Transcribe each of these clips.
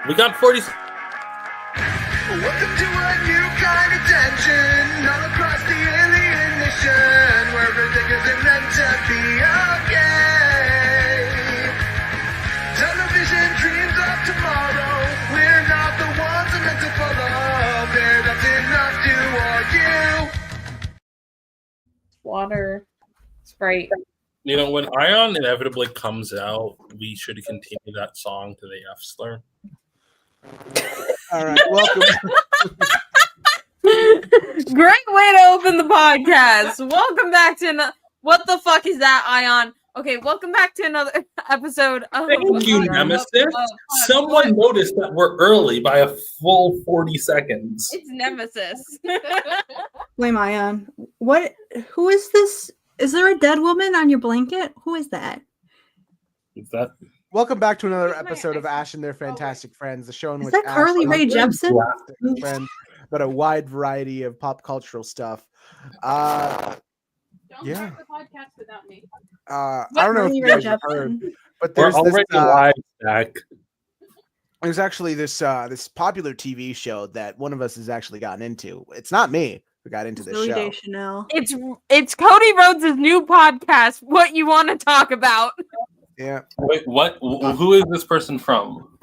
We got 40. Welcome to a new kind of tension all across the alien nation, where everything isn't meant to be okay. Television dreams of tomorrow, we're not the ones that meant to follow. There, that's enough to argue. Water. Sprite. You know, when Ayaan inevitably comes out, we should continue that song to the F slur. All right, welcome. Great way to open the podcast. Welcome back to what the fuck is that, Ayaan? Okay, welcome back to another episode of Thank you, Nemesis. Someone noticed that we're early by a full 40 seconds. It's Nemesis. Blame Ayaan. What? Who is this? Is there a dead woman on your blanket? Who is that? Is that Welcome back to another episode of Ash and Their Fantastic Friends, the show in Is which that Ash Carly Rae Jepsen? and friends about a wide variety of pop cultural stuff. Don't Yeah. start the podcast without me. I don't know if Carly you Rae guys have Jepsen? heard, but we're there's already this, live, Zach? there's actually this popular TV show that one of us has actually gotten into. It's not me who got into this Zoe show. Deschanel. It's Cody Rhodes' new podcast. What you want to talk about? Yeah. Wait, what? Who is this person from?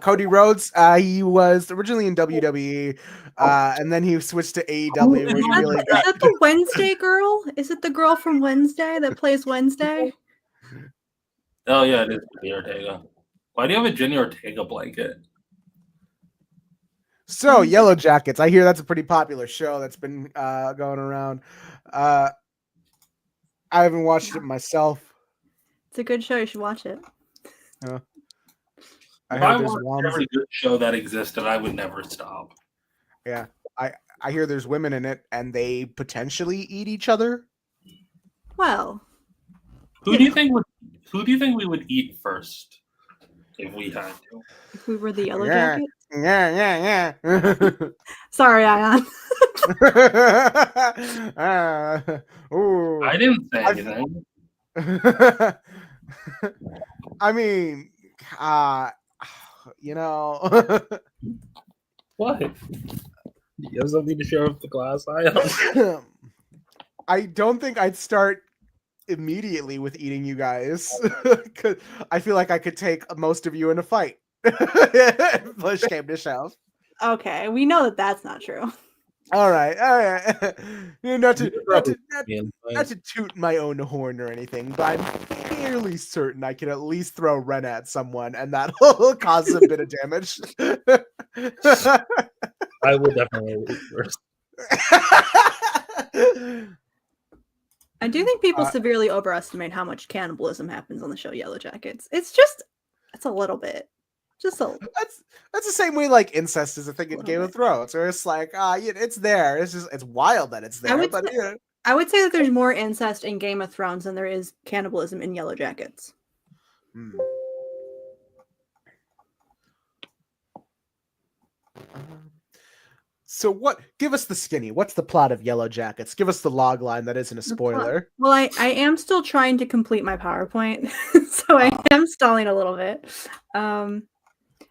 Cody Rhodes, he was originally in WWE, and then he switched to AEW. Where he really Is that the Wednesday girl? Is it the girl from Wednesday that plays Wednesday? Oh, yeah, it is Jenny Ortega. Why do you have a Jenny Ortega blanket? So, Yellow Jackets. I hear that's a pretty popular show that's been going around. I haven't watched it myself. It's a good show. You should watch it. I If heard I there's watched women. every good show that existed, I would never stop. Yeah, I hear there's women in it, and they potentially eat each other. Well, Who do you think we would eat first if we had to? if we were the Yellow Yeah. Jackets. Yeah. Sorry, Ayaan. Ooh. I didn't say I've- anything. I mean, you know, What? You have something to share with the class? I don't think I'd start immediately with eating you guys. 'Cause I feel like I could take most of you in a fight. If push came to shove. Okay, we know that that's not true. All right. Not to toot my own horn or anything, but I'm fairly certain I can at least throw Rena at someone, and that'll cause a bit of damage. I would definitely eat first. I do think people severely overestimate how much cannibalism happens on the show Yellow Jackets. It's a little bit. Just a That's the same way like incest is a thing in Game of Thrones, where it's like, it's there. It's wild that it's there, but I would say that there's more incest in Game of Thrones than there is cannibalism in Yellow Jackets. So what? Give us the skinny. What's the plot of Yellow Jackets? Give us the log line that isn't a spoiler. Well, I am still trying to complete my PowerPoint, so I am stalling a little bit.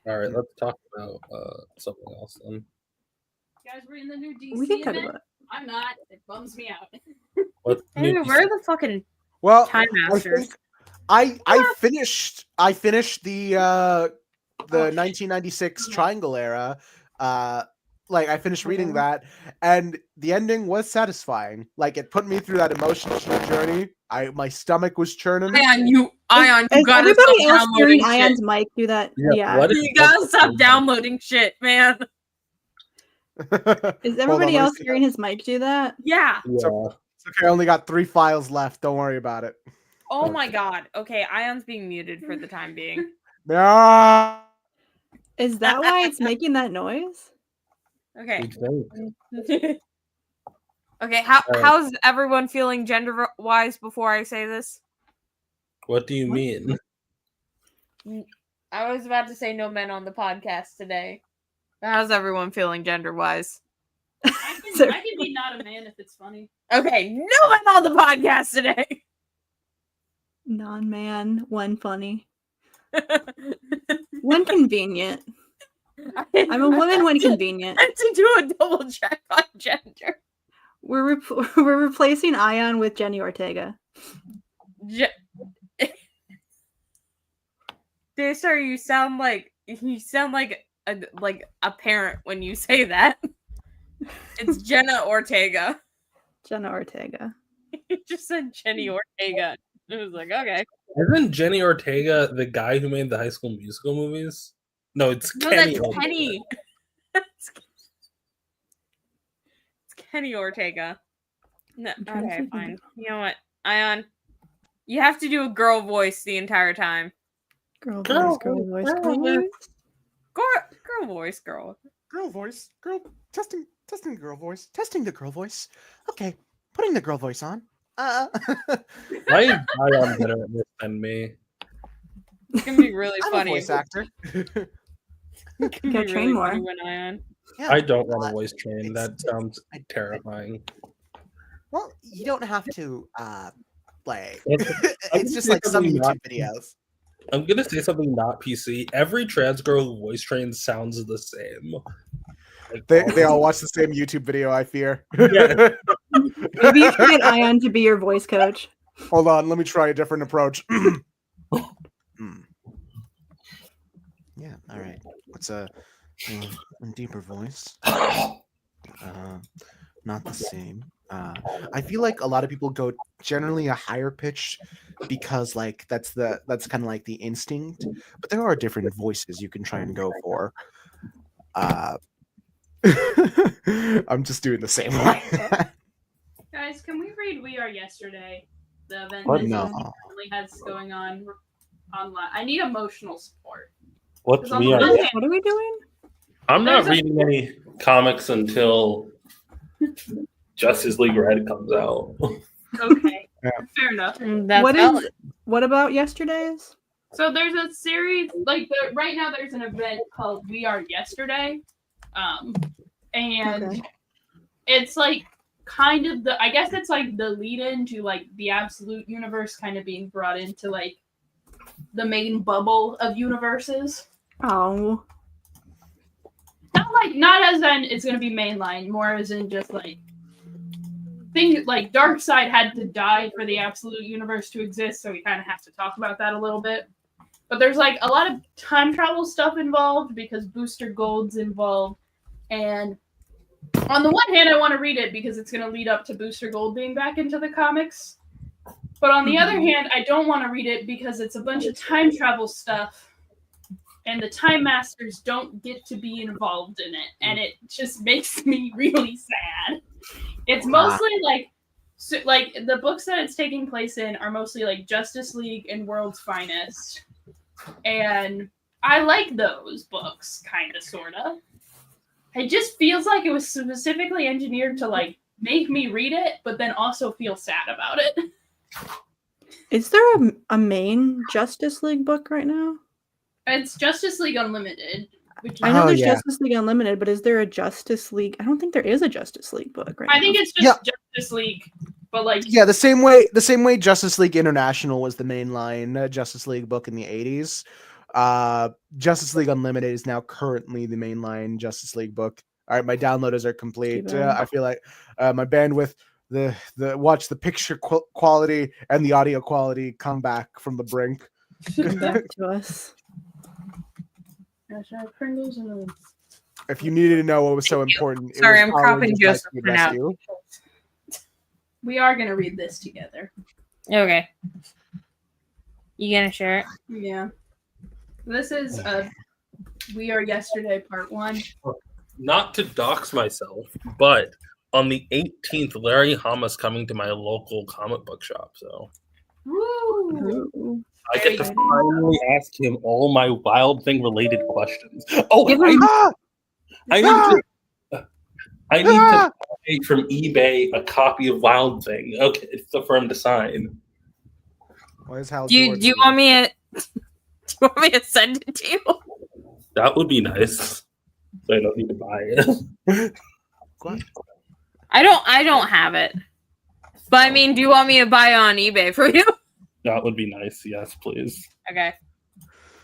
All right, let's talk about something else then. You guys were in the new DC We can talk event? about it. I'm not. It bums me out. Hey, where are the fucking Well, Time I Masters? think I finished the 1996 Triangle era. Like I finished reading that, and the ending was satisfying. Like it put me through that emotional journey. My stomach was churning. Ayaan, you Is gotta everybody stop else downloading hearing shit. Ayann's mic do that? Yeah. What is You gotta stop downloading shit, man. Is everybody let me else see. hearing his mic do that? Yeah. Yeah. It's okay, I only got 3 files left. Don't worry about it. Oh my god. Okay, Ayon's being muted for the time being. Ah! Is that why it's making that noise? Okay. Exactly. Okay, how's everyone feeling gender-wise before I say this? What do you mean? I was about to say no men on the podcast today. How's everyone feeling gender-wise? I can be not a man if it's funny. Okay, no men on the podcast today. Non-man, one funny. One can convenient. I'm a woman when convenient. And to do a double check on gender. We're replacing Ayaan with Jenny Ortega. Daystar, you sound like a parent when you say that. It's Jenna Ortega. Jenna Ortega. You just said Jenny Ortega. It was like, okay. Isn't Jenny Ortega the guy who made the High School Musical movies? No, it's No, Kenny. that's Ortega. Kenny. It's Kenny Ortega. No, okay, fine. You know what, Ayaan? You have to do a girl voice the entire time. Girl Girl voice. Girl voice, girl. Girl voice. Girl testing girl voice. Testing the girl voice. Okay, putting the girl voice on. Why is Ayaan better at this than me? It's gonna be really I'm funny. a voice actor. It's gonna Gotta be train really more. funny when Ayaan. Yeah. I don't want to voice train. That it's- sounds terrifying. Well, you don't have to like I'm it's just like some gonna say YouTube something videos. I'm gonna say something not PC. Every trans girl who voice trains sounds the same. Like, They all watch the same YouTube video, I fear. Yeah. Maybe you should get Ayaan to be your voice coach. Hold on, let me try a different approach. Yeah, all right. What's a deeper voice? Not the same. I feel like a lot of people go generally a higher pitch because like that's kind of like the instinct. But there are different voices you can try and go for. I'm just doing the same way. Guys, can we read We Are Yesterday? The event What? that No. currently has going on online. I need emotional support. What's Because on we the are? one hand, What are we doing? I'm not There's a- reading any comics until Justice League Red comes out. okay, Yeah. fair enough. That's What valid. is? What about yesterday's? So there's a series right now. There's an event called We Are Yesterday, and Okay. it's like kind of I guess it's like the lead in to like the absolute universe kind of being brought into like the main bubble of universes. Oh, Not as in it's gonna be mainline, more as in just like things like Darkseid had to die for the absolute universe to exist, so we kind of have to talk about that a little bit. But there's like a lot of time travel stuff involved because Booster Gold's involved, and on the one hand, I want to read it because it's going to lead up to Booster Gold being back into the comics. But on the other hand, I don't want to read it because it's a bunch of time travel stuff, and the Time Masters don't get to be involved in it, and it just makes me really sad. It's mostly like the books that it's taking place in are mostly like Justice League and World's Finest, and I like those books, kind of, sort of. It just feels like it was specifically engineered to like make me read it, but then also feel sad about it. is there a main Justice League book right now? It's Justice League Unlimited, which I know Oh, there's yeah. Justice League Unlimited, but is there a Justice League? I don't think there is a Justice League book right I now. think it's just Justice League, but like Yeah, the same way Justice League International was the mainline Justice League book in the 80s. Justice League Unlimited is now currently the mainline Justice League book. All right, my downloaders are complete. Too bad. I feel like my bandwidth, the watch the picture quality and the audio quality come back from the brink. Come back to us. If you needed to know what was so important, Sorry, it I'm was Power cropping Rangers Joseph Rescue for now. Rescue. we are gonna read this together. Okay. You gonna share it? Yeah. This is We Are Yesterday Part 1. Not to dox myself, but on the 18th, Larry Hama's coming to my local comic book shop, so Woo! Ooh. I get to Very finally ask him all my Wild Thing related questions. Oh, Give I, him- I need to buy from eBay a copy of Wild Thing. Okay, it's for him to sign. Why is Hal Do you Jordan want me to send it to you? That would be nice. So I don't need to buy it. What? I don't have it. But I mean, do you want me to buy it on eBay for you? That would be nice. Yes, please. Okay.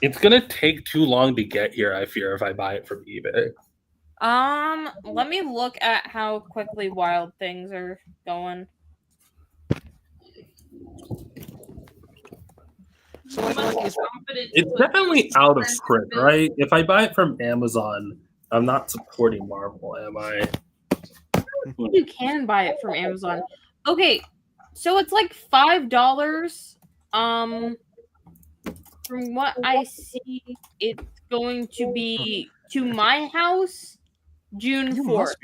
It's gonna take too long to get here, I fear, if I buy it from eBay. Let me look at how quickly Wild Things are going. So like, It's definitely out of print, right? If I buy it from Amazon, I'm not supporting Marvel, am I? You can buy it from Amazon. Okay, so it's like $5. From what I see, it's going to be to my house June 4th.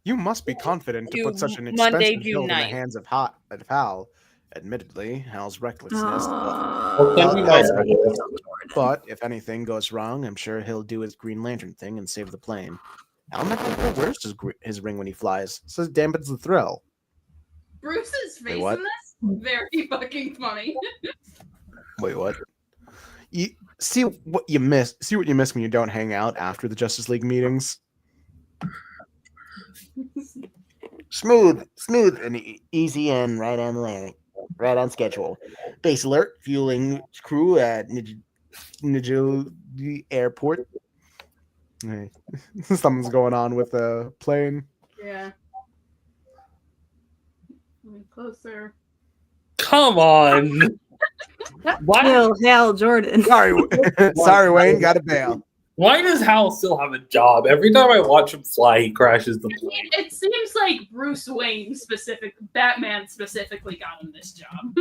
You must be confident to To put such an Monday, expensive June build in the 9th. hands of Hal. Admittedly, Hal's recklessness. But if anything goes wrong, I'm sure he'll do his Green Lantern thing and save the plane. Hal never wears his ring when he flies, so it dampens the thrill. Bruce's face what? in this, very fucking funny. Wait, what? You see what you miss. See what you miss when you don't hang out after the Justice League meetings. Smooth, and easy, and right on schedule. Base alert, fueling crew at Nijo Airport. Hey. Something's going on with the plane. Yeah. Closer. Come on. Why? Kill Hal Jordan. Sorry, Wayne, got to bail. Why does Hal still have a job? Every time I watch him fly, he crashes the I plane. mean, it seems like Batman specifically got him this job.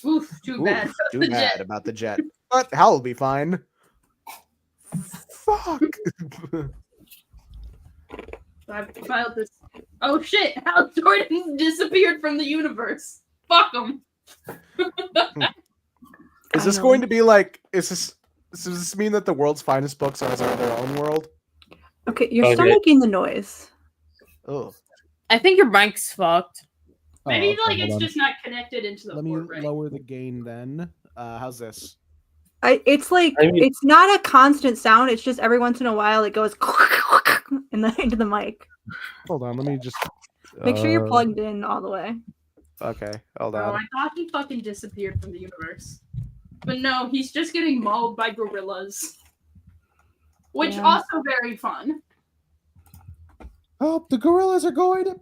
Oof, too bad. Too bad about the jet. But Hal will be fine. Fuck. I filed this. Oh shit! Hal Jordan disappeared from the universe. Fuck him. Is this going to be like? Does this mean that the world's finest books are their own world? Okay, you're still making the noise. Oh, I think your mic's fucked. Maybe okay, like it's just not connected into the. Let me port, right? lower the gain then. How's this? It's not a constant sound. It's just every once in a while it goes into the mic. Hold on, let me just Make sure you're plugged in all the way. Okay, hold Oh, on. I thought he fucking disappeared from the universe. But no, he's just getting mauled by gorillas. Which also very fun. Oh, the gorillas are going to.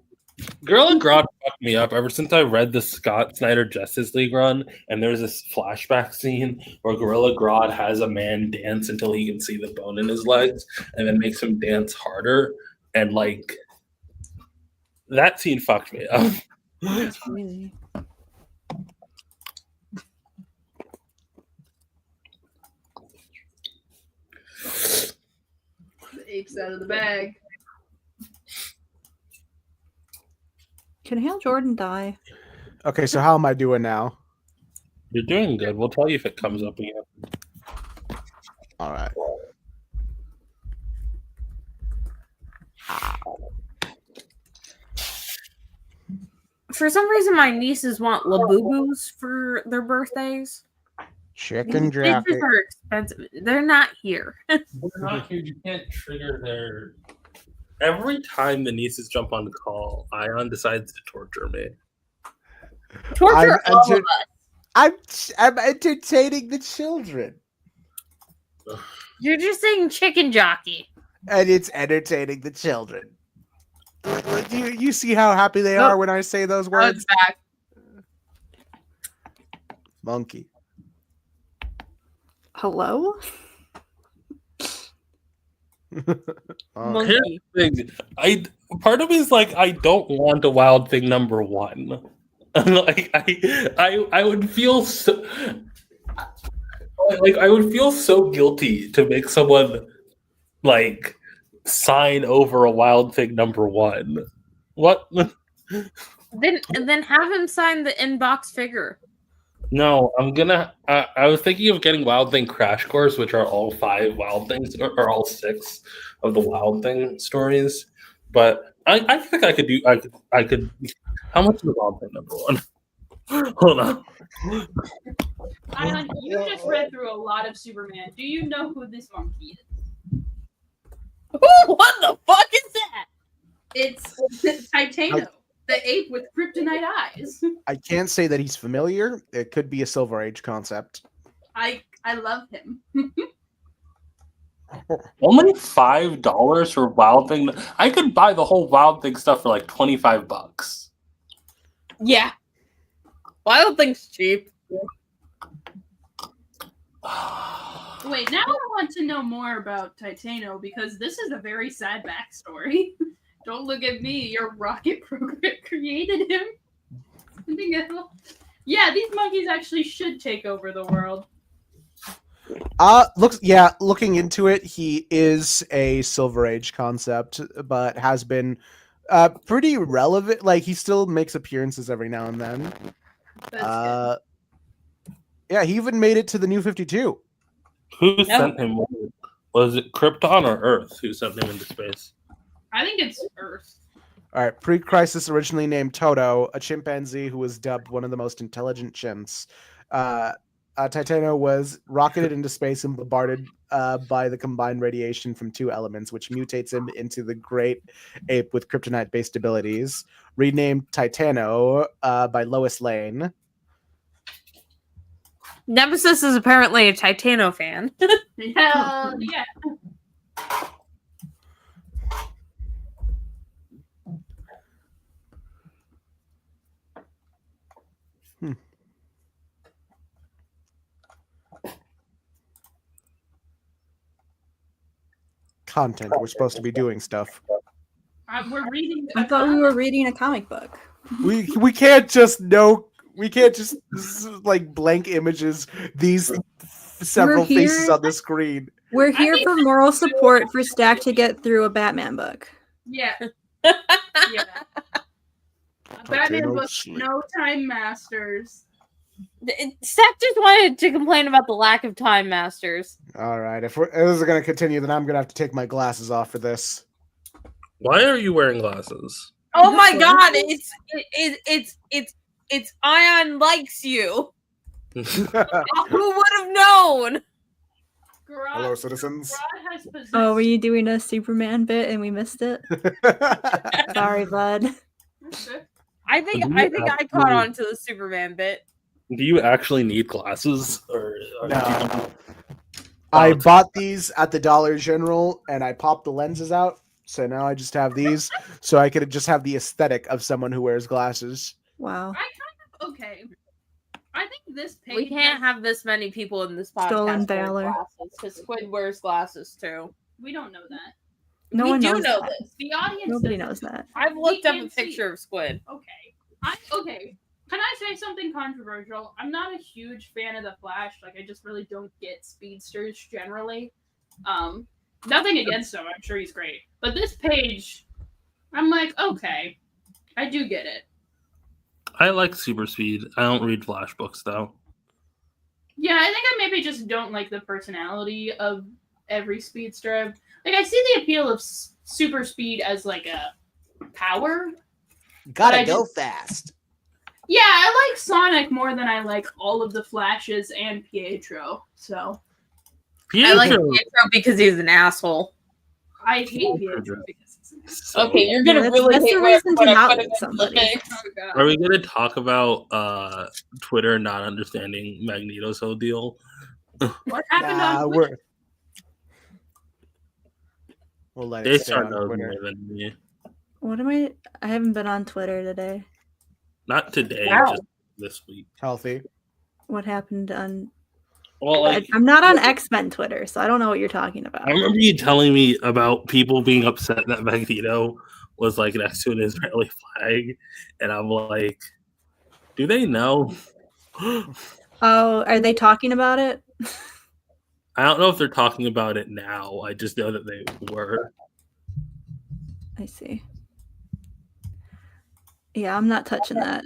Gorilla Grodd fucked me up ever since I read the Scott Snyder Justice League run, and there's this flashback scene where Gorilla Grodd has a man dance until he can see the bone in his legs, and then makes him dance harder, and like that scene fucked me up. That's crazy. The ape's out of the bag. Can Hal Jordan die? Okay, so how am I doing now? You're doing good. We'll tell you if it comes up again. All right. For some reason, my nieces want Labubus for their birthdays. Chicken These jacket. bitches are expensive. They're not here. They're not here. You can't trigger their. Every time the nieces jump on the call, Ayaan decides to torture me. Torture all of us. I'm entertaining the children, You're just saying chicken jockey. and it's entertaining the children. You see how happy they are when I say those Now it's words? back. Monkey. Hello? Monkey. Here's the thing. Part of me is like, I don't want a Wild Thing number 1. Like I would feel so like I would feel so guilty to make someone like sign over a Wild Thing number 1. What? Then have him sign the inbox figure. No, I'm gonna. I was thinking of getting Wild Thing Crash Course, which are all 5 Wild Things, or all 6 of the Wild Thing stories. But I think I could do. I could. How much is the Wild Thing number 1? Hold on. Ayaan, you just read through a lot of Superman. Do you know who this monkey is? What the fuck is that? It's Titano, the ape with kryptonite eyes. I can't say that he's familiar. It could be a Silver Age concept. I I love him. Only $5 for Wild Thing. I could buy the whole Wild Thing stuff for like $25. Yeah. Wild Thing's cheap. Wait, now I want to know more about Titano because this is a very sad backstory. Don't look at me. Your rocket program created him. Yeah, these monkeys actually should take over the world. Looking into it, he is a Silver Age concept, but has been pretty relevant. Like, he still makes appearances every now and then. That's Yeah, he even made it to the New 52. Who sent him? Was it Krypton or Earth who sent him into space? I think it's Earth. All right, pre-crisis, originally named Toto, a chimpanzee who was dubbed one of the most intelligent chimps. Titano was rocketed into space and bombarded by the combined radiation from two elements, which mutates him into the great ape with kryptonite-based abilities. Renamed Titano by Lois Lane. Nemesis is apparently a Titano fan. Hell yeah. Content. We're supposed to be doing stuff. We're reading. I thought we were reading a comic book. We can't just know. We can't just like blank images these several We're here- faces on the screen. We're here for moral support for Stack to get through a Batman book. Yeah. Yeah. Batman Titano book, sleep. no time masters. Stack just wanted to complain about the lack of Time Masters. All right, if this is going to continue, then I'm going to have to take my glasses off for this. Why are you wearing glasses? Oh my god, it's Ayaan likes you. Who would have known? Hello, citizens. Grodd has possessed. Oh, were you doing a Superman bit and we missed it? Sorry, bud. I think I caught on to the Superman bit. Do you actually need glasses? Or No. I bought these at the Dollar General and I popped the lenses out. So now I just have these. So I could just have the aesthetic of someone who wears glasses. Wow. Okay. I think this page. We can't have this many people in this podcast Stolen wearing valor. glasses because Squid wears glasses too. We don't know that. No we one do knows know that. this. The audience. Nobody doesn't. knows that. I've looked up a can't see picture of Squid. Okay. Okay. Can I say something controversial? I'm not a huge fan of the Flash. Like, I just really don't get speedsters generally. Nothing against him. I'm sure he's great. But this page, I'm like, okay, I do get it. I like super speed. I don't read Flash books though. Yeah, I think I maybe just don't like the personality of every speedster. Like, I see the appeal of super speed as like a power. Gotta I go fast. Yeah, I like Sonic more than I like all of the Flashes and Pietro. So I like Pietro because he's an asshole. I hate Pietro because it's Okay, you're gonna Yeah, really that's hate the what reason to I not put like in the somebody. pics. oh god. Are we going to talk about Twitter not understanding Magneto's whole deal? What happened Nah, on we'll let it stay Daystar on knows Twitter. more than me. What am I? I haven't been on Twitter today. Not today, Wow. just this week. Healthy. What happened on? Well, like I'm not on X-Men Twitter, so I don't know what you're talking about. I remember you telling me about people being upset that Magneto was like next to an Israeli flag, and I'm like, do they know? Oh, are they talking about it? I don't know if they're talking about it now. I just know that they were. I see. Yeah, I'm not touching that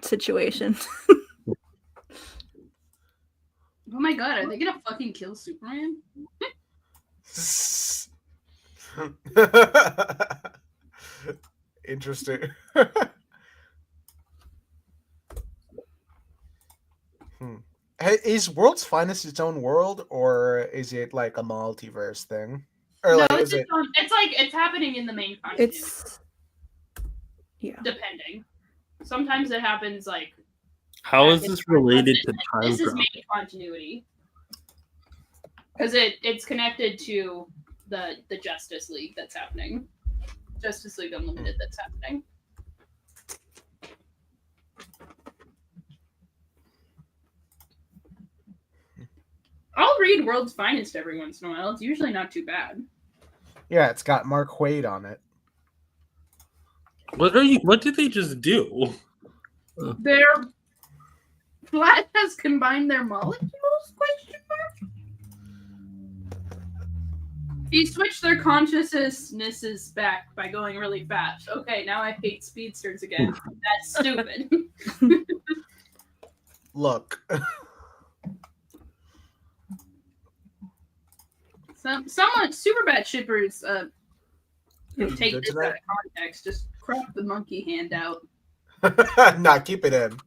situation. Oh my god, are they gonna fucking kill Superman? Interesting. Hey, is World's Finest its own world, or is it like a multiverse thing? Or No, like, it's, is it? it's like it's happening in the main continuity. It's yeah. Depending. Sometimes it happens like How is this related to time this is travel? main continuity. Because it's connected to the Justice League that's happening. Justice League Unlimited that's happening. I'll read World's Finest every once in a while. It's usually not too bad. Yeah, it's got Mark Waid on it. What did they just do? Their flat has combined their molecules? Question mark. He switched their consciousnesses back by going really fast. Okay, now I hate speedsters again. That's stupid. Look. Some Superbad shippers take Good this tonight? out of context. Just crop the monkey hand out. Nah, keep it in.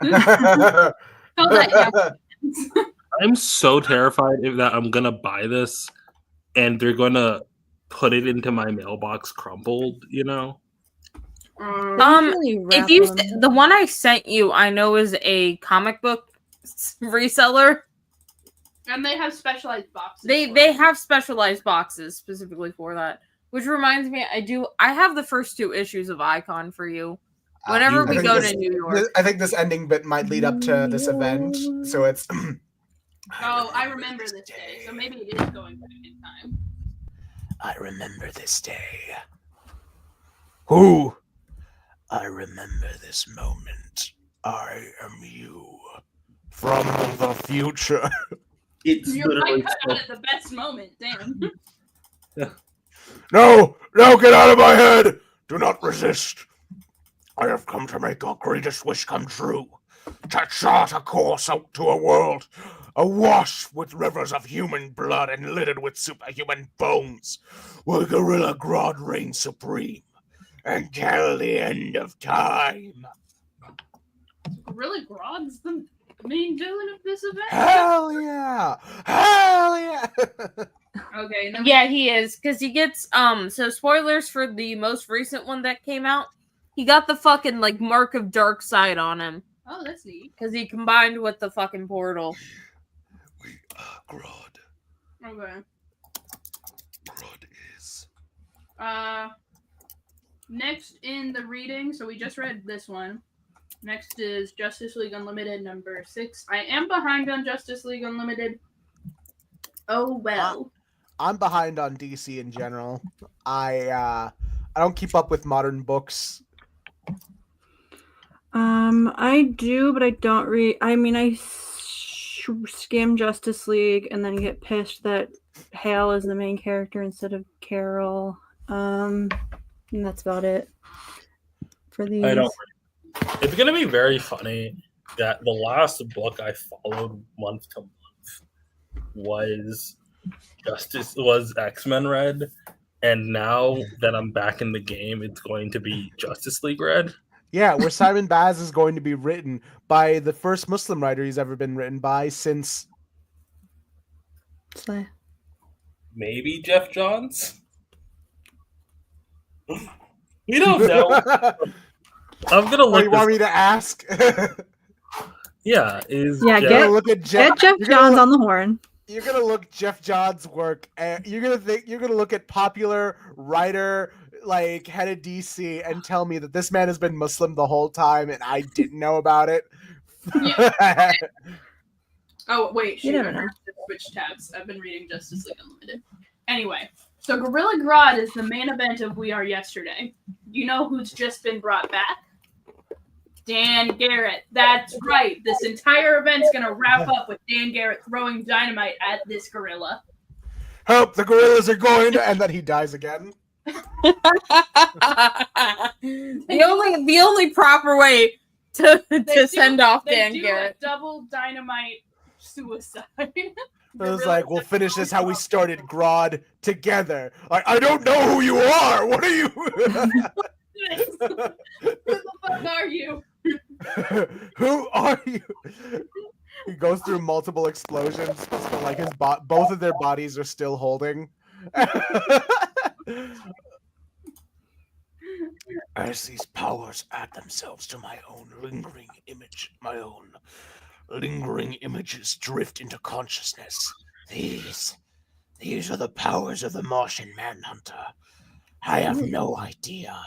Tell that happens. I'm so terrified that I'm gonna buy this and they're gonna put it into my mailbox crumpled, you know? If you the one I sent you, I know is a comic book reseller. And they have specialized boxes. They have specialized boxes specifically for that. Which reminds me, I have the first 2 issues of Icon for you. Whenever we go to New York. I think this ending bit might lead up to this event, so it's. Oh, I remember this day, so maybe it is going back in time. I remember this day. Who? I remember this moment. I am you from the future. It's You literally might cut out at the best moment, damn. No, get out of my head! Do not resist. I have come to make your greatest wish come true. To chart a course out to a world awash with rivers of human blood and littered with superhuman bones, where Gorilla Grodd reigns supreme until the end of time. Really, Grodd's the main villain of this event? Hell yeah! Hell yeah! Okay. And then Yeah, he is, because he gets so spoilers for the most recent one that came out. He got the fucking like mark of dark side on him. Oh, that's neat. Because he combined with the fucking portal. We are Grodd. Okay. Grodd is. Next in the reading, so we just read this one. Next is Justice League Unlimited number 6. I am behind on Justice League Unlimited. Oh well. I'm behind on DC in general. I don't keep up with modern books. I do, but I don't read. I mean, I skim Justice League and then get pissed that Hale is the main character instead of Carol. And that's about it for these. I don't. It's gonna be very funny that the last book I followed month to month was X-Men Red, and now that I'm back in the game, it's going to be Justice League Red. Yeah, where Simon Baz is going to be written by the first Muslim writer he's ever been written by since Slay. Maybe Jeff Johns. We don't know. I'm gonna look. You want me to ask? Yeah, Yeah, Jeff- get Jeff Johns on the horn. You're gonna look Jeff Johns' work, and you're gonna look at popular writer like head of DC and tell me that this man has been Muslim the whole time and I didn't know about it. Yeah. Oh wait, You shoot, never I know. have to switch tabs. I've been reading Justice League Unlimited. Anyway, so Gorilla Grodd is the main event of We Are Yesterday. You know who's just been brought back? Dan Garrett. That's right. This entire event's gonna wrap up with Dan Garrett throwing dynamite at this gorilla. Help! The gorillas are going to, and then he dies again. the only proper way to send off Dan do Garrett. a double dynamite suicide. It was like, we'll finish this how we started Grodd together. Like, I don't know who you are. What are you? Who the fuck are you? Who are you? He goes through multiple explosions, but like both of their bodies are still holding. As these powers add themselves to my own lingering image, my own lingering images drift into consciousness. These are the powers of the Martian Manhunter. I have no idea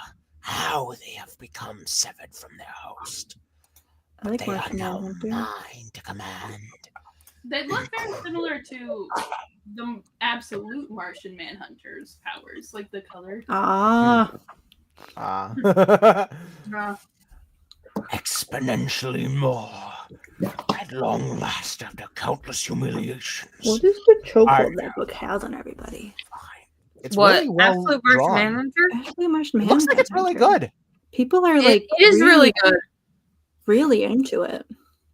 how they have become severed from their host. I like They are Martian now Manhunter. mine to command. They look very similar to the absolute Martian Manhunter's powers, like the color. Ah, Uh, Exponentially more. At long last, after countless humiliations. what is the chokehold I- that book has on everybody? It's What? really well Absolute Martian drawn. Manhunter? Actually, Martian It looks like it's really Manhunter. good. People are like, It is really good. really into it.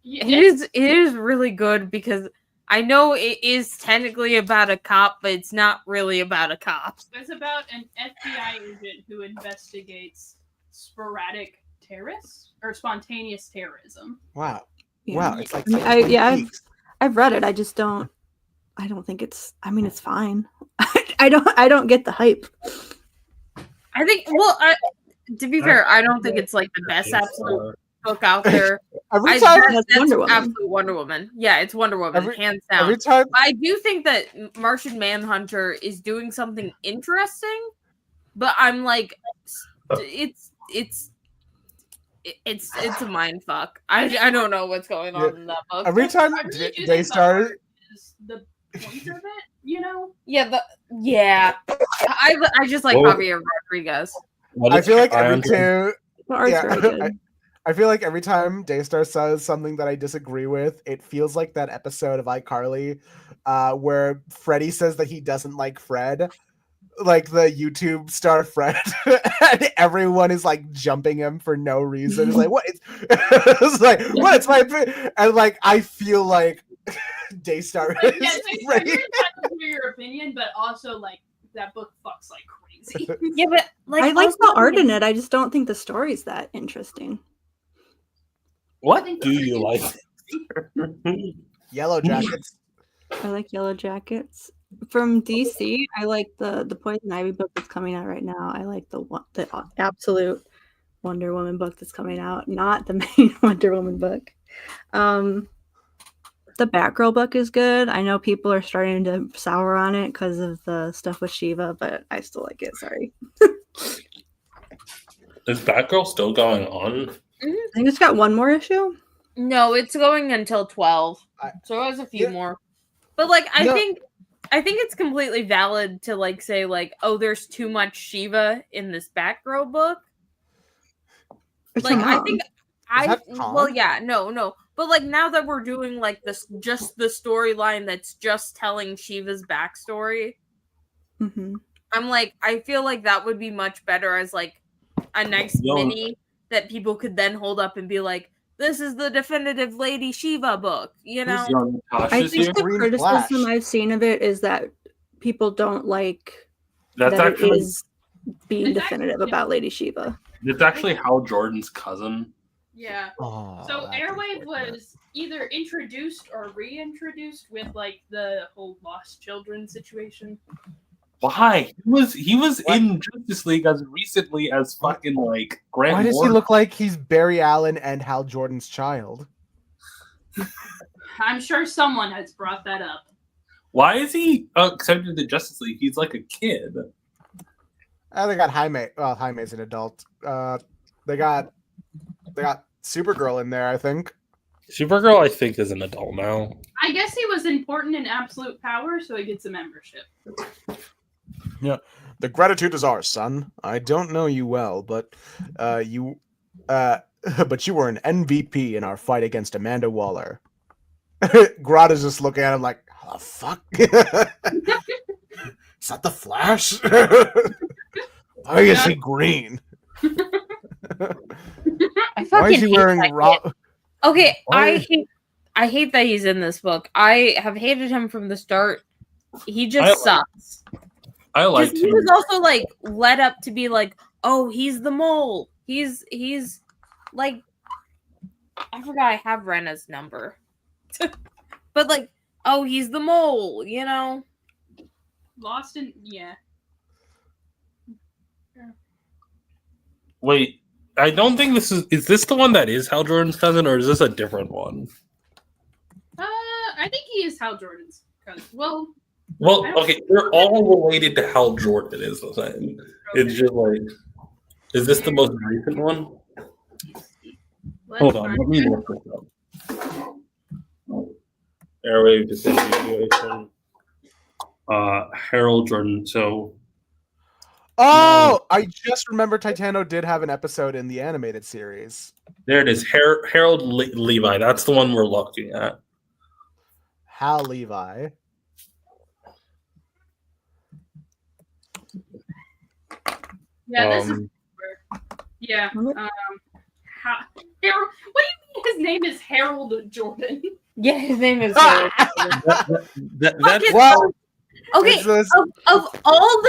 yeah, It is really good because I know it is technically about a cop, but it's not really about a cop. It's about an FBI agent who investigates sporadic terrorists or spontaneous terrorism. Wow. Yeah. Wow. It's like I mean, Twin I've Peaks. read it. I just don't. I don't think it's. I mean, it's fine. I don't get the hype. I think. Well, to be fair, I don't think it's like the best absolute book out there. Every time, That's Wonder Woman. Absolute Wonder Woman. Yeah, it's Wonder Woman, hands down. every time, I do think that Martian Manhunter is doing something interesting, but I'm like, it's a mind fuck. I don't know what's going on in that book. every time I really do think Daystar. the art is the point of it, you know? Yeah, I just like Well- Javier Rodriguez. What I is feel like Ayaan every doing? two. The art's Yeah, very good. I feel like every time Daystar says something that I disagree with, it feels like that episode of iCarly where Freddie says that he doesn't like Fred, like the YouTube star Fred, and everyone is like jumping him for no reason. It's like, what? It's like, what? It's my and like I feel like Daystar Like, is yeah, so Freddie. you're entitled to your opinion, but also like that book fucks like crazy. Yeah, but like I like the also- art in it. I just don't think the story's that interesting. What do you like? Yellow Jackets. I like Yellow Jackets. From DC, I like the Poison Ivy book that's coming out right now. I like the absolute Wonder Woman book that's coming out, not the main Wonder Woman book. The Batgirl book is good. I know people are starting to sour on it because of the stuff with Shiva, but I still like it. Sorry. Is Batgirl still going on? I think it's got one more issue. No, it's going until 12. So it has a few more. But like I think it's completely valid to like say like, oh, there's too much Shiva in this Batgirl book. It's Like her I mom. think no. But like now that we're doing like this just the storyline that's just telling Shiva's backstory, Mhm. I'm like, I feel like that would be much better as like a nice mini that people could then hold up and be like, this is the definitive Lady Shiva book, you know? I think the Green criticism Flash. I've seen of it is that people don't like That's that actually it is being It's definitive actually- about Lady Shiva. it's actually Hal Jordan's cousin. Yeah. Oh, So that's Airwave good. was either introduced or reintroduced with like the whole lost children situation. Why? He was in Justice League as recently as fucking like Grant. Why does he Morrison. look like he's Barry Allen and Hal Jordan's child? I'm sure someone has brought that up. Why is he accepted to Justice League? He's like a kid. They got Jaime. Well, Jaime's an adult. They got Supergirl in there, I think. Supergirl, I think, is an adult now. I guess he was important in absolute power, so he gets a membership. The gratitude is ours, son. I don't know you well, but you were an MVP in our fight against Amanda Waller. Grodd is just looking at him like, oh, fuck? Is that the Flash? Why is he green? I Why is he hate wearing that raw? kid. Okay, Why- I hate that he's in this book. I have hated him from the start. He just sucks. I liked He him. was also like led up to be like, oh, he's the mole. He's like, I forgot I have Rena's number, but like, oh, he's the mole. You know? Lost in yeah. Wait, I don't think this is. Is this the one that is Hal Jordan's cousin, or is this a different one? I think he is Hal Jordan's cousin. Well, Well, okay, they're all related to Hal Jordan. Is the thing. It's just like, is this the most recent one? Hold on, let me look this up. Airwave disintegration. Harold Jordan. So. Oh, I just remember Titano did have an episode in the animated series. There it is. Harold Levi. That's the one we're looking at. Hal Levi. Yeah, this is. Yeah. Harold, what do you mean his name is Harold Jordan? Yeah, his name is Harold. That's Well, Okay, it's this- of all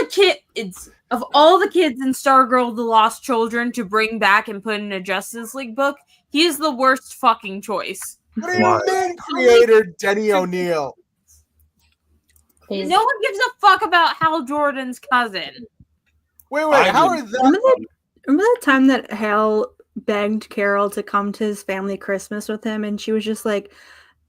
the kids in Stargirl: The Lost Children to bring back and put in a Justice League book, he is the worst fucking choice. what do you mean, creator Denny O'Neil? No one gives a fuck about Hal Jordan's cousin. Wait, I how are would- that? Remember that time that Hal begged Carol to come to his family Christmas with him, and she was just like,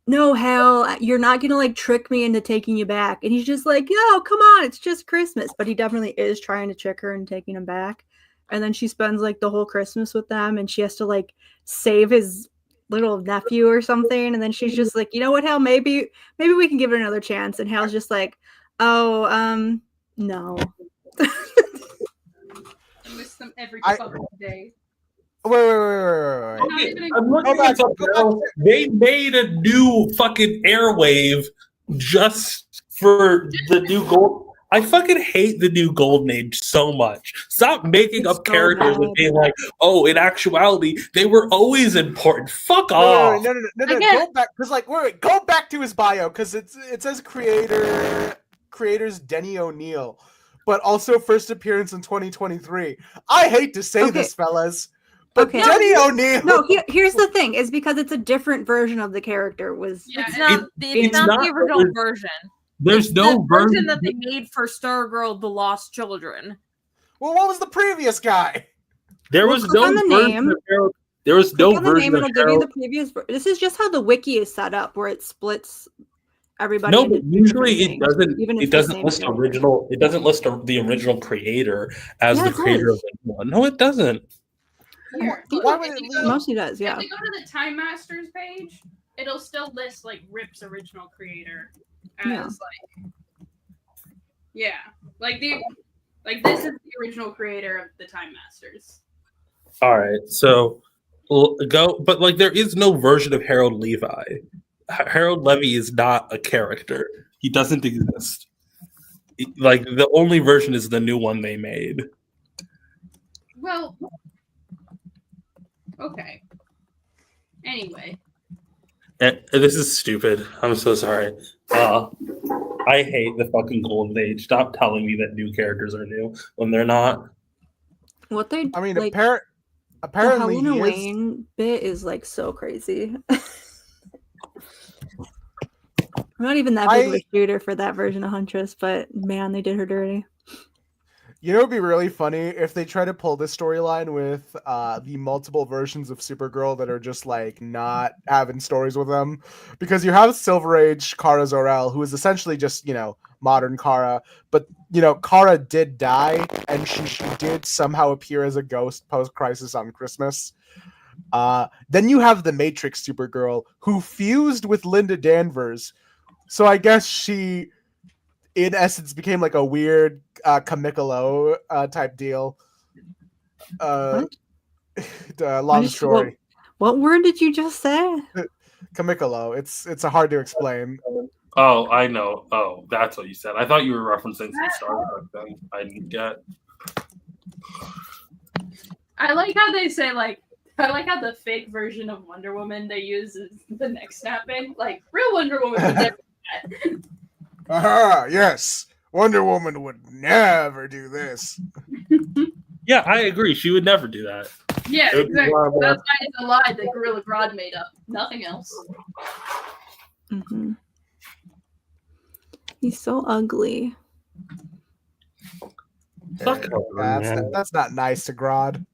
"No, Hal, you're not gonna like trick me into taking you back." And he's just like, "Yo, come on, it's just Christmas." But he definitely is trying to trick her and taking him back. And then she spends like the whole Christmas with them, and she has to like save his little nephew or something. And then she's just like, "You know what, Hal? Maybe we can give it another chance." And Hal's just like, "Oh, no." I miss them every I- fucking day. Wait. Okay, I'm looking Go at something back. else. They made a new fucking Airwave just for the new gold. I fucking hate the new Golden Age so much. Stop making It's up so characters and bad. being like, "Oh, in actuality, they were always important." Fuck off. No. Again- Go back, because wait. Go back to his bio, because it says creators Denny O'Neil, but also first appearance in 2023. I hate to say Okay. this, fellas, but Okay. Denny O'Neil. No, here's the thing: is because it's a different version of the character. Yeah, It's not, it's not not the original the- version. There's It's no the version that they made for Stargirl: The Lost Children. Well, what was the previous guy? There Well, was click no on the version name. of Harold. There was Click no on the name, version of it'll give you Harold. the previous. This is just how the wiki is set up, where it splits everybody. No, into but usually different it things, doesn't. even if It it's the doesn't same list character. original. It doesn't list the original creator as Yeah, the it creator does. of the new one. No, it doesn't. Here, Why would if it you leave- go- Mostly does, yeah. If you go to the Time Masters page, it'll still list like Rip's original creator as Yeah. like, yeah, like this is the original creator of the Time Masters. All right, so go, but like there is no version of Harold Levi. Harold Levy is not a character. He doesn't exist. Like the only version is the new one they made. Well, okay. Anyway, And this is stupid. I'm so sorry. I hate the fucking Golden Age. Stop telling me that new characters are new when they're not. What they I mean, like, apparently the Helena he is. Wayne bit is like so crazy. I'm not even that big of a shooter for that version of Huntress, but man, they did her dirty. You know, it'd be really funny if they try to pull this storyline with the multiple versions of Supergirl that are just like not having stories with them, because you have Silver Age Kara Zor-El, who is essentially just modern Kara, but Kara did die, and she did somehow appear as a ghost post Crisis on Christmas. Then you have the Matrix Supergirl, who fused with Linda Danvers, so I guess she, in essence, became like a weird Kamikalo type deal. Long story. What word did you just say? Kamikalo. It's hard to explain. Oh, I know. Oh, that's what you said. I thought you were referencing some Star Trek thing. I didn't get. I like how they say I like how the fake version of Wonder Woman they use is the neck snapping. Like real Wonder Woman would never do that. Aha, yes. Wonder Woman would never do this. Yeah, I agree. She would never do that. Yeah, It would be exactly. one of That's why it's a lie that Gorilla Grodd made up. Nothing else. Mm-hmm. He's so ugly. Fuck her, man. That's not nice to Grodd.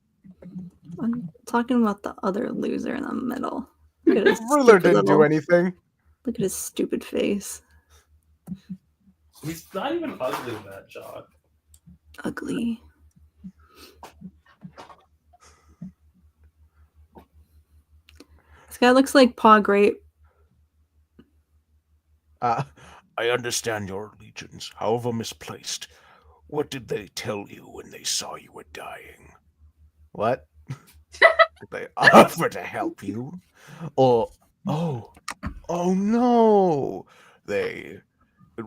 I'm talking about the other loser in the middle. Look at his Ruler stupid didn't do little- anything. Look at his stupid face. He's not even ugly in that shot. Ugly. This guy looks like Paw Grape. I understand your allegiance, however misplaced. What did they tell you when they saw you were dying? What? Did they offer to help you? Or, oh no, it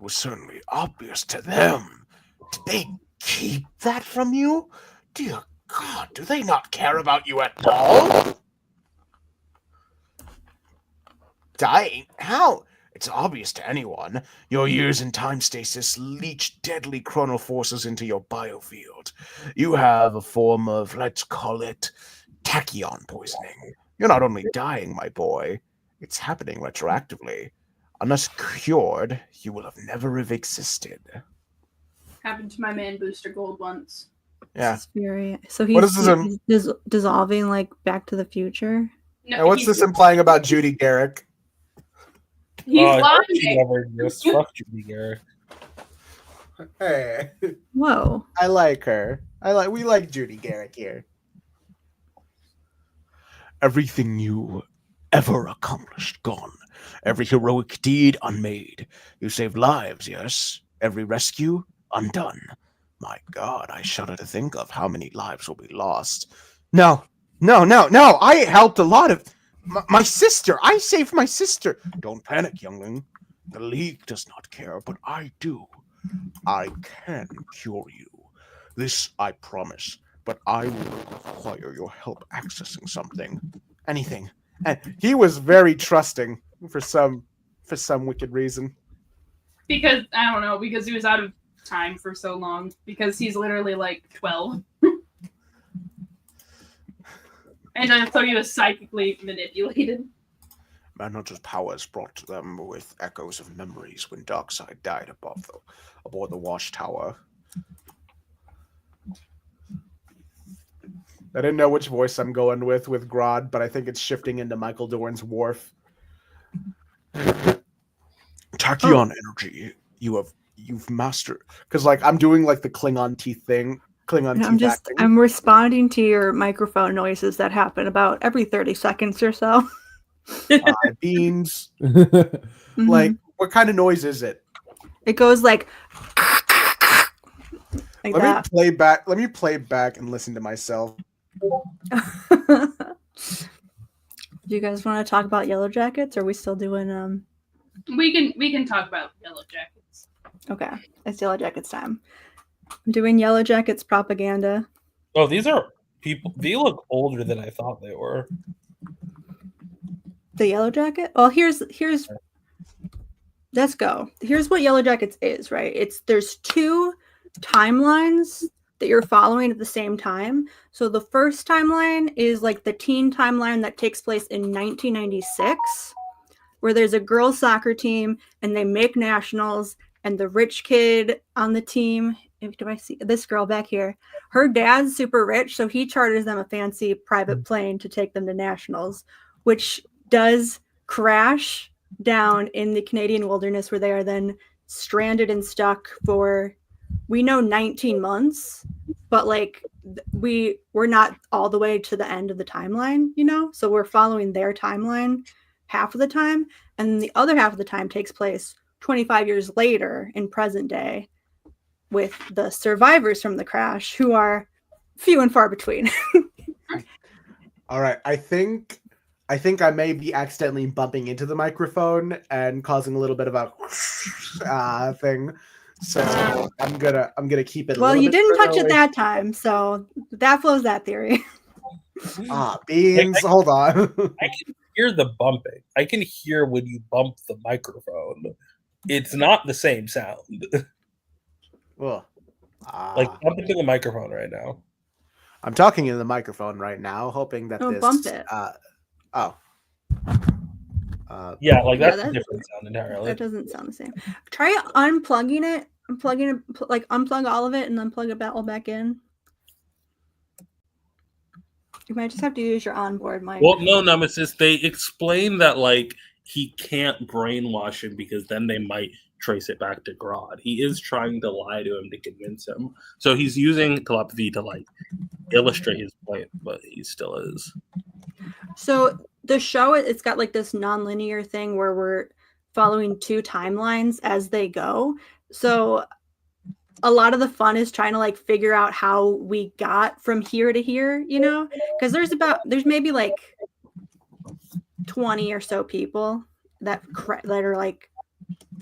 was certainly obvious to them. Did they keep that from you? Dear God, do they not care about you at all? Dying? How? It's obvious to anyone. Your years in time stasis leach deadly chronal forces into your biofield. You have a form of, let's call it, tachyon poisoning. You're not only dying, my boy, it's happening retroactively. Unless cured, you will have never have existed. Happened to my man Booster Gold once. Yeah. So What is this he's dissolving like Back to the Future. No, And what's this implying about Judy Garrick? He's I hope she lying. never exists. Fuck Judy Garrick. Hey, Whoa. I like her. We like Judy Garrick here. Everything you ever accomplished gone. Every heroic deed unmade. You saved lives, yes. Every rescue undone. My God, I shudder to think of how many lives will be lost. No. I helped a lot of my sister. I saved my sister. Don't panic, youngling. The League does not care, but I do. I can cure you. This I promise, but I will require your help accessing something. Anything. And he was very trusting for some wicked reason. Because, I don't know, because he was out of time for so long. Because he's literally like 12. And so he was psychically manipulated. Manhunter's powers brought to them with echoes of memories when Darkseid died aboard the watchtower. I didn't know which voice I'm going with Grodd, but I think it's shifting into Michael Dorn's Worf. Tachyon energy, you've mastered. Because like I'm doing like the Klingon teeth thing. I'm responding to your microphone noises that happen about every 30 seconds or so. Beans. Mhm. Like, what kind of noise is it? It goes like Let that. me play back and listen to myself. Do you guys want to talk about Yellow Jackets? Or are we still doing We can talk about Yellow Jackets. Okay, it's Yellow Jackets time. I'm doing Yellow Jackets propaganda. Oh, these are people. They look older than I thought they were. The Yellow Jacket? Well, here's let's go. Here's what Yellow Jackets is, right? There's two timelines that you're following at the same time. So the first timeline is like the teen timeline that takes place in 1996, where there's a girls' soccer team and they make nationals, and the rich kid on the team, do I see this girl back here? Her dad's super rich, so he charters them a fancy private plane to take them to nationals, which does crash down in the Canadian wilderness, where they are then stranded and stuck for, we know, 19 months, but like we're not all the way to the end of the timeline, you know? So we're following their timeline half of the time, and the other half of the time takes place 25 years later in present day with the survivors from the crash, who are few and far between. All right, I think I may be accidentally bumping into the microphone and causing a little bit of a thing. So I'm gonna keep it. Well, you didn't touch it that time, so that flows that theory. Beans. Hold on. I can hear the bumping. I can hear when you bump the microphone. It's not the same sound. Well, Like bump into the microphone right now. I'm talking in the microphone right now, hoping that this. Bump it. Yeah, like that's Yeah, a different sound entirely. That doesn't sound the same. Try unplugging it. Like unplug all of it and then plug it all back in. You might just have to use your onboard mic. Well, no, Nemesis. They explain that like he can't brainwash him because then they might trace it back to Grodd. He is trying to lie to him to convince him. So he's using telepathy to like illustrate his point, but he still is. So the show, it's got like this non-linear thing where we're following two timelines as they go. So a lot of the fun is trying to like figure out how we got from here to here, you know, because there's maybe like 20 or so people that are like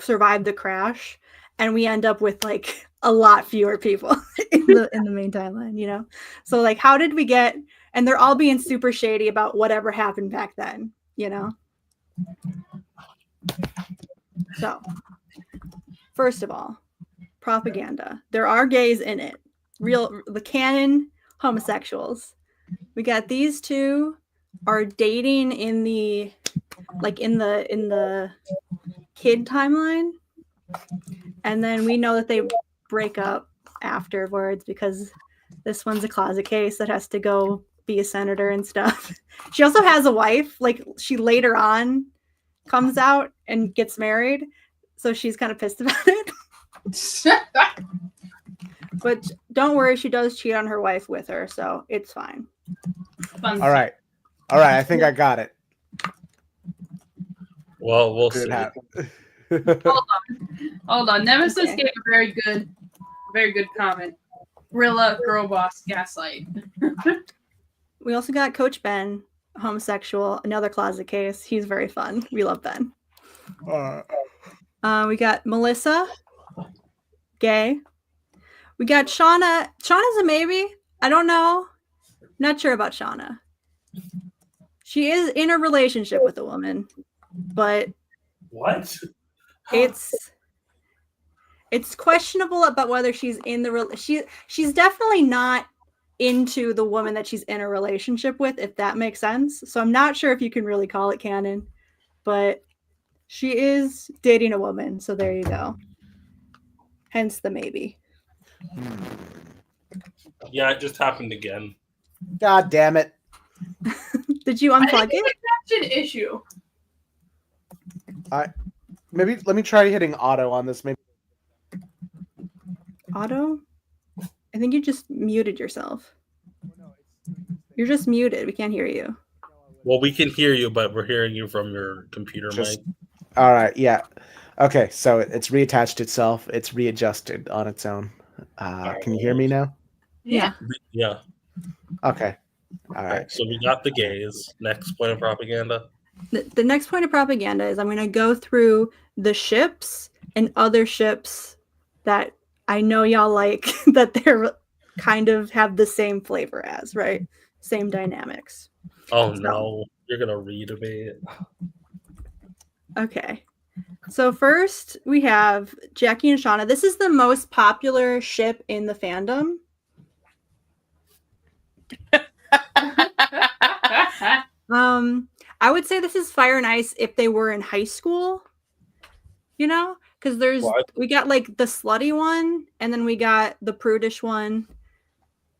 survived the crash, and we end up with like a lot fewer people in the main timeline, you know. So like, how did we get? And they're all being super shady about whatever happened back then, you know. So, first of all, propaganda. There are gays in it. The canon homosexuals. We got these two are dating in the kid timeline, and then we know that they break up afterwards because this one's a closet case that has to go be a senator and stuff. She also has a wife. Like, she later on comes out and gets married, so she's kind of pissed about it. But don't worry, she does cheat on her wife with her, so it's fine. All right. I think I got it. Well, we'll see. Hold on. Nemesis gave a very good comment. Rilla, girl boss, gaslight. We also got Coach Ben, homosexual, another closet case. He's very fun. We love Ben. We got Melissa, gay. We got Shauna. Shauna's a maybe. I don't know. Not sure about Shauna. She is in a relationship with a woman, but what? It's questionable about whether she's in the she's definitely not into the woman that she's in a relationship with, if that makes sense. So I'm not sure if you can really call it canon, but she is dating a woman, so there you go. Hence the maybe. Yeah, it just happened again. God damn it. Did you unplug it? That's an issue. Maybe let me try hitting auto on this. Maybe auto? I think you just muted yourself. You're just muted. We can't hear you. Well, we can hear you, but we're hearing you from your computer mic. All right, yeah. Okay, so it's reattached itself. It's readjusted on its own. Can you hear me now? Yeah. Yeah. Okay. All right. So we got the gays. Next point of propaganda. The next point of propaganda is I'm going to go through the ships and other ships that I know y'all like, that they're kind of have the same flavor as, right? Same dynamics. Oh, no. You're going to read me. Okay. So first we have Jackie and Shauna. This is the most popular ship in the fandom. I would say this is Fire and Ice if they were in high school, you know, because we got like the slutty one, and then we got the prudish one.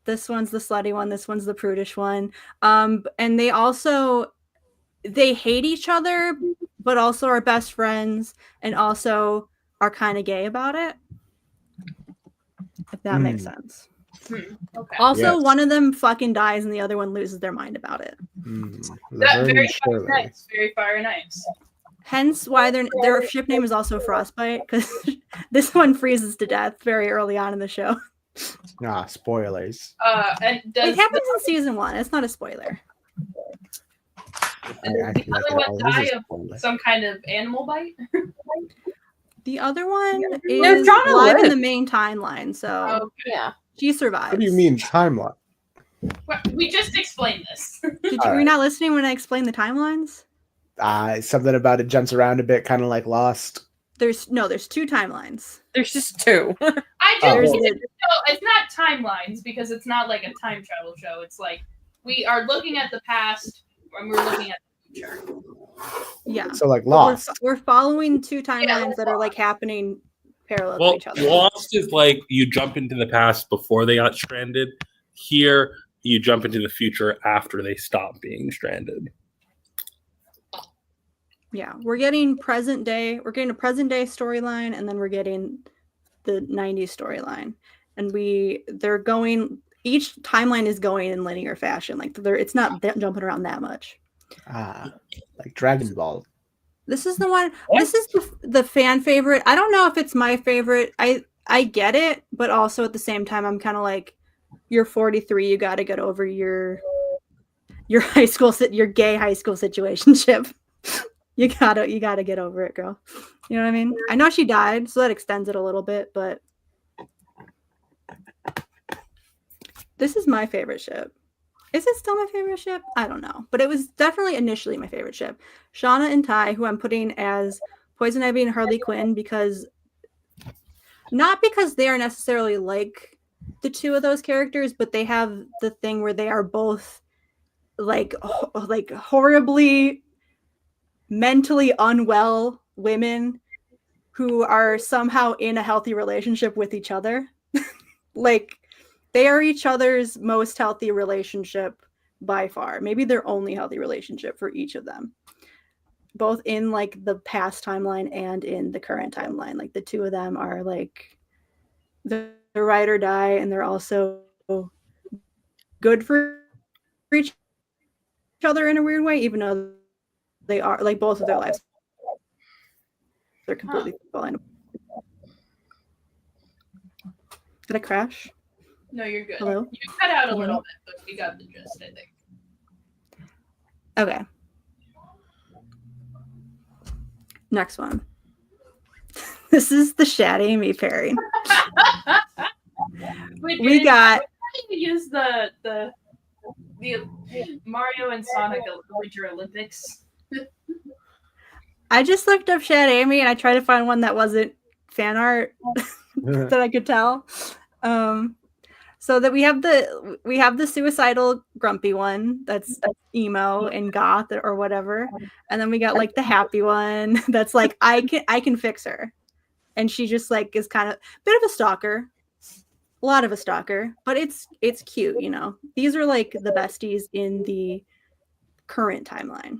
This one's the slutty one. This one's the prudish one. And they hate each other, but also are best friends, and also are kind of gay about it. If that makes sense. Okay. Also, one of them fucking dies and the other one loses their mind about it. Very Fire and Ice. Hence why their ship name is also Frostbite, because this one freezes to death very early on in the show. Spoilers. And it happens in season 1. It's not a spoiler. And does the other one die of some kind of animal bite? The other one is live in the main timeline, so yeah, she survives. What do you mean timeline? We just explained this. Were you not listening when I explained the timelines? Something about it jumps around a bit, kind of like Lost. There's 2 timelines. There's just 2. It's not timelines because it's not like a time travel show. It's like we are looking at the past and we're looking at the future. Yeah. So like Lost. We're following 2 timelines that are like happening parallel to each other. Lost is like you jump into the past before they got stranded. Here, you jump into the future after they stop being stranded. Yeah, we're getting present day. We're getting a present day storyline, and then we're getting the 90s storyline. And they're going. Each timeline is going in linear fashion. Like it's not jumping around that much. Like Dragon Ball. This is the one. This is the fan favorite. I don't know if it's my favorite. I get it, but also at the same time, I'm kind of like, you're 43. You got to get over your high school, your gay high school situationship. You gotta get over it, girl. You know what I mean? I know she died, so that extends it a little bit, but this is my favorite ship. Is it still my favorite ship? I don't know, but it was definitely initially my favorite ship. Shauna and Ty, who I'm putting as Poison Ivy and Harley Quinn, not because they are necessarily like the two of those characters, but they have the thing where they are both like horribly mentally unwell women who are somehow in a healthy relationship with each other. Like, they are each other's most healthy relationship by far. Maybe their only healthy relationship for each of them. Both in like the past timeline and in the current timeline. Like the two of them are like the ride or die, and they're also good for each other in a weird way, even though they are like both of their lives. They're completely falling. Did I crash? No, you're good. Hello? You cut out a little bit, but we got the gist, I think. Okay. Next one. This is the Shad Amy pairing. We got. You use the Mario and Sonic Winter Olympics. I just looked up Shad Amy and I tried to find one that wasn't fan art that I could tell. So that we have the suicidal grumpy one that's emo and goth or whatever, and then we got like the happy one that's like I can fix her, and she just like is kind of a bit of a stalker, a lot of a stalker, but it's cute, you know. These are like the besties in the current timeline.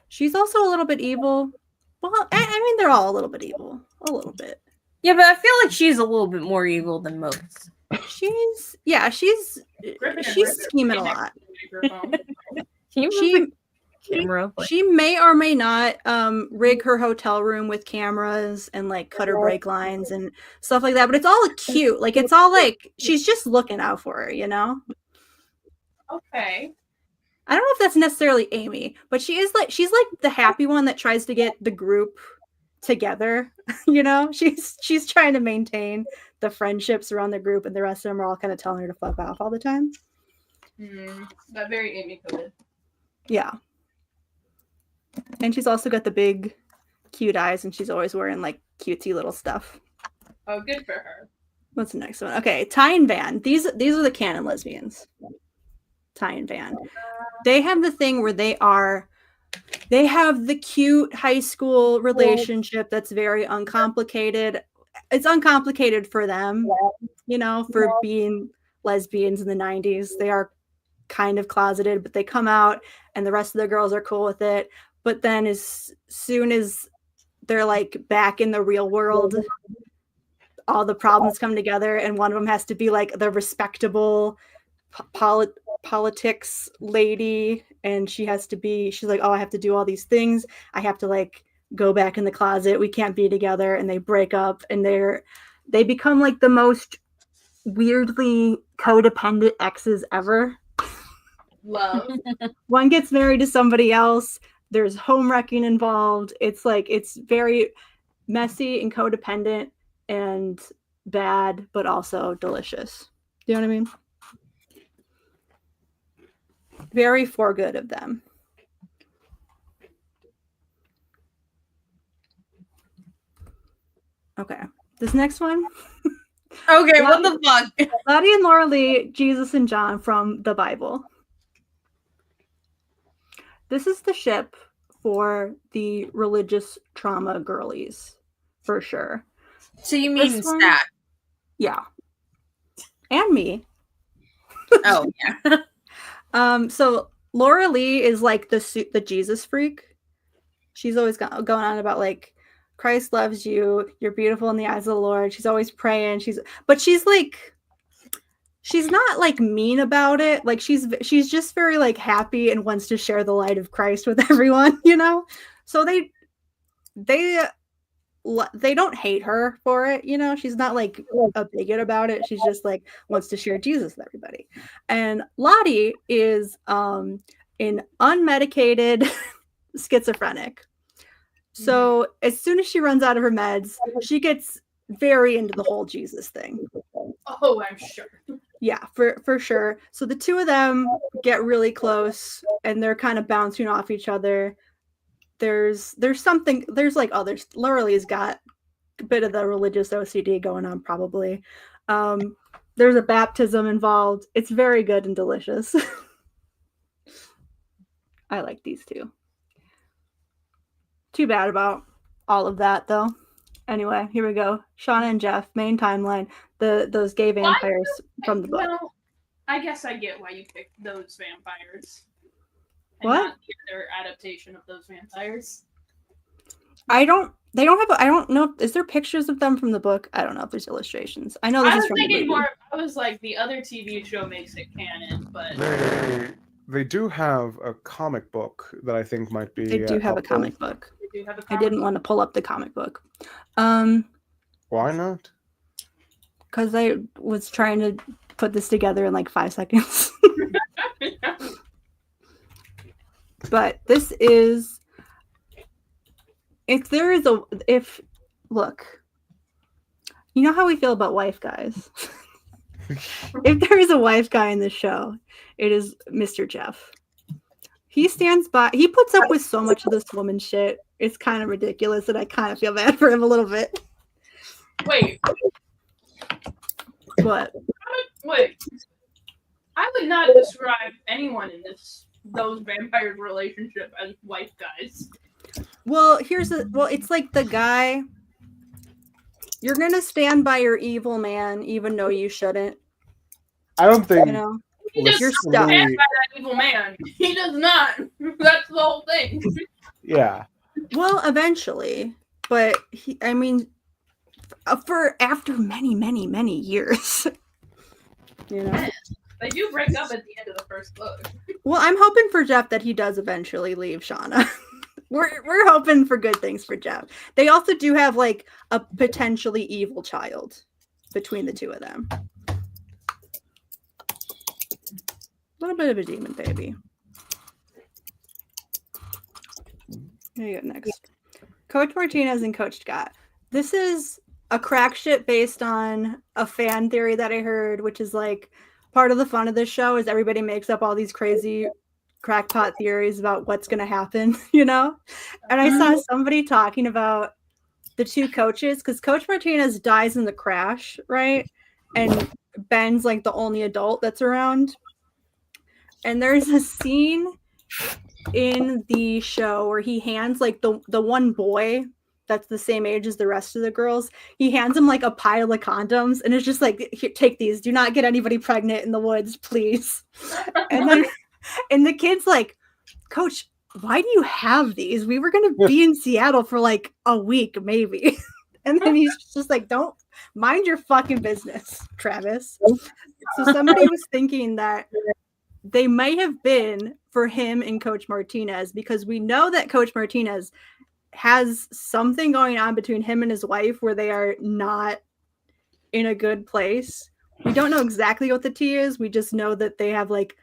She's also a little bit evil. Well, I mean, they're all a little bit evil, a little bit. Yeah, but I feel like she's a little bit more evil than most. She's scheming a lot. She may or may not rig her hotel room with cameras and like cut her brake lines and stuff like that, but it's all cute. Like it's all like she's just looking out for her, you know? Okay. I don't know if that's necessarily Amy, but she's like the happy one that tries to get the group together. You know, she's trying to maintain the friendships around the group, and the rest of them are all kind of telling her to fuck off all the time. That very Amy coded. Yeah. And she's also got the big cute eyes, and she's always wearing like cutesy little stuff. Oh, good for her. What's the next one? Okay, Ty and Van. These are the canon lesbians. Ty and Van. They have the thing where they have the cute high school relationship that's very uncomplicated. It's uncomplicated for them, you know, for being lesbians in the 90s. They are kind of closeted, but they come out and the rest of the girls are cool with it. But then as soon as they're like back in the real world, all the problems come together, and one of them has to be like the respectable politics lady, and she's like, oh, I have to do all these things. I have to like go back in the closet. We can't be together. And they break up, and they become like the most weirdly codependent exes ever. Love. One gets married to somebody else. There's home wrecking involved. It's like, it's very messy and codependent and bad, but also delicious. Do you know what I mean? Very for good of them. Okay. This next one. Okay, what the fuck? Lottie and Laura Lee, Jesus and John from the Bible. This is the ship for the religious trauma girlies, for sure. So you mean Stat? Yeah. And me. Oh, yeah. So Laura Lee is like the Jesus freak. She's always going on about like Christ loves you. You're beautiful in the eyes of the Lord. She's always praying. She's not like mean about it. Like she's just very like happy and wants to share the light of Christ with everyone, you know? So they don't hate her for it, you know? She's not like a bigot about it. She's just like wants to share Jesus with everybody. And Lottie is an unmedicated schizophrenic. So as soon as she runs out of her meds, she gets very into the whole Jesus thing. Oh, I'm sure. Yeah, for sure. So the two of them get really close and they're kind of bouncing off each other. There's like others. Laura Lee's got a bit of the religious OCD going on probably. There's a baptism involved. It's very good and delicious. I like these two. Too bad about all of that though. Anyway, here we go. Shauna and Jeff, main timeline. Those gay vampires from the book. Well, I guess I get why you picked those vampires. And What? not the other adaptation of those vampires. I don't know. Is there pictures of them from the book? I don't know if there's illustrations. I know this I is was from the thinking movie. more. I was like, the other TV show makes it canon, but They do have a comic book that I think might be. They do have a helpful. comic book. they do have a I didn't want to pull up the comic book. Why not? Because I was trying to put this together in like 5 seconds. But this is, look, you know how we feel about wife guys. If there is a wife guy in this show, it is Mr. Jeff. He stands by, he puts up with so much of this woman shit. It's kind of ridiculous and I kind of feel bad for him a little bit. Wait, But wait. I would not describe anyone in those vampire relationship as wife guys. well, it's like the guy, you're gonna stand by your evil man even though you shouldn't. I don't think. You know? He does You're not stuck. stand by that evil man. He does not. That's the whole thing. Yeah. Well, eventually, but for after many years, you know. They do break up at the end of the first book. Well, I'm hoping for Jeff that he does eventually leave Shauna. We're hoping for good things for Jeff. They also do have like a potentially evil child between the two of them. A little bit of a demon baby. Here you go next. Coach Martinez and Coach Scott. This is a crack shit based on a fan theory that I heard, which is like part of the fun of this show is everybody makes up all these crazy crackpot theories about what's going to happen, you know? And I saw somebody talking about the two coaches because Coach Martinez dies in the crash, right? And Ben's like the only adult that's around. And there's a scene in the show where he hands like the one boy that's the same age as the rest of the girls, he hands him like a pile of condoms and it's just like, here, take these, do not get anybody pregnant in the woods, please. And the kid's like, Coach, why do you have these? We were gonna be in Seattle for like a week maybe. And then he's just like, don't mind your fucking business, Travis. So somebody was thinking that they might have been for him and Coach Martinez because we know that Coach Martinez has something going on between him and his wife where they are not in a good place. We don't know exactly what the tea is. We just know that they have like,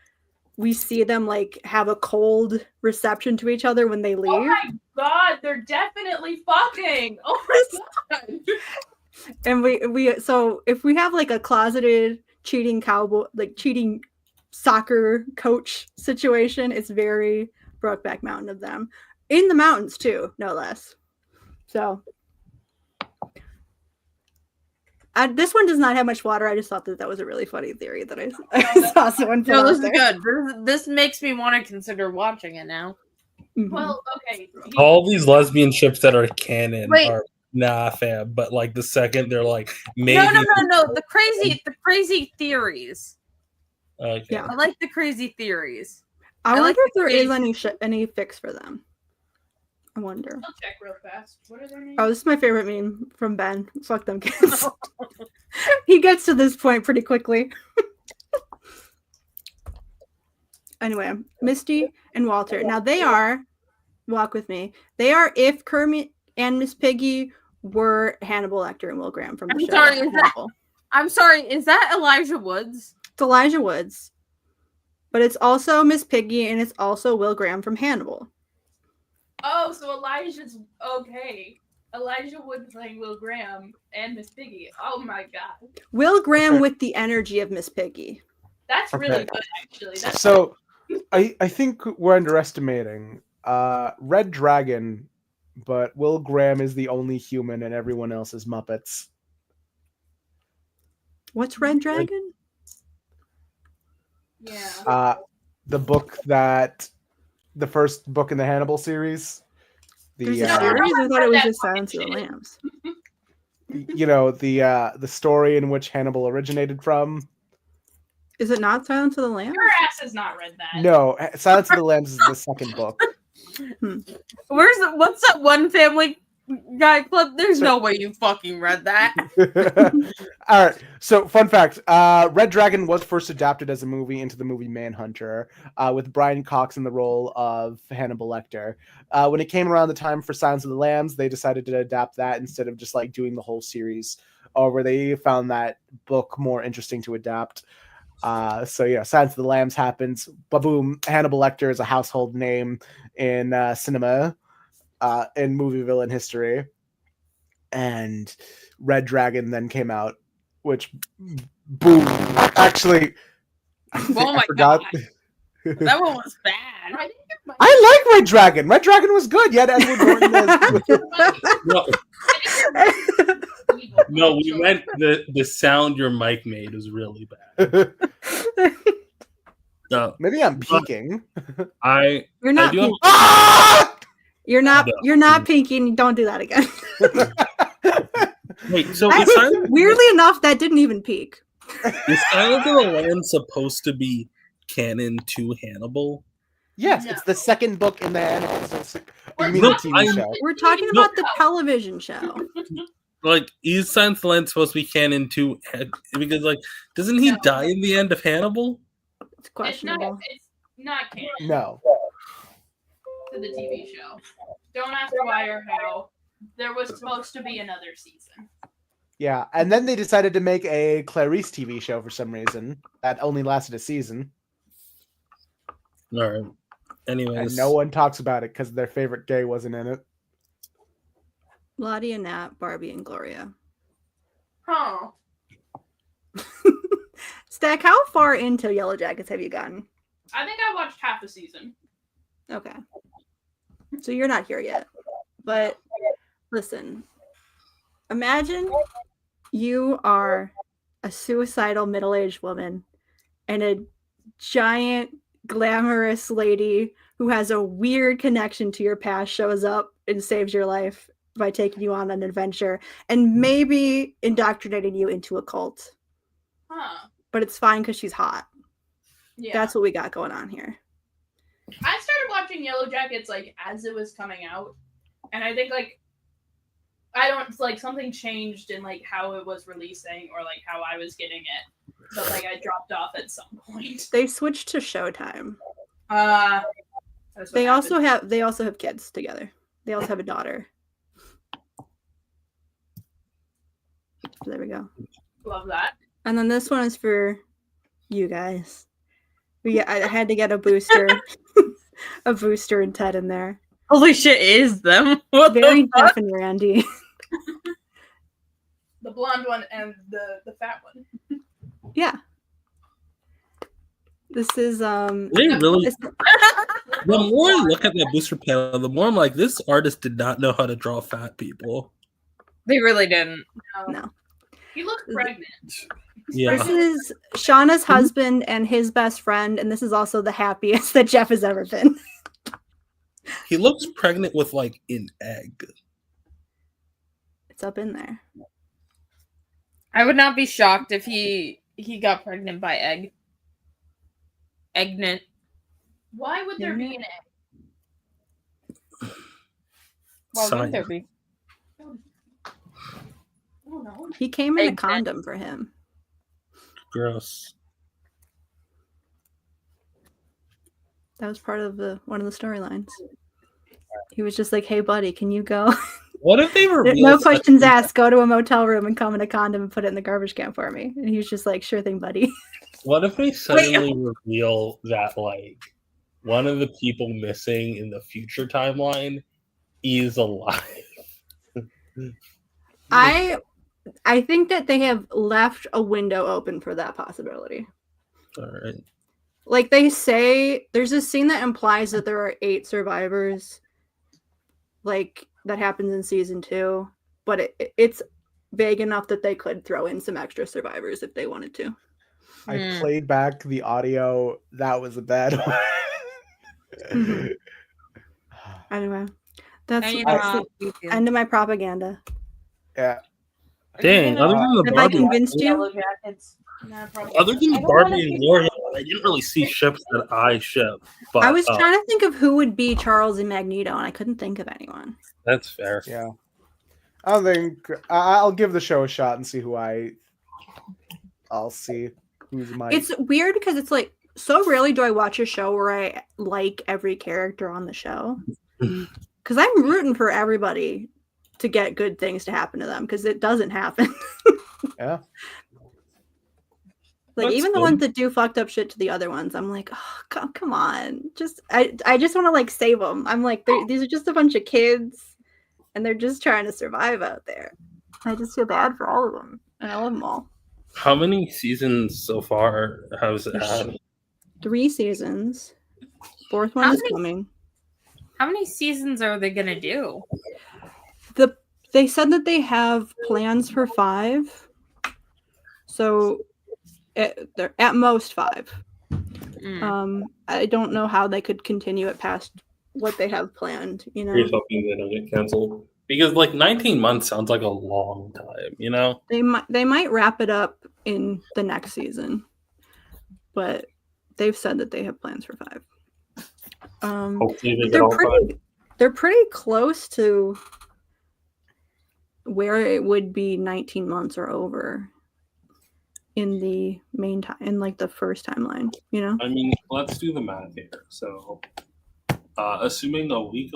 we see them like have a cold reception to each other when they leave. Oh my god, they're definitely fucking. Oh my god. And we so if we have like a closeted cheating cowboy, like cheating soccer coach situation, it's very Brokeback Mountain of them. In the mountains too, no less. So this one does not have much water. I just thought that was a really funny theory that I saw someone put No, out this is there. good. This makes me want to consider watching it now. Mhm. Well, okay. All these lesbian ships that are canon Wait. are nah fam, but like the second they're like maybe No. The crazy theories. Okay. Yeah. I like the crazy theories. I I wonder like if the there is crazy- any fix for them. I wonder. I'll check real fast. What are their names? Oh, this is my favorite meme from Ben. Fuck them kids. He gets to this point pretty quickly. Anyway, Misty and Walter. Now they are, walk with me. They are if Kermit and Miss Piggy were Hannibal Lecter and Will Graham from the I'm show. sorry, is that- Hannibal. I'm sorry, is that Elijah Woods? It's Elijah Woods. But it's also Miss Piggy and it's also Will Graham from Hannibal. Oh, so Elijah's okay. Elijah Wood playing Will Graham and Miss Piggy. Oh my god. Will Graham Okay. with the energy of Miss Piggy. That's really Okay. good, actually. That's So I think we're underestimating Red Dragon, but Will Graham is the only human and everyone else is Muppets. What's Red Dragon? yeah. The book that the first book in the Hannibal series. There's The a series? I thought it was That just fucking Silence of the shit. Lambs. the story in which Hannibal originated from. Is it not Silence of the Lambs? Your ass has not read that. No, Silence of the Lambs is the second book. What's that one Family Guy club? There's no way you fucking read that. All right. So, fun fact: Red Dragon was first adapted as a movie into the movie Manhunter, with Brian Cox in the role of Hannibal Lecter. When it came around the time for Silence of the Lambs, they decided to adapt that instead of just like doing the whole series, where they found that book more interesting to adapt. So yeah, Silence of the Lambs happens. Ba-boom! Hannibal Lecter is a household name in cinema. In movie villain history, and Red Dragon then came out, which boom! Actually, Oh my forgot. God. That one was bad. I think there might- I like Red Dragon. Red Dragon was good. Yet Edward Norton as No, I think there no, we meant the sound your mic made was really bad. No, maybe I'm peeking. You're not do have- peeking. Ah! You're not No. you're not peeking. Don't do that again. Wait, so That- is Silence, Weirdly enough, that didn't even peak. is Silence of the Lambs supposed to be canon to Hannibal? Yes, No. it's the second book in the Hannibal. You mean No, the TV I'm- show? We're talking No. about the television show. Like, is Silence of the Lambs supposed to be canon to? Because, like, doesn't he No. die in the end of Hannibal? It's questionable. It's not canon No. to the TV show. Don't ask why or how. There was supposed to be another season. Yeah, and then they decided to make a Clarice TV show for some reason that only lasted a season, All right. Anyways, and no one talks about it because their favorite gay wasn't in it. Lottie and Nat, Barbie and Gloria. Huh. Stack, how far into Yellow Jackets have you gotten? I think I watched half the season. Okay. So you're not here yet. But listen, imagine you are a suicidal middle-aged woman and a giant glamorous lady who has a weird connection to your past shows up and saves your life by taking you on an adventure and maybe indoctrinating you into a cult. Huh. But it's fine because she's hot. Yeah. That's what we got going on here. I started watching Yellow Jackets like as it was coming out, and I think like I don't like something changed in like how it was releasing or like how I was getting it, but like I dropped off at some point. They switched to Showtime. That's what They also happened. have kids together. They also have a daughter. So there we go. Love that. And then this one is for you guys. I had to get a booster, a booster and Ted in there. Holy shit, is them? What Very the fuck? Jeff and Randy. The blonde one and the fat one. Yeah. This is they really. this- The more I look at that booster panel, the more I'm like, this artist did not know how to draw fat people. They really didn't. No. He looks pregnant. Yeah. This is Shauna's husband and his best friend, and this is also the happiest that Jeff has ever been. He looks pregnant with like an egg. It's up in there. I would not be shocked if he got pregnant by egg. Eggnant. Why would there be an Why Science. would there be? I don't know. He came in a Big condom for him. Gross. That was part of one of the storylines. He was just like, "Hey, buddy, can you go? What if they reveal No questions asked. Go to a motel room and come in a condom and put it in the garbage can for me." And he was just like, "Sure thing, buddy." What if they suddenly reveal that like one of the people missing in the future timeline is alive? I think that they have left a window open for that possibility. All right. Like they say, there's a scene that implies that there are 8 survivors. Like that happens in season 2, but it's vague enough that they could throw in some extra survivors if they wanted to. I played back the audio. That was a bad one. Mhm. Anyway, that's And, the end of my propaganda. Yeah. Dang, other than the Have I Barbie, convinced you? Yellow Jackets. No, probably other than not. the I don't wanna Barbie and be- Gloria, I didn't really see ships that I ship. But I was trying to think of who would be Charles and Magneto, and I couldn't think of anyone. that's fair. Yeah. I don't think I'll give the show a shot and see who I'll see who's my. It's weird because it's like so rarely do I watch a show where I like every character on the show. Because I'm rooting for everybody to get good things to happen to them because it doesn't happen. Yeah. Like That's even the good. ones that do fucked up shit to the other ones, I'm like, oh, come on, I just want to like save them. I'm like, these are just a bunch of kids, and they're just trying to survive out there. I just feel bad for all of them, and I love them all. How many seasons so far has it had? 3 seasons. 4th one How is many- coming. How many seasons are they gonna do? They said that they have plans for 5. So they're at most 5. I don't know how they could continue it past what they have planned, you know. You're hoping they don't get canceled because like 19 months sounds like a long time, you know. They might wrap it up in the next season, but they've said that they have plans for 5. Hopefully they get all five. They're pretty close to where it would be 19 months or over in the main time, in like the first timeline, you know. I mean, let's do the math here. So, assuming a week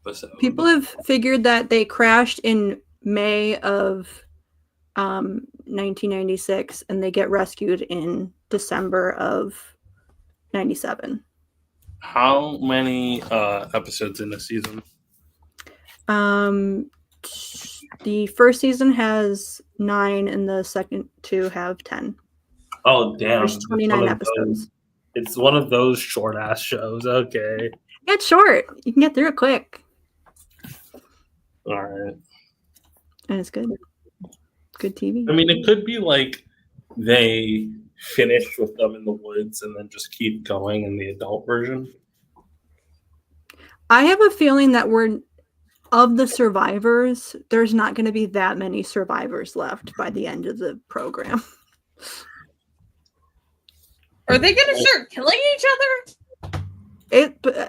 episode. People have figured that they crashed in May of 1996 and they get rescued in December of 97. How many episodes in a season? The first season has 9 and the second 2 have 10. Oh damn! There's 29 episodes. It's one of those short ass shows. Okay. It's short. You can get through it quick. All right. And it's good. Good TV. I mean, it could be like they finish with them in the woods and then just keep going in the adult version. I have a feeling that of the survivors, there's not going to be that many survivors left by the end of the program. Are they gonna start killing each other?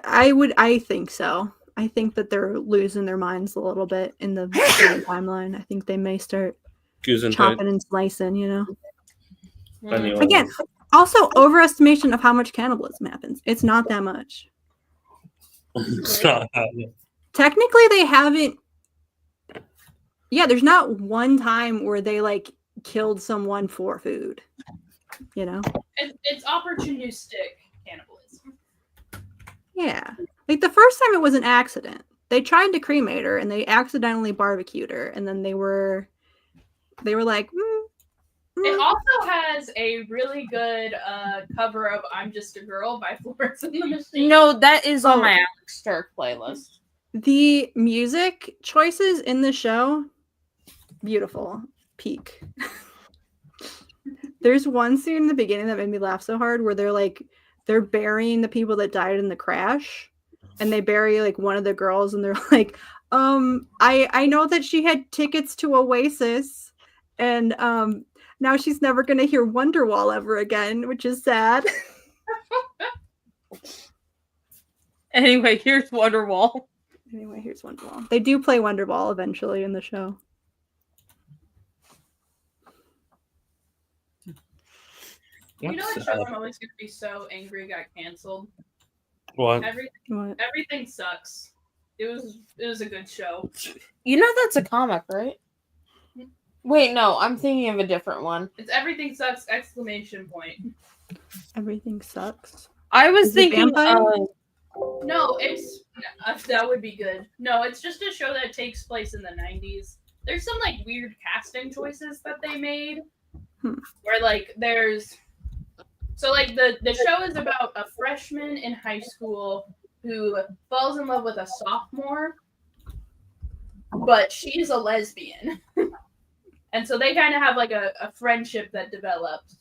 I think so. I think that they're losing their minds a little bit in the timeline. I think they may start Goose and chopping and slicing, you know. Anyway. Again, also overestimation of how much cannibalism happens. It's not that much. It's not happening. Technically, they haven't. Yeah, there's not one time where they like killed someone for food. You know. It's opportunistic cannibalism. Yeah, like the first time it was an accident. They tried to cremate her and they accidentally barbecued her, and then they were like. It also has a really good cover of "I'm Just a Girl" by Florence and the Machine. No, that is on my Alex Stark playlist. The music choices in the show, beautiful, peak. There's one scene in the beginning that made me laugh so hard where they're burying the people that died in the crash, and they bury like one of the girls, and they're like, I know that she had tickets to Oasis, and Now she's never going to hear Wonderwall ever again, which is sad. Anyway, here's Wonderwall. Anyway, here's Wonderwall. They do play Wonderwall eventually in the show. You know what show I'm always going to be so angry got canceled? What? Everything Sucks. It was a good show. You know that's a comic, right? Wait, no, I'm thinking of a different one. It's Everything Sucks! Exclamation point. Everything sucks. I was Is it thinking vampire? No, it's that would be good. No, it's just a show that takes place in the 90s. There's some like weird casting choices that they made. Where like there's so like the show is about a freshman in high school who falls in love with a sophomore, but she's a lesbian. And so they kind of have like a friendship that develops.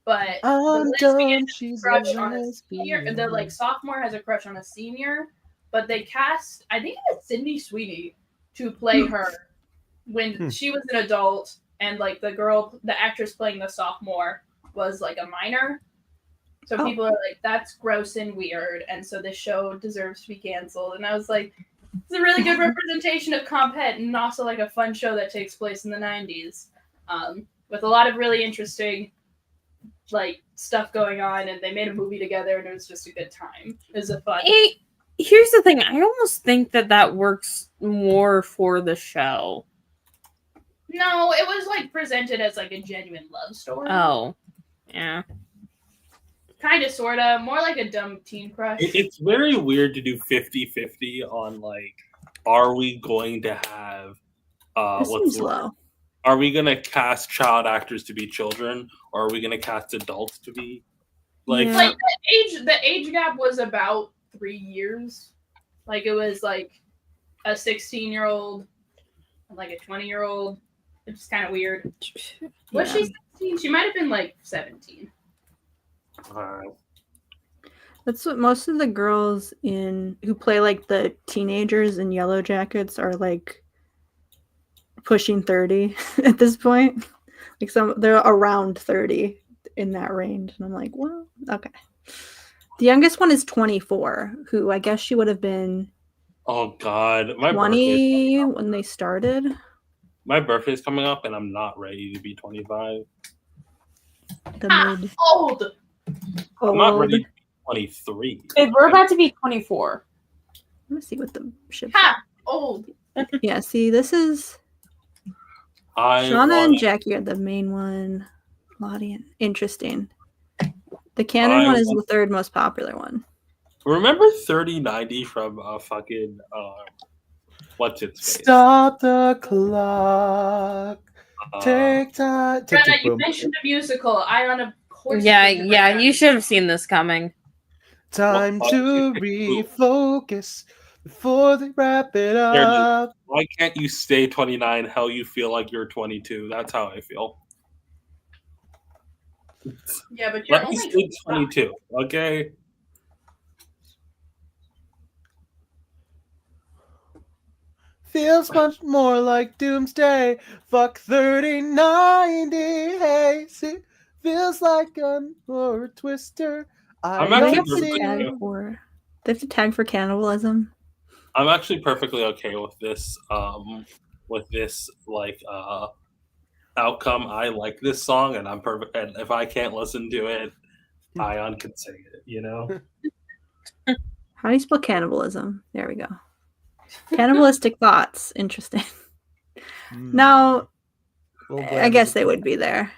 But the lesbian has a crush on a senior. The like sophomore has a crush on a senior, but they cast, I think it's Sydney Sweeney to play her when she was an adult, and like the actress playing the sophomore was like a minor. So people are like, that's gross and weird, and so this show deserves to be canceled. And I was like, it's a really good representation of comp het, and also like a fun show that takes place in the 90s, with a lot of really interesting like stuff going on, and they made a movie together, and it was just a good time. It was a fun. Here's the thing. I almost think that works more for the show. No, it was like presented as like a genuine love story. Oh, yeah. Kind of, sort of. More like a dumb teen crush. It's very weird to do 50-50 on, like, are we going to have, Seems low. Are we going to cast child actors to be children, or are we going to cast adults to be, like... Yeah. Like, the age gap was about 3 years. Like, it was, like, a 16-year-old and, like, a 20-year-old. It's kind of weird. Was she 16? She might have been, like, 17. That's what most of the girls who play like the teenagers in Yellow Jackets are like pushing 30 at this point. Like they're around 30 in that range, and I'm like, well, okay. The youngest one is 24, who I guess she would have been. Oh God, my 20 when they started. My birthday's coming up, and I'm not ready to be 25. Old. I'm not ready to be 23. We're about to be 24. Let me see what the ship. Old. Yeah, see, this is Shauna and Jackie are the main one. Lottie and interesting. The canon one is the third most popular one. Remember 3090 from fucking what's its face? Stop the clock. Take time. Rena, you mentioned a musical. Ayaan, of course. Yeah, you should have seen this coming. Time to refocus before they wrap it up. Why can't you stay 29? Hell, you feel like you're 22. That's how I feel. Yeah, but you're Let me only stay 22, okay? Feels much more like doomsday. Fuck 3090. Hey, see, feels like a horror twister. I'm actually they have to tag for cannibalism. I'm actually perfectly okay with this. Outcome. I like this song, and I'm perfect. And if I can't listen to it, Ayaan can sing it. You know. How do you spell cannibalism? There we go. Cannibalistic thoughts. Interesting. Now, I guess they would be there.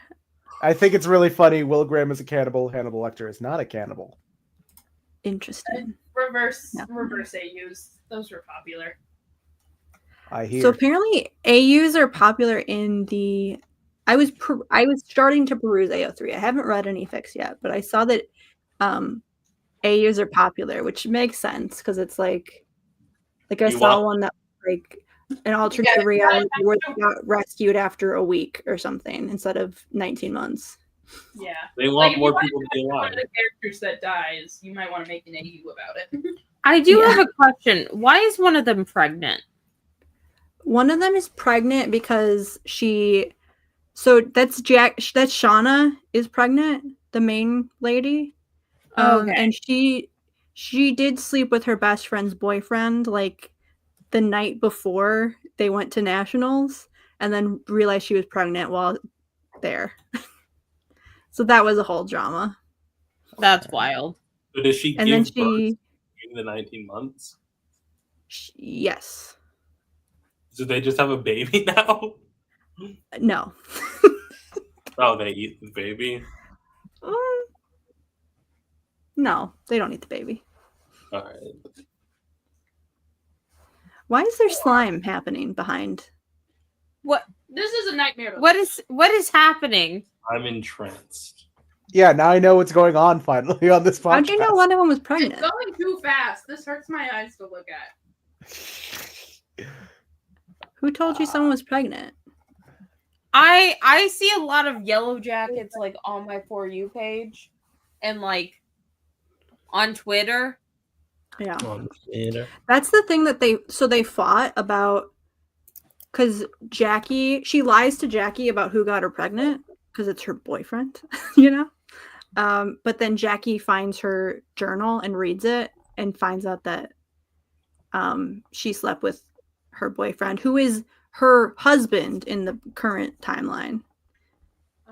I think it's really funny. Will Graham is a cannibal. Hannibal Lecter is not a cannibal. Interesting. Reverse AUs. Those were popular. I hear. So apparently AUs are popular in the. I was starting to peruse AO3. I haven't read any fics yet, but I saw that AUs are popular, which makes sense because it's like I saw one that was like an alternate reality where they got rescued after a week or something instead of 19 months. Yeah. They want more people to be alive. One of the characters that dies, you might want to make an AU about it. I do have a question. Why is one of them pregnant? One of them is pregnant because she So that's That's Shauna is pregnant, the main lady. Okay. And she did sleep with her best friend's boyfriend like the night before they went to nationals, and then realized she was pregnant while there. So that was a whole drama. That's wild. So does she And then give birth in the 19 months? Yes. So they just have a baby now? No. Oh, they eat the baby? No, they don't eat the baby. All right. Why is there slime happening behind? What? This is a nightmare. to What is happening? I'm entranced. Yeah, now I know what's going on finally on this podcast. How'd you know one of them was It's pregnant? going too fast. This hurts my eyes to look at. Who told you someone was pregnant? I see a lot of yellow jackets like on my For You page and like on Twitter. Yeah. On theater. That's the thing that they fought about, because she lies to Jackie about who got her pregnant because it's her boyfriend, you know? But then Jackie finds her journal and reads it and finds out that she slept with her boyfriend, who is her husband in the current timeline.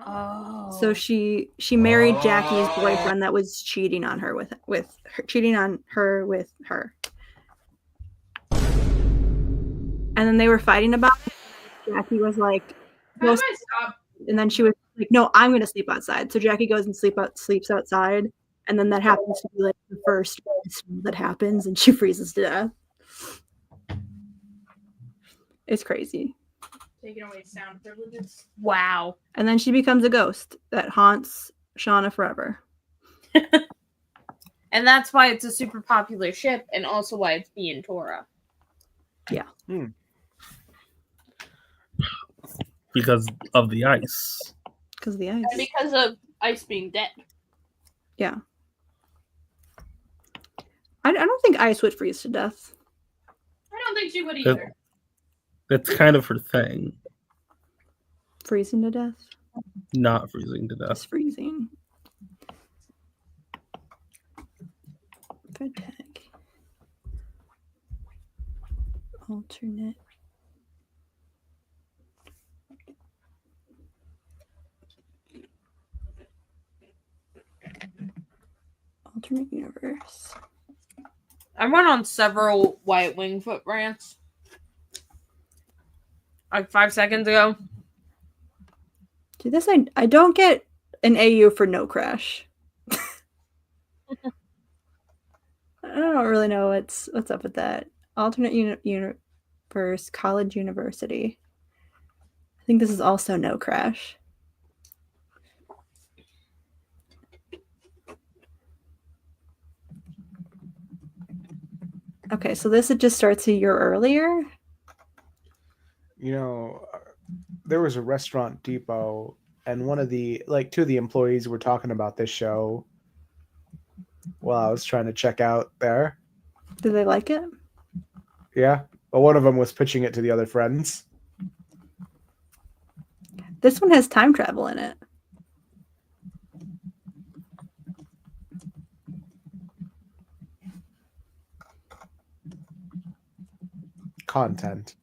Oh. So she married Jackie's boyfriend that was cheating on her with her. And then they were fighting about it. Jackie was like, How "No," do I stop? and then she was like, "No, I'm going to sleep outside." So Jackie goes and sleeps outside, and then that happens to be like the first that happens, and she freezes to death. It's crazy. Taking away sound privileges. Wow. And then she becomes a ghost that haunts Shauna forever. And that's why it's a super popular ship and also why it's being Tora. Yeah. Because of the ice. Because of the ice. And because of Ice being dead. Yeah. I don't think Ice would freeze to death. I don't think she would either. That's kind of her thing. Freezing to death? Not freezing to death. It's freezing. Fed tag. Alternate. Alternate universe. I went on several White Wingfoot rants. Like 5 seconds ago. Dude, this I don't get an AU for no crash. I don't really know what's up with that. Alternate universe, college university. I think this is also no crash. Okay, so this just starts a year earlier. You know, there was a restaurant depot, and two of the employees were talking about this show while I was trying to check out there. Do they like it? Yeah, but one of them was pitching it to the other friends. This one has time travel in it. Content.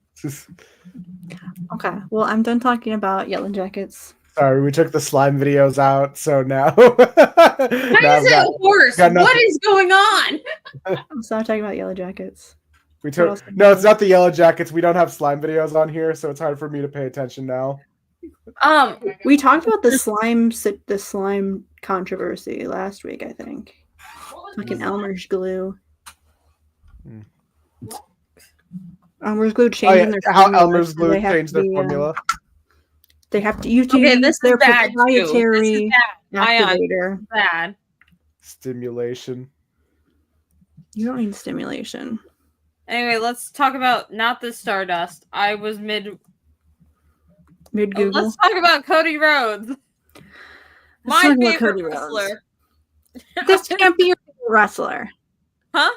Okay, well, I'm done talking about Yellow Jackets. Sorry, we took the slime videos out, so now. Why is it worse? What is going on? I'm sorry talking about Yellow Jackets. We took no, it's not the Yellow Jackets. We don't have slime videos on here, so it's hard for me to pay attention now. We talked about the slime controversy last week, I think. Fucking Elmer's glue. Elmer's glue changing their how formula, Elmer's so glue they have changed to their be, formula. They have to use This their is bad too. proprietary This is bad. activator. Bad. Stimulation. You don't need stimulation. Anyway, let's talk about not the Stardust. I was mid Google. Let's talk about Cody Rhodes. My talk about favorite Cody Rhodes. wrestler. This can't be your favorite wrestler. Huh?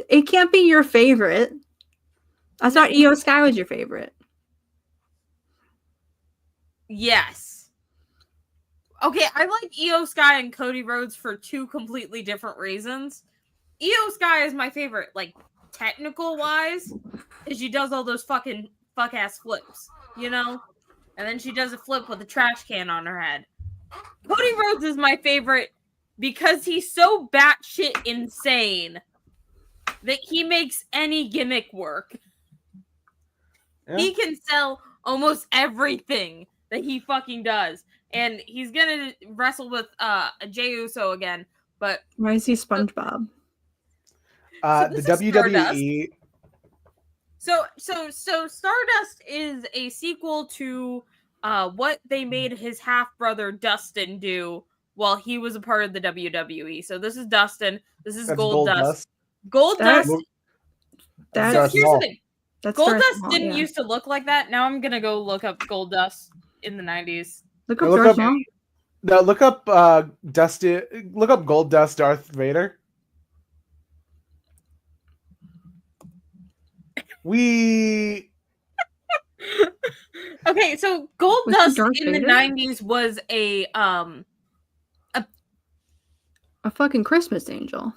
It can't be your favorite. I thought Io Sky was your favorite. Yes. Okay, I like Io Sky and Cody Rhodes for two completely different reasons. Io Sky is my favorite, like, technical wise, because she does all those fucking fuck ass flips, you know? And then she does a flip with a trash can on her head. Cody Rhodes is my favorite because he's so batshit insane that he makes any gimmick work. Yeah. He can sell almost everything that he fucking does. And he's gonna wrestle with Jey Uso again, but Why is he SpongeBob? So The this is WWE. So Stardust is a sequel to what they made his half brother Dustin do while he was a part of the WWE. So this is Dustin. This is That's Goldust. That- Goldust. So That's Darth here's Maul. the thing. That's Darth Goldust Maul, didn't yeah. used to look like that. Now I'm gonna go look up Goldust in the 90s. Look up Look Darth up- Maul. No, look up Dustin. Look up Goldust Darth Vader. We Okay, so Was he Goldust Darth in the Vader? 90s was a A fucking Christmas angel.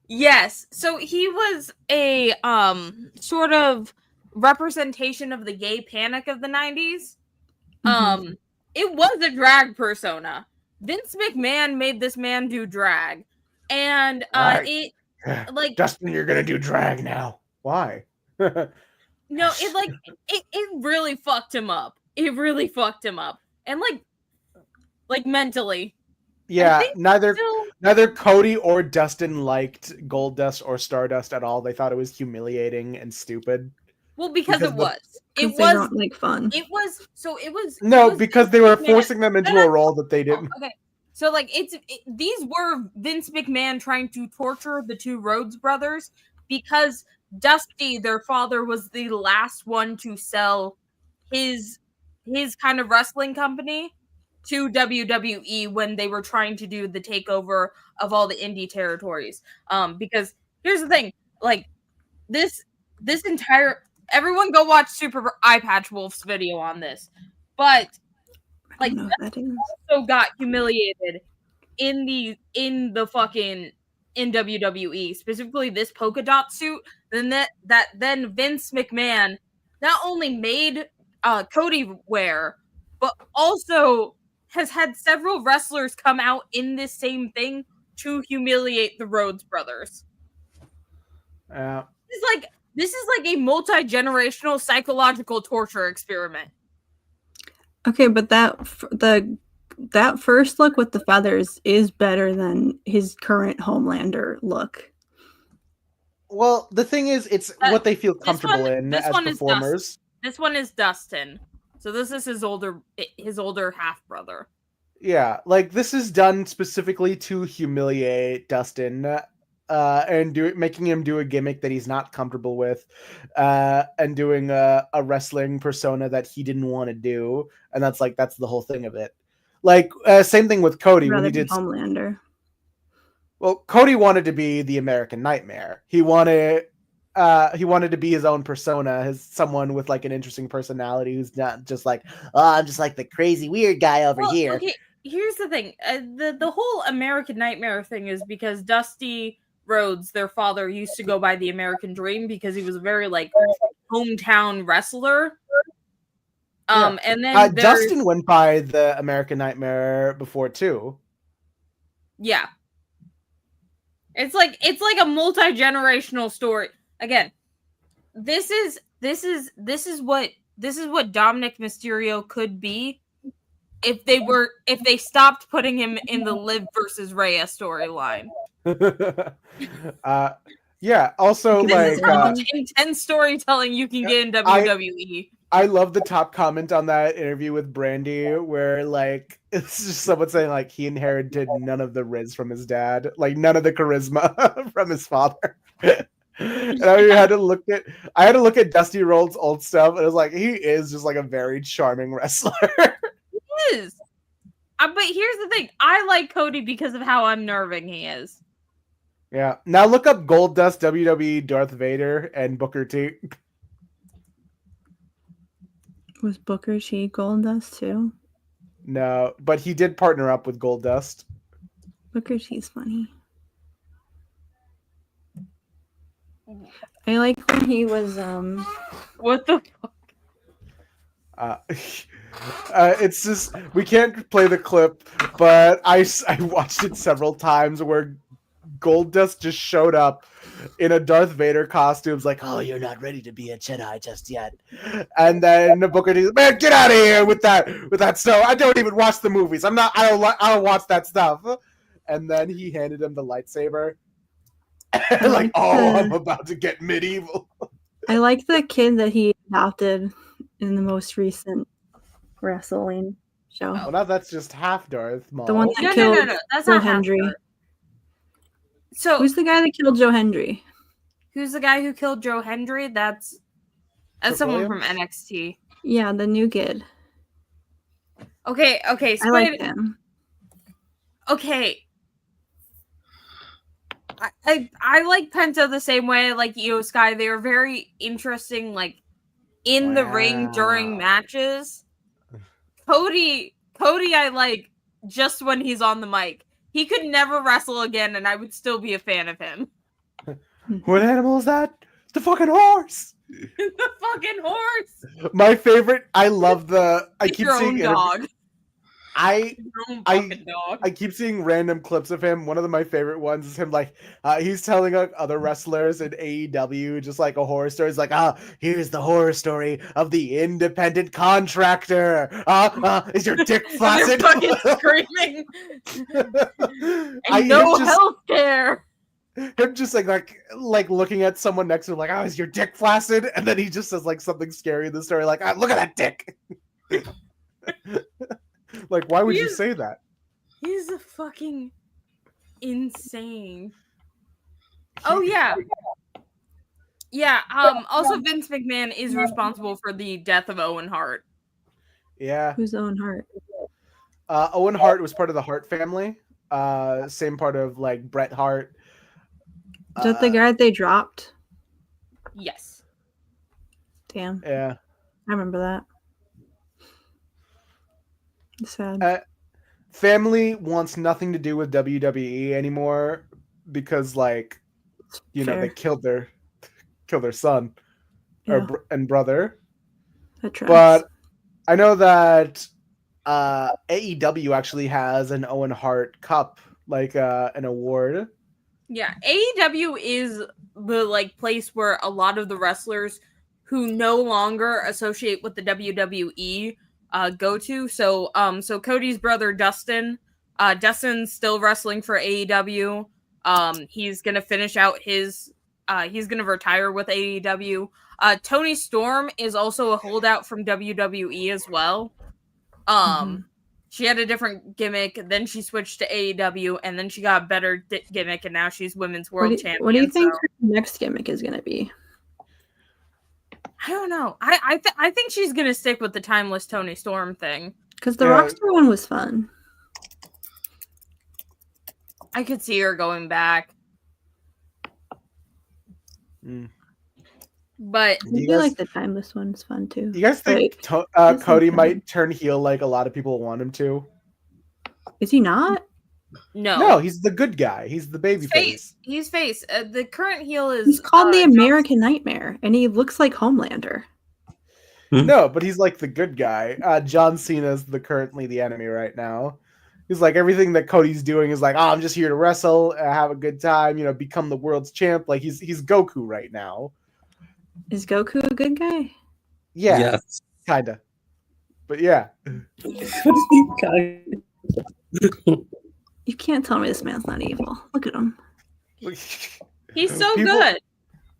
yes. So he was a sort of representation of the gay panic of the 90s. Mhm. It was a drag persona. Vince McMahon made this man do drag. And Right. it like Dustin, you're gonna do drag now. Why? no, it like it really fucked him up. It really fucked him up. And like mentally. Yeah, think neither Still, neither Cody or Dustin liked Goldust or Stardust at all. They thought it was humiliating and stupid. well, because Because it the- was. It 'Cause they was don't like fun. it was so it was No, it was because Vince they were McMahon. forcing them into No, a no, role that they Oh, didn't. okay. So like these were Vince McMahon trying to torture the two Rhodes brothers because Dusty, their father, was the last one to sell his kind of wrestling company to WWE when they were trying to do the takeover of all the indie territories. Because here's the thing, like this entire everyone go watch Super Eye Patch Wolf's video on this. But I like don't know what that is. also got humiliated in the fucking in WWE, specifically this polka dot suit, then then Vince McMahon not only made Cody wear, but also has had several wrestlers come out in this same thing to humiliate the Rhodes brothers. This is like a multi-generational psychological torture experiment. Okay, but that first look with the feathers is better than his current Homelander look. Well, the thing is, it's what they feel comfortable in this as one is performers. This one is Dustin. So this is his older half brother. Yeah, like this is done specifically to humiliate Dustin, and making him do a gimmick that he's not comfortable with, and doing a wrestling persona that he didn't want to do, and that's the whole thing of it. Like same thing with Cody I'd when rather he be did. Homelander. Well, Cody wanted to be the American Nightmare. He wanted to be his own persona, as someone with like an interesting personality who's not just like, oh, I'm just like the crazy weird guy over here. Okay, here's the thing. The whole American Nightmare thing is because Dusty Rhodes, their father, used to go by the American Dream because he was a very like hometown wrestler. And then Dustin went by the American Nightmare before too. Yeah. It's like a multi-generational story. Again, this is what Dominic Mysterio could be if they stopped putting him in the Liv versus Rhea storyline. Yeah, also This is like how much intense storytelling you can get in WWE. I love the top comment on that interview with Brandy where like it's just someone saying like he inherited none of the riz from his dad, like none of the charisma from his father. And I had to look at Dusty Rhodes' old stuff, and it was like he is just like a very charming wrestler. He is. But here's the thing: I like Cody because of how unnerving he is. Yeah. Now look up Goldust WWE Darth Vader and Booker T. Was Booker T Goldust too? No, but he did partner up with Goldust. Booker T's funny. I like when he was What the fuck? It's just we can't play the clip, but I watched it several times where Goldust just showed up in a Darth Vader costume. It's like, oh, you're not ready to be a Jedi just yet. And then the Booker T, man, get out of here with that stuff. I don't even watch the movies. I don't watch that stuff. And then he handed him the lightsaber. Like, oh, I'm about to get medieval. I like the kid that he adopted in the most recent wrestling show. Well, now that's just half Darth Maul. The one that No, killed no, no, no. That's Joe not half Hendry. Darth. So Who's the guy that killed Joe Hendry? who's the guy who killed Joe Hendry? That's someone from Williams? NXT. Yeah, the new kid. Okay, I Squid. like him. Okay. I like Penta the same way I like Io Sky. They are very interesting, like in the ring during Wow. matches. Cody I like just when he's on the mic. He could never wrestle again, and I would still be a fan of him. What animal is that? It's the fucking horse. The fucking horse. My favorite. I love the. I It's keep your seeing. own dog. I Your own I- fucking dog. I keep seeing random clips of him. One of my favorite ones is him like he's telling other wrestlers in AEW just like a horror story. He's like, here's the horror story of the independent contractor. Is your dick They're flaccid? fucking screaming. I And no him just, health care. him just like looking at someone next to him like, is your dick flaccid? And then he just says like something scary in the story like, look at that dick. Like, why would you say that? He's a fucking insane. Oh yeah. Yeah, also Vince McMahon is responsible for the death of Owen Hart. Yeah. Who's Owen Hart? Owen Hart was part of the Hart family. Same part of like Bret Hart. Is that the guy they dropped? Yes. Damn. Yeah. I remember that. Sad. Family wants nothing to do with WWE anymore because, like, you know, Fair. they killed their son Yeah. and brother. That tracks. But I know that AEW actually has an Owen Hart Cup, like an award. Yeah, AEW is the like place where a lot of the wrestlers who no longer associate with the WWE go to. So Cody's brother Dustin's still wrestling for AEW. He's gonna finish out his he's gonna retire with AEW. Toni Storm is also a holdout from WWE as well. She had a different gimmick, then she switched to AEW, and then she got a better gimmick, and now she's women's world champion. What do you think her next gimmick is gonna be? I don't know. I think she's gonna stick with the timeless Toni Storm thing. Because the Rockstar one was fun. I could see her going back. But I feel like the timeless one's fun too. You guys think Cody might turn heel like a lot of people want him to? Is he not? No, he's the good guy. He's the baby face. He's face. The current heel is. He's called the American Nightmare, and he looks like Homelander. No, but he's like the good guy. John Cena's currently the enemy right now. He's like everything that Cody's doing is like, I'm just here to wrestle, have a good time, you know, become the world's champ. Like he's Goku right now. Is Goku a good guy? Yeah, Yes. kinda. But yeah. You can't tell me this man's not evil. Look at him. He's so good.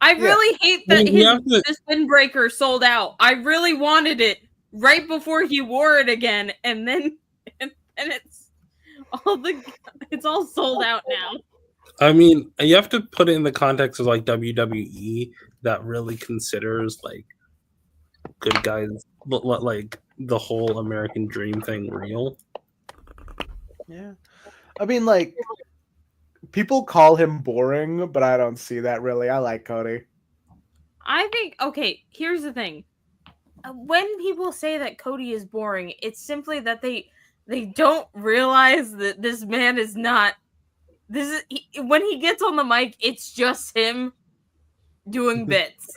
I really hate that this windbreaker sold out. I really wanted it right before he wore it again, and then it's all sold out now. I mean, you have to put it in the context of like WWE that really considers like good guys, like the whole American dream thing real. Yeah. I mean, like, people call him boring, but I don't see that really. I like Cody. I think, okay, here's the thing. when people say that Cody is boring, it's simply that they don't realize that this man is not. When he gets on the mic, it's just him doing bits.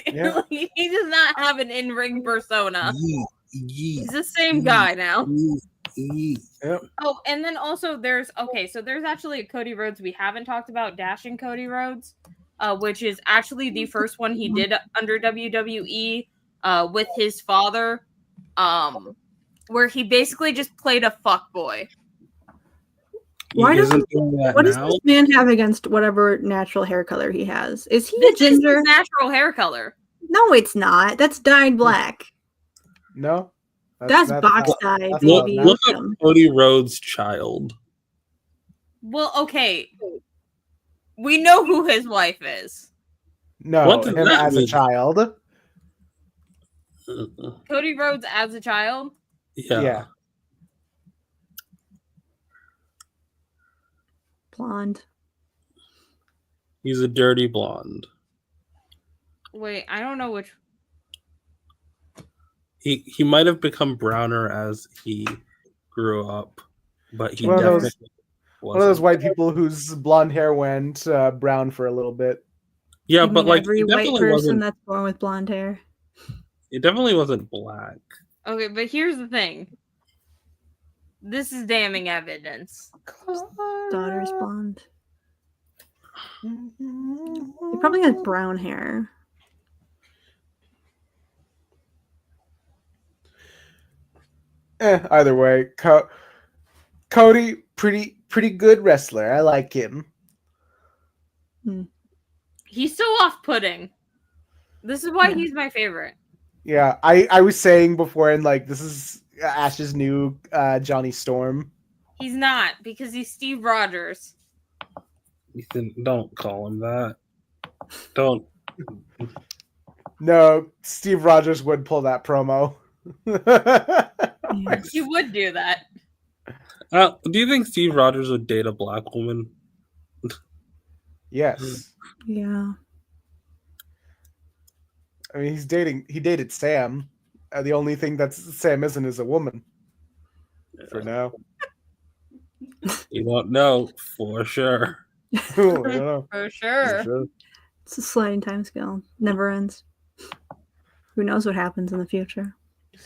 Yeah. Like, he does not have an in-ring persona. He's the same guy now. Yep. Oh, and then also there's actually a Cody Rhodes we haven't talked about, Dashing Cody Rhodes, which is actually the first one he did under WWE with his father, where he basically just played a fuckboy. Why He does isn't doing that what does now. this man have against whatever natural hair color he has? Is he This a is ginger? his natural hair color. No, it's not. That's dyed black. No. That's box dye, that's baby. not Look up Cody Rhodes' child. Well, okay. We know who his wife is. No, What does him that as a mean? child. Cody Rhodes as a child. Yeah. Blonde. He's a dirty blonde. Wait, I don't know which. He might have become browner as he grew up, but he One of those- definitely One of those wasn't. white people whose blonde hair went brown for a little bit. Yeah, You but mean like every he white definitely person wasn't. that's born with blonde hair. It definitely wasn't black. Okay, but here's the thing. This is damning evidence. Daughter's blonde. He probably has brown hair. Either way, Cody, pretty good wrestler. I like him. He's so off-putting. This is why Yeah. he's my favorite. Yeah, I was saying before, and like this is Ash's new Johnny Storm. He's not, because he's Steve Rogers. Ethan, don't call him that. Don't. No, Steve Rogers would pull that promo. Yeah. He would do that. Do you think Steve Rogers would date a black woman? Yes. Yeah. I mean, he dated Sam. The only thing that Sam isn't is a woman. For now. You don't know for sure. I don't know. For sure. It's a sliding time scale. Never ends. Who knows what happens in the future?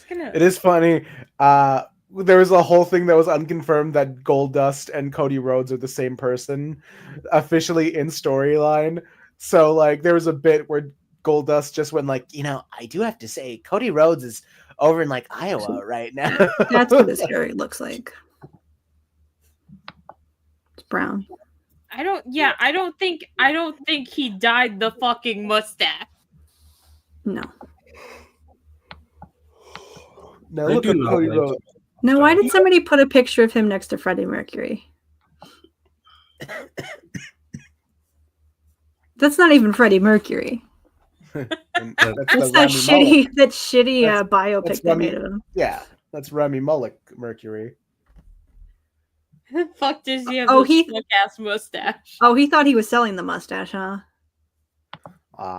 It is funny. There was a whole thing that was unconfirmed that Goldust and Cody Rhodes are the same person, officially in storyline. So like, there was a bit where Goldust just went like, I do have to say, Cody Rhodes is over in like Iowa right now. That's what his hair looks like. It's brown. I don't think he dyed the fucking mustache. No. Now I look do at not Cody like Rhodes. Now, why did somebody put a picture of him next to Freddie Mercury? That's not even Freddie Mercury. And That's the that Rami Malek. shitty That's biopic they Rami- made of him. Yeah, that's Rami Malek Mercury. The fuck does he have Oh, this he- slick ass mustache? Oh, he thought he was selling the mustache, huh?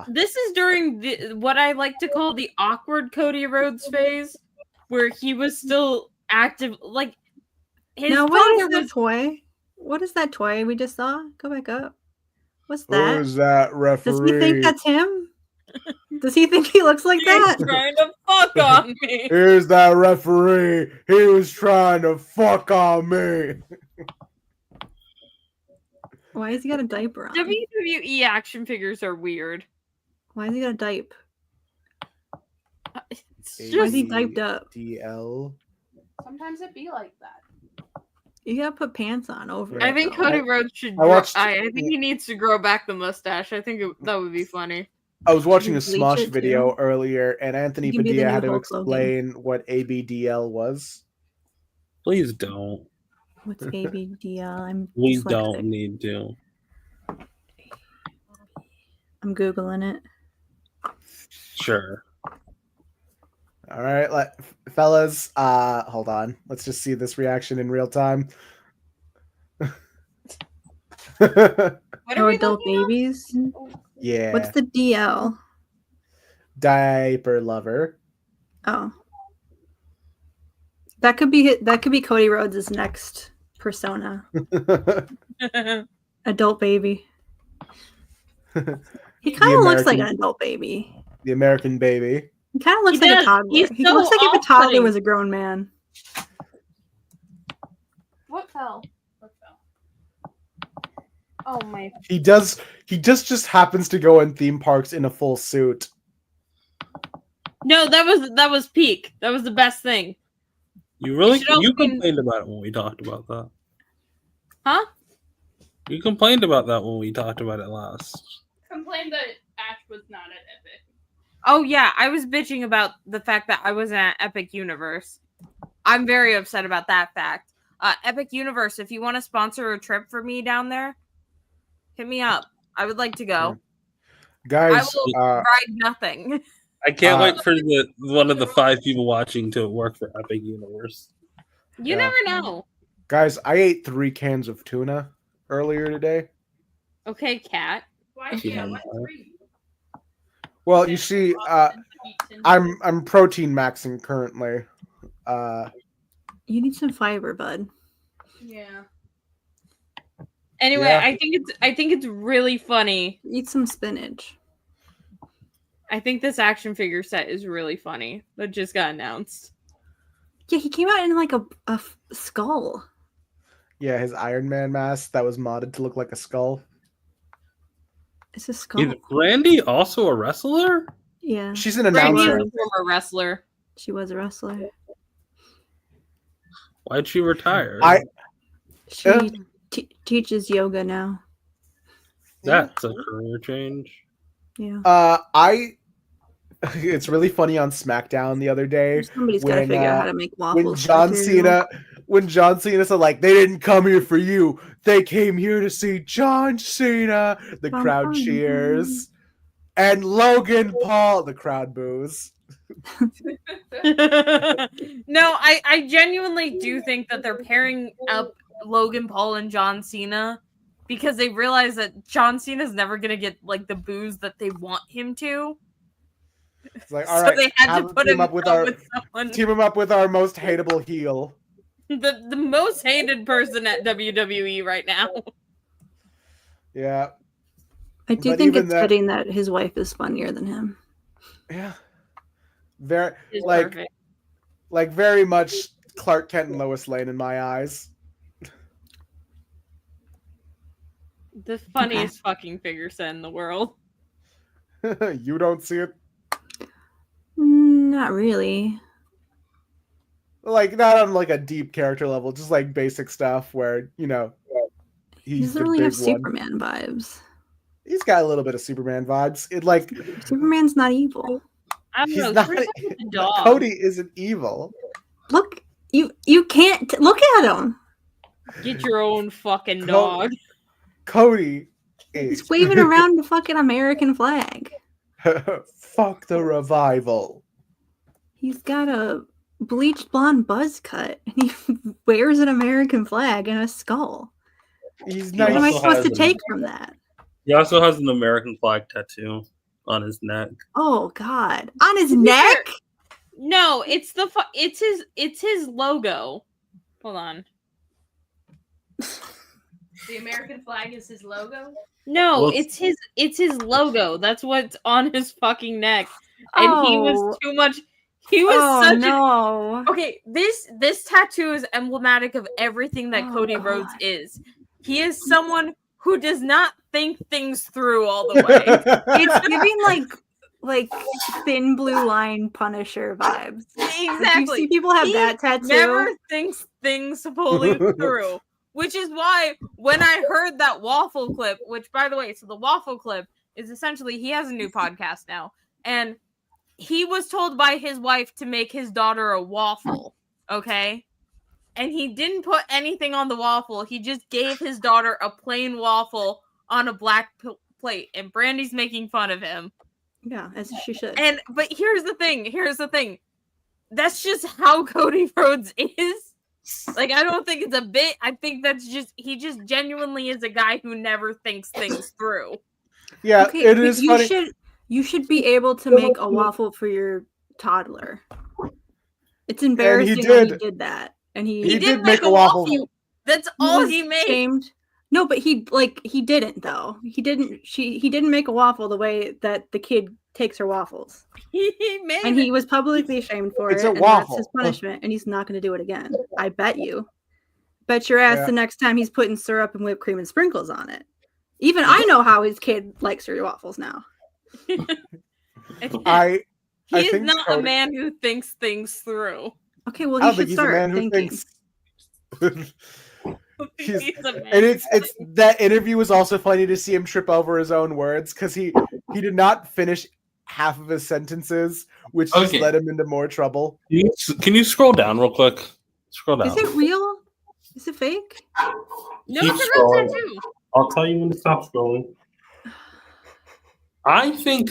This is during what I like to call the awkward Cody Rhodes phase, where he was still active. Like his Now, what father is that was. toy? What is that toy we just saw? Go back up. What's that? Who's that referee? Does he think that's him? Does he think he looks like that? He's trying to fuck on me. Here's that referee. He was trying to fuck on me. Why has he got a diaper on? WWE action figures are weird. Why has he got a diaper? It's Why is just he diped up? DL. Sometimes it be like that. You gotta put pants on over I it. think though. Cody Rhodes should. I watched- I think he needs to grow back the mustache. I think that would be funny. I was watching a Bleach Smosh it, video too. earlier, and Anthony He can be the Padilla new had to Hulk Hogan. explain what ABDL was. Please don't. What's ABDL? I'm We dyslexic. don't need to. I'm googling it. Sure. All right, fellas. Hold on. Let's just see this reaction in real time. What are Oh, we adult looking up? babies. Yeah. What's the DL? Diaper lover. Oh. That could be Cody Rhodes' next persona. Adult baby. He kind of looks like an adult baby. The American baby. He kind of looks like a toddler. He so looks like if a toddler off-putting. was a grown man. What fell? Oh my! He just happens to go in theme parks in a full suit. No, that was peak. That was the best thing. You complained about it when we talked about that. Huh? You complained about that when we talked about it last. Complained that Ash was not at Epic. Oh yeah, I was bitching about the fact that I wasn't at Epic Universe. I'm very upset about that fact. Epic Universe, if you want to sponsor a trip for me down there, hit me up. I would like to go. Guys, I will ride nothing. I can't wait for one of the 5 people watching to work for Epic Universe. You never know. Guys, I ate 3 cans of tuna earlier today. Okay, Cat. Why? Yeah. Why 3? Well, you see, I'm protein maxing currently. You need some fiber, bud. Yeah. Anyway, Yeah. I think it's really funny. Eat some spinach. I think this action figure set is really funny. That just got announced. Yeah, he came out in like a skull. Yeah, his Iron Man mask that was modded to look like a skull. It's a skull. Is Brandy also a wrestler? Yeah, She's an Brandy is announcer. a former wrestler. she was a wrestler. Why'd she retire? She teaches yoga now. That's a career change. Yeah. It's really funny on SmackDown the other day Somebody's got to figure out how to make waffles. when John Cena said, like, they didn't come here for you, they came here to see John Cena. The crowd cheers. And Logan Paul, the crowd boos. No, I genuinely do think that they're pairing up Logan Paul and John Cena because they realize that John Cena's never gonna get like the boos that they want him to. It's like, So all right, they had to put him up with someone. team him up with our most hateable heel. The most hated person at WWE right now. Yeah. I do But think even it's fitting that his wife is funnier than him. Yeah. Very It's perfect. like very much Clark Kent and Lois Lane in my eyes. The funniest fucking figure set in the world. You don't see it? Not really. Like, not on like a deep character level, just like basic stuff where, you know, He he's doesn't the really big have one. Superman vibes. He's got a little bit of Superman vibes. It like Superman's not evil. I don't he's know. not. Chris is a dog. Cody isn't evil. Look, you can't look at him. Get your own fucking dog. Cody He's is waving around the fucking American flag. fuck the revival. He's got a bleached blonde buzz cut, and he wears an American flag and a skull. He's What am I also supposed to has take from that? He also has an American flag tattoo on his neck. Oh God, on his neck. No, it's his logo. Hold on. The American flag is his logo. No, Well, it's his logo. That's what's on his fucking neck. And he was too much. He was such no. Okay, this tattoo is emblematic of everything that Cody Rhodes is. He is someone who does not think things through all the way. It's giving like thin blue line Punisher vibes. Exactly. You see people have He that tattoo. Never thinks things fully through. Which is why when I heard that waffle clip, which by the way, so the waffle clip is essentially he has a new podcast now, and he was told by his wife to make his daughter a waffle, okay? And he didn't put anything on the waffle. He just gave his daughter a plain waffle on a black plate, and Brandy's making fun of him. Yeah, as she should. But here's the thing. That's just how Cody Rhodes is. Like, I don't think it's a bit. I think that's just he just genuinely is a guy who never thinks things through. Yeah, Okay, it but is you funny. should You should be able to make a waffle for your toddler. It's embarrassing that he did that. And He did make a waffle. That's all he made. Shamed. No, but he didn't though. He didn't make a waffle the way that the kid takes her waffles. He made And it. he was publicly shamed for It's it. a And waffle. that's his punishment, and he's not going to do it again. I bet you. Bet your ass the next time he's putting syrup and whipped cream and sprinkles on it. Even I know how his kid likes her waffles now. I He's think not Cody- a man who thinks things through. Okay, well I he don't think should he's a start man who thinking. thinks. He's a man. And it's that interview was also funny to see him trip over his own words because he did not finish half of his sentences, which just Okay. led him into more trouble. Can you scroll down real quick? Scroll down. Is it real? Is it fake? No, Keep it's a real scrolling. tattoo. I'll tell you when to stop scrolling. I think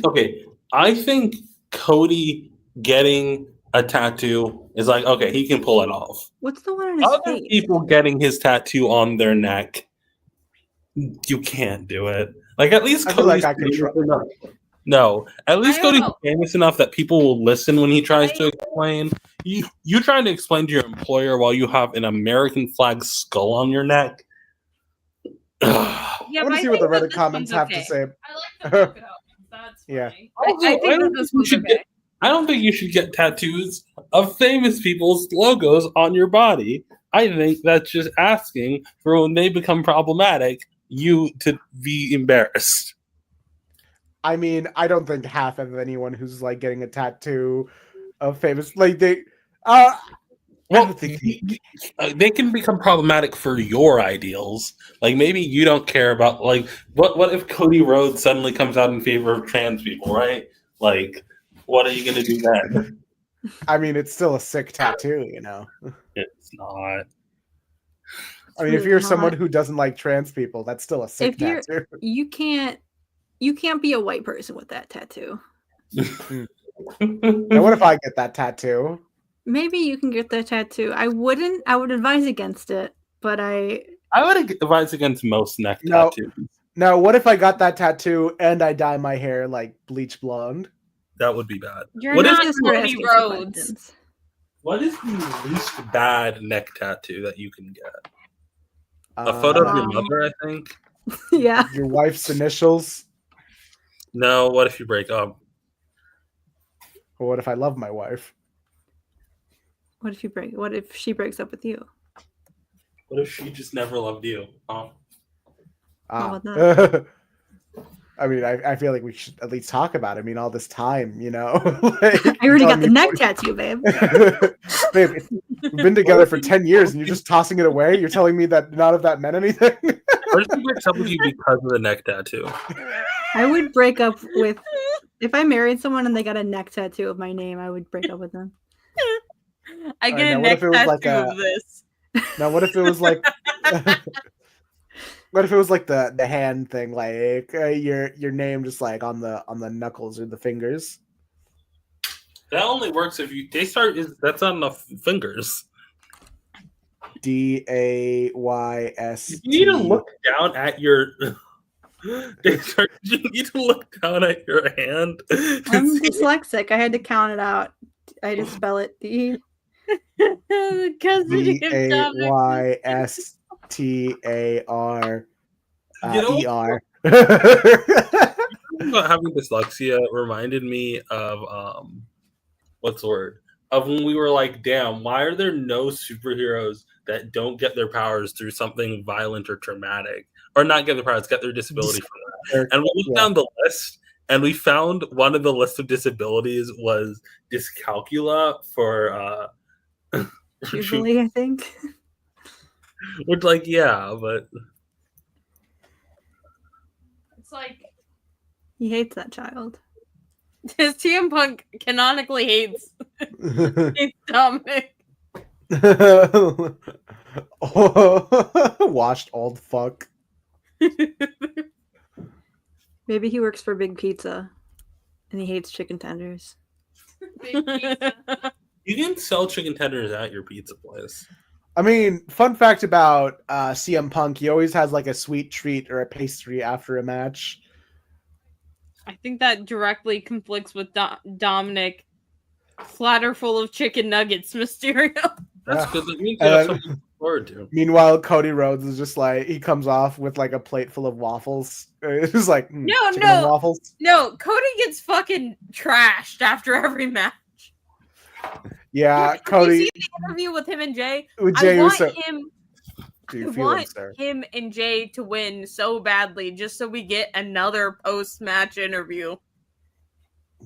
Cody getting a tattoo is like, okay, he can pull it off. What's the one on his Other face? people getting his tattoo on their neck, you can't do it. Like at least I feel like Cody's I could try. famous enough. No, at least I don't Cody's know. famous enough that people will listen when he tries to explain. You trying to explain to your employer while you have an American flag skull on your neck. Yeah, I want but to see what the think that Reddit this comments one's have okay. to say. I like to look it up. That's Yeah. funny. I think that this one's okay. I don't think you should get tattoos of famous people's logos on your body. I think that's just asking for when they become problematic, you to be embarrassed. I mean, I don't think half of anyone who's like getting a tattoo of famous like they. I don't think They can become problematic for your ideals. Like maybe you don't care about like what if Cody Rhodes suddenly comes out in favor of trans people, right? Like, what are you gonna do then? I mean, it's still a sick tattoo, you know. It's not. I mean, if you're someone who doesn't like trans people, that's still a sick If you're- tattoo. You can't be a white person with that tattoo. Now, what if I get that tattoo? Maybe you can get that tattoo. I would advise against it, but I would advise against most neck No. tattoos. Now, what if I got that tattoo and I dye my hair like bleach blonde? That would be bad. You're What is not Just for Cody asking some Rhodes. questions. What is the least bad neck tattoo that you can get? A photo of your mother, I think. Yeah. Your wife's initials. No, what if you break up? Or what if I love my wife? What if she breaks up with you? What if she just never loved you? Oh. Ah. about I mean, I feel like we should at least talk about it. I mean, all this time, you know. Like, I already got telling the me neck 40 tattoo, babe. Babe, we've been together for 10 years and you're just tossing it away? You're telling me that none of that meant anything? What if she breaks up with you because of the neck tattoo? I would break up with if I married someone and they got a neck tattoo of my name, I would break up with them. I Alright, get now a what neck if it was tattoo like of this. Now, what if it was like... What if it was like the hand thing, like your name just like on the knuckles or the fingers? That only works if you Daystar is that's not enough fingers. DAYS. You need to look down at your Daystar. You need to look down at your hand. to I'm see- dyslexic. I had to count it out. I just spell it D. Because DAYSTAR You know- ER. About having dyslexia reminded me of what's the word? Of when we were like, damn, why are there no superheroes that don't get their powers through something violent or traumatic? Or not get their powers, get their disability from that. And we looked down the list and we found one of the list of disabilities was dyscalculia for Jubilee, I think. which like yeah, but It's like He hates that child. CM Punk canonically hates Dominic. Washed old fuck. Maybe he works for Big Pizza and he hates chicken tenders. big pizza. you can sell chicken tenders at your pizza place. I mean, fun fact about CM Punk, he always has like a sweet treat or a pastry after a match. I think that directly conflicts with Dominic. Platter full of chicken nuggets, Mysterio. That's good. That means And that's then- something to look forward to. Meanwhile, Cody Rhodes is just like he comes off with like a plate full of waffles. It's just like No, chicken and no. waffles. No, Cody gets fucking trashed after every match. Yeah, Did you Cody see the interview with him and Jay? with I Jey want Uso. him. Do you I feel him, want sir? him and Jay to win so badly, just so we get another post-match interview.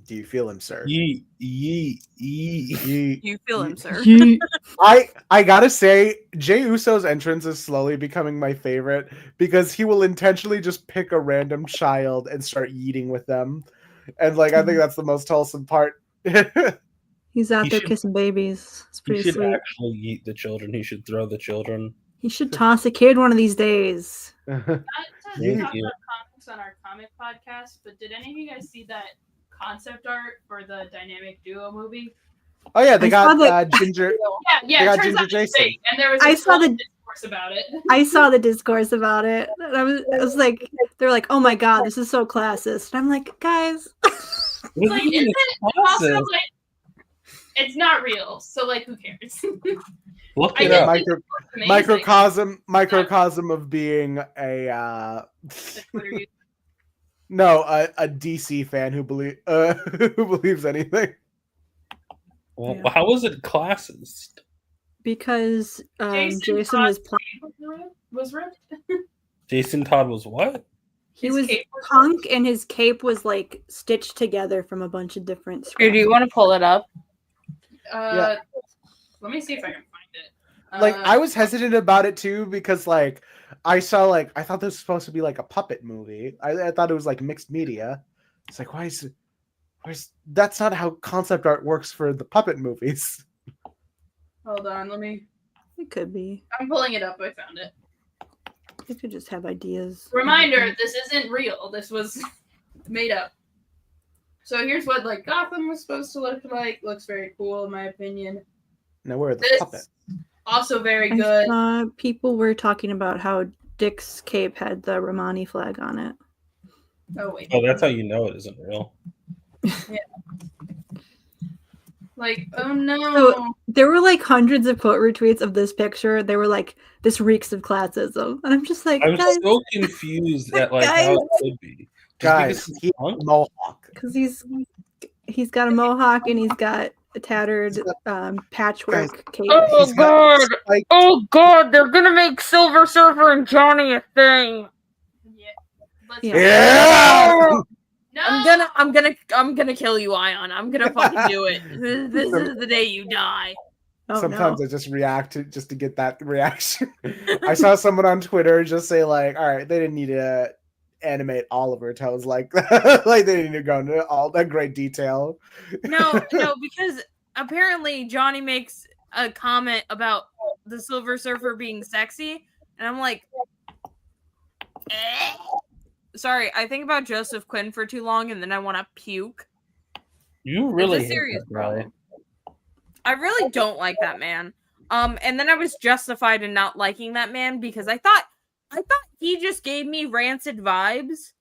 Do you feel him, sir? Yee. You feel him, sir? I gotta say, Jey Uso's entrance is slowly becoming my favorite because he will intentionally just pick a random child and start eating with them, and like I think that's the most wholesome part. He's out He there should- kissing babies. It's He pretty should sweet. actually eat the children. He should throw the children. He should toss a kid one of these days. Not to Thank talk you. about comics on our comic podcast, but did any of you guys see that concept art for the dynamic duo movie? Oh yeah, they I saw got Ginger. Yeah, They got it turns Ginger out it's Jason. fake, and there was I a saw the- discourse about it. I saw the discourse about it. And I was like, they're like, oh my god, this is so classist. And I'm like, guys, Like, is it also like it's not real? So like, who cares? Look I it get up. it. Amazing. Microcosm of being a The Twitter user. no a DC fan who who believes anything. Well, Yeah. how was it classist? because Jason Jason Todd was was ripped. Jason Todd was what? he His was cape was punk and his cape was like stitched together from a bunch of different Here, do you want to pull it up? Let me see if I can find it. Like I was hesitant about it too because like I thought this was supposed to be like a puppet movie. I thought it was like mixed media. It's like why is that's not how concept art works for the puppet movies. Hold on, It could be. I'm pulling it up. I found it. They could just have ideas. Reminder: this isn't real. This was made up. So here's what like Gotham was supposed to look like. Looks very cool in my opinion. Now where are the This puppets? also very I good. saw people were talking about how Dick's cape had the Romani flag on it. Oh wait. Oh, that's how you know it isn't real. Like oh no. So there were like hundreds of quote retweets of this picture. They were like, "This reeks of classism," and I'm just like, I'm guys, so confused at like how it could be. Just Guys, because he's he punk? mohawk. because he's got a mohawk and he's got a tattered patchwork cape. Oh He's got spiked- Oh god, they're gonna make Silver Surfer and Johnny a thing. Yeah. Let's Yeah. Yeah! No. I'm gonna kill you, Ayaan. I'm gonna fucking do it. This is the day you die. Oh, Sometimes no. I just react to get that reaction. I saw someone on Twitter just say like, "All right, they didn't need to animate all of her toes like like they didn't need to go into all that great detail." No, because apparently Johnny makes a comment about the Silver Surfer being sexy, and I'm like, sorry, I think about Joseph Quinn for too long, and then I want to puke. You really It's a hate serious that guy. problem. I really don't like that man. And then I was justified in not liking that man because I thought he just gave me rancid vibes.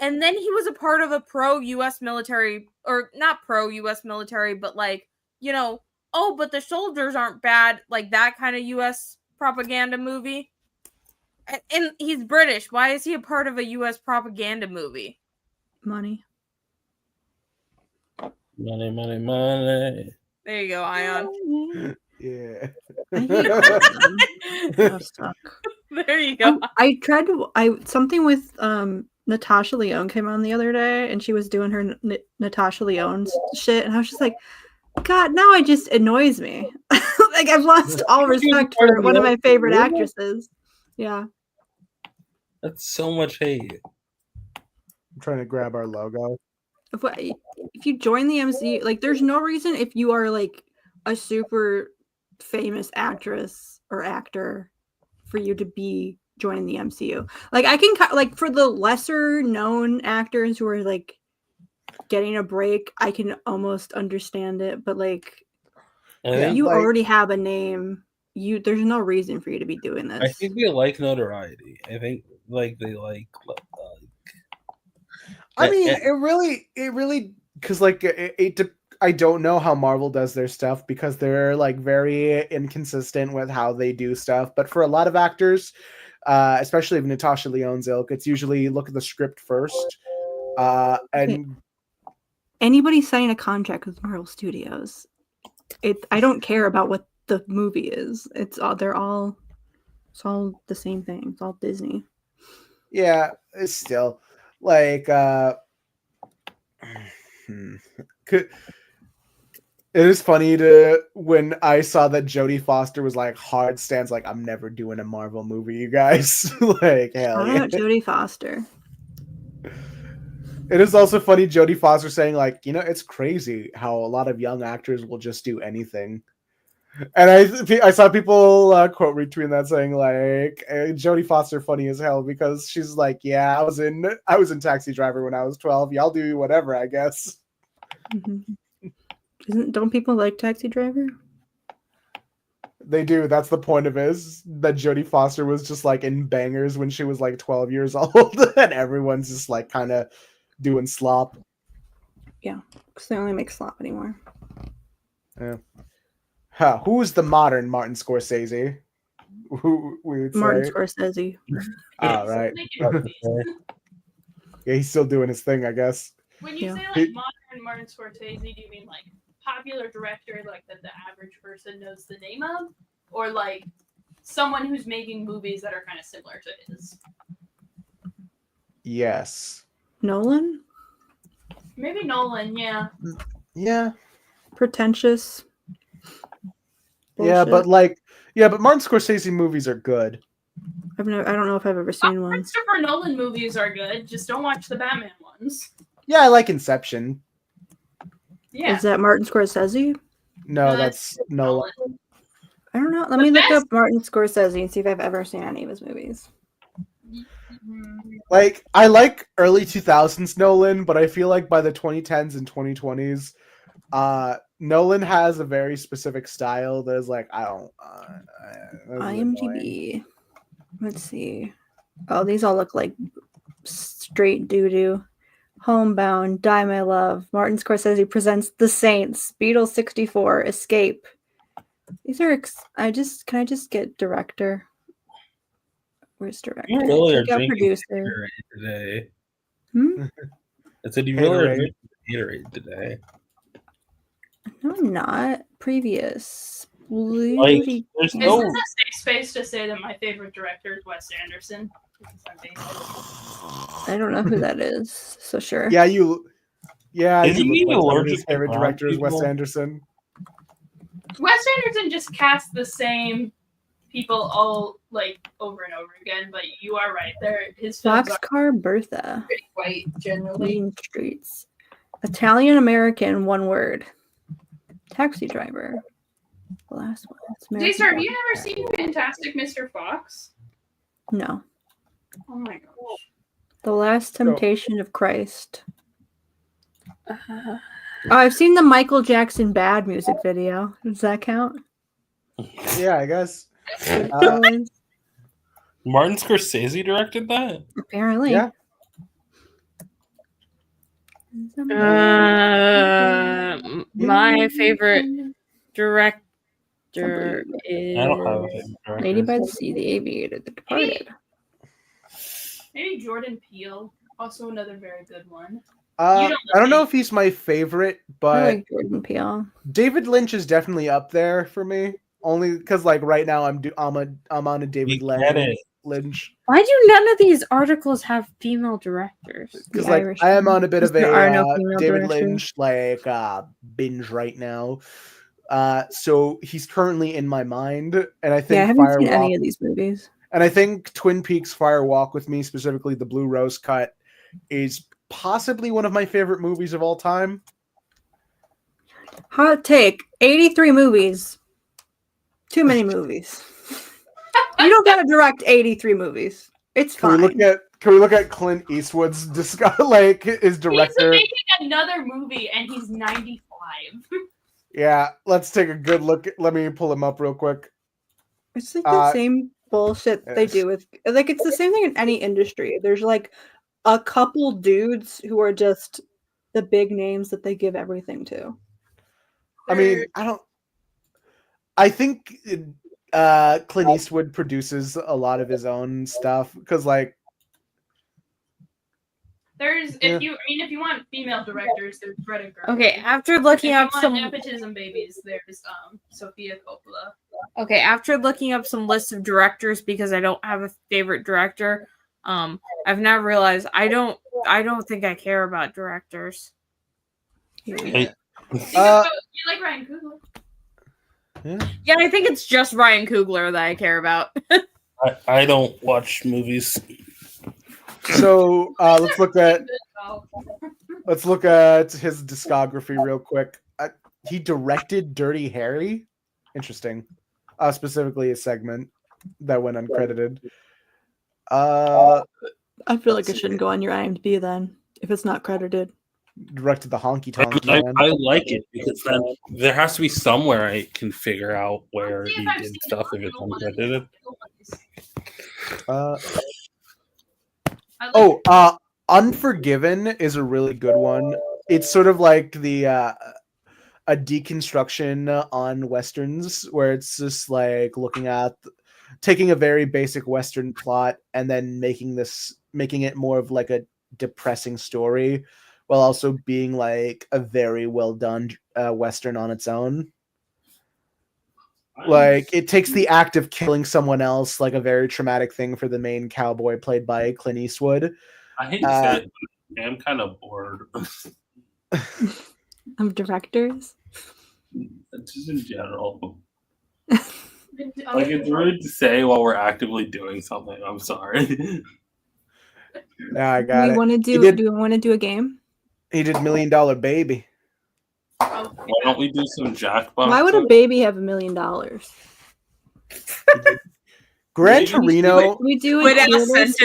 And then he was a part of a pro-US military, or not pro-US military, but like, you know, oh, but the soldiers aren't bad, like that kind of US propaganda movie. And he's British. Why is he a part of a US propaganda movie? Money. Money, money, money. There you go, Ayaan. Yeah. I hate that. Suck. There you go. I tried to. Something with Natasha Lyonne came on the other day, and she was doing her Natasha Lyonne shit, and I was just like, God, now it just annoys me. Like I've lost all respect for one of my favorite actresses. Yeah. That's so much hate. I'm trying to grab our logo. If you join the MCU, like there's no reason if you are like a super famous actress or actor for you to be joining the MCU. Like I can like for the lesser known actors who are like getting a break, I can almost understand it, but like And I think, you like- already have a name. There's no reason for you to be doing this. I think they like notoriety. I think like they like I mean, it really, because like I don't know how Marvel does their stuff because they're like very inconsistent with how they do stuff. But for a lot of actors, especially of Natasha Lyonne's ilk, it's usually look at the script first. And Anybody signing a contract with Marvel Studios, I don't care about what the movie is. It's all the same thing. It's all Disney. yeah, it's still like it is funny when I saw that Jodie Foster was like hard stance, like I'm never doing a Marvel movie, you guys. Like hell Shout yeah. out Jodie Foster. It is also funny Jodie Foster saying like, it's crazy how a lot of young actors will just do anything. And I saw people quote retweeting that saying like Jodie Foster funny as hell because she's like, yeah, I was in Taxi Driver when I was 12. Y'all do whatever, I guess. Mm-hmm. Don't people like Taxi Driver? They do. That's the point of it, is that Jodie Foster was just like in bangers when she was like 12 years old, and everyone's just like kind of doing slop. Yeah, because they only make slop anymore. Yeah. Who's the modern Martin Scorsese? Who we would say? Martin Scorsese. All right. Yeah, he's still doing his thing, I guess. When you say like modern Martin Scorsese, do you mean like popular director, like that the average person knows the name of, or like someone who's making movies that are kind of similar to his? Yes. Nolan? Maybe Nolan, yeah. Yeah. Pretentious. Yeah, Bullshit. but Martin Scorsese movies are good. I don't know if I've ever seen one. Christopher Nolan movies are good. Just don't watch the Batman ones. Yeah, I like Inception. Yeah. Is that Martin Scorsese? No, that's Nolan. I don't know. Let me look up Martin Scorsese and see if I've ever seen any of his movies. Like, I like early 2000s Nolan, but I feel like by the 2010s and 2020s, Nolan has a very specific style that is like, I don't. IMDb. Let's see. Oh, these all look like straight doo-doo. Homebound, Die My Love, Martin Scorsese Presents The Saints, Beatles 64, Escape. These are can I just get director? Where's director? You really are drinking producer today. I said you really are drinking Gatorade today. No, I'm not. Previous. Like, there's This is a safe space to say that my favorite director is Wes Anderson. I don't know who that is, so sure. Yeah, Yeah, is he allergic his favorite director is Wes Anderson. Wes Anderson just cast the same people all like over and over again, but you are right. His films Boxcar Bertha. Pretty white generally. Mean Streets. Italian American, one word. Taxi Driver. The last one. Daystar, have you never seen Fantastic Mr. Fox? No. Oh my gosh. The Last Temptation of Christ. Oh, I've seen the Michael Jackson Bad music video. Does that count? Yeah, I guess. Martin Scorsese directed that? Apparently. Yeah. My favorite director is I don't have a favorite director. Lady by the Sea, The Aviator, The Departed. Maybe Jordan Peele, also another very good one. I don't know if he's my favorite, but I like Jordan Peele. David Lynch is definitely up there for me. Only because like right now I'm on a David Lynch. Why do none of these articles have female directors? Because like I am on a bit of a David Lynch like binge right now. So he's currently in my mind, and I think I haven't seen any of these movies. And I think Twin Peaks Fire Walk with Me, specifically the Blue Rose cut, is possibly one of my favorite movies of all time. Hot take: 83 movies. Too many movies. You don't gotta direct 83 movies. It's fine. Can we look at Clint Eastwood's like his director? He's making another movie and he's 95. Yeah, let's take a good look. Let me pull him up real quick. It's like the same bullshit they do with like it's the same thing in any industry. There's like a couple dudes who are just the big names that they give everything to. I mean, I think Clint Eastwood produces a lot of his own stuff because, like, There's Yeah. if you want female directors, there's Greta Gerwig. Okay, after looking If you up want some nepotism babies, there's Sophia Coppola. Okay, after looking up some lists of directors because I don't have a favorite director, I've now realized I don't think I care about directors. Hey, You like Ryan Coogler? Yeah, I think it's just Ryan Coogler that I care about. I don't watch movies. So let's look at his discography real quick. He directed Dirty Harry. Interesting. Specifically a segment that went uncredited. I feel like it shouldn't go on your IMDb then if it's not credited. Directed the Honky Tonk Man. I like it because then there has to be somewhere I can figure out where he did stuff if it's uncredited. Unforgiven is a really good one. It's sort of like the a deconstruction on westerns where it's just like looking at taking a very basic western plot and then making it more of like a depressing story while also being like a very well done western on its own. Like it takes the act of killing someone else, like a very traumatic thing for the main cowboy played by Clint Eastwood. I hate to say it, but I'm kind of bored. Of directors? Just in general. Like, it's rude to say while we're actively doing something. I'm sorry. Yeah, I got it. Do we want to do a game? He did $1 Million Baby. Why don't we do some Jackbox? Why would a baby have $1 million? Gran Torino. We do a tier list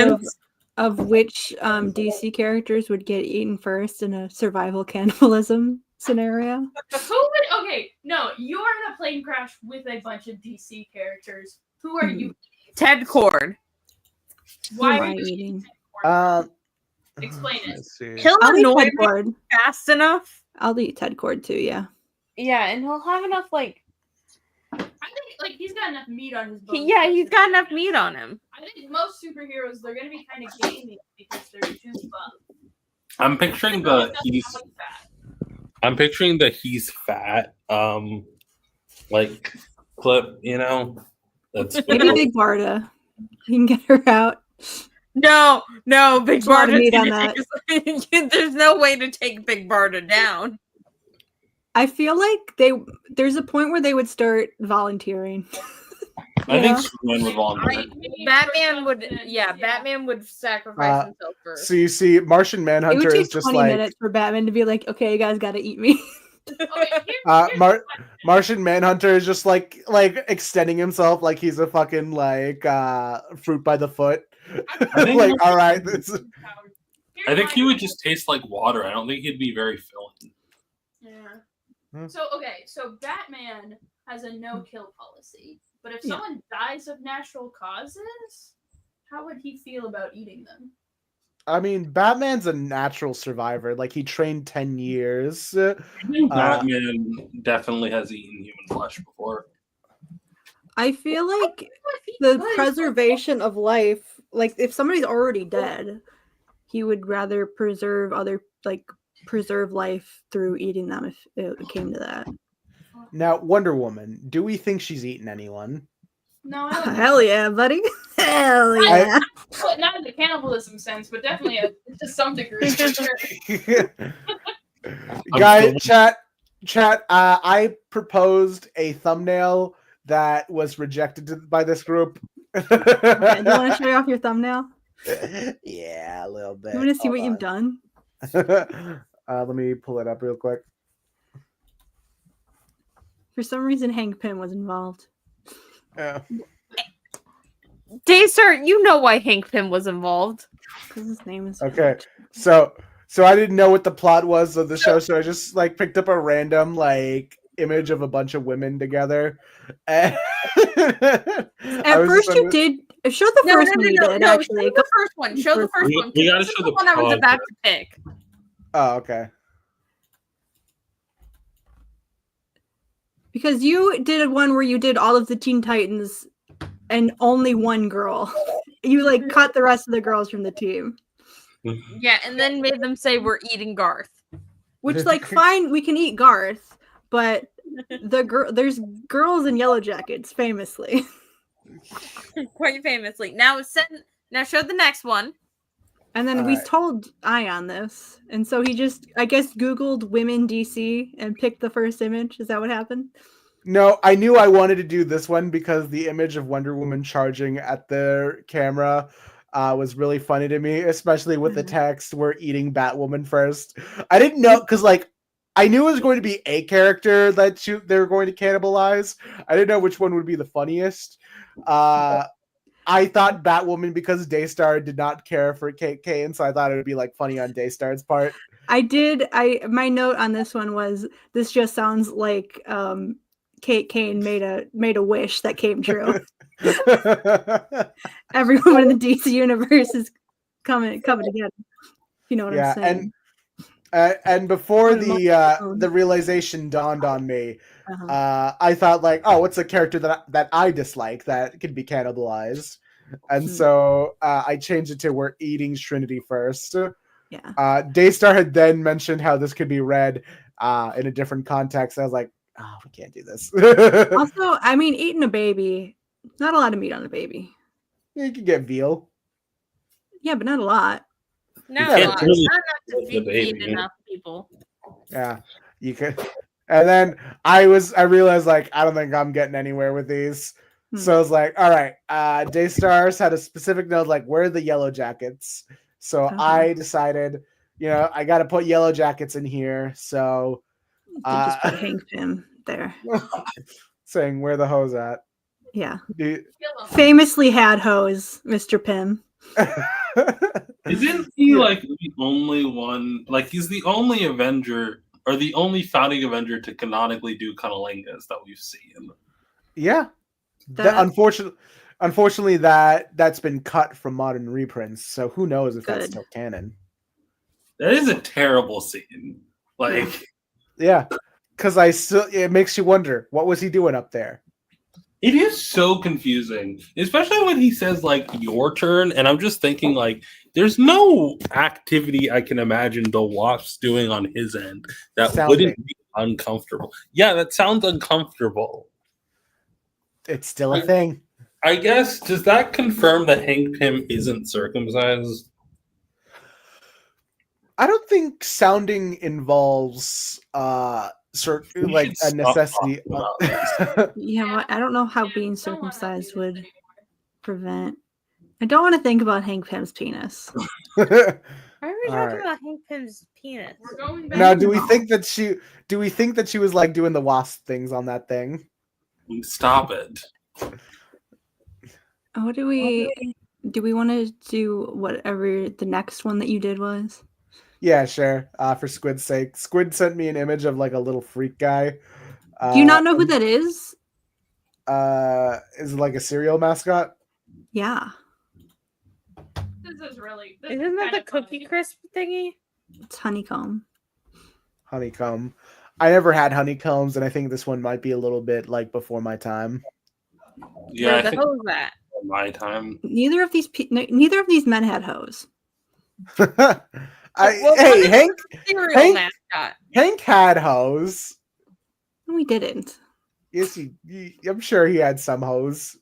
of which DC characters would get eaten first in a survival cannibalism scenario. Who would? Okay, no, you're in a plane crash with a bunch of DC characters. Who are you? Ted Cord. Why Who are am I you eating? Explain it. Let's see. He'll I'll eat annoy Ted me Cord. fast enough. I'll eat Ted Cord too, yeah. Yeah, and he'll have enough like. I think like he's got enough meat on his bones. He's got enough meat on him. I think most superheroes they're gonna be kind of gamey because they're too buff. I'm picturing the he's fat like clip, you know. That's Maybe Big Barda. You can get her out. No, Big There's a lot of Barda. meat on that. There's no way to take Big Barda down. I feel like there's a point where they would start volunteering. I think Superman would volunteer. Batman would sacrifice himself first. So you see, Martian It Manhunter would take is just 20 like minutes for Batman to be like, okay, you guys gotta eat me. Martian Manhunter is just like extending himself like he's a fucking like fruit by the foot. Like, all right, I think he would just taste like water. I don't think he'd be very filling. Yeah. So Batman has a no-kill policy, but if someone dies of natural causes, how would he feel about eating them? I mean, Batman's a natural survivor. Like, he trained 10 years. Batman definitely has eaten human flesh before. I feel like the preservation of life, like if somebody's already dead, he would rather preserve life through eating them if it came to that. Now, Wonder Woman, do we think she's eaten anyone? No, I don't Hell yeah, buddy. Hell yeah. Well, not in the cannibalism sense, but definitely to some degree. For sure. Guys, chat. I proposed a thumbnail that was rejected by this group. Okay, do you want to show off your thumbnail? Yeah, a little bit. You want to see what you've done? Let me pull it up real quick. For some reason, Hank Pym was involved. Yeah. Daystar, you know why Hank Pym was involved. Because his name is... Okay, so I didn't know what the plot was of the show, so I just like picked up a random like image of a bunch of women together, and At first, you did. Show the first one you did, actually. Show the first one. Show the first one. We gotta This is show the the one I was pause. about to pick. Oh, okay. Because you did one where you did all of the Teen Titans and only one girl. You like cut the rest of the girls from the team. Yeah, and then made them say we're eating Garth. Which, like, fine, we can eat Garth, but there's girls in Yellow Jackets, famously. Quite famously. Now show the next one. And then we told Ayaan this, and so he just, I guess, Googled women DC and picked the first image. Is that what happened? No, I knew I wanted to do this one because the image of Wonder Woman charging at the camera was really funny to me, especially with the text, "We're eating Batwoman first." I didn't know, because, like, I knew it was going to be a character that they were going to cannibalize. I didn't know which one would be the funniest. I thought Batwoman, because Daystar did not care for Kane, so I thought it would be like funny on Daystar's part. My note on this one was, this just sounds like Kate Kane made a wish that came true. Everyone in the DC universe is coming together. You know what I'm saying? And before the realization dawned on me, I thought, like, oh, what's a character that I dislike that could be cannibalized? And so I changed it to "We're eating Trinity first." Yeah. Daystar had then mentioned how this could be read in a different context. I was like, oh, we can't do this. Also, I mean, eating a baby, not a lot of meat on a baby. You can get veal. Yeah, but not a lot. Not enough to feed enough people. Yeah, you could. And then I realized, like, I don't think I'm getting anywhere with these. So I was like, all right, Daystars had a specific note, like, where are the Yellow Jackets? So I decided, I got to put Yellow Jackets in here. So just put Hank Pym there. Saying, where the hose at? Yeah. Famously had hose, Mr. Pym. Isn't he like the only one? Like, he's the only Avenger or the only founding Avenger to canonically do cunnilingus that we've seen. Yeah. Unfortunately, that's been cut from modern reprints. So who knows if that's still canon? That is a terrible scene. Like, yeah, because it makes you wonder, what was he doing up there? It is so confusing, especially when he says, like, your turn. And I'm just thinking, like, there's no activity I can imagine the Wasp's doing on his end that wouldn't be uncomfortable. Yeah, that sounds uncomfortable. It's still a thing. I guess, does that confirm that Hank Pym isn't circumcised? I don't think sounding involves a necessity. Yeah, I don't know how being circumcised would prevent. I don't want to think about Hank Pym's penis. Why are we talking about Hank Pym's penis? We're going back. Now, do we think that she was like doing the wasp things on that thing? Stop it. What do we want to do whatever the next one that you did was? Yeah, sure. For Squid's sake. Squid sent me an image of like a little freak guy. Do you not know who that is? Is it like a cereal mascot? Yeah. This is really. Isn't that the Cookie Crisp thingy? It's honeycomb. Honeycomb. I never had honeycombs, and I think this one might be a little bit like before my time. Yeah, the hose that. My time. Neither of these men had hose. Hank had hose. No, he didn't. Yes, I'm sure he had some hose.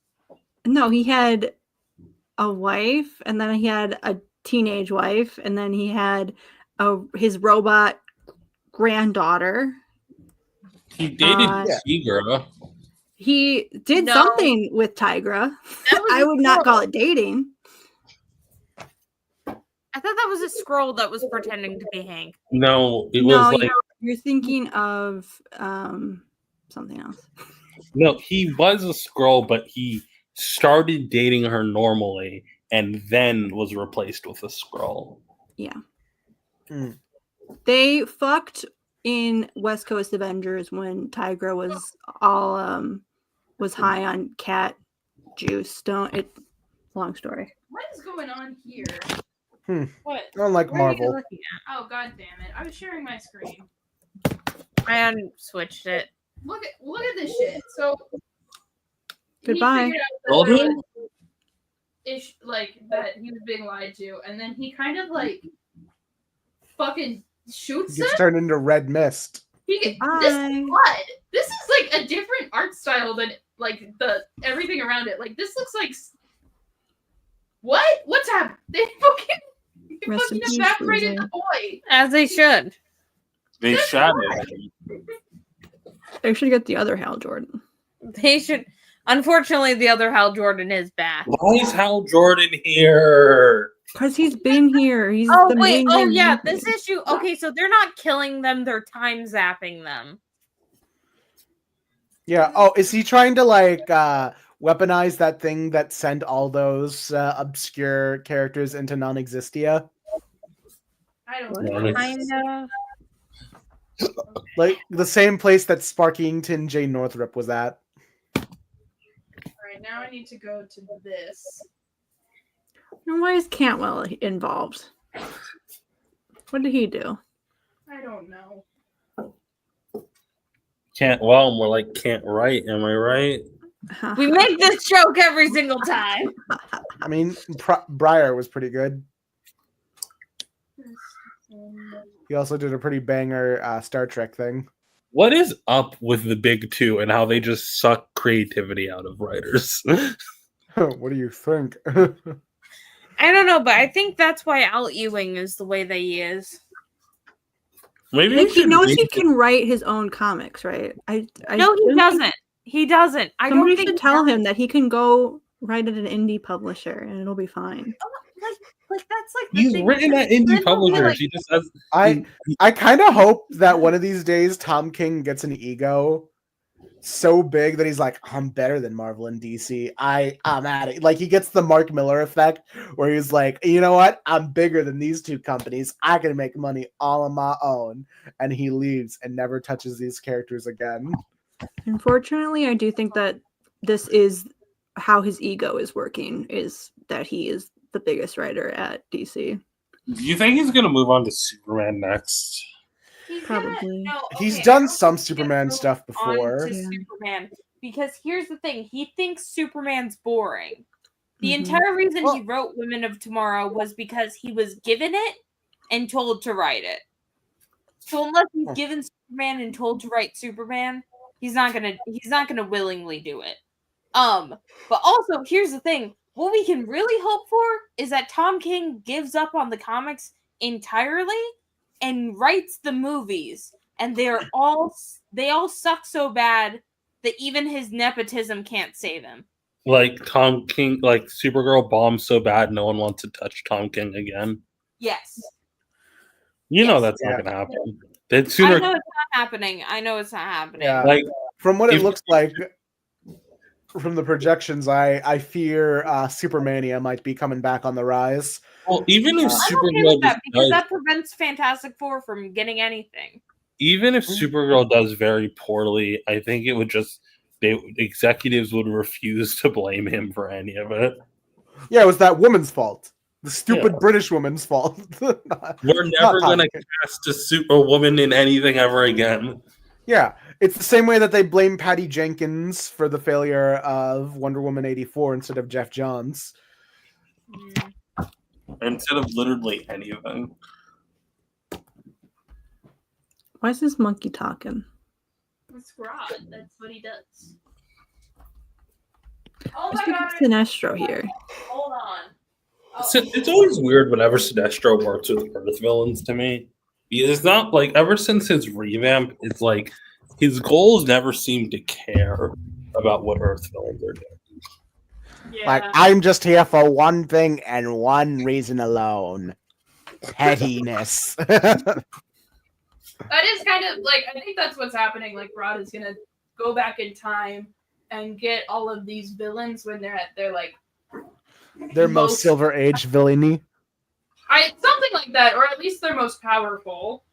No, he had a wife, and then he had a teenage wife, and then he had his robot granddaughter. He dated Tigra. He did something with Tigra. I would not call it dating. I thought that was a scroll that was pretending to be Hank. No, it was like... You're thinking of something else. No, he was a scroll, but he started dating her normally and then was replaced with a scroll. Yeah. They fucked in West Coast Avengers when Tigra was all was high on cat juice. Long story. What is going on here? What? Unlike What are you Marvel. looking at? Oh god damn it! I was sharing my screen. I unswitched it. Look at this shit. So Goodbye. He figured out that Told there him? was that he was being lied to, and then he kind of like fucking shoots Gets him. turned into red mist. This Bye. blood. This is like a different art style than like the everything around it. Like this looks like what? What's happened? They Rest in fucking peace, evaporated loser. the boy. As they should. They shot it. They should get the other Hal Jordan. They should. Unfortunately, the other Hal Jordan is back. Why is Hal Jordan here? Because he's been here. He's Oh the wait! main Oh man. yeah, this issue. Okay, so they're not killing them; they're time zapping them. Yeah. Oh, is he trying to like weaponize that thing that sent all those obscure characters into non-existia? I don't Yeah, know. it's- Kind of. Like the same place that Sparkington J. Northrup was at. Alright, now I need to go to this. And why is Cantwell involved? What did he do? I don't know. Can't more like can't write, am I right? We make this joke every single time. I mean, Briar was pretty good. He also did a pretty banger Star Trek thing. What is up with the big two and how they just suck creativity out of writers? What do you think? I don't know, but I think that's why Al Ewing is the way that he is. Maybe He should knows make he it- can write his own comics, right? No, he don't think- doesn't. He doesn't. I don't Somebody think should tell him that he can go write at an indie publisher and it'll be fine. Like that's like the He's thing. written at indie Then he'll be publishers. like- He just has. I kind of hope that one of these days Tom King gets an ego so big that he's like, I'm better than Marvel and DC. I'm at it. Like he gets the Mark Miller effect where he's like, you know what? I'm bigger than these two companies. I can make money all on my own. And he leaves and never touches these characters again. Unfortunately, I do think that this is how his ego is working, is that he is the biggest writer at DC. Do you think he's gonna move on to Superman next? Probably. He's I done don't some think Superman he'll stuff move on before. to Yeah. Superman, because here's the thing: he thinks Superman's boring. The Mhm. entire reason he Well- wrote Women of Tomorrow was because he was given it and told to write it. So unless he's given Superman and told to write Superman, he's not gonna willingly do it. But also here's the thing: what we can really hope for is that Tom King gives up on the comics entirely and writes the movies, and they all suck so bad that even his nepotism can't save him. Like Tom King, like Supergirl bombed so bad no one wants to touch Tom King again. Yes. You know Yes. that's Yeah. not gonna happen. They'd I sooner know it's not happening. I know it's not happening. Yeah. like From what it If- looks like from the projections, I fear Supermania might be coming back on the rise. well, even if I'm okay Supergirl with that just because does, that prevents Fantastic Four from getting anything. even if Supergirl does very poorly, I think it would just executives would refuse to blame him for any of it. Yeah, it was that woman's fault. The stupid Yeah. British woman's fault. We're Not never Tom gonna King. cast a Superwoman in anything ever again. Yeah, it's the same way that they blame Patty Jenkins for the failure of Wonder Woman 84 instead of Jeff Johns. Instead of literally anything. Why is this monkey talking? It's Rod. That's what he does. Oh Let's my look god. at Sinestro here. Hold on. So it's always weird whenever Sinestro works with Earth villains to me. It's not like ever since his revamp, it's like his goals never seem to care about what Earth villains are doing. Yeah. Like, I'm just here for one thing and one reason alone. Pettiness. That is kind of like, I think that's what's happening. Like Rod is gonna go back in time and get all of these villains when they're at their like Their most Silver Age villainy. something like that, or at least their most powerful.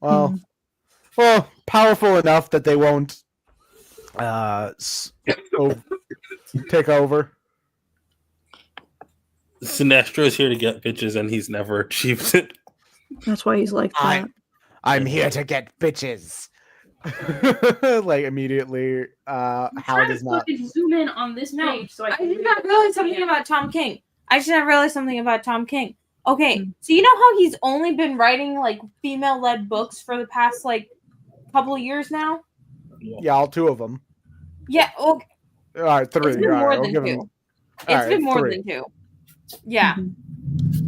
Well, powerful enough that they won't Take over. Sinestro is here to get bitches, and he's never achieved it. That's why he's like that. I'm here to get bitches. Like immediately, Hal Trying does to not. fucking zoom in on this page so I I can did read not it. realize something about Tom King. Okay, Hmm. so you know how he's only been writing like female-led books for the past like couple of years now? Yeah, all two of them. Yeah, okay. All right, three. It's been All right, more we'll than give two. him. It's all been right, more three. than two. Yeah. Mhm.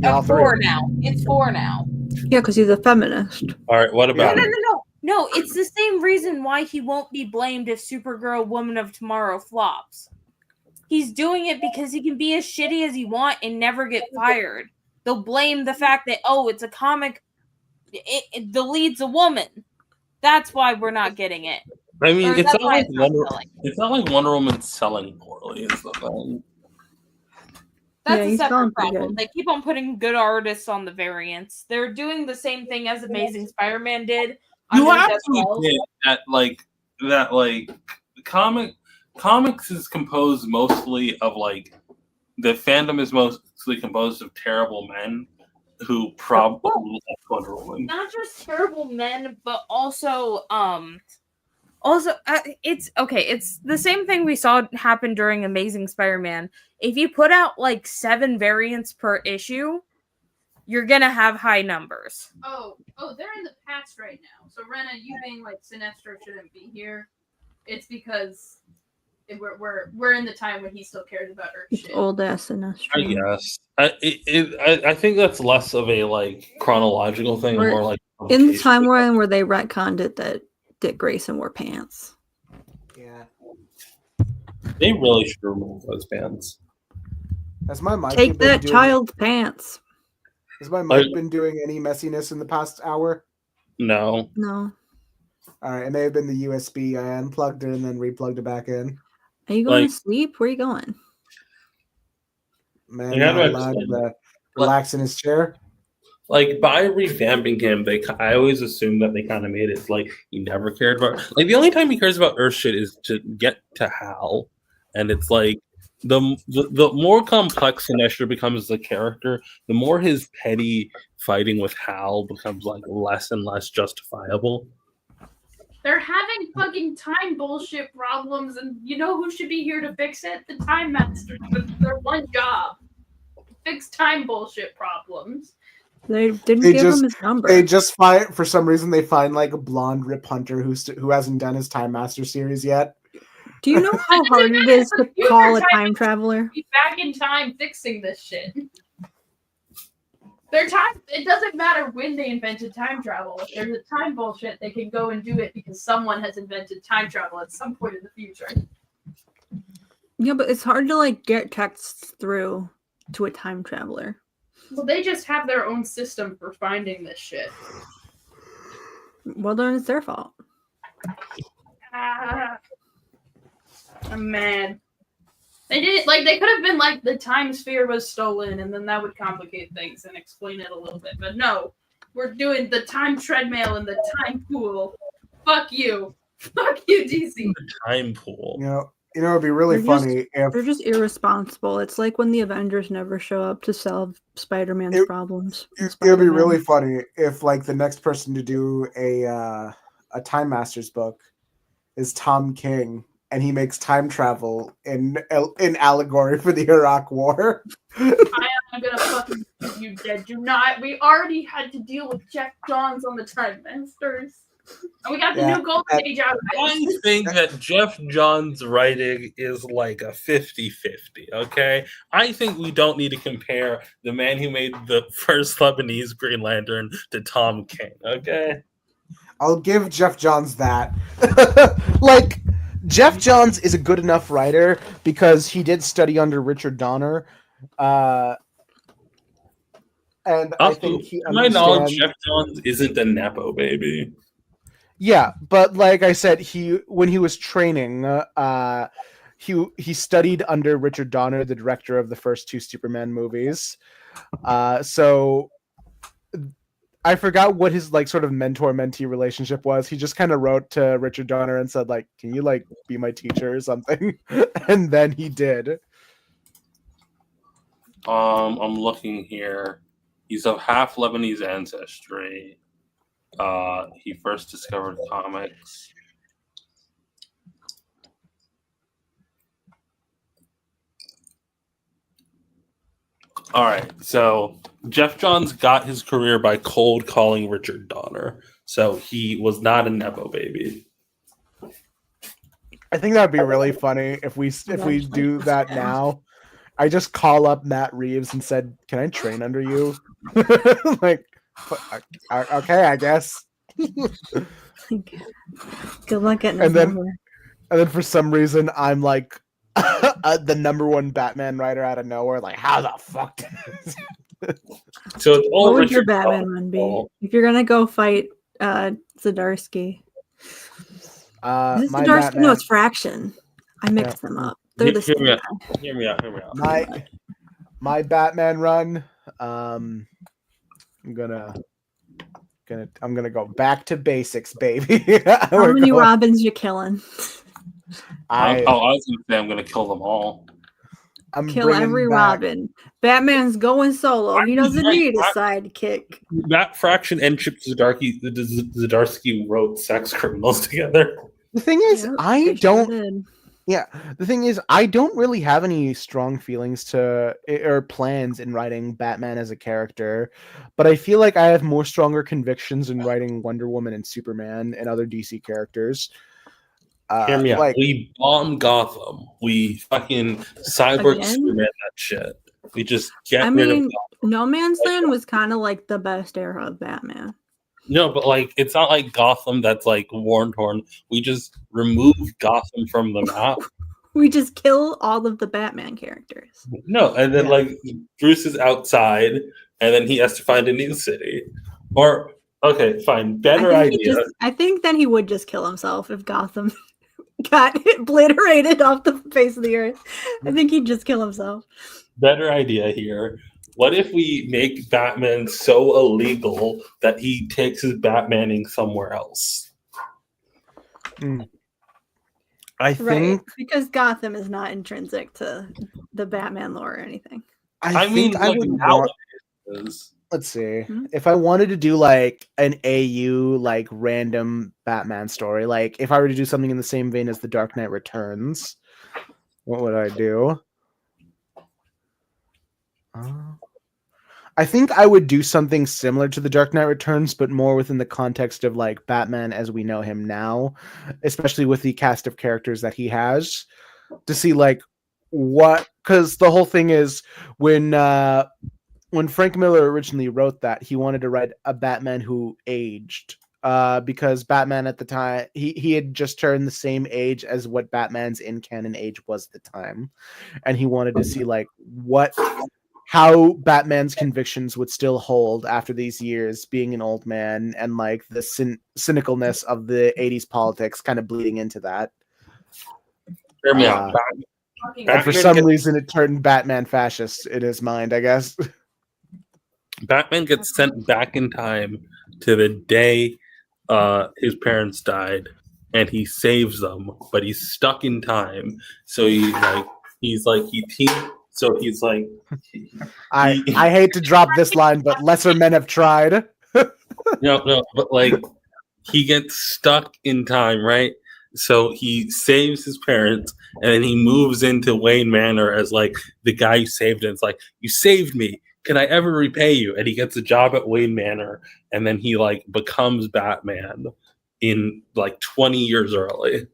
Yeah, all three. Four now. It's four now. Yeah, because he's a feminist. All right, what No, about no, it? no, no. No, it's the same reason why he won't be blamed if Supergirl Woman of Tomorrow flops. He's doing it because he can be as shitty as he want and never get fired. They'll blame the fact that, oh, it's a comic, the lead's a woman. That's why we're not getting it. I mean, Or it's that's not why like it's not Wonder. selling. It's not like Wonder Woman's selling poorly. Is the thing. That's Yeah, a he's separate selling pretty problem. good. They keep on putting good artists on the variants. They're doing the same thing as Amazing Spider-Man did. You under have Death to Row. admit that comics is composed mostly of like the fandom is mostly composed of terrible men who probably like Wonder Woman. Not just terrible men, but also it's okay. It's the same thing we saw happen during Amazing Spider-Man. If you put out like 7 variants per issue, you're gonna have high numbers. Oh, they're in the past right now. So Rena, you being like Sinestro shouldn't be here. It's because we're in the time when he still cares about Earth It's shit. old ass I Sinestro. guess I think that's less of a like chronological thing, and We're more like In the publication. timeline where they retconned it that Dick Grayson wore pants. Yeah. They really should remove those bands. Has my mic Take been that doing? child's pants. Has my mic been doing any messiness in the past hour? No, No. All right, it may have been the USB. I unplugged it and then replugged it back in. Are you going Like- to sleep? Where are you going? Man, Yeah, not I'd allowed explain to relax in his chair. like by revamping him, I always assumed that they kind of made it like he never cared about. Like the only time he cares about Earth shit is to get to Hal, and it's like the more complex Sinestro becomes the character, the more his petty fighting with Hal becomes like less and less justifiable. They're having fucking time bullshit problems, and you know who should be here to fix it? The Time Masters. That's their one job. Fix time bullshit problems. They didn't They give just- him his number. They just find, for some reason, they find like a blonde Rip Hunter who hasn't done his Time Master series yet. Do you know how hard it is to Future call a Time time traveler? Be back in time fixing this shit. Their time. It doesn't matter when they invented time travel. If there's a time bullshit, they can go and do it because someone has invented time travel at some point in the future. Yeah, but it's hard to like get texts through to a time traveler. Well, they just have their own system for finding this shit. Well, then it's their fault. Ah, I'm mad. They did like they could have been like the time sphere was stolen, and then that would complicate things and explain it a little bit. But no, we're doing the time treadmill and the time pool. Fuck you, DC. The time pool. You know, it'd be really They're just- funny if They're just irresponsible. It's like when the Avengers never show up to solve Spider-Man's It- problems. in it would be Spider-Man. really funny if like the next person to do a Time Masters book is Tom King, and he makes time travel in allegory for the Iraq War. I'm gonna fucking keep you dead. Do not. We already had to deal with Jeff Johns on the Time Masters, and we got the Yeah, new Golden that- Age out of I it. think that Jeff Johns' writing is like a 50-50, okay? I think we don't need to compare the man who made the first Lebanese Green Lantern to Tom King, okay? I'll give Jeff Johns that. Like, Jeff Johns is a good enough writer because he did study under Richard Donner. And I Also, think he to my knowledge, understands. Jeff Johns isn't a Nepo baby. Yeah, but like I said, when he was training, he studied under Richard Donner, the director of the first 2 Superman movies. So I forgot what his like sort of mentor-mentee relationship was. He just kind of wrote to Richard Donner and said like, "Can you like be my teacher or something?" And then he did. I'm looking here. He's of half Lebanese ancestry. He first discovered comics. All right, so Jeff Johns got his career by cold calling Richard Donner, so he was not a nepo baby. I think that'd be really funny if we do that now. I just call up Matt Reeves and said, "Can I train under you?" Like, okay, I guess. Good luck getting And his then- number. And then for some reason, I'm like the #1 Batman writer out of nowhere. Like, how the fuck? Did this? So it's all What would your Richard Batman Donner. run be? If you're gonna go fight Zdarsky. Is it My Zdarsky? Batman, No, it's Fraction. I mixed them up. They're the Hear same me out. guy. Hear me out. Hear me out. my Batman run. I'm gonna go back to basics, baby. How many Robins you killing? I was gonna say I'm gonna kill them all. I'm Kill bringing every back- Robin. Batman's going solo. He doesn't need a sidekick. That Fraction and Chip Zdarsky wrote Sex Criminals together. The thing is, Yep, I they don't. sure did. Yeah, the thing is, I don't really have any strong feelings to or plans in writing Batman as a character, but I feel like I have more stronger convictions in writing Wonder Woman and Superman and other DC characters. Hear me out. Like, We bombed Gotham. We fucking cyber Again? Superman that shit. We just get I rid of mean, Gotham. No Man's Land was kind of like the best era of Batman. No, but like it's not like Gotham that's like war torn. We just remove Gotham from the map. We just kill all of the Batman characters. No, and then Yeah. like Bruce is outside, and then he has to find a new city. Or okay, fine, better idea. I think then he would just kill himself if Gotham got obliterated off the face of the earth. I think he'd just kill himself. Better idea here. What if we make Batman so illegal that he takes his Batmaning somewhere else? I think Because Gotham is not intrinsic to the Batman lore or anything. I mean, think I like, would now want. it is. Let's see. Hmm? If I wanted to do like an AU like random Batman story, like if I were to do something in the same vein as The Dark Knight Returns, what would I do? I think I would do something similar to The Dark Knight Returns, but more within the context of like Batman as we know him now, especially with the cast of characters that he has, to see like what, because the whole thing is when Frank Miller originally wrote that, he wanted to write a Batman who aged, because Batman at the time he had just turned the same age as what Batman's in canon age was at the time, and he wanted to see like how Batman's convictions would still hold after these years, being an old man, and like the cynicalness of the 80s politics kind of bleeding into that. Hear me out. And for some reason, it turned Batman fascist in his mind, I guess. Batman gets sent back in time to the day his parents died, and he saves them, but he's stuck in time. So I hate to drop this line, but lesser men have tried. No, but like he gets stuck in time, right? So he saves his parents, and then he moves into Wayne Manor as like the guy who saved him. It's like, you saved me. Can I ever repay you? And he gets a job at Wayne Manor, and then he like becomes Batman in like 20 years early.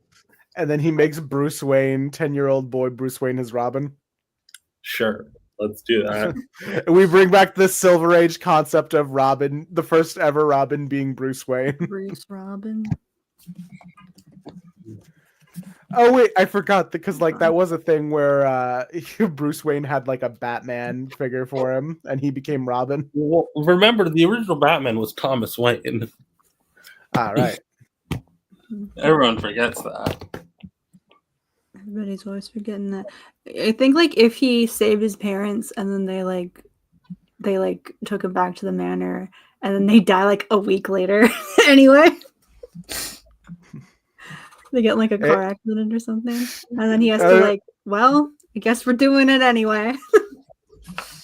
And then he makes Bruce Wayne, 10-year-old boy Bruce Wayne, as Robin. Sure, let's do that. We bring back the Silver Age concept of Robin, the first ever Robin being Bruce Wayne. Bruce Robin. Oh wait, I forgot, because like that was a thing where Bruce Wayne had like a Batman figure for him, and he became Robin. Well, remember, the original Batman was Thomas Wayne. Ah, right. Everyone forgets that. Everybody's always forgetting that. I think like if he saved his parents and then they took him back to the manor and then they die like a week later. Anyway, they get in, like a car accident or something, and then he has to like, well, I guess we're doing it anyway.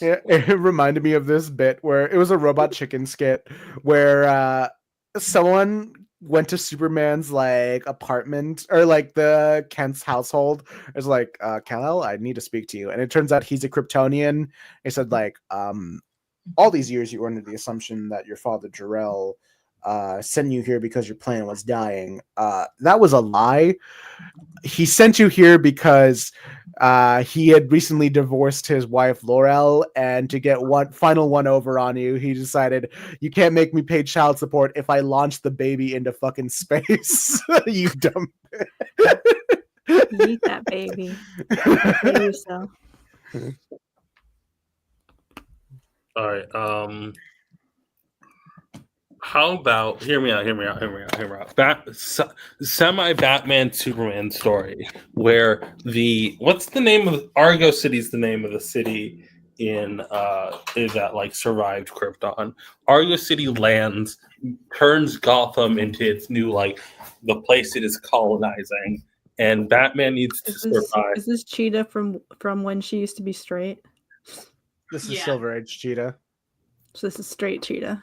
Yeah, it reminded me of this bit where it was a Robot Chicken skit where someone went to Superman's like apartment or like the Kent's household. It's like, Kal-El, I need to speak to you. And it turns out he's a Kryptonian. He said like, all these years you were under the assumption that your father Jor-El sent you here because your plan was dying. That was a lie. He sent you here because he had recently divorced his wife Laurel, and to get one final one over on you, he decided you can't make me pay child support if I launch the baby into fucking space. You dumb. Eat that baby. Pay yourself. All right. How about hear me out. Semi-Batman Superman story where what's the name of Argo City's the name of the city in that like survived Krypton. Argo City lands, turns Gotham into its new like the place it is colonizing, and Batman needs to survive. Is this Cheetah from when she used to be straight? This is Silver Age Cheetah. So this is straight Cheetah.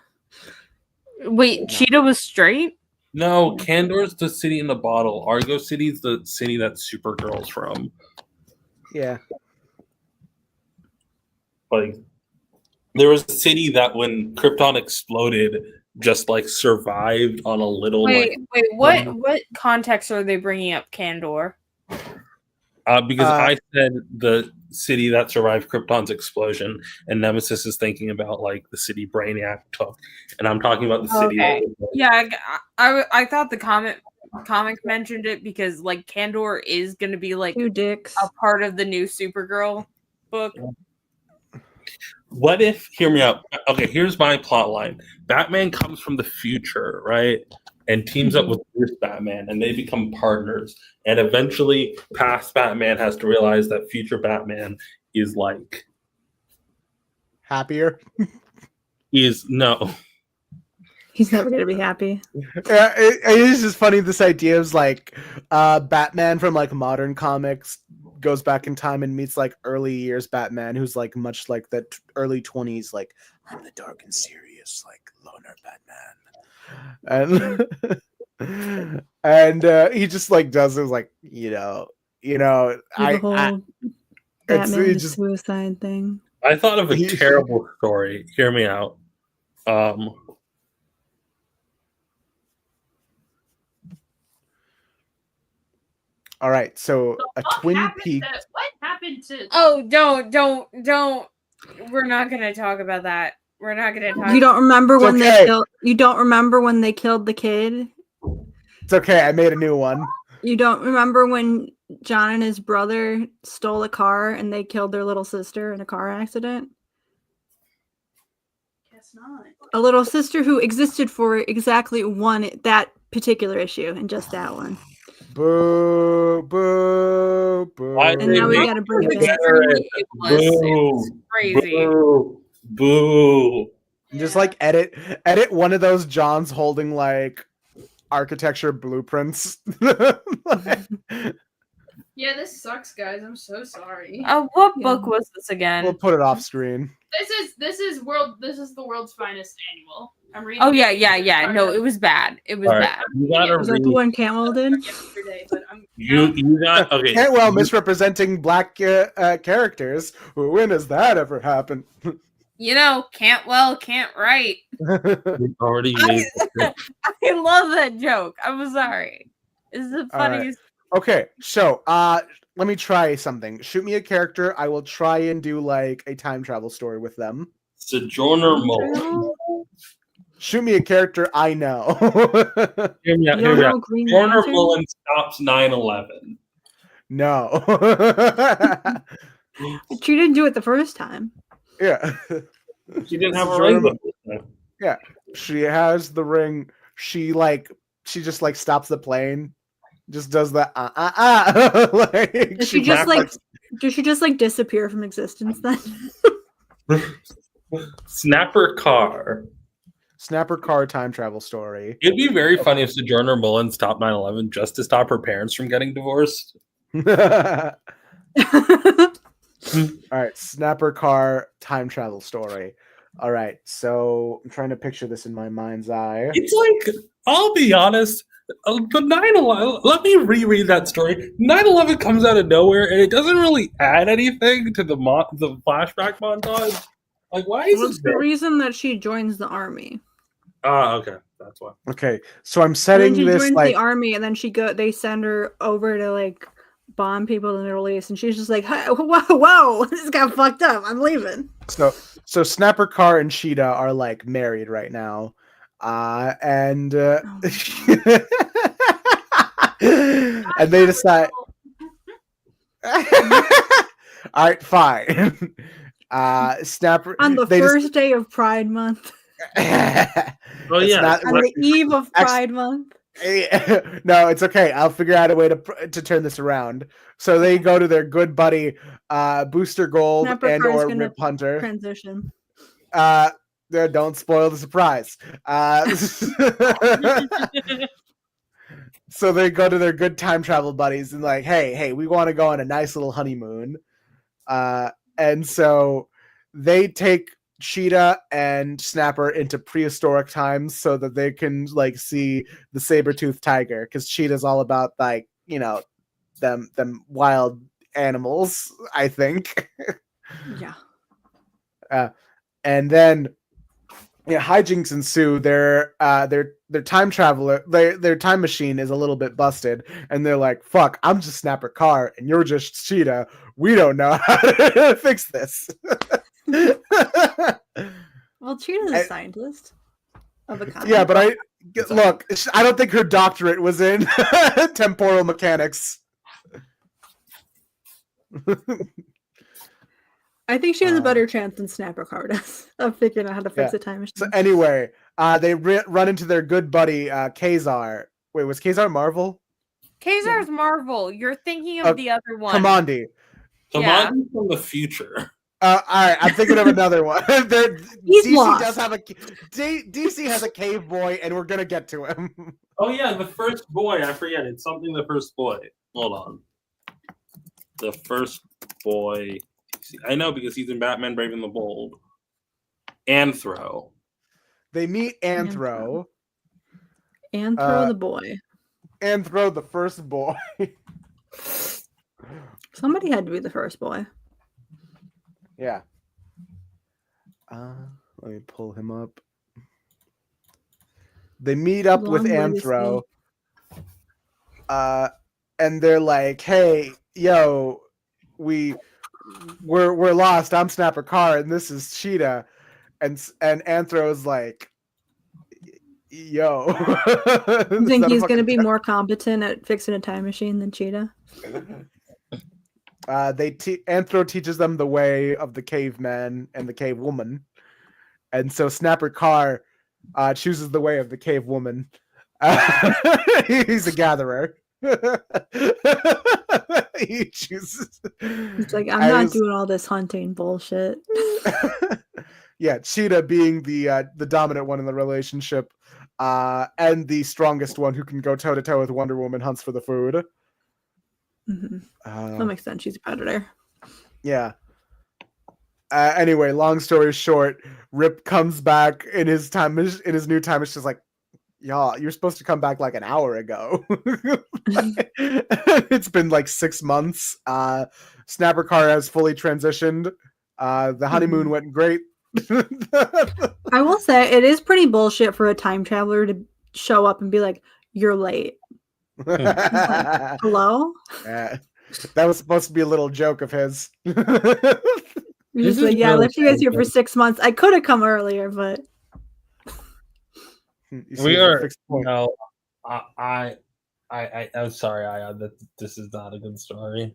Wait, Cheetah was straight? No, Kandor's the city in the bottle. Argo City's the city that Supergirl's from. Yeah. Like, there was a city that when Krypton exploded, just like survived on a little. Wait, what context are they bringing up Kandor? Because I said the city that survived Krypton's explosion, and Nemesis is thinking about like the city Brainiac took, and I'm talking about the city. Okay. Yeah, I thought the comic mentioned it because like Kandor is going to be like two dicks, a part of the new Supergirl book. What if? Hear me out. Okay, here's my plot line. Batman comes from the future, right? And teams up with Bruce Batman, and they become partners. And eventually, past Batman has to realize that future Batman is like happier. No. He's never gonna be happy. Yeah, it is just funny. This idea is like Batman from like modern comics goes back in time and meets like early years Batman, who's like much like that early 20s, like I'm the dark and serious like loner Batman. And he just like does it like the whole Batman just, suicide thing. I thought of a terrible story. Hear me out. All right, so a Twin Peaks. What happened to? Oh, don't! We're not gonna talk about that. We're not gonna talk. You don't remember when they killed? You don't remember when they killed the kid? It's okay. I made a new one. You don't remember when John and his brother stole a car and they killed their little sister in a car accident? Guess not. A little sister who existed for exactly that particular issue and just that one. Boo, boo, boo. And now we gotta bring it back. It's crazy. Boo. Just like edit one of those Johns holding like architecture blueprints. Yeah, this sucks, guys. I'm so sorry. What book was this again? We'll put it off screen. This is the world's finest annual. I'm reading. Oh yeah. No, it was bad. It was bad. Was that the one Cantwell did? Yesterday, but you got okay. Cantwell misrepresenting black characters. When has that ever happened? Cantwell can't write. Already I love that joke. I'm sorry. It's the funniest. Okay, so let me try something. Shoot me a character. I will try and do like a time travel story with them. Sojourner Mullen. Shoot me a character I know. Hear me out. Sojourner Mullen stops 9/11. No. She didn't do it the first time. Yeah. She didn't have a ring. Yeah. She has the ring. She just like stops the plane. Just does that like does she just like disappear from existence then? Snapper car. Snapper car time travel story. It'd be very funny if Sojourner Mullen stopped 9/11 just to stop her parents from getting divorced. All right, Snapper car time travel story. All right, so I'm trying to picture this in my mind's eye. It's like, I'll be honest, the 9/11. Let me reread that story. 9/11 comes out of nowhere, and it doesn't really add anything to the flashback montage. Like, why is What's it the there? reason that she joins the army? Okay, that's why. Okay, so I'm And setting then she this joins like the army, and then they send her over to like bomb people in the Middle East, and she's just like, hey, whoa, this got fucked up. I'm leaving. so Snapper Car and Cheetah are like married right now, and and they decide. All right, fine. Snapper On the first day of Pride Month, Oh It's yeah, not- on the eve of Pride Month. no, it's okay. I'll figure out a way to turn this around. So they go to their good buddy, Booster Gold Snapper and Car's or gonna Rip Hunter. transition. Don't spoil the surprise. So they go to their good time travel buddies and like, hey, we want to go on a nice little honeymoon. And so they take Cheetah and Snapper into prehistoric times so that they can like see the saber-toothed tiger, because Cheetah's all about like, them wild animals, I think. Yeah. And then hijinks ensue. Their time traveler, their time machine is a little bit busted, and they're like, "Fuck, I'm just Snapper Car, and you're just Cheetah. We don't know how to fix this." Well, Cheetah's a scientist of a kind. Yeah, but I don't think her doctorate was in temporal mechanics. I think she has a better chance than Snapper Car does of figuring out how to fix a time machine. So anyway, they run into their good buddy Kazar. Wait, was Kazar Marvel? Kazar's Marvel. You're thinking of the other one. Kamandi. Yeah. from the future. All right, I'm thinking of another one. He's DC lost. does have DC has a cave boy, and we're gonna get to him. Oh yeah, the first boy. I forget. It's something. The first boy. Hold on. The first boy. I know because he's in Batman: Brave and the Bold. Anthro. They meet Anthro. Anthro the boy. Anthro the first boy. Somebody had to be the first boy. Yeah. Let me pull him up. They meet up with Anthro. And they're like, "Hey, yo, we're lost. I'm Snapper Car, and this is Cheetah." And Anthro's like, "Yo." You think he's going to be more competent at fixing a time machine than Cheetah? Anthro teaches them the way of the caveman and the cave woman, and so Snapper Car chooses the way of the cave woman. He's a gatherer. He chooses. It's like, I'm not doing all this hunting bullshit. Yeah, Cheetah being the dominant one in the relationship, and the strongest one who can go toe to toe with Wonder Woman, hunts for the food. That makes sense. She's a predator. Yeah. Anyway, long story short, Rip comes back in his new time. It's just like, y'all, you're supposed to come back like an hour ago. It's been like 6 months. Snapper Car has fully transitioned. The honeymoon went great. I will say it is pretty bullshit for a time traveler to show up and be like, "You're late." Like, hello? That was supposed to be a little joke of his. You're just like, yeah, I left you guys here for 6 months. I could have come earlier, but We are no. I'm sorry, Ayaan, that this is not a good story.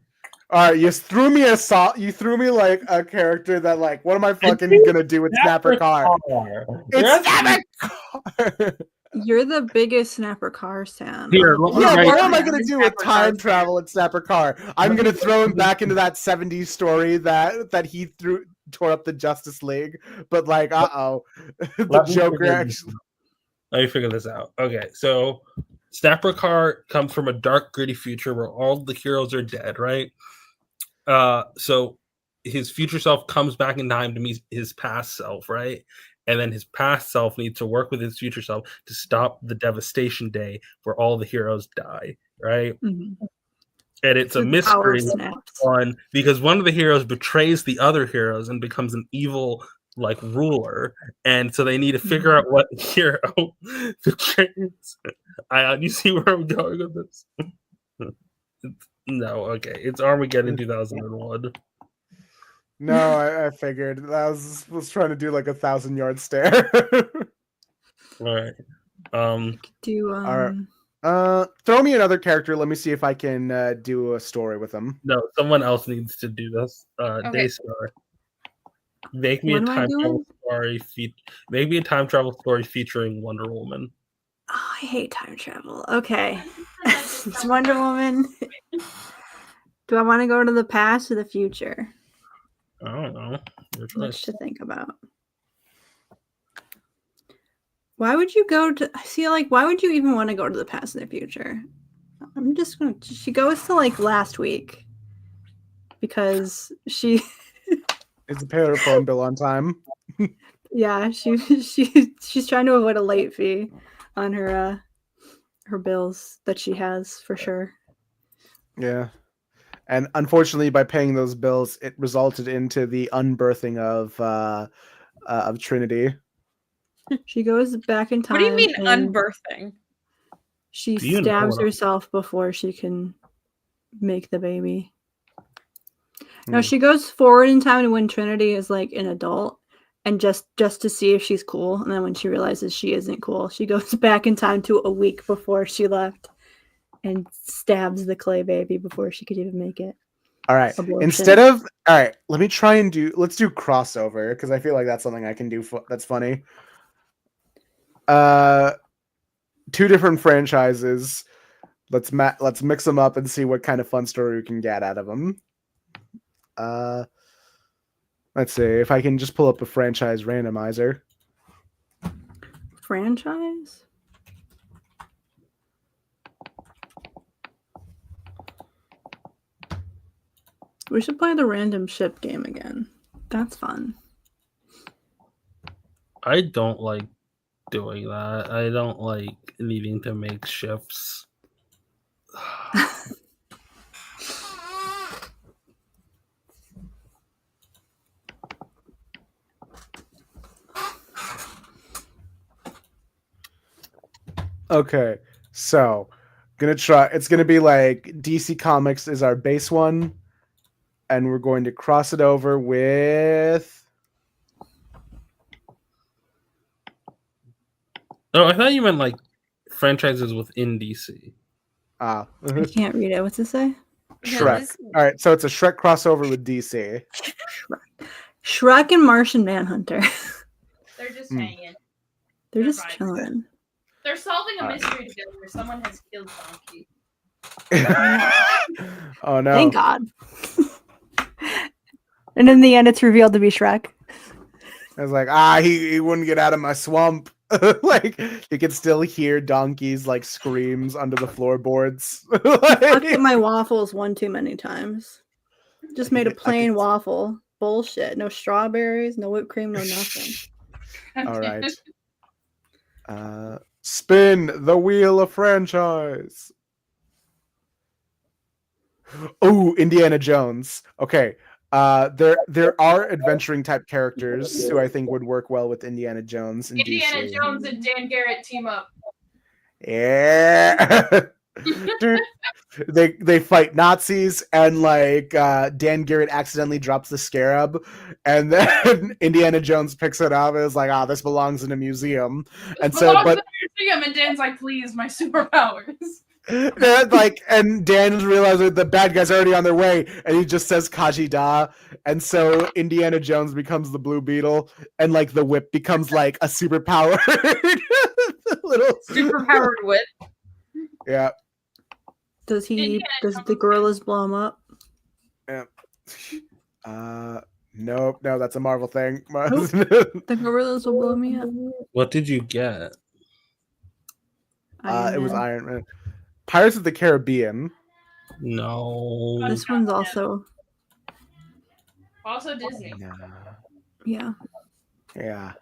All right, you threw me like a character that like, what am I fucking gonna do with Snapper Car? It's Snapper Car. you're the biggest Snapper Car fan. Here, Yeah, Right. what am I gonna do with Snapper time Car. travel at Snapper Car? I'm gonna throw him back into that 70s story that he tore up the Justice League, but like, the Let me Joker figure this actually. out. Let me figure this out. Okay, so Snapper Car comes from a dark, gritty future where all the heroes are dead, right? So his future self comes back in time to meet his past self, right? And then his past self needs to work with his future self to stop the devastation day where all the heroes die, right? Mhm. And it's a The power mystery snaps. on because one of the heroes betrays the other heroes and becomes an evil like ruler, and so they need to figure out what hero betrays. You see where I'm going with this? No, okay, it's Armageddon 2001. No, I figured that was trying to do like 1,000-yard stare. All right. Do All right. Throw me another character. Let me see if I can do a story with them. No, someone else needs to do this. Okay. Daystar. Make me What a am I time travel doing? story. Make me a time travel story featuring Wonder Woman. Oh, I hate time travel. Okay. It's Wonder Woman. Do I want to go to the past or the future? I don't know. Your Much choice. to think about. Why would you go to why would you even want to go to the past and the future? I'm just gonna she goes to like last week because she Is the pay her phone bill on time? yeah, she's trying to avoid a late fee on her bills that she has for sure. Yeah. And unfortunately, by paying those bills, it resulted into the unbirthing of Trinity. She goes back in time. What do you mean and unbirthing? She Do you know stabs what I'm- herself before she can make the baby. No, Hmm. she goes forward in time to when Trinity is like an adult, and just to see if she's cool. And then when she realizes she isn't cool, she goes back in time to a week before she left and stabs the clay baby before she could even make it. All right. Abortion. All right, let's do crossover because I feel like that's something I can do. That's funny. Two different franchises. Let's mix them up and see what kind of fun story we can get out of them. Let's see if I can just pull up a franchise randomizer. Franchise? We should play the random ship game again. That's fun. I don't like doing that. I don't like needing to make shifts. Okay, so gonna try. It's gonna be like DC Comics is our base one, and we're going to cross it over with. No, I thought you meant like franchises within DC. Ah, I can't read it. What's it say? Shrek. All right, so it's a Shrek crossover with DC. Shrek and Martian Manhunter. They're just Hmm. hanging. They're They're just vibes. chilling. They're solving a Alright. mystery together where someone has killed Donkey. Oh no! Thank God. And in the end, it's revealed to be Shrek. I was like, he wouldn't get out of my swamp. Like you can still hear Donkey's like screams under the floorboards. Fucked up my waffles one too many times. Just made a I plain could- waffle. Bullshit. No strawberries, no whipped cream, no nothing. All right. Spin the wheel of franchise. Oh, Indiana Jones. Okay. There are adventuring type characters who I think would work well with Indiana Jones in Indiana DC. Jones and Dan Garrett team up. Yeah. Dude, they fight Nazis and like Dan Garrett accidentally drops the scarab and then Indiana Jones picks it up and is like, this belongs in a museum. And so Belongs but to the museum, and Dan's like, please, my superpowers. and Dan realizes the bad guys are already on their way and he just says Kaji Da, and so Indiana Jones becomes the Blue Beetle and like the whip becomes like a superpowered little Superpowered whip. yeah. Does Indiana the Jones. gorillas blow him up? Nope, no, that's a Marvel thing. The gorillas will blow me up. What did you get? It was Man. Iron Man. Pirates of the Caribbean. No. This one's also Also Disney. yeah. Yeah.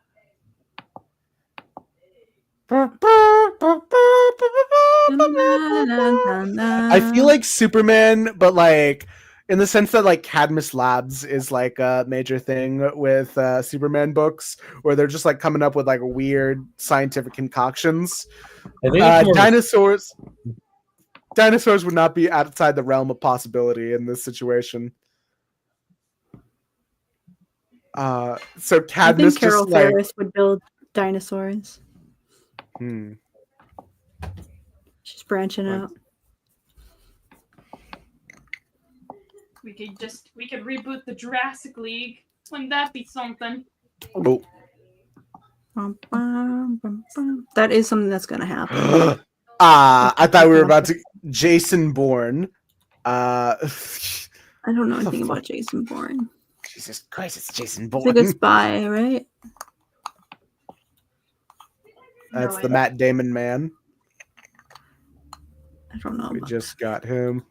I feel like Superman, but like in the sense that like Cadmus Labs is like a major thing with Superman books, where they're just like coming up with like weird scientific concoctions. I think it's more Dinosaurs would not be outside the realm of possibility in this situation. So I Cadmus think Carol just like Ferris would build dinosaurs. She's branching out. We could reboot the Jurassic League. Wouldn't that be something? Oh. That is something that's gonna happen. I thought we were about to Jason Bourne. I don't know anything about Jason Bourne. Jesus Christ, it's Jason He's a Bourne. good spy, right? That's the Matt Damon man. I don't know. We just got him.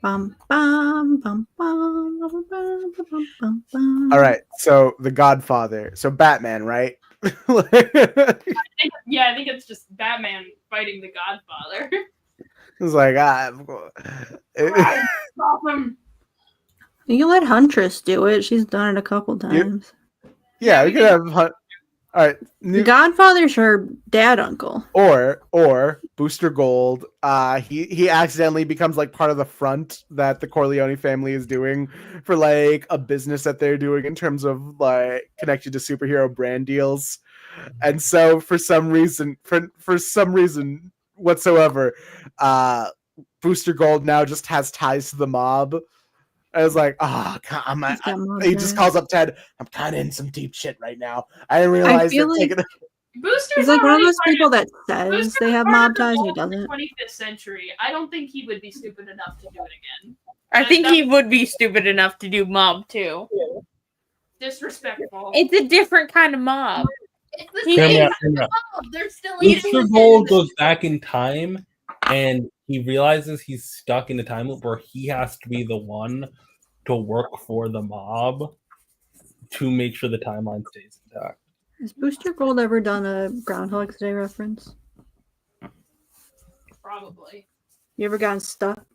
Bum, bum, bum, bum, bum, bum, bum, bum, bum. All right, so the Godfather. So Batman, right? I think it's just Batman fighting the Godfather. It's like Stop him. You let Huntress do it. She's done it a couple times. yeah, we could have. All right, The Godfather's her dad uncle. or Booster Gold. He accidentally becomes like part of the front that the Corleone family is doing for like a business that they're doing in terms of like connected to superhero brand deals, and so for some reason whatsoever, Booster Gold now just has ties to the mob. I was like, he just calls up Ted. I'm kind of in some deep shit right now. I didn't realize feel that like- taking Booster's He's like one of already those part people that says Booster's they have part mob of the ties and he mold of the doesn't. 25th century. I don't think he would be stupid enough to do it again. I think he would be stupid enough to do mob too. Disrespectful. It's a different kind of mob. It's the He- same Hear me out, kind hear me of out. mob. They're still Booster Gold goes back in time, and he realizes he's stuck in a time loop where he has to be the one to work for the mob to make sure the timeline stays intact. Has Booster Gold ever done a Groundhog's Day reference? Probably. You ever gotten stuck?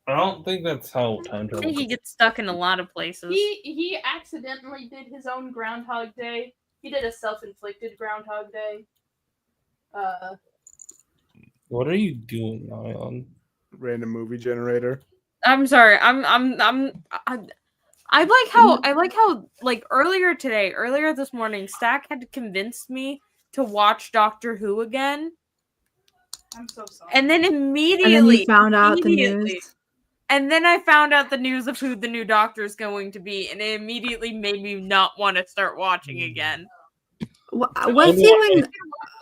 I don't think that's how time I travel. think he gets stuck in a lot of places. He accidentally did his own Groundhog Day. He did a self-inflicted Groundhog Day. What are you doing, Ayaan? random movie generator. I'm sorry. I like how like earlier this morning, Stack had to convince me to watch Doctor Who again, I'm so sorry. and then And immediately, then you found out the news. and then I found out the news of who the new Doctor is going to be, and it immediately made me not want to start watching again. What's Yeah. even the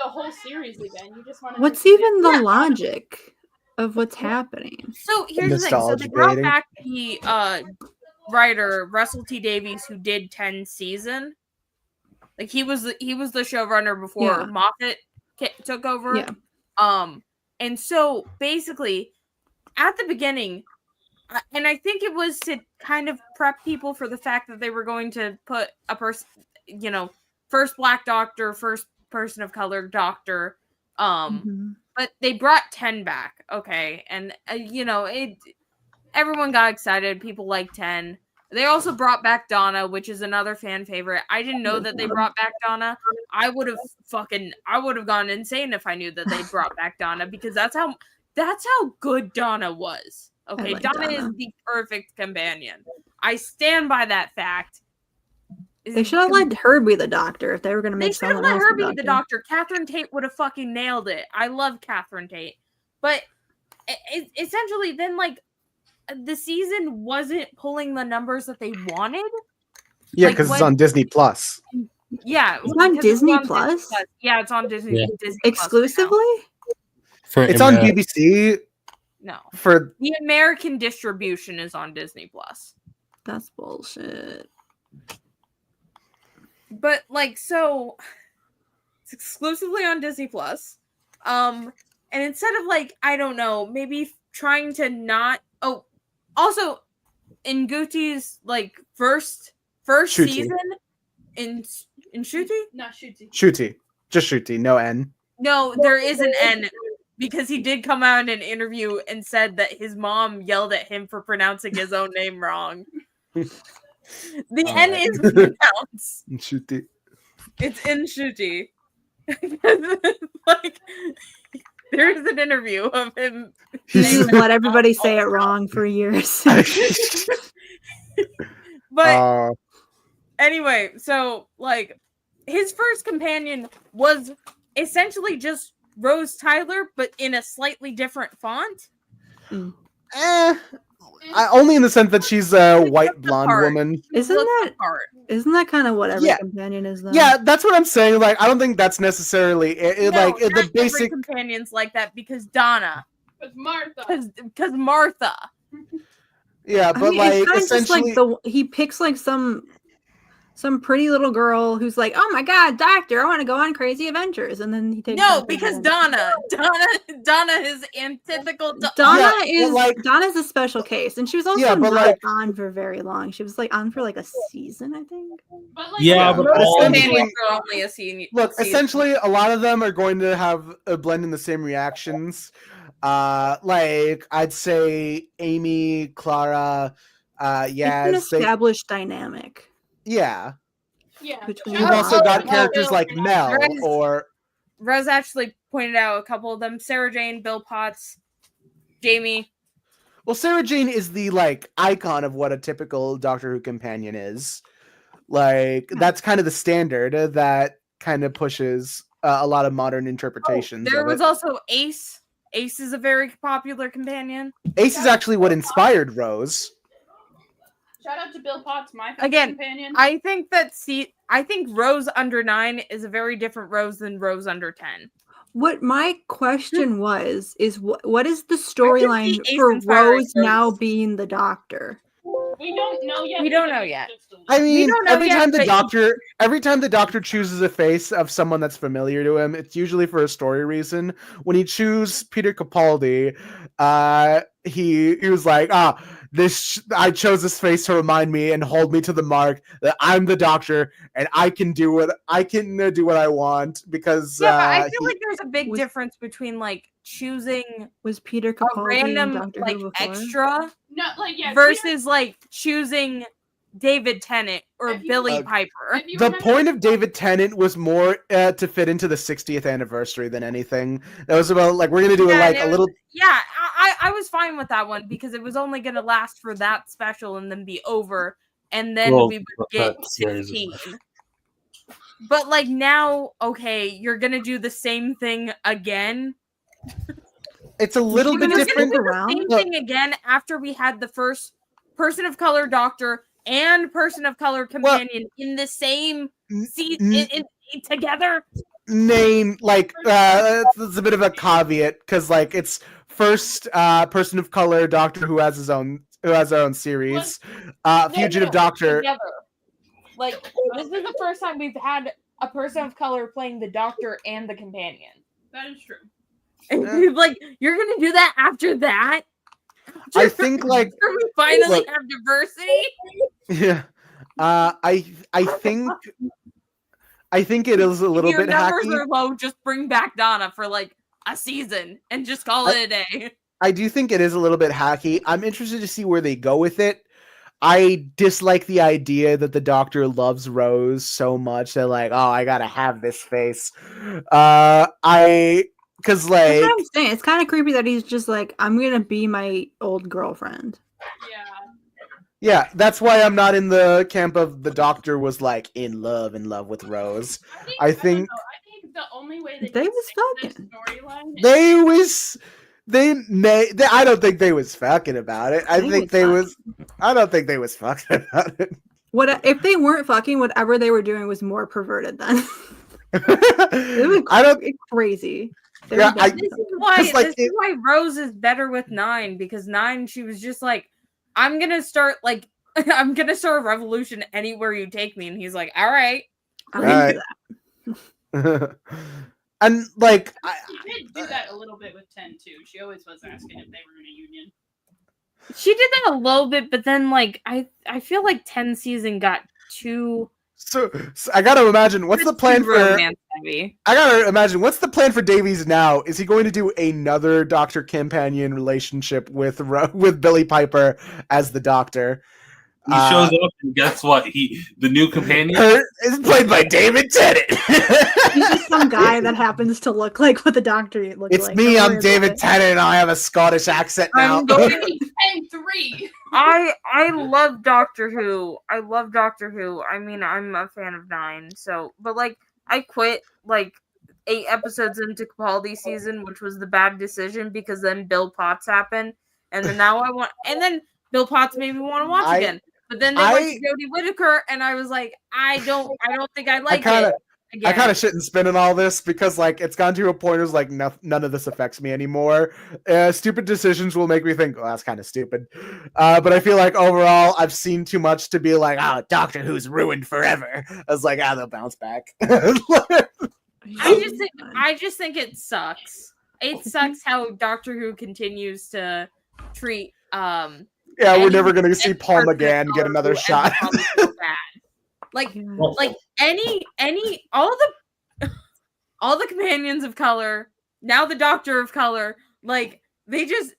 whole series again. You just want to. what's even the logic of what's happening? So here's the thing. So Nostalgia they brought baiting. back the writer Russell T Davies, who did 10 season. Like he was the showrunner before Yeah. Moffat took over. Yeah. And so basically, at the beginning, and I think it was to kind of prep people for the fact that they were going to put a person, first Black Doctor, first person of color Doctor. Mhm. But they brought 10 back, okay, and everyone got excited. People liked 10. They also brought back Donna, which is another fan favorite. I didn't know that they brought back Donna. I would have gone insane if I knew that they brought back Donna, because that's how good Donna was. Okay, like Donna is Donna. the perfect companion. I stand by that fact. They should have let her be the Doctor if they were going to They make should have someone let else her be the Doctor. Doctor. Catherine Tate would have fucking nailed it. I love Catherine Tate. But essentially, then, like, the season wasn't pulling the numbers that they wanted. Yeah, Like, because it's when- on Disney Plus. Yeah. It's on because Disney Plus? Yeah, it's on Disney. Yeah. Disney Plus right Exclusively? It's on BBC now. No. for The American distribution is on Disney Plus. That's bullshit. But like, so it's exclusively on Disney Plus. And instead of like, I don't know, maybe trying to not. Oh, also in Guti's like first Shooty. season in Shooty. Not shooty. Shooty. Just Shooty, no N. No, there is an N because he did come out in an interview and said that his mom yelled at him for pronouncing his own name wrong. The N is pronounced. Shooty. It's in Shooty. Like, there's an interview of him. He's let everybody say it wrong for years. But anyway, so like his first companion was essentially just Rose Tyler, but in a slightly different font. Only in the sense that she's a white blonde part. woman. Isn't that kind of what every companion is though? Yeah, that's what I'm saying. Like, I don't think that's necessarily like the not basic every companions like that because Donna, Because Martha. because Martha. Yeah, but I mean, like it's kind of just essentially, like he picks like some pretty little girl who's like, oh my god, doctor, I want to go on crazy adventures, and then he takes No, because Donna is antithetical to Donna Yeah, is like- Donna's a special case, and she was also Yeah, but, not like- on for very long. She was like on for like a season, I think. But like, Yeah, but but all essentially- companions are only a scene. look, season. essentially, a lot of them are going to have a blend in the same reactions. Like I'd say Amy, Clara, It's an Yaz. established dynamic. Yeah, yeah. Between you've Oh, also got characters like Bill, Mel Rez- or Rez actually pointed out a couple of them: Sarah Jane, Bill Potts, Jamie. well, Sarah Jane is the like icon of what a typical Doctor Who companion is. Like that's kind of the standard that kind of pushes a lot of modern interpretations. There of was it. also Ace. Ace is a very popular companion. Ace is actually what inspired Rose. Shout out to Bill Potts, my Again, companion. I think Rose under 9 is a very different Rose than Rose under 10. What my question is what is the storyline see Ace for inspiring Rose now Rose. being the doctor? We don't know yet. We don't because know it's yet. just a I mean, don't know every yet, time the but- doctor chooses a face of someone that's familiar to him, it's usually for a story reason. When he chose Peter Capaldi, he was like, I chose this face to remind me and hold me to the mark that I'm the doctor and I can do what I want because Yeah, but I feel like there's a big was- difference between like choosing Was Peter a Capaldi in random Doctor like Who before? extra No, like yeah. versus like choosing David Tennant or If you- Billy Uh, Piper. if you the remember- point of David Tennant was more to fit into the 60th anniversary than anything. That was about like we're gonna do Yeah, a it little. Yeah, I was fine with that one because it was only going to last for that special and then be over, and then Well, we would get that series is 16. But like now, okay, you're going to do the same thing again. It's a little You're bit gonna different. skip around? Same Look. thing again after we had the first person of color doctor and person of color companion in the same seat together. Name like it's a bit of a caveat because like it's first person of color doctor who has their own series. Fugitive Doctor. Together. Like this is the first time we've had a person of color playing the doctor and the companion. That is true. And like you're gonna do that after that? I think like After we finally Look. have diversity. yeah. I think it is a little If your bit numbers hacky. are low, just bring back Donna for like a season and just call it a day. I do think it is a little bit hacky. I'm interested to see where they go with it. I dislike the idea that the Doctor loves Rose so much that like, oh, I gotta have this face. Because That's like, what I'm saying. It's kind of creepy that he's just like, I'm gonna be my old girlfriend. Yeah. yeah, that's why I'm not in the camp of the Doctor was like in love with Rose. I don't think- know. I think the only way they They can was stick this fucking. storyline is I don't think they was fucking about it. I They think was they fucking. was. I don't think they was fucking about it. What if they weren't fucking? Whatever they were doing was more perverted then. It was I don't. crazy. They Yeah, were I- doing This something. is why Just like this is why Rose is better with 9 because 9 she was just like, I'm gonna start like I'm gonna start a revolution anywhere you take me. And he's like, all right. I'm Right. into that. And like, She did do that a little bit with 10 too. She always was asking if they were in a union. She did that a little bit, but then like I feel like 10 season got too so I gotta imagine what's the plan for. romance heavy. I gotta imagine what's the plan for Davies now? Is he going to do another Doctor Companion relationship with Billy Piper as the Doctor? He shows up and guess what? The new companion is played by David Tennant. He's just some guy that happens to look like what the Doctor looks It's like. me, Don't I'm worry David about it. Tennant, and I have a Scottish accent now. I'm going- 10-3. I love Doctor Who. I love Doctor Who. I mean, I'm a fan of 9, so but like I quit like 8 episodes into Capaldi season, which was the bad decision because then Bill Potts happened, and then now and then Bill Potts made me want to watch again. But then they went to Jodie Whittaker, and I was like, I don't think I like it. I kind of shouldn't spin in all this because like it's gone to a point where it's like none of this affects me anymore. Stupid decisions will make me think, oh, that's kind of stupid. But I feel like overall I've seen too much to be like, oh, Doctor Who's ruined forever. I was like, they'll bounce back. I just think it sucks. It sucks how Doctor Who continues to treat yeah, we're never gonna see Paul McGann get another shot. Like any all the companions of color, now the Doctor of color, like they treat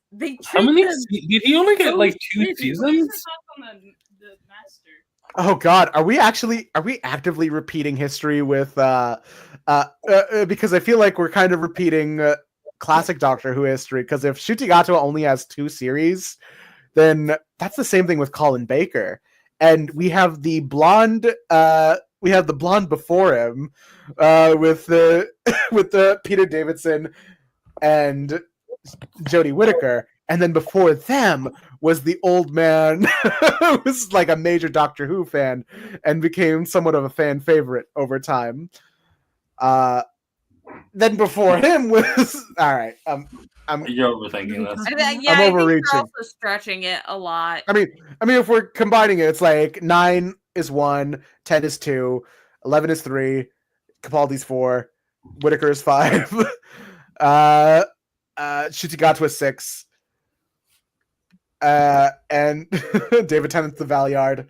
how many them did he only get like 2 seasons? The master. Oh God, are we actively repeating history with because I feel like we're kind of repeating classic Doctor Who history, because if Shutigato only has 2 series, then that's the same thing with Colin Baker. And we have the blonde before him with the Peter Davidson and Jodie Whittaker, and then before them was the old man who was like a major Doctor Who fan and became somewhat of a fan favorite over time. Then before him was all right. You're overthinking this. I'm overreaching. I think you're also stretching it a lot. I mean, if we're combining it, it's like 9 is 1, 10 is 2, 11 is 3, Capaldi's 4, Whittaker is 5, Shutigato is 6, and David Tennant's the Valeyard.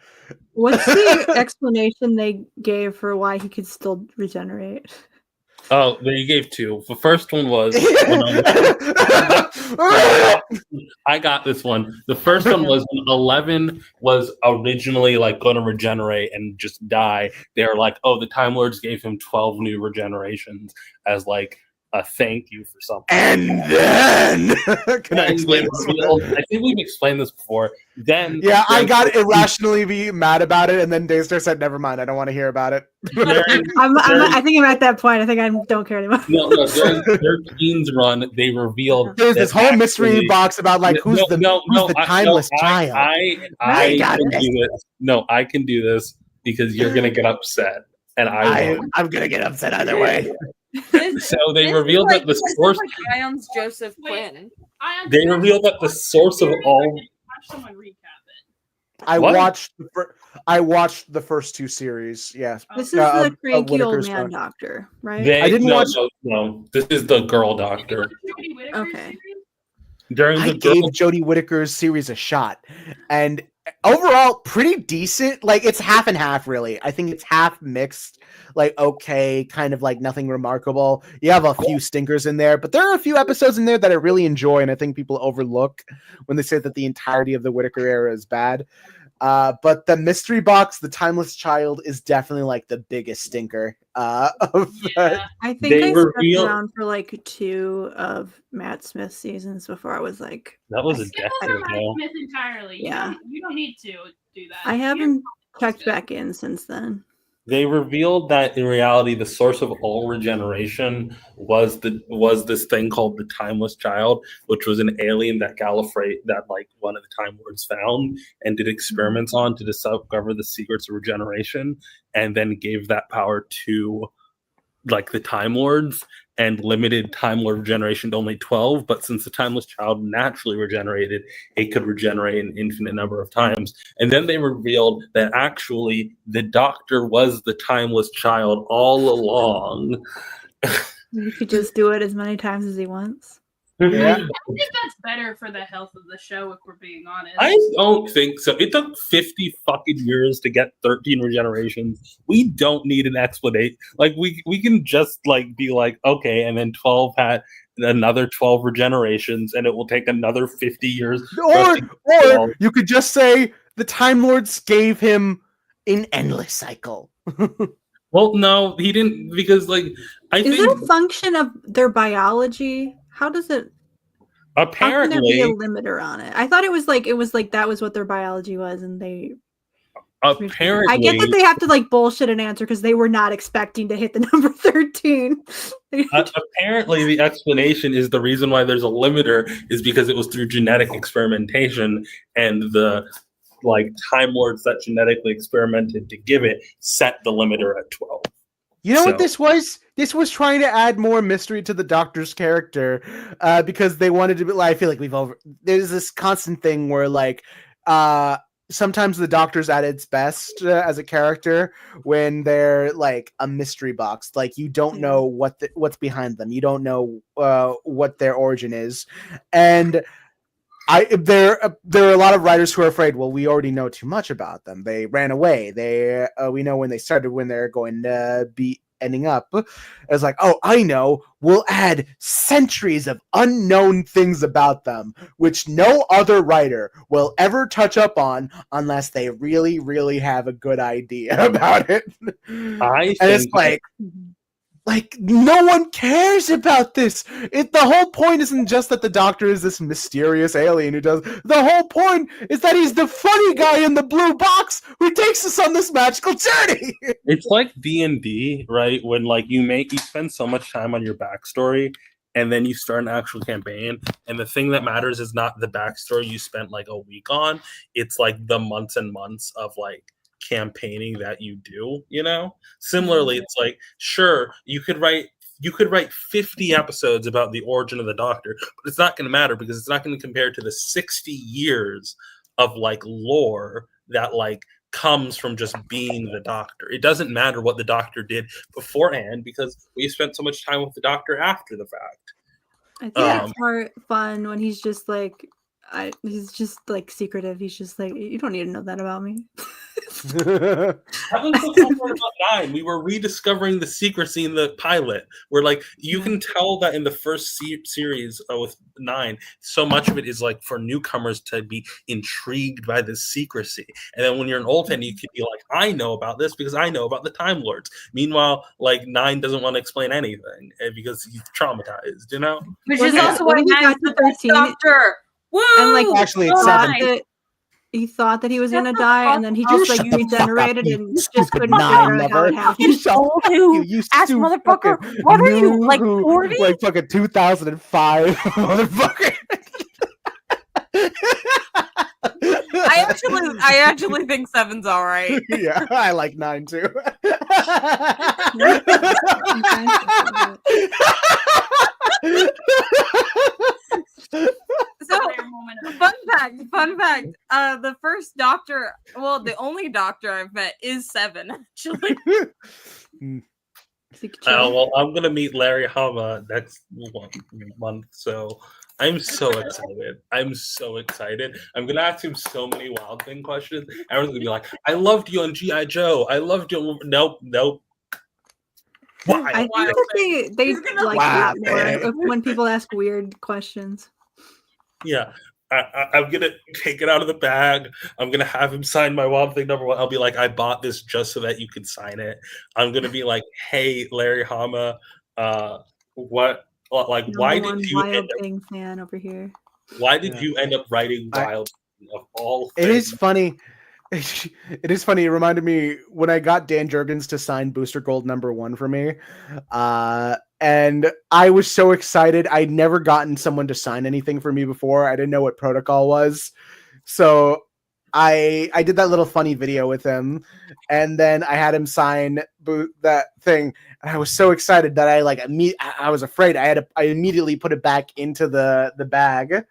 What's the explanation they gave for why he could still regenerate? Oh, you gave 2. The first one was I got this one. The first one was when 11 was originally like going to regenerate and just die. They were like, oh, the Time Lords gave him 12 new regenerations as like a thank you for something. And then can I explain this? I think we've explained this before. Then I got irrationally be mad about it, and then Daystar said, "Never mind, I don't want to hear about it." I think I'm at that point. I think I don't care anymore. No, during their teens run, they revealed there's this whole mystery box about like who's the timeless child. I can do this. No, I can do this because you're gonna get upset, and I'm gonna get upset either way. So they revealed that the source. Like Ayon's Joseph Quinn. They revealed that the source of all. Watch someone recap it. I watched the first 2 series. Yes, this is the cranky old man Doctor, right? I didn't watch. No, this is the girl Doctor. Okay. I gave Jodie Whittaker's series a shot, and overall pretty decent. Like it's half and half, really. I think it's half mixed, like okay, kind of like nothing remarkable. You have a few stinkers in there, but there are a few episodes in there that I really enjoy, and I think people overlook when they say that the entirety of the Whittaker era is bad. But the mystery box, the timeless child, is definitely like the biggest stinker. I think I stuck around for like 2 of Matt Smith's seasons before I was like, that was a decade ago. Matt Smith entirely. Yeah, you don't need to do that. I haven't checked back in since then. They revealed that in reality, the source of all regeneration was this thing called the Timeless Child, which was an alien that like one of the Time Lords found and did experiments on to discover the secrets of regeneration, and then gave that power to like the Time Lords. and limited Time Lord regeneration to only 12. But since the Timeless Child naturally regenerated, it could regenerate an infinite number of times. And then they revealed that actually the Doctor was the Timeless Child all along. He could just do it as many times as he wants. Yeah. I think that's better for the health of the show, if we're being honest. I don't think so. It took 50 fucking years to get 13 regenerations. We don't need an explanation. Like we can just like be like, okay, and then 12 had another 12 regenerations, and it will take another 50 years. Or you could just say the Time Lords gave him an endless cycle. Well, no, he didn't, because like Is it a function of their biology? How does it? How can there apparently be a limiter on it? I thought it was like that was what their biology was, and they. apparently I get that they have to like bullshit an answer because they were not expecting to hit the number 13. apparently the explanation is the reason why there's a limiter is because it was through genetic experimentation, and the like Time Lords that genetically experimented to give it set the limiter at 12. You know what this was? This was trying to add more mystery to the Doctor's character, because they wanted to be. I feel like there's this constant thing where like sometimes the Doctor's at its best as a character when they're like a mystery box. Like you don't know what's behind them. You don't know what their origin is, and there are a lot of writers who are afraid. Well, we already know too much about them. They ran away. We know when they started, when they're going to be ending up. It's like, oh, I know. We'll add centuries of unknown things about them, which no other writer will ever touch up on unless they really, really have a good idea about it. And it's like no one cares about this. The whole point isn't just that the Doctor is this mysterious alien who does. The whole point is that he's the funny guy in the blue box who takes us on this magical journey. It's like D&D, right? When like you spend so much time on your backstory, and then you start an actual campaign, and the thing that matters is not the backstory you spent like a week on. It's like the months and months of like campaigning that you do, you know. Similarly, it's like, sure, you could write 50 episodes about the origin of the Doctor, but it's not going to matter because it's not going to compare to the 60 years of like lore that like comes from just being the Doctor. It doesn't matter what the Doctor did beforehand because we spent so much time with the Doctor after the fact. I think it's more fun when he's just like secretive. He's just like, you don't need to know that about me. That was the fun part about 9. We were rediscovering the secrecy in the pilot. Where like you can tell that in the first series with 9, so much of it is like for newcomers to be intrigued by the secrecy. And then when you're an old fan, you could be like, I know about this because I know about the Time Lords. Meanwhile, like 9 doesn't want to explain anything because he's traumatized, you know? Which is also why 9 is the best Doctor. Woo! And like actually, it's 7. He thought that he was gonna die, and then he just like regenerated and just couldn't figure out how it happened. You ass motherfucker! What are you, like 40? Like fucking 2005, motherfucker. I actually think 7's all right. Yeah, I like 9 too. So, fun fact. The first Doctor, well, the only Doctor I've met is 7, actually. Well, I'm gonna meet Larry Hama next month, so I'm so excited. I'm gonna ask him so many Wild Thing questions. Everyone's gonna be like, "I loved you on G.I. Joe. I loved you." Nope. I think that they like it more when people ask weird questions. Yeah. I'm gonna take it out of the bag. I'm gonna have him sign my Wild Thing number 1. I'll be like, I bought this just so that you can sign it. I'm gonna be like, hey, Larry Hama, why did you Wild Thing fan over here? Why did you end up writing Wild Thing of all things? It is funny. It is funny. It reminded me when I got Dan Jurgens to sign Booster Gold number 1 for me. And I was so excited. I'd never gotten someone to sign anything for me before. I didn't know what protocol was. So I did that little funny video with him, and then I had him sign that thing. And I was so excited that I was afraid. I immediately put it back into the bag,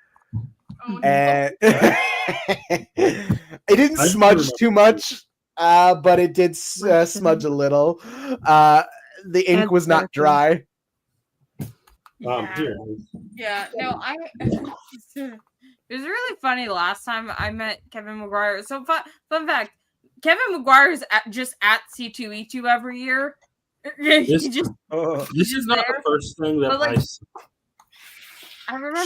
Oh, no. and it didn't smudge too much, but it did smudge a little. The ink was not dry. Here. Yeah, no, it was really funny last time I met Kevin McGuire. So fun fact, Kevin McGuire is just at C2E2 every year. This is not the first thing that I remember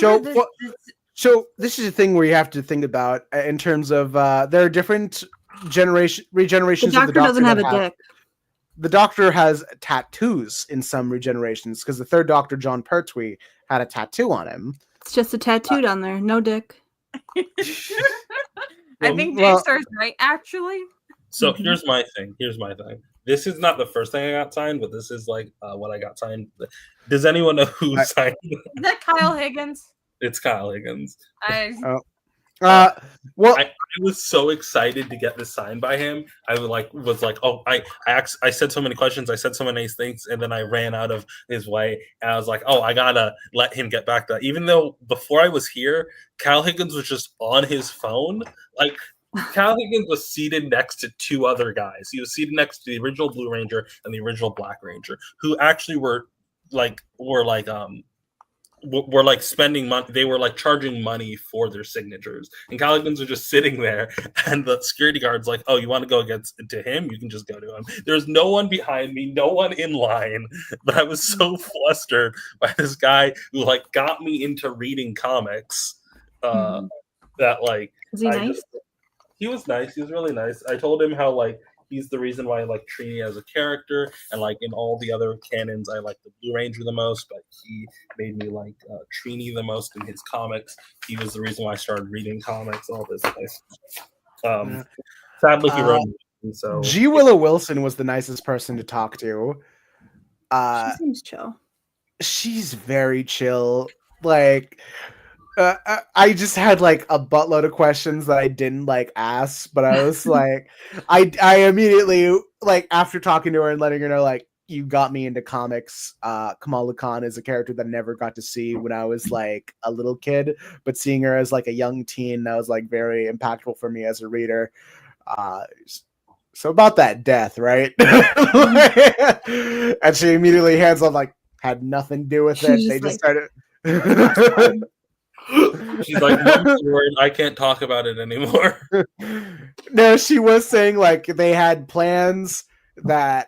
So this is a thing where you have to think about in terms of there are different regenerations. The Doctor doesn't have a dick. The Doctor has tattoos in some regenerations because the third Doctor, John Pertwee, had a tattoo on him. It's just a tattoo down there, no dick. I think Daystar's right, actually. So here's my thing. This is not the first thing I got signed, but this is like what I got signed. Does anyone know who signed? Is that Kyle Higgins? It's Kyle Higgins. Well, I was so excited to get this signed by him. I was like, oh, I said so many questions, I said so many things, and then I ran out of his way. And I was like, oh, I gotta let him get back to that. Even though before I was here, Kyle Higgins was just on his phone. Like Kyle Higgins was seated next to two other guys. He was seated next to the original Blue Ranger and the original Black Ranger, who actually were spending money. They were like charging money for their signatures, and Kyle Higgins was just sitting there, and the security guard's like, oh, you want to go to him? You can just go to him. There's no one behind me, no one in line, but I was so flustered by this guy who like got me into reading comics that like is he nice? He was nice. He was really nice. I told him how like he's the reason why I like Trini as a character, and like in all the other canons, I like the Blue Ranger the most, but he made me like Trini the most in his comics. He was the reason why I started reading comics, all this nice. Sadly, he wrote me, so G. Willow Wilson was the nicest person to talk to. She seems chill. She's very chill. Like, I just had like a buttload of questions that I didn't like ask, but I was like, I immediately like after talking to her and letting her know like you got me into comics. Kamala Khan is a character that I never got to see when I was like a little kid, but seeing her as like a young teen, that was like very impactful for me as a reader. So about that death, right? And she immediately hands on like had nothing to do with it. They just started. She's like, word, I can't talk about it anymore. No, she was saying like they had plans that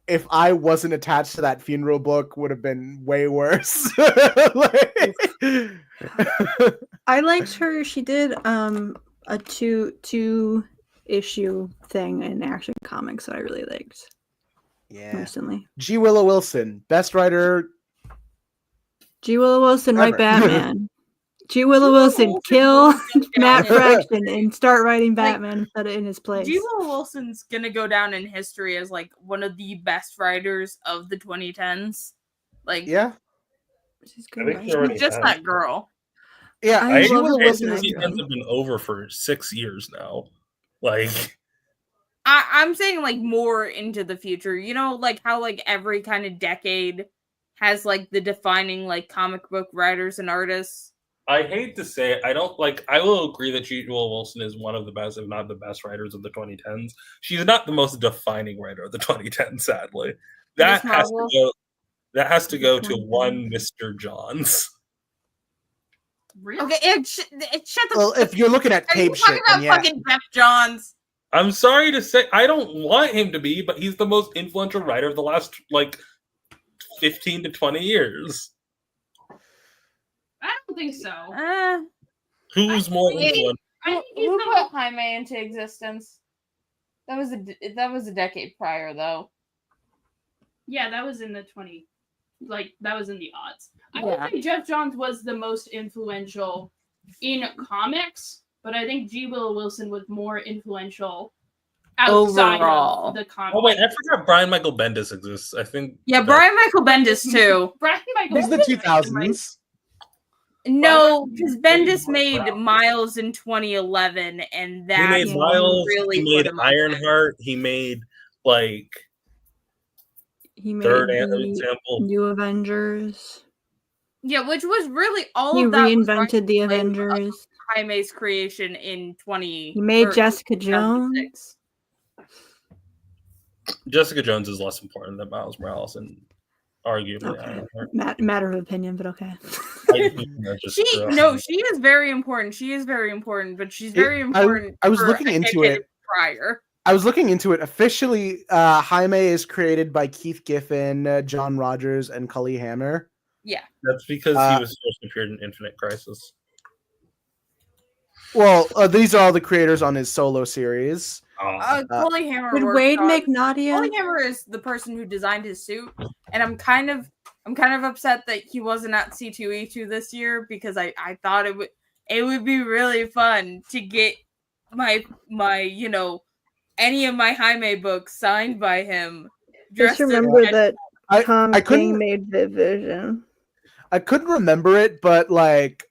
if I wasn't attached to that funeral book would have been way worse. I liked her. She did a two issue thing in Action Comics that I really liked. Yeah. Recently. G. Willow Wilson, best writer. G. Willow Wilson, write Batman. G. Willow Wilson, kill Matt Fraction and start writing Batman instead of in his place. G. Willow Wilson's gonna go down in history as like one of the best writers of the 2010s. Like, yeah, she's just that girl. Yeah, G. Willow Wilson have been over for 6 years now. Like, I'm saying like more into the future. You know, like how like every kind of decade has like the defining like comic book writers and artists. I hate to say it, I will agree that G. Willow Wilson is one of the best, if not the best writers of the 2010s. She's not the most defining writer of the 2010s, sadly. That has to go to one Mr. Johns. Really? Okay, shut the. Well, if you're looking at tape shit, about fucking Jeff Johns. I'm sorry to say, I don't want him to be, but he's the most influential writer of the last like 15 to 20 years. I don't think so. Who's more influential? Who put Jaime into existence? That was a decade prior, though. Yeah, that was in the that was in the odds. I don't think Jeff Johns was the most influential in comics, but I think G. Willow Wilson was more influential outside of the comics. Oh wait, I forgot Brian Michael Bendis exists. I think. Yeah, Brian Michael Bendis too. Brian Michael. He's the 2000s. No, because Bendis made Miles in 2011, and He that made Miles. really He made put him on. Ironheart. He made like He made third the example. New Avengers. Yeah, which was really all He of that. Was reinvented the right away Avengers. Jaime's creation in 20. He made or Jessica Jones. 2006. Jessica Jones is less important than Miles Morales, and arguably Okay. Ironheart. Matter of opinion, but okay. She is very important. She is very important, but she's very important. I was for looking a into decade it prior. I was looking into it. Officially, Jaime is created by Keith Giffen, John Rogers, and Cully Hammer. Yeah. That's because he was supposed to appear in Infinite Crisis. Well, these are all the creators on his solo series. Cully Hammer. Did Wade make Nadia? Cully Hammer is the person who designed his suit, and I'm kind of upset that he wasn't at C2E2 this year because I thought it would be really fun to get my any of my Jaime books signed by him. Just remember that Tom King made Vision. I couldn't remember it, but like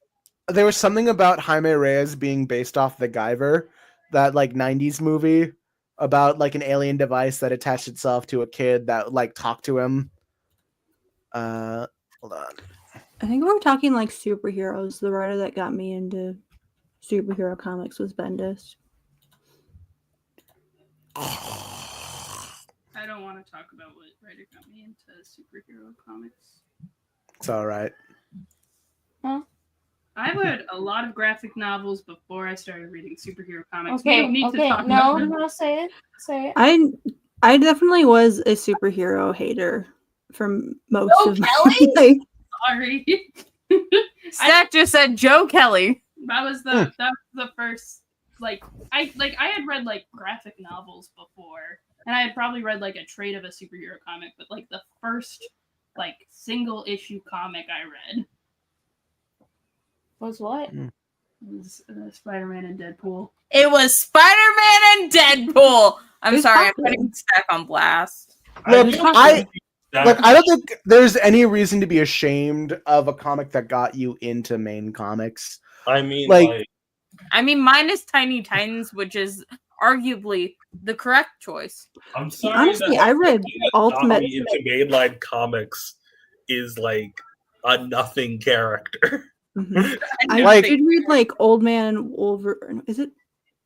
there was something about Jaime Reyes being based off the Guyver, that like 90s movie about like an alien device that attached itself to a kid that like talked to him. Hold on. I think we're talking like superheroes. The writer that got me into superhero comics was Bendis. I don't want to talk about what writer got me into superhero comics. It's all right. Huh? I read a lot of graphic novels before I started reading superhero comics. Okay, We don't need to talk no, about them. say it. I definitely was a superhero hater for most of my life. Sorry. Stack just said Joe Kelly. That was the first I had read like graphic novels before, and I had probably read like a trade of a superhero comic, but like the first like single issue comic I read was what? It was Spider-Man and Deadpool. It was Spider-Man and Deadpool. I'm sorry, I'm putting Stack on blast. Look, I don't think there's any reason to be ashamed of a comic that got you into main comics. I mean, mine is Tiny Titans, which is arguably the correct choice. I'm sorry. Honestly, I read Ultimate. Into mainline comics is like a nothing character. Mm-hmm. I did read like Old Man Wolverine. Is it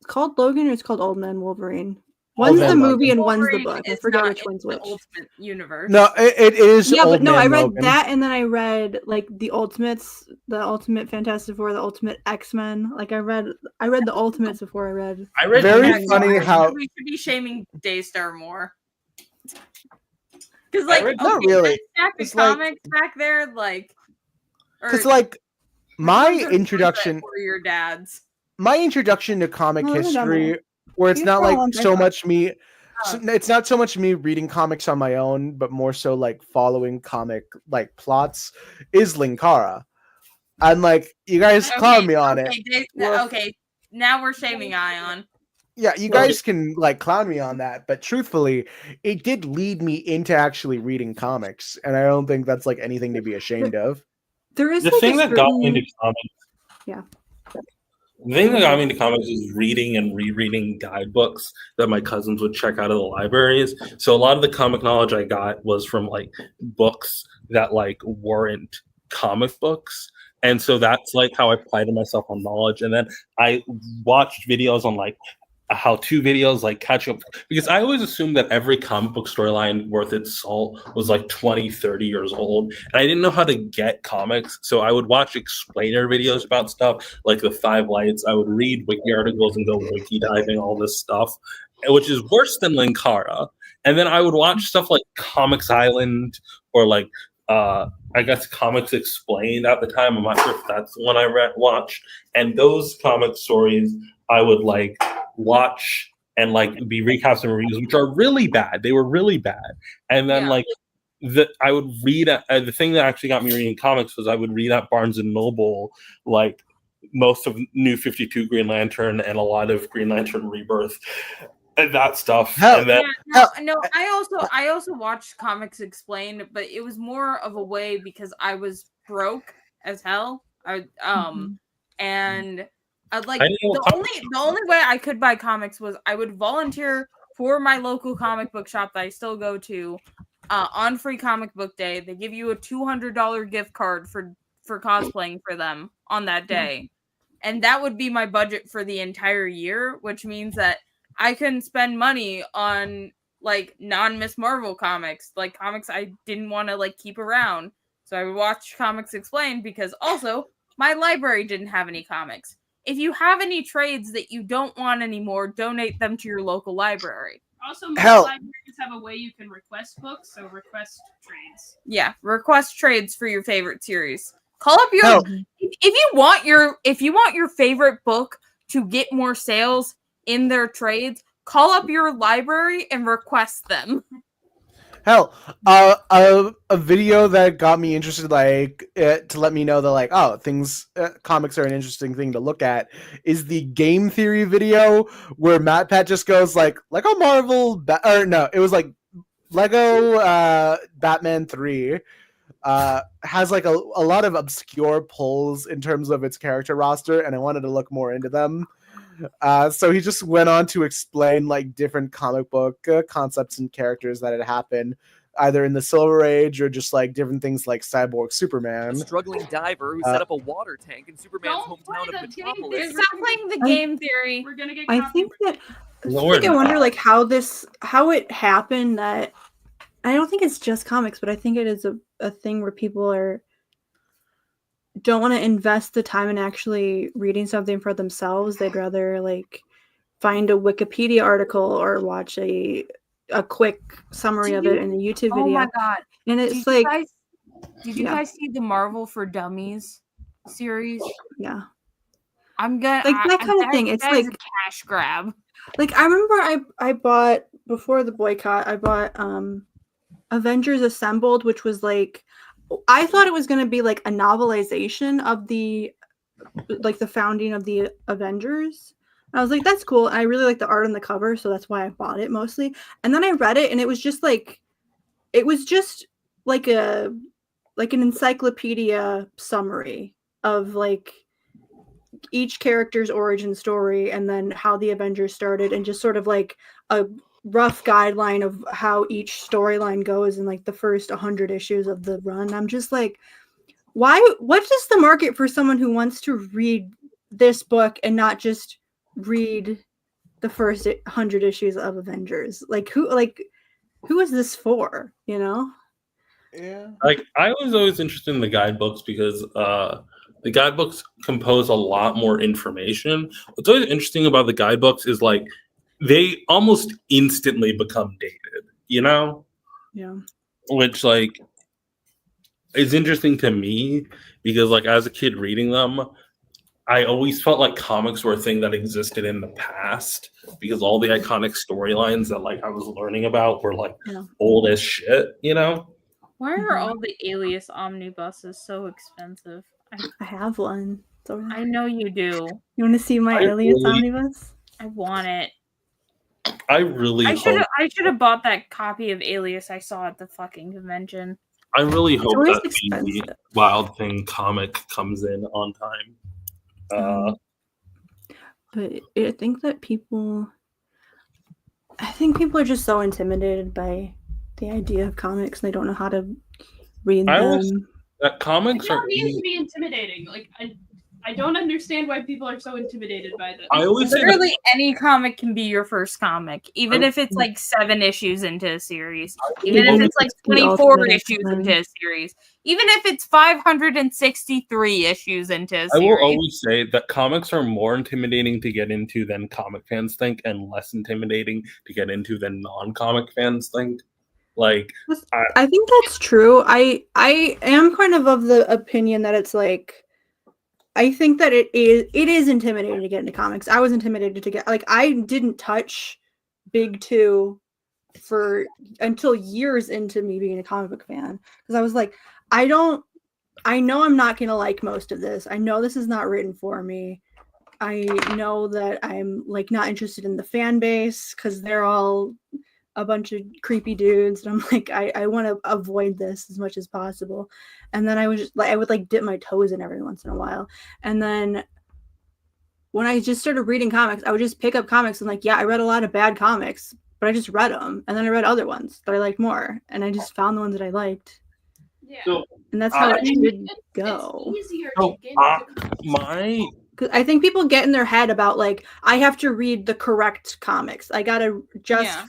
called Logan or it's called Old Man Wolverine? One's the movie and one's the book. I forget which one's which. Ultimate Universe. No, it is. Yeah, but no, I read Logan. that, and then I read like the Ultimates, the Ultimate Fantastic Four, the Ultimate X-Men. Like I read the Ultimates before I read. Very funny how we should be shaming Daystar more. Because like, not really. Stack the comics back there, like, because like my introduction for your dads. My introduction to comic history, where it's not like so much me. It's not so much me reading comics on my own, but more so like following comic like plots, is Linkara. And like you guys clown me on it. Okay, now we're shaming Ayaan. Yeah, you guys can like clown me on that, but truthfully, it did lead me into actually reading comics, and I don't think that's like anything to be ashamed of. There is the like thing that got me into comics. Yeah. The thing that got me into comics is reading and rereading guidebooks that my cousins would check out of the libraries. So a lot of the comic knowledge I got was from like books that like weren't comic books. And so that's like how I prided myself on knowledge. And then I watched videos on like how-to videos, like catch up, because I always assumed that every comic book storyline worth its salt was like 20, 30 years old. And I didn't know how to get comics. So I would watch explainer videos about stuff like the 5 Lights. I would read wiki articles and go wiki diving, all this stuff, which is worse than Linkara. And then I would watch stuff like Comics Island or like, I guess Comics Explained at the time. I'm not sure if that's the one I watched. And those comic stories I would like watch and like be recaps and reviews, which are really bad. They were really bad. And then like I would read the thing that actually got me reading comics was I would read at Barnes and Noble like most of New 52 Green Lantern and a lot of Green Lantern Rebirth and that stuff. And then I also watched Comics Explained, but it was more of a way because I was broke as hell. And like I know the only way I could buy comics was I would volunteer for my local comic book shop that I still go to on Free Comic Book Day. They give you a $200 gift card for cosplaying for them on that day. And that would be my budget for the entire year, which means that I can spend money on like non-Miss Marvel comics, like comics I didn't want to like keep around. So I would watch Comics Explained because also my library didn't have any comics. If you have any trades that you don't want anymore, donate them to your local library. Also, most Hell. libraries have a way you can request books, so request trades. Yeah, request trades for your favorite series. Call up your Hell. if you want your favorite book to get more sales in their trades, call up your library and request them. Hell, a video that got me interested, like to let me know that, like, oh, comics are an interesting thing to look at, is the game theory video where MatPat just goes like Lego Marvel, it was like Lego Batman 3. Has like a lot of obscure pulls in terms of its character roster, and I wanted to look more into them. So he just went on to explain like different comic book concepts and characters that had happened either in the Silver Age or just like different things like Cyborg Superman. A struggling diver who set up a water tank in Superman's Don't hometown play of the game Metropolis. theory. Stop playing the game theory. We're gonna get. I copyright. think Lord. I wonder like how it happened that I don't think it's just comics, but I think it is a thing where people don't want to invest the time in actually reading something for themselves. They'd rather like find a Wikipedia article or watch a quick summary of it in a YouTube video. Oh my god. And it's Did like you guys see the Marvel for Dummies series? yeah. I'm gonna Like that kind of thing. It's that is like a cash grab. Like I remember I bought before the boycott, I bought Avengers Assembled, which was like I thought it was going to be like a novelization of the founding of the Avengers. I was like, that's cool. I really like the art on the cover, so that's why I bought it mostly. And then I read it, and it was just like an encyclopedia summary of like each character's origin story and then how the Avengers started, and just sort of like a rough guideline of how each storyline goes in like the first 100 issues of the run. I'm just like, what is the market for someone who wants to read this book and not just read the first 100 issues of Avengers? Who is this for, you know? Yeah. Like, I was always interested in the guidebooks because the guidebooks compose a lot more information. What's always interesting about the guidebooks is like they almost instantly become dated, you know? Yeah. Which like is interesting to me because like as a kid reading them, I always felt like comics were a thing that existed in the past because all the iconic storylines that like I was learning about were like old as shit, you know? Why are all the Alias omnibuses so expensive? I have one. I know you do. You want to see my Alias omnibus? I want it. I should have bought that copy of Alias I saw at the fucking convention. I really hope that expensive. the Wild Thing comic comes in on time. But I think people are just so intimidated by the idea of comics and they don't know how to read them. That comics It are don't need to be intimidating. Like I don't understand why people are so intimidated by this. I always say that Literally any comic can be your first comic, even if it's like 7 issues into a series, even if it's like 24 issues into a series, even if it's 563 issues into a series. I will always say that comics are more intimidating to get into than comic fans think, and less intimidating to get into than non-comic fans think. Like, I think that's true. I am kind of the opinion that it's like, I think that it is intimidating to get into comics. I was intimidated to get, like, I didn't touch Big 2 until years into me being a comic book fan, because I was like, I know I'm not gonna like most of this. I know this is not written for me. I know that I'm like not interested in the fan base because they're all a bunch of creepy dudes, and I'm like, I want to avoid this as much as possible. And then I would like dip my toes in every once in a while. And then when I just started reading comics, I would just pick up comics and like, yeah, I read a lot of bad comics, but I just read them, and then I read other ones that I liked more, and I just found the ones that I liked. Yeah. So, And that's how it should It's go. easier so to get into my 'Cause I think people get in their head about like, I have to read the correct comics. I gotta just Yeah.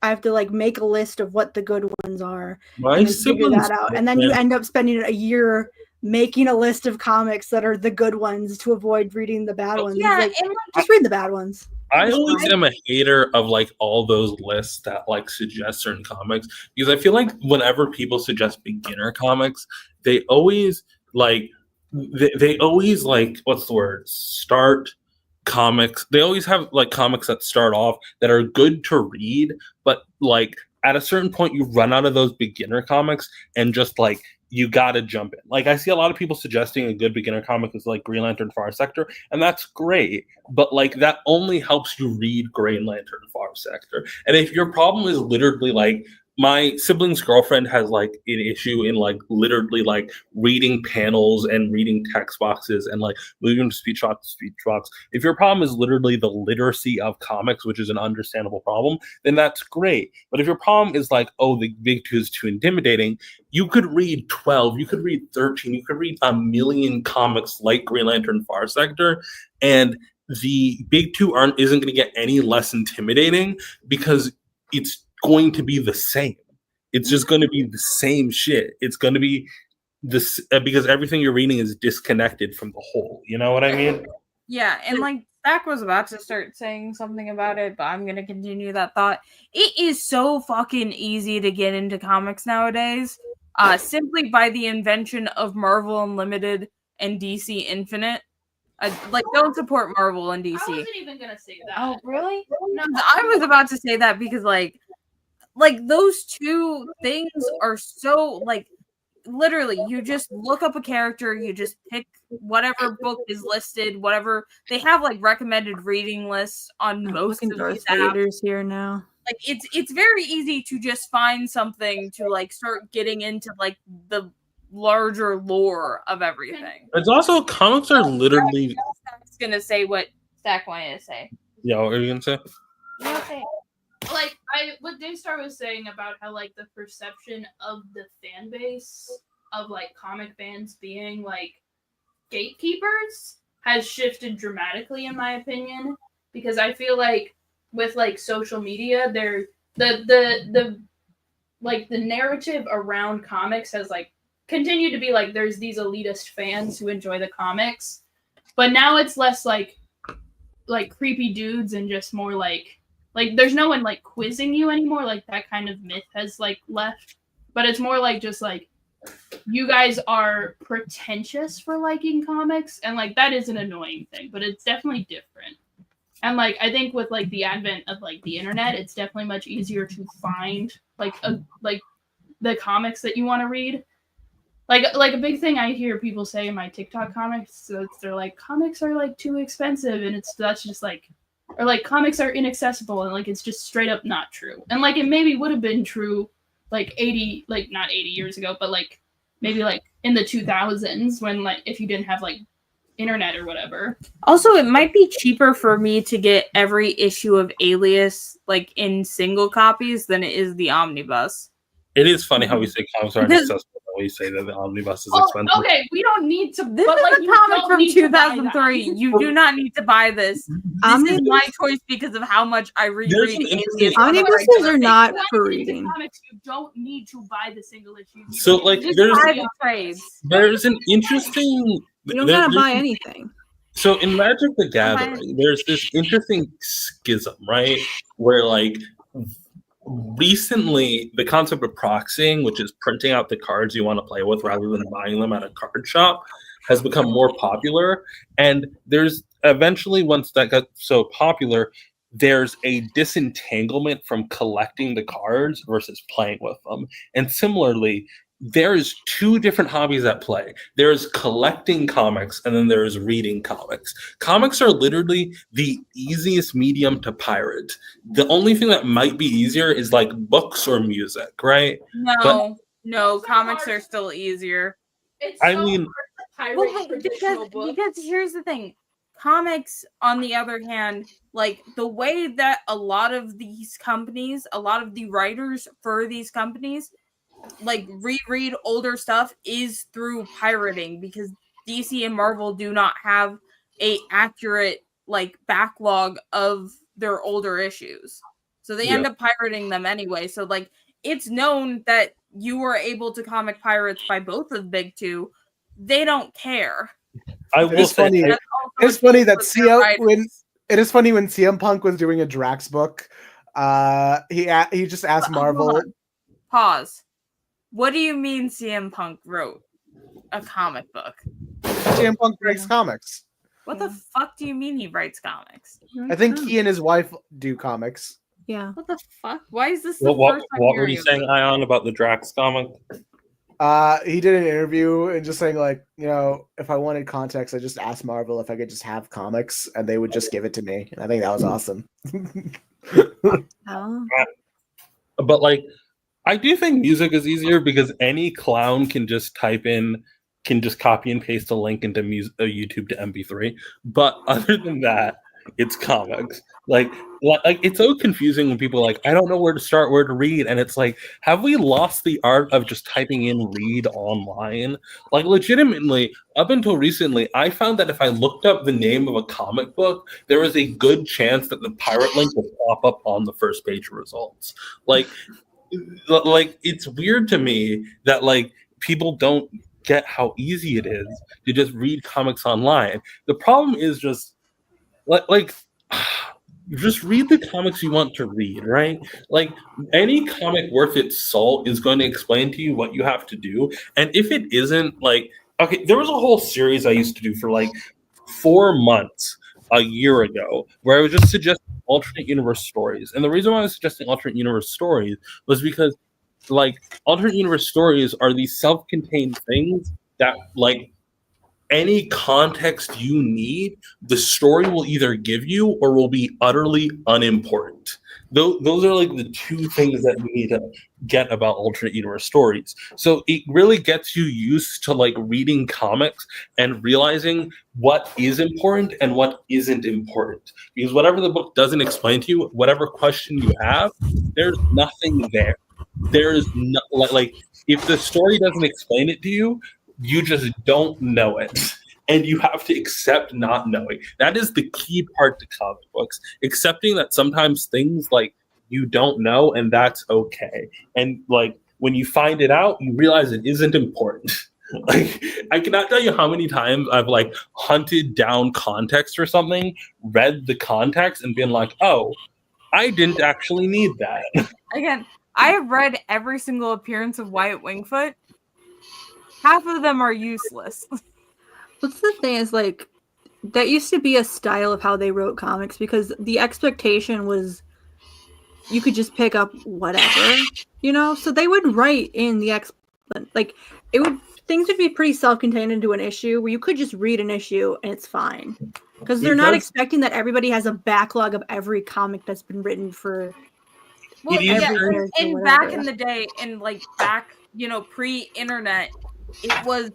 I have to like make a list of what the good ones are my and then figure siblings that out. And then you end up spending a year making a list of comics that are the good ones to avoid reading the bad ones. Yeah, Like, and like just read the bad ones. I always am a hater of like all those lists that like suggest certain comics because I feel like whenever people suggest beginner comics, they always like they always like what's the word? Start comics. They always have like comics that start off that are good to read, but like at a certain point you run out of those beginner comics and just like you gotta jump in. Like I see a lot of people suggesting a good beginner comic is like Green Lantern Far Sector, and that's great. But like that only helps you read Green Lantern Far Sector. And if your problem is literally like my sibling's girlfriend has like an issue in like literally like reading panels and reading text boxes and like moving to speech box. If your problem is literally the literacy of comics, which is an understandable problem, then that's great. But if your problem is like, oh, the big two is too intimidating, you could read 12, you could read 13, you could read a million comics like Green Lantern Far Sector, and the big two isn't going to get any less intimidating because it's going to be the same. It's just going to be the same shit. It's going to be this because everything you're reading is disconnected from the whole. You know what I mean? Yeah, and like Zach was about to start saying something about it, but I'm gonna continue that thought. It is so fucking easy to get into comics nowadays, simply by the invention of Marvel Unlimited and DC Infinite. Like, don't support Marvel and DC. I wasn't even gonna say that. Oh, really? No, I was about to say that because like those two things are so like literally you just look up a character, you just pick whatever book is listed, whatever they have like recommended reading lists on most of Darth these apps. Vader's here now. Like it's very easy to just find something to like start getting into like the larger lore of everything. It's also comics are literally. Zach's gonna say what Zach wanted to say. Yeah, what are you gonna say? like what Daystar was saying about how like the perception of the fan base of like comic fans being like gatekeepers has shifted dramatically in my opinion, because I feel like with like social media there the like the narrative around comics has like continued to be like there's these elitist fans who enjoy the comics, but now it's less like creepy dudes and just more like there's no one like quizzing you anymore. Like that kind of myth has like left, but it's more like just like you guys are pretentious for liking comics, and like that is an annoying thing, but it's definitely different. And like I think with like the advent of like the internet, it's definitely much easier to find like the comics that you want to read. Like a big thing I hear people say in my TikTok comments, so they're like comics are like too expensive, and that's just like, or like comics are inaccessible, and like it's just straight up not true. And like it maybe would have been true like 80, like not 80 years ago, but like maybe like in the 2000s when like if you didn't have like internet or whatever. Also, it might be cheaper for me to get every issue of Alias like in single copies than it is the omnibus. It is funny how we say comics are inaccessible. We say that the omnibus is expensive. Okay, we don't need to. This but, is like, a you comic don't from need to buy 2003. that. You do not need to buy this. This is my choice because of how much I reread There's an Alias. interesting- on a Omnibuses regular are not basis. for When it's reading. comics, you don't need to buy the single issues. So, like, Just there's- buy the trades. There's an interesting. You don't there- gotta buy there's- anything. So in Magic the Gathering, there's this interesting schism, right? Where like recently the concept of proxying, which is printing out the cards you want to play with rather than buying them at a card shop, has become more popular. And there's eventually, once that got so popular, there's a disentanglement from collecting the cards versus playing with them. And similarly, there's two different hobbies at play. There's collecting comics and then there's reading comics. Comics are literally the easiest medium to pirate. The only thing that might be easier is like books or music, right? No, comics are still easier. It's I so mean- hard to Well, pirate traditional books. because here's the thing. Comics, on the other hand, like the way that a lot of these companies, a lot of the writers for these companies, like reread older stuff is through pirating, because DC and Marvel do not have a accurate like backlog of their older issues. So they end up pirating them anyway. So like it's known that you were able to comic pirates by both of the big two. They don't care. I It will is say, funny. That's also It's funny that with their writers. it is funny when CM Punk was doing a Drax book. He just asked Hold Marvel. on. Pause. What do you mean CM Punk wrote a comic book? CM Punk writes comics. What the fuck do you mean he writes comics? I think he and his wife do comics. Yeah. What the fuck? Why is this the what first time were hearing you of saying, this? Ayaan, about the Drax comic? He did an interview and just saying like, if I wanted context, I just asked Marvel if I could just have comics and they would just give it to me. And I think that was awesome. Oh. But like, I do think music is easier because any clown can just copy and paste a link into YouTube to MP3. But other than that, it's comics. Like it's so confusing when people are like, I don't know where to start, where to read, and it's like, have we lost the art of just typing in read online? Like legitimately, up until recently, I found that if I looked up the name of a comic book, there was a good chance that the pirate link would pop up on the first page of results. Like it's weird to me that like people don't get how easy it is to just read comics online. The problem is just like just read the comics you want to read, right? Like any comic worth its salt is going to explain to you what you have to do. And if it isn't, like, okay, there was a whole series I used to do for like 4 months a year ago where I was just suggesting alternate universe stories. And the reason why I was suggesting alternate universe stories was because like alternate universe stories are these self-contained things that like any context you need, the story will either give you or will be utterly unimportant. Those are like the two things that you need to get about alternate universe stories. So it really gets you used to like reading comics and realizing what is important and what isn't important. Because whatever the book doesn't explain to you, whatever question you have, there's nothing there. There's no, like if the story doesn't explain it to you, you just don't know it. And you have to accept not knowing. That is the key part to comic books. Accepting that sometimes things like you don't know, and that's okay. And like when you find it out, you realize it isn't important. Like I cannot tell you how many times I've like hunted down context or something, read the context, and been like, oh, I didn't actually need that. Again, I have read every single appearance of Wyatt Wingfoot. Half of them are useless. What's the thing is like that used to be a style of how they wrote comics because the expectation was you could just pick up whatever, so they would write in the like things would be pretty self-contained into an issue where you could just read an issue and it's fine because they're not expecting that everybody has a backlog of every comic that's been written for and back in the day and like back pre-internet, it was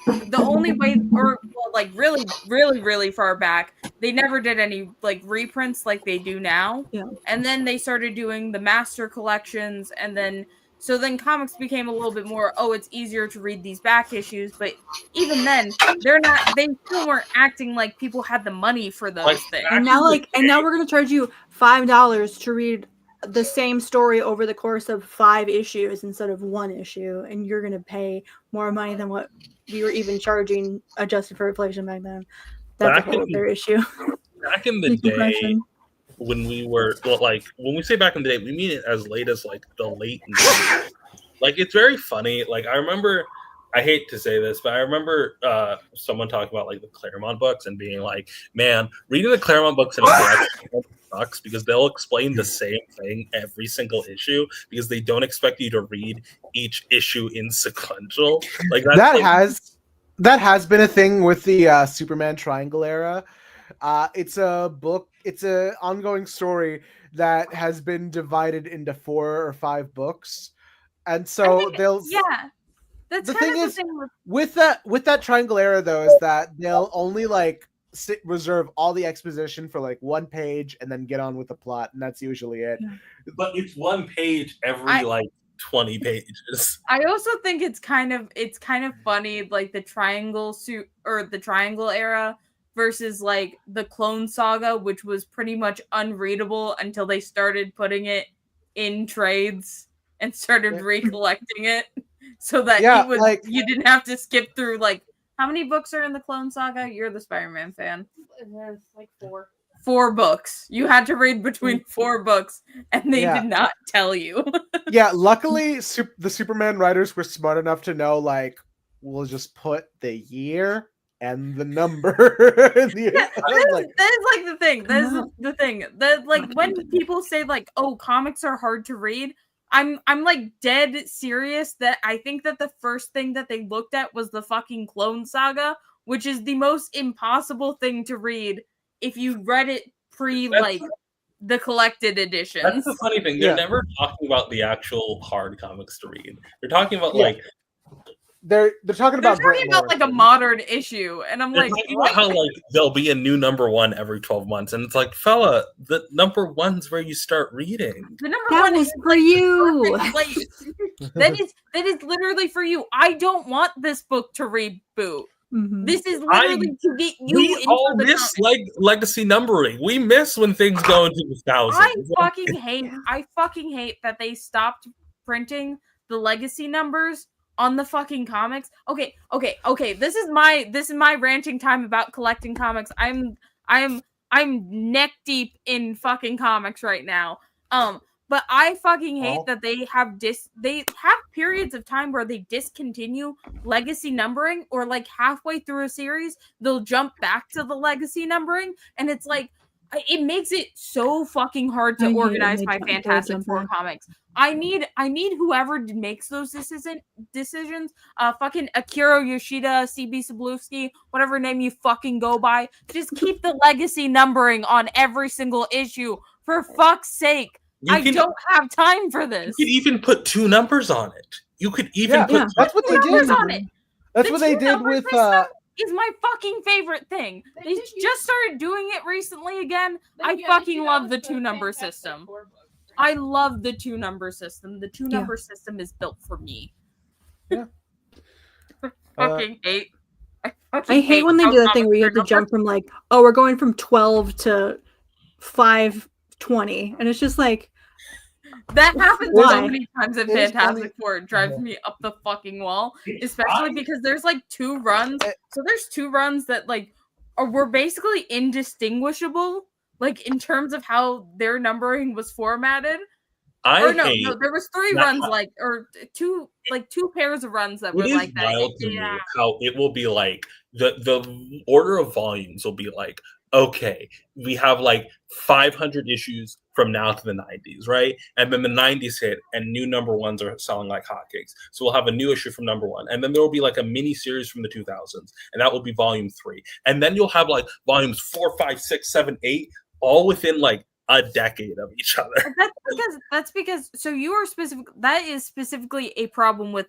the only way, or like really, really, really far back, they never did any like reprints like they do now. Yeah. And then they started doing the master collections, and then comics became a little bit more, it's easier to read these back issues, but even then they still weren't acting like people had the money for those things. And now we're gonna charge you $5 to read the same story over the course of 5 issues instead of 1 issue, and you're gonna pay more money than what we were even charging adjusted for inflation back then. That's a whole other issue. Back in the day, when we were when we say back in the day, we mean it as late as like the late 90s. Like it's very funny. Like I remember I hate to say this, but I remember someone talking about like the Claremont books and being like, "Man, reading the Claremont books in a collection sucks because they'll explain the same thing every single issue because they don't expect you to read each issue in sequential." Like that has been a thing with the Superman Triangle era. It's a book. It's a ongoing story that has been divided into 4 or 5 books, and so they'll. Yeah, that's The kind thing of is, the thing with that Triangle era though, is that they'll only like reserve all the exposition for like 1 page and then get on with the plot, and that's usually it. but it's 1 page every like 20 pages. I also think it's kind of funny, like the Triangle suit or the Triangle era versus like the Clone Saga, which was pretty much unreadable until they started putting it in trades and started recollecting it, so that it was like you didn't have to skip through like how many books are in the Clone Saga? You're the Spider-Man fan. There's like 4. 4 books. You had to read between 4 books, and they did not tell you. Yeah, luckily the Superman writers were smart enough to know, like, we'll just put the year and the number. That is like the thing. That is the thing. That like when people say like, "Oh, comics are hard to read," I'm like dead serious that I think that the first thing that they looked at was the fucking Clone Saga, which is the most impossible thing to read if you read it like the collected editions. That's the funny thing. They're never talking about the actual hard comics to read. They're talking about like they're talking about like a modern issue, and I'm they're like, talking about how like there'll be a new number 1 every 12 months, and it's like, fella, the number 1's where you start reading. The number that 1 was is for you. that is literally for you. I don't want this book to reboot. Mm-hmm. This is literally to get you. We all miss legacy numbering. We miss when things go into the thousands. I fucking hate that they stopped printing the legacy numbers on the fucking comics. Okay. This is my ranting time about collecting comics. I'm neck deep in fucking comics right now. But I fucking hate that they have periods of time where they discontinue legacy numbering, or like halfway through a series they'll jump back to the legacy numbering, and it's like it makes it so fucking hard to organize my Fantastic Four comics. I need whoever makes those decisions, fucking Akira Yoshida, CB Cebulski, whatever name you fucking go by, just keep the legacy numbering on every single issue, for fuck's sake. I don't have time for this. You could even put 2 numbers on it. You could even put that's what they did. On it. That's what they did with is my fucking favorite thing. They just started doing it recently again. I fucking love the 2-number system. I love the 2-number system. The 2-number system is built for me. Yeah. I hate when they do that thing where you have to jump from like, oh, we're going from 12 to 520, and it's just like that happens so many times in Fantastic Four. It drives me up the fucking wall, especially because there's like 2 runs. So there's 2 runs that like were basically indistinguishable, like in terms of how their numbering was formatted. No, there was 3 runs or 2 pairs of runs that were like that. Wild to me how it will be like the order of volumes will be like, okay, we have like 500 issues from now to the 90s, right? And then the 90s hit and new number 1s are selling like hotcakes. So we'll have a new issue from number 1. And then there will be like a mini series from the 2000s. And that will be volume 3. And then you'll have like volumes 4, 5, 6, 7, 8, all within like a decade of each other. That's because so you are that is specifically a problem with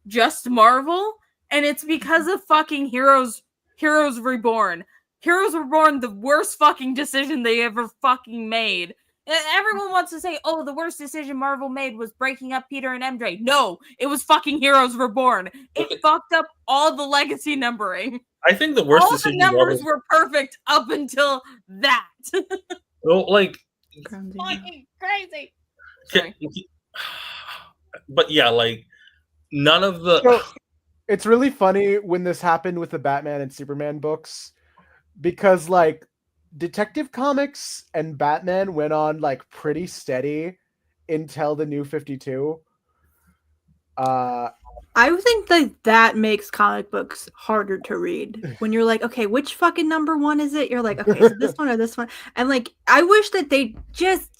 just Marvel. And it's because of fucking Heroes Reborn. Heroes Reborn, the worst fucking decision they ever fucking made. Everyone wants to say, oh, the worst decision Marvel made was breaking up Peter and MJ. No, it was fucking Heroes Reborn. It fucked up all the legacy numbering. I think the worst decision all the numbers were perfect up until that. Well, like, fucking crazy. But yeah, like, none of the... So, it's really funny when this happened with the Batman and Superman books, because like Detective Comics and Batman went on like pretty steady until the New 52. I think that makes comic books harder to read. When you're like, okay, which fucking number one is it? You're like, okay, is it this one or this one? And like, I wish that they just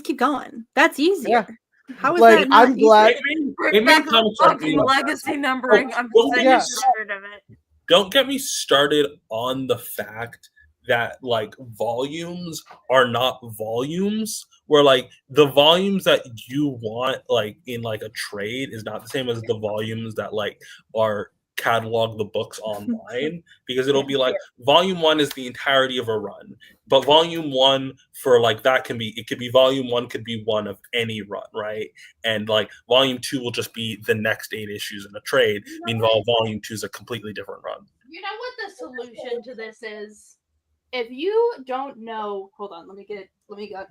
keep going. That's easier. Yeah. How is Like, that not I'm glad- easier? It made Back comics to hard fucking to legacy numbering. I'm Well, so yeah. tired of it. Don't get me started on the fact that like volumes are not volumes, where like the volumes that you want like in like a trade is not the same as the volumes that like are catalog the books online, because it'll be like volume 1 is the entirety of a run, but volume 1 for like that could be volume 1 could be one of any run, right? And like volume 2 will just be the next 8 issues in a trade. Meanwhile, volume 2 is a completely different run. You know what the solution to this is? If you don't know, hold on, let me get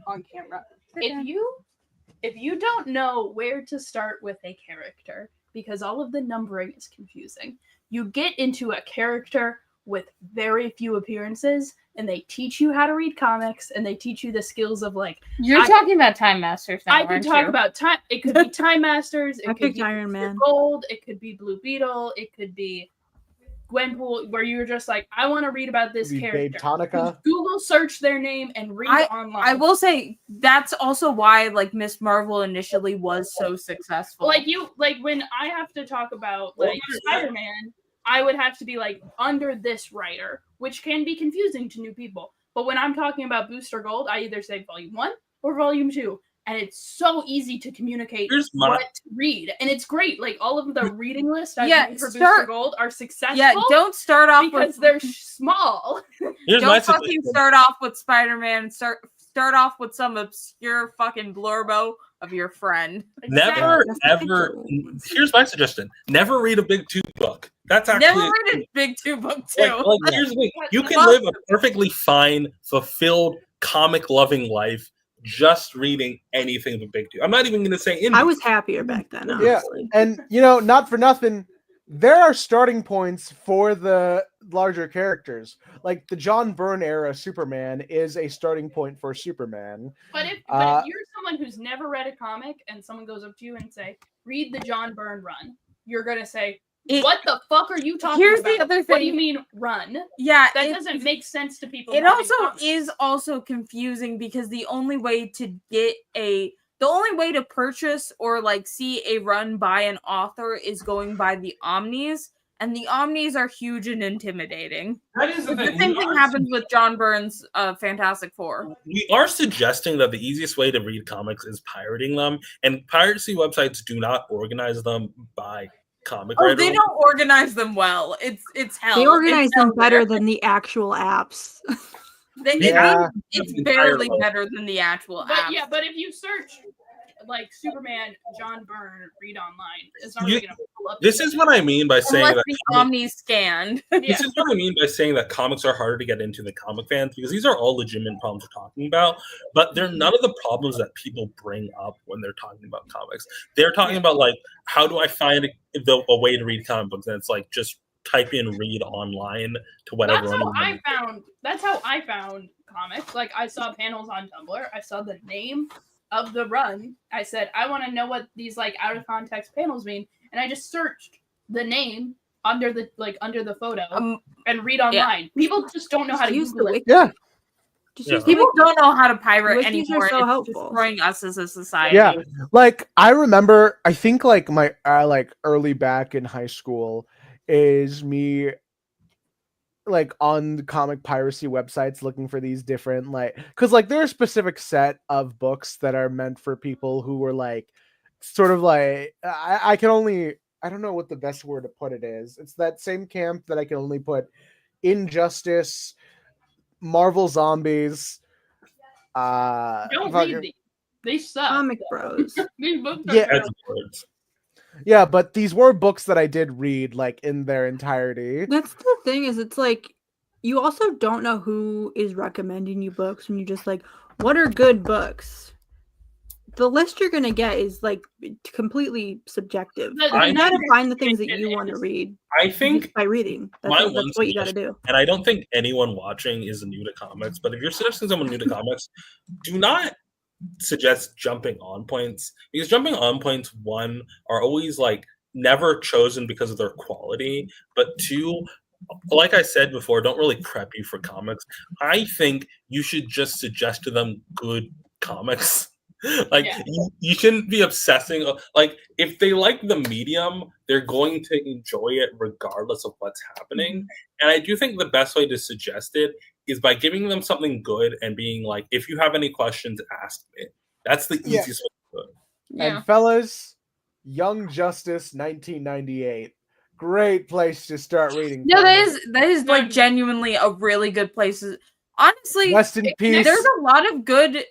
on camera. If you don't know where to start with a character, because all of the numbering is confusing, you get into a character with very few appearances, and they teach you how to read comics, and they teach you the skills of like. You're talking about Time Masters now, I could talk about time. It could be Time Masters. It I could picked be Iron Man. Gold. It could be Blue Beetle. It could be Gwenpool, where you were just like, I want to read about this Babe character. Tonica. Google search their name and read online. I will say that's also why like Miss Marvel initially was so successful. like when I have to talk about like Spider-Man, I would have to be like under this writer, which can be confusing to new people. But when I'm talking about Booster Gold, I either say volume 1 or volume 2. And it's so easy to communicate what to read. And it's great. Like all of the reading lists I've made for Booster Gold are successful. Yeah, don't start off because they're small. Don't fucking start off with Spider-Man. Start off with some obscure fucking blurbo of your friend. Never ever. Here's my suggestion: never read a Big Two book. That's actually never read a Big Two book too. Like here's the thing: you can live a perfectly fine, fulfilled, comic-loving life just reading anything but Big Two. I'm not even going to say indie. I was happier back then. Honestly. Yeah, and not for nothing, there are starting points for the larger characters. Like the John Byrne era Superman is a starting point for Superman. But if you're someone who's never read a comic and someone goes up to you and say, read the John Byrne run, you're going to say, what the fuck are you talking about? Here's the other thing. What do you mean run? Yeah, that doesn't make sense to people. It also is also confusing because the only way to purchase or like see a run by an author is going by the Omnis, and the Omnis are huge and intimidating. That is the same thing happens with John Byrne's Fantastic Four. We are suggesting that the easiest way to read comics is pirating them, and piracy websites do not organize them by comic writer. They don't organize them well. It's hell. They organize them better than the actual apps. It's barely better than the actual apps. Yeah, but if you search like Superman, John Byrne, read online, it's not really gonna pull up. This is what I mean by saying that the Omni scanned. This is what I mean by saying that comics are harder to get into the comic fans, because these are all legitimate problems we're talking about, but they're none of the problems that people bring up when they're talking about comics. They're talking about like, how do I find a way to read comic books? And it's like, just type in read online to whatever. That's how I found comics. Like I saw panels on Tumblr. I saw the name of the run. I said, I want to know what these like out of context panels mean, and I just searched the name under the photo and read online. Yeah. People just don't know how to use it. Yeah. People don't know how to pirate anymore. So it's destroying us as a society. Yeah, like I remember, I think like my like early back in high school is me like on the comic piracy websites looking for these different because like there are a specific set of books that are meant for people who were like sort of like I don't know what the best word to put it is. It's that same camp that I can only put Injustice, Marvel Zombies. Don't read these. They suck. Comic Bros. These books are Yeah, but these were books that I did read like in their entirety. That's the thing, is it's like you also don't know who is recommending you books when you just like, what are good books? The list you're gonna get is like completely subjective. You gotta find the things that you want to read. I think by reading. That's what you gotta do. And I don't think anyone watching is new to comics, but if you're suggesting someone new to comics, do not suggest jumping on points, because jumping on points, one, are always like never chosen because of their quality, but two, like I said before, don't really prep you for comics. I think you should just suggest to them good comics. Like Yeah. you shouldn't be obsessing. Like if they like the medium, they're going to enjoy it regardless of what's happening. And I do think the best way to suggest it is by giving them something good and being like, if you have any questions, ask me. That's the Yeah. easiest way to do it. Yeah. And fellas, Young Justice 1998. Great place to start reading. No, comics. that is like genuinely a really good place. Honestly, Rest in peace. there's a lot of good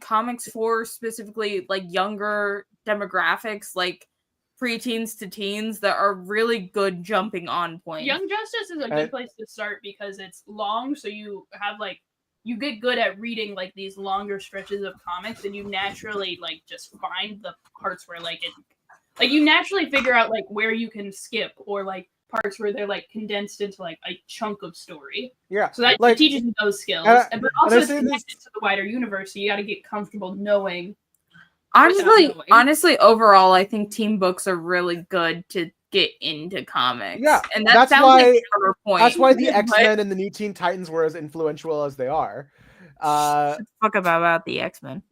comics for specifically like younger demographics, like preteens to teens, that are really good jumping on point. Young Justice is a good place to start because it's long, so you have like you get good at reading like these longer stretches of comics, and you naturally like just find the parts where like you naturally figure out like where you can skip, or like parts where they're like condensed into like a chunk of story. Yeah. So that like, teaches you those skills. But also it's connected to the wider universe, so you got to get comfortable knowing. Honestly, overall, I think teen books are really good to get into comics. Yeah, and that's why point. That's why the X-Men and the New Teen Titans were as influential as they are. Fuck about the X-Men.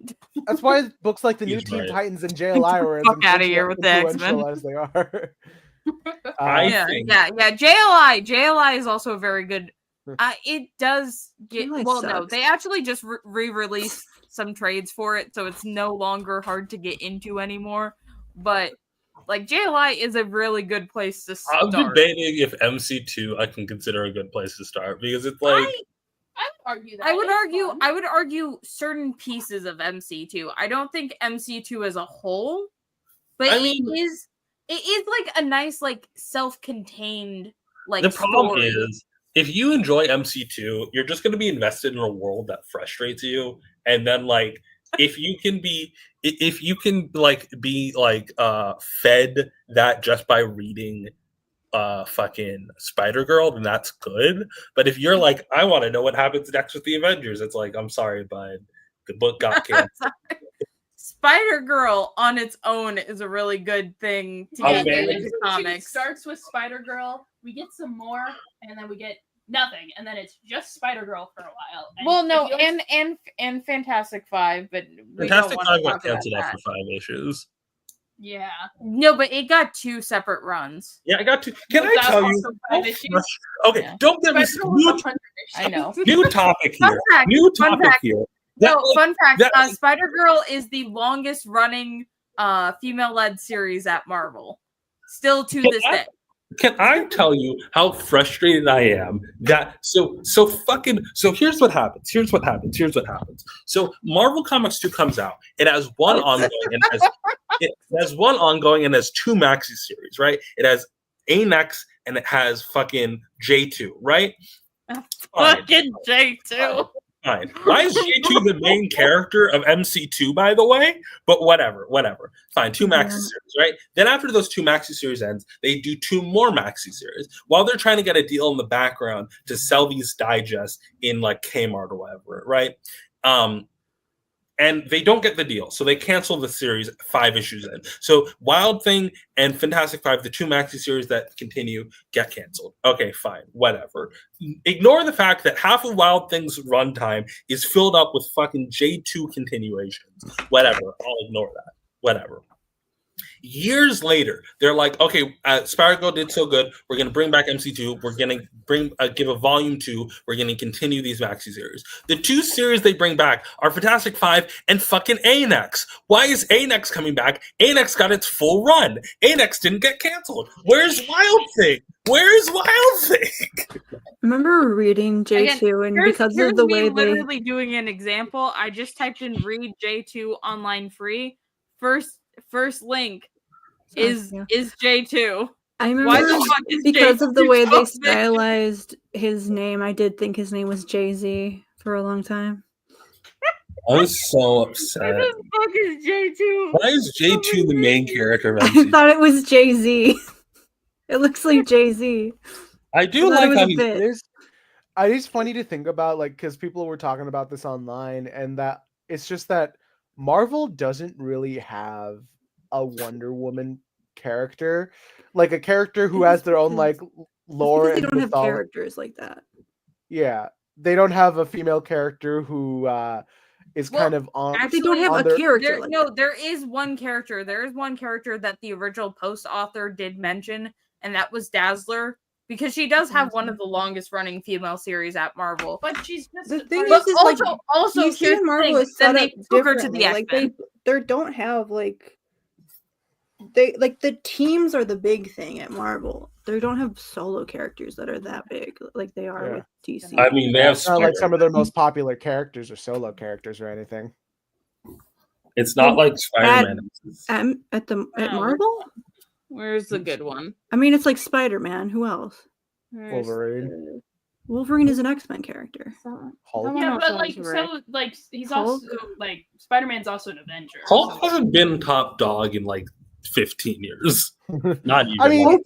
That's why books like the New Teen Titans and JLI were as influential as they are. JLI is also a very good. It does get they actually just re-released some trades for it, so it's no longer hard to get into anymore. But like JLI is a really good place to start. I'm debating if MC2 I can consider a good place to start, because it's like I would argue that. I would argue certain pieces of MC2. I don't think MC2 as a whole, but it is like a nice like self-contained like the problem story. is, if you enjoy MC2, you're just going to be invested in a world that frustrates you, and then like if you can be fed that just by reading fucking Spider-Girl, then that's good. But if you're like, I want to know what happens next with the Avengers, it's like, I'm sorry, bud, the book got canceled. Spider-Girl on its own is a really good thing to get into comics. It starts with Spider-Girl, we get some more, and then we get nothing, and then it's just Spider-Girl for a while. And Fantastic Five, but Fantastic Five got canceled after 5 issues. Yeah. No, but it got 2 separate runs. Yeah, I got 2. Can I tell you? Okay, yeah. Don't get me started. I know. New topic here. New topic here. Fun fact. Spider-Girl is the longest running female-led series at Marvel. Still to this day. Can I tell you how frustrated I am that so here's what happens. So Marvel Comics 2 comes out. It has one ongoing and has 2 maxi series, right? It has A-Nex and it has fucking J2, right? Fucking J2. Fine. Why is J2 the main character of MC2, by the way? But whatever. Fine, 2 maxi series, right? Then after those 2 maxi series ends, they do 2 more maxi series while they're trying to get a deal in the background to sell these digests in like Kmart or whatever, right? And they don't get the deal, so they cancel the series 5 issues in. So Wild Thing and Fantastic Five, the 2 maxi series that continue, get canceled. Okay, fine, whatever. Ignore the fact that half of Wild Thing's runtime is filled up with fucking J2 continuations. Whatever, I'll ignore that. Whatever. Years later, they're like, okay, Spider-Girl did so good. We're going to bring back MC2. We're going to give a volume 2. We're going to continue these maxi series. The 2 series they bring back are Fantastic Five and fucking A-Nex. Why is A-Nex coming back? A-Nex got its full run. A-Nex didn't get canceled. Where's Wild Thing? Remember reading J2 and because of the way they literally doing an example, I just typed in read J2 online free. First link is J2. I remember because of the way they stylized his name, I did think his name was Jay-Z for a long time. I was so upset. Who the fuck is J2? Why is J2 the main character of MC2? I thought it was Jay-Z. It looks like Jay-Z. I do like how it's funny to think about, like, because people were talking about this online, and that It's just that Marvel doesn't really have a Wonder Woman character, like a character who has their own like lore Because they and don't have mythology. characters like that. Yeah, they don't have a female character who is Well, kind of on. They don't have on a their- character There, like no, that. there is one character. There is one character that the original post author did mention, and that was Dazzler, because she does have one of the longest running female series at Marvel. But she's just The thing But is also, like, also DC here's and the Marvel thing, is then set they up took her to differently. the Like X-Men. they don't have like they like the teams are the big thing at Marvel. They don't have solo characters that are that big like they are Yeah. with DC. I mean, they have It's not like some of Spider-Man. their most popular characters are solo characters or anything. It's not like Spider-Man. At Oh. Marvel? Where's the good one? I mean, it's like Spider-Man. Who else? Where's Wolverine, Wolverine is an X-Men character. Hulk. yeah, no, but so like is Rick. so like he's Hulk? also like Spider-Man's also an Avenger. Hulk so- hasn't been top dog in like 15 years. Not even. I mean, like,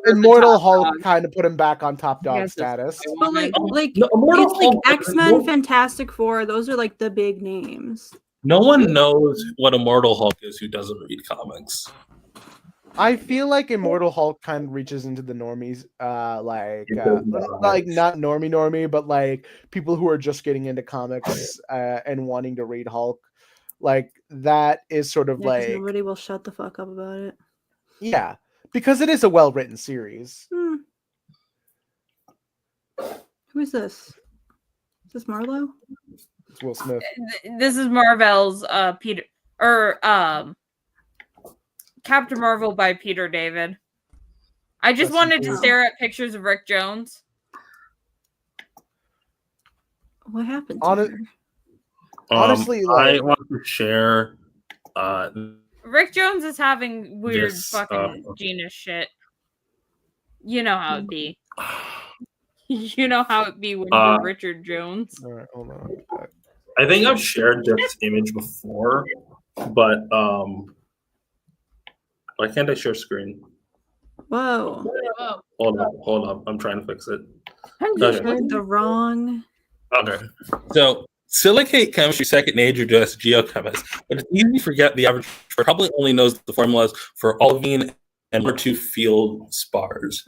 Immortal Hulk kind of put him back on top dog Yes, status. But like no, Immortal it's like Hulk- X-Men, Fantastic Four. Those are like the big names. No one knows what Immortal Hulk is who doesn't read comics. I feel like Immortal Hulk kind of reaches into the normies, like not normie, but like people who are just getting into comics and wanting to read Hulk. Like that is sort of Yeah, 'cause like nobody will shut the fuck up about it. yeah, because it is a well-written series. Who is this? Is this Marlo? It's Will Smith. This is Marvel's Peter or Captain Marvel by Peter David. I just That's wanted to weird. stare at pictures of Rick Jones. What happened to Hon- her? Honestly, I like, want to share. Rick Jones is having weird This, fucking genius shit. You know how it be. You know how it be when you're Richard Jones. all right, hold on. I think I've shared this image before, but why can't I share screen? Whoa. Oh, Hold up. I'm trying to fix it. You Okay. heard the wrong. Okay. So silicate chemistry, second nature to us geochemists, but it's easy to forget the average person probably only knows the formulas for olivine and one or two feldspars.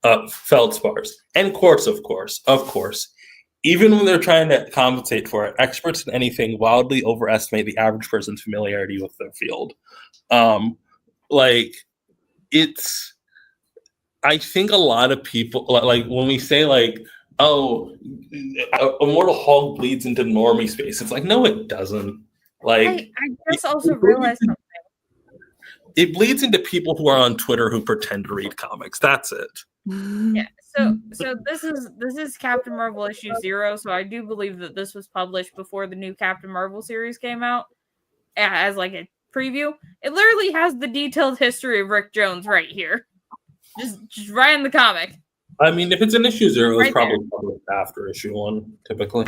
And quartz, of course. Even when they're trying to compensate for it, experts in anything wildly overestimate the average person's familiarity with their field. I think a lot of people, like when we say like, oh, Immortal Hulk bleeds into normie space, it's like, no, it doesn't. Like, I just also realized something. It bleeds into people who are on Twitter who pretend to read comics. That's it. Yeah. So this is Captain Marvel issue 0. So I do believe that this was published before the new Captain Marvel series came out as like a preview. It literally has the detailed history of Rick Jones right here. Just right in the comic. I mean, if it's an issue 0, it's Right probably published after issue 1, typically.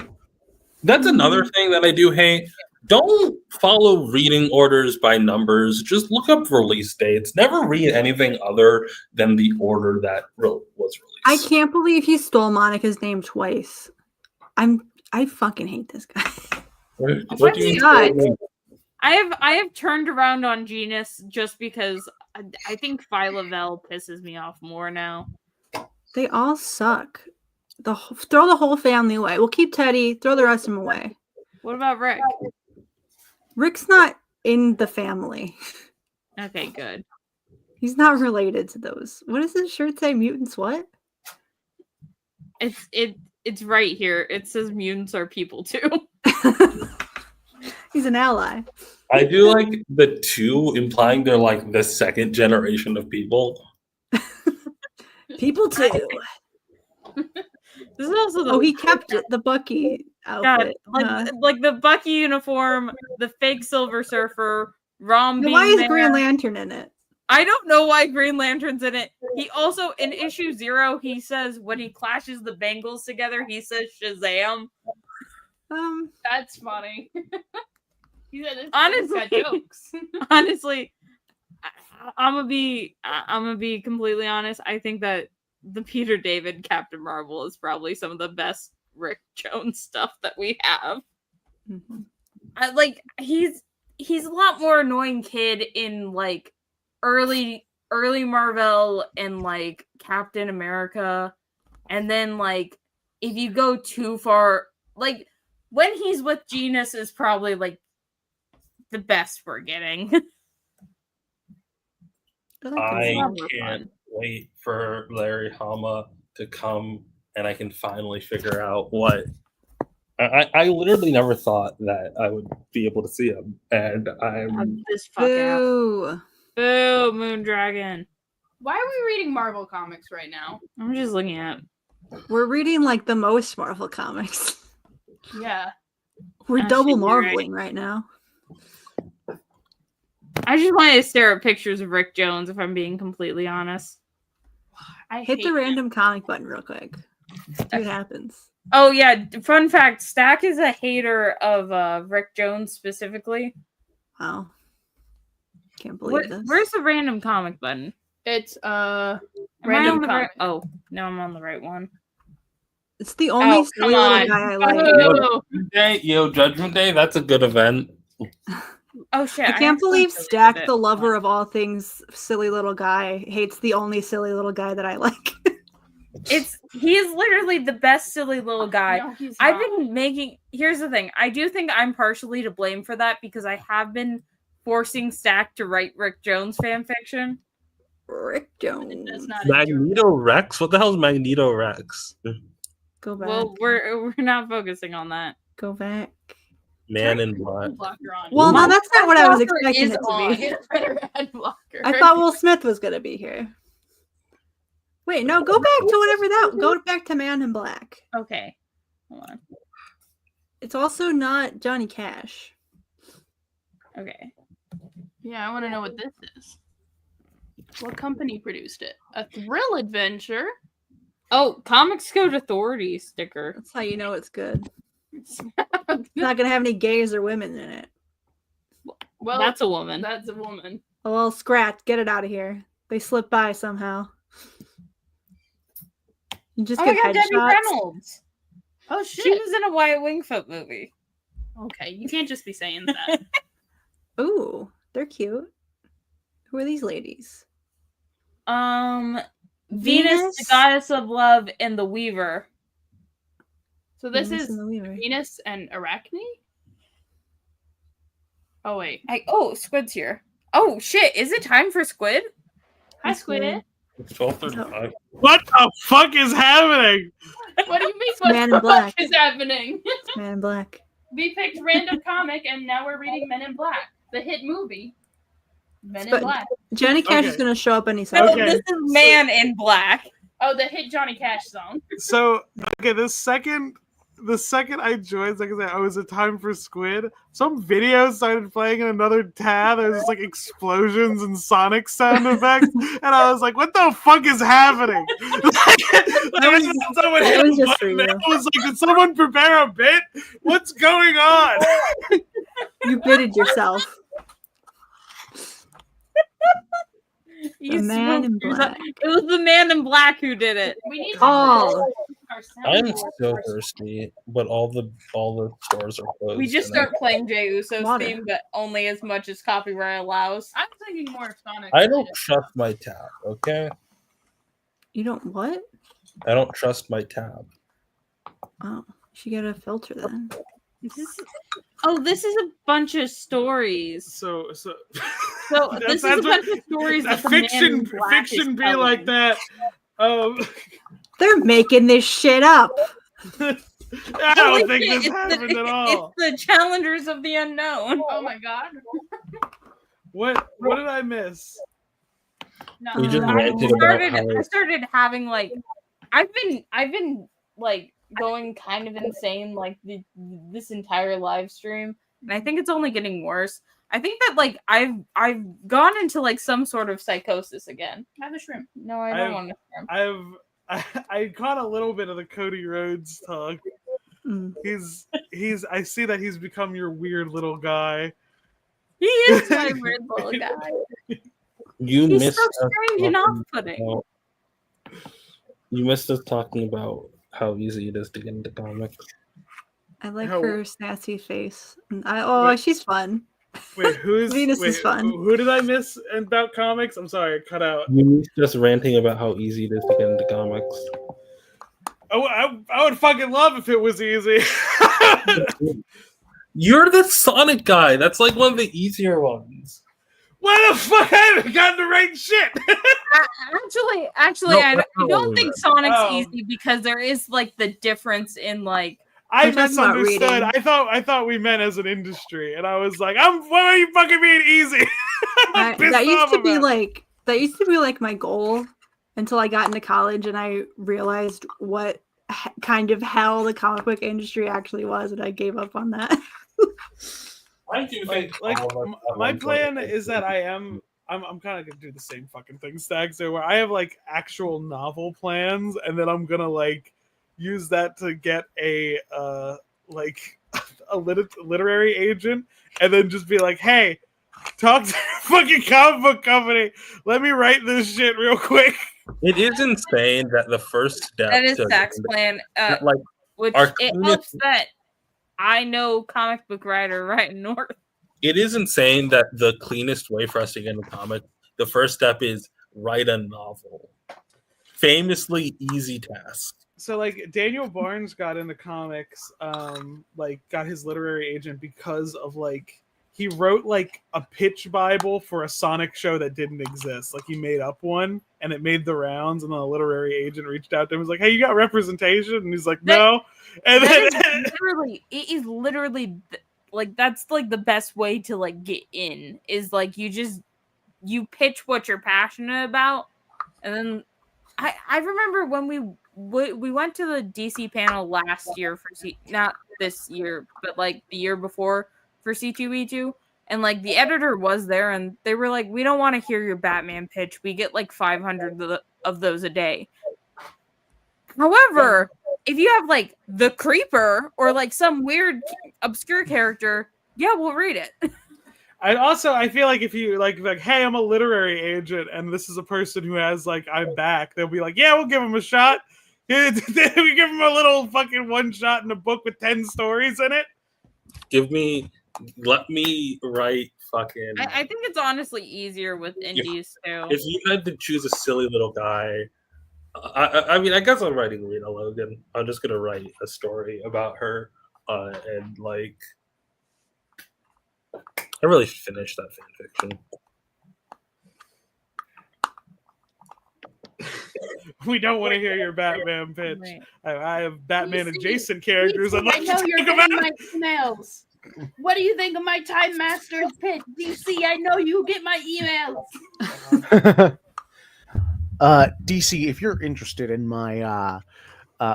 That's another thing that I do hate. Don't follow reading orders by numbers. Just look up release dates. Never read anything other than the order that was released. I can't believe he stole Monica's name twice. I fucking hate this guy. What do you God. I have turned around on Genius just because I think Phyla-Vell pisses me off more now. They all suck. Throw the whole family away. We'll keep Teddy. Throw the rest of them away. What about Rick? Rick's not in the family. Okay, good. He's not related to those. What does his shirt say? Mutants what? It's right here. It says mutants are people too. He's an ally. I do like the two implying they're like the second generation of people. People too. This is also the He kept it. The Bucky outfit. like the Bucky uniform, the fake Silver Surfer, Rom. Now, being why is there. Green Lantern in it? I don't know why Green Lantern's in it. He also in issue 0, he says when he clashes the Bengals together, he says Shazam. that's funny. He said, Honestly, got jokes. honestly, I'm gonna be completely honest. I think that the Peter David Captain Marvel is probably some of the best Rick Jones stuff that we have. Mm-hmm. he's a lot more annoying kid in like early Marvel and like Captain America, and then like if you go too far, like when he's with Genus is probably like the best we're getting. I Some were can't fun. wait for Larry Hama to come and I can finally figure out what. I literally never thought that I would be able to see him, and I'm This fuck out. Boo. Boo, Moondragon. Why are we reading Marvel comics right now? I'm just looking at. We're reading like the most Marvel comics. Yeah. We're Actually, double you're right. marveling right now. I just wanted to stare at pictures of Rick Jones, if I'm being completely honest. I Hit the hate random comic button real quick. See what happens. Oh yeah, fun fact: Stack is a hater of Rick Jones specifically. Wow. Can't believe this. Where's the random comic button? It's Am I random on the right? comic. Oh, no, I'm on the right one. It's the only Oh, silly come little on. guy I like. Oh, Judgment Day. That's a good event. Oh shit! I can't believe accidentally Stack, deleted the it. lover of all things silly little guy, hates the only silly little guy that I like. He is literally the best silly little guy. no, he's I've not. been making. Here's the thing. I do think I'm partially to blame for that because I have been forcing Stack to write Rick Jones fan fiction. Rick That's Jones. not enjoyable. Magneto Rex. What the hell is Magneto Rex? Go back. Well, we're not focusing on that. Go back. Man in Black. Blocker on. Well, no, that's not what I was Blocker expecting is it to on. be. Get rid of ad blocker. I thought Will Smith was gonna be here. Wait, no, go back to whatever that. Go back to Man in Black. Okay, hold on. It's also not Johnny Cash. Okay. Yeah, I want to know what this is. What company produced it? A thrill adventure. Oh, Comics Code Authority sticker. That's how you know it's good. It's not gonna have any gays or women in it. Well, That's a woman. That's a woman. Oh, well, scratch. Get it out of here. They slipped by somehow. You just Oh my get god, Debbie headshots. Reynolds. Oh shit. She was in a Wyatt Wingfoot movie. Okay, you can't just be saying that. Ooh, they're cute. Who are these ladies? Venus, Venus? the goddess of love, and the Weaver. So this Venus is and the Weaver. Venus and Arachne? Oh wait. Squid's here. Oh shit, is it time for Squid? Hi Squid. It's 12:35. What the fuck is happening? What do you mean what Man in the Black. fuck is happening? Man in Black. We picked random comic and now we're reading Men in Black. The hit movie. Men in But- Black. Johnny Cash is Okay. gonna show up any No, second. Okay. this is Man in Black. Oh, the hit Johnny Cash song. So okay, the second I joined, like I said, oh, is it time for Squid? Some video started playing in another tab. There was just like explosions and Sonic sound effects, and I was like, "What the fuck is happening?" Someone That hit was a just for button, you. and I was like, "Did someone prepare a bit? What's going on?" You bitted yourself. You Man in spooked yourself. Black. It was the Man in Black who did it. We need to Oh. our I'm soundboard so first. thirsty, but all the stores are closed. We just and I- start playing Jey Uso's Water. theme, but only as much as copyright allows. I'm thinking more Sonic. I don't trust my tab. Okay, You don't what? I don't trust my tab. Oh, you should get a filter then. This is a bunch of stories. So So That's- this is a that's bunch what- of stories that that the Man in fiction Black fiction is be like telling. that. They're making this shit up. I Holy don't think shit, this happened at all. It's the Challengers of the Unknown. Oh my god. What did I miss? No. We just I ranted about how I started having like I've been like going kind of insane like this entire live stream, and I think it's only getting worse. I think that like I've gone into like some sort of psychosis again. Have a shrimp. No, I don't want to. I caught a little bit of the Cody Rhodes talk. Mm. I see that he's become your weird little guy. He is my weird little guy. you He's missed so us strange and talking off-putting. about- You missed us talking about how easy it is to get into comics. I like Oh. her sassy face. Oh, she's fun. Wait, Venus is fun. Who did I miss about comics? I'm sorry, it cut out. You just ranting about how easy it is to get into comics. I would fucking love if it was easy. You're the Sonic guy. That's like one of the easier ones. Why the fuck I haven't gotten the right shit? Actually, No, I that's not don't what think we Sonic's Oh. easy because there is like the difference in like. I We're talking about misunderstood. reading. I thought we meant as an industry, and I was like, "Why are you fucking being easy?" I'm pissed That used off to be about it. like my goal until I got into college and I realized what kind of hell the comic book industry actually was, and I gave up on that. I do Like my plan is that I'm kind of gonna do the same fucking thing, Stag. So where I have like actual novel plans, and then I'm gonna like use that to get a like a literary agent, and then just be like, hey, talk to the fucking comic book company. Let me write this shit real quick. It is insane that the first step That is to- Zach's plan. like Which our it cleanest- helps that I know comic book writer right north. it is insane that the cleanest way for us to get into comic, the first step is write a novel. Famously easy task. So like Daniel Barnes got into comics, like got his literary agent because of like he wrote like a pitch Bible for a Sonic show that didn't exist. Like he made up one and it made the rounds, and then a literary agent reached out to him and was like, "Hey, you got representation?" And he's like, "No." And It is literally like that's like the best way to like get in is like you pitch what you're passionate about, and then I remember when we went to the DC panel last year for not this year but like the year before for C2E2, and like the editor was there and they were like, we don't want to hear your Batman pitch, we get like 500 of those a day. However, if you have like the Creeper or like some weird obscure character, yeah, we'll read it. I feel like if you like, hey, I'm a literary agent, and this is a person who has like, I'm back, they'll be like, yeah, we'll give him a shot. We give him a little fucking one shot in a book with 10 stories in it. Let me write fucking. I think it's honestly easier with indies too. If you had to choose a silly little guy, I mean, I guess I'm writing Rena Logan. I'm just gonna write a story about her, and like, I really finished that fan fiction. We don't want to hear your Batman pitch. Right. I have Batman DC, adjacent characters. I'd DC, like I know to you're think about. getting my emails. What do you think of my Time Masters pitch? DC, I know you get my emails. DC, if you're interested in my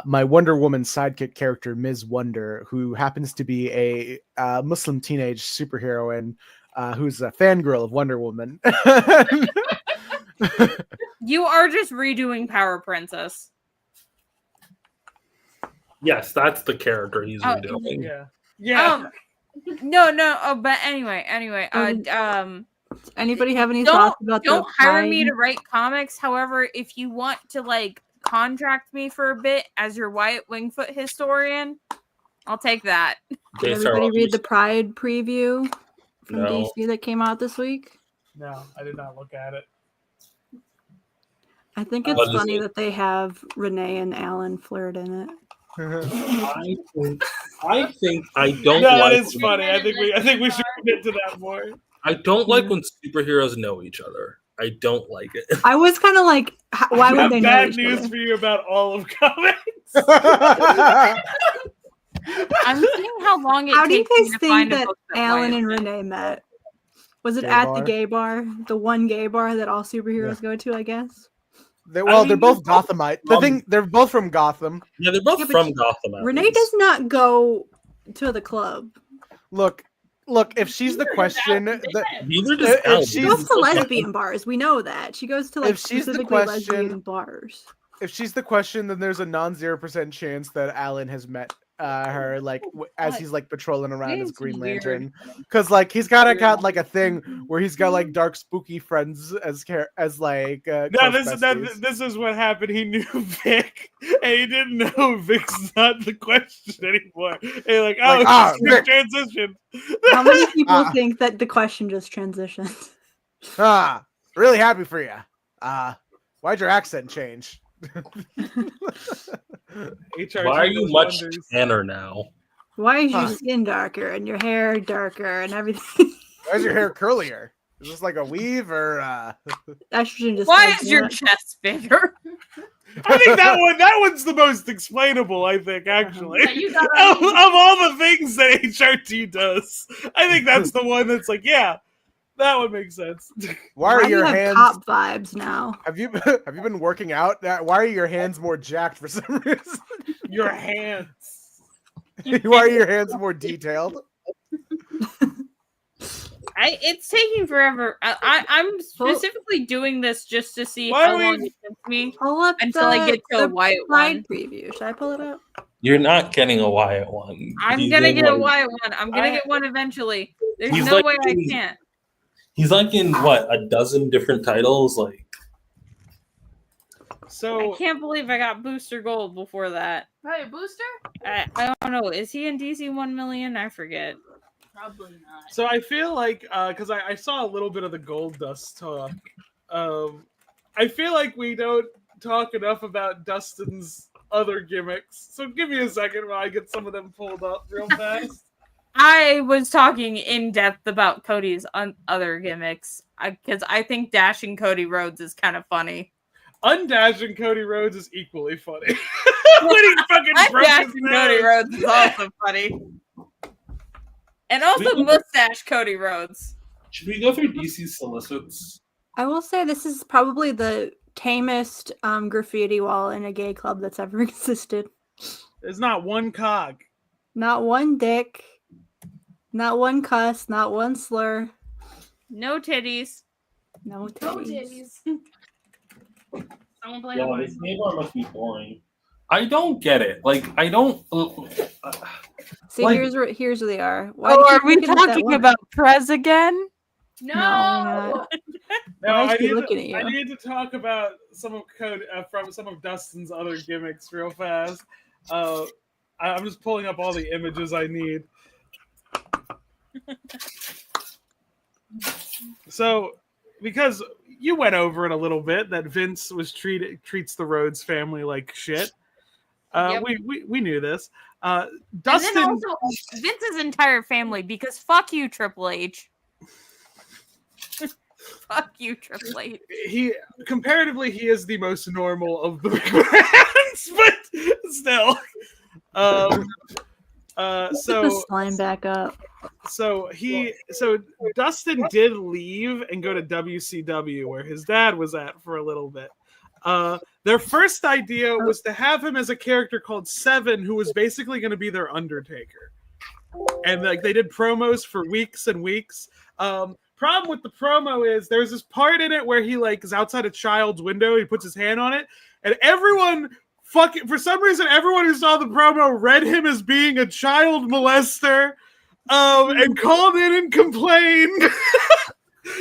my Wonder Woman sidekick character, Ms. Wonder, who happens to be a Muslim teenage superhero and who's a fangirl of Wonder Woman. You are just redoing Power Princess. Yes, that's the character he's Oh, redoing. Yeah. No. Oh, but anyway. Anybody have any thoughts about don't the hire me Pride? to write comics. However, if you want to like contract me for a bit as your Wyatt Wingfoot historian, I'll take that. Did everybody read the Pride preview from No. DC that came out this week? No, I did not look at it. I think What it's is funny it? that they have Renee and Alan flirt in it. I think I don't No, like. it is funny. I think we should get to that more. I don't like when superheroes know each other. I don't like it. I was kind of like, why I would have they know bad each news other? for you about all of comics. I'm seeing how long it How do you takes me guys to think find a that book that Alan Wyatt and read. Renee met? Was it Gay at bar? the gay bar? The one gay bar that all superheroes go to, I guess? They're mean, both they're both Gothamite. from- They're both from Gotham. Yeah, they're both Yeah, but from Gotham. at Renee least. does not go to the club. Look, if she's the question, Neither does if Alan. She goes to He's lesbian bars. We know that. She goes to like If she's the specifically question- lesbian bars. if she's the question, then there's a non-0% chance that Alan has met her like as he's like patrolling around as It's Green weird. Lantern, because like he's kind of got like a thing where he's got like dark spooky friends as like No, close this besties. is what happened. He knew Vic, and he didn't know Vic's not the question anymore. And you're like, oh, Like, it's Vic. transition. How many people think that the question just transitioned? Really happy for you. Why'd your accent change? HRT Why are you does much wonders. tanner now? Why is Huh. your skin darker and your hair darker and everything? Why's your hair curlier? Is this like a weave or Estrogen just Why tells is me your that. chest bigger? I think that one's the most explainable. I think actually, Yeah, you got of all the things that HRT does, I think that's the one that's like, yeah, that one makes sense. why are do you your have hands cop vibes now? have you been working out? Why are your hands more jacked for some reason? Your hands. Why are your hands more detailed? It's taking forever. I'm specifically doing this just to see Why how do we- long it takes me Pull up until I get to a the Wyatt slide one. preview. Should I pull it up? You're not getting a Wyatt one. I'm He's gonna in, get a like- Wyatt one. I'm gonna get one eventually. There's He's no like way I in- can't. He's like in what, a dozen different titles? Like, So I can't believe I got Booster Gold before that. Right, booster? I don't know. Is he in DC 1 million? I forget. Probably not. So I feel like, because I saw a little bit of the Gold Dust talk, I feel like we don't talk enough about Dustin's other gimmicks. So give me a second while I get some of them pulled up real fast. I was talking in depth about Cody's other gimmicks because I think dashing Cody Rhodes is kind of funny. Undashing Cody Rhodes is equally funny. When he fucking broke his Dashing Cody nose. Rhodes is also funny. And also mustache Cody Rhodes. should we go through DC solicits? I will say this is probably the tamest graffiti wall in a gay club that's ever existed. There's not one cog. Not one dick, not one cuss, not one slur, No titties. no No titties. titties. Someone play Yeah, the this neighbor must be boring. I don't get it. Like, I don't. See, Like- here's where they are. Why Oh, do you are we keep looking at that talking one? about Prez again? No. No, No, Why is I he need, looking to, at I you? need to talk about some of from some of Dustin's other gimmicks real fast. I'm just pulling up all the images I need. So, because you went over it a little bit that Vince treats the Rhodes family like shit. Yep. We knew this. And Dustin. then also Vince's entire family, because fuck you, Triple H. Fuck you, Triple H. He comparatively he is the most normal of the brands, but still. Put the So slime back up. so Dustin did leave and go to WCW where his dad was at for a little bit. Their first idea was to have him as a character called Seven, who was basically going to be their Undertaker. And like they did promos for weeks and weeks. Problem with the promo is there's this part in it where he like is outside a child's window, he puts his hand on it, and everyone for some reason everyone who saw the promo read him as being a child molester, and called in and complained.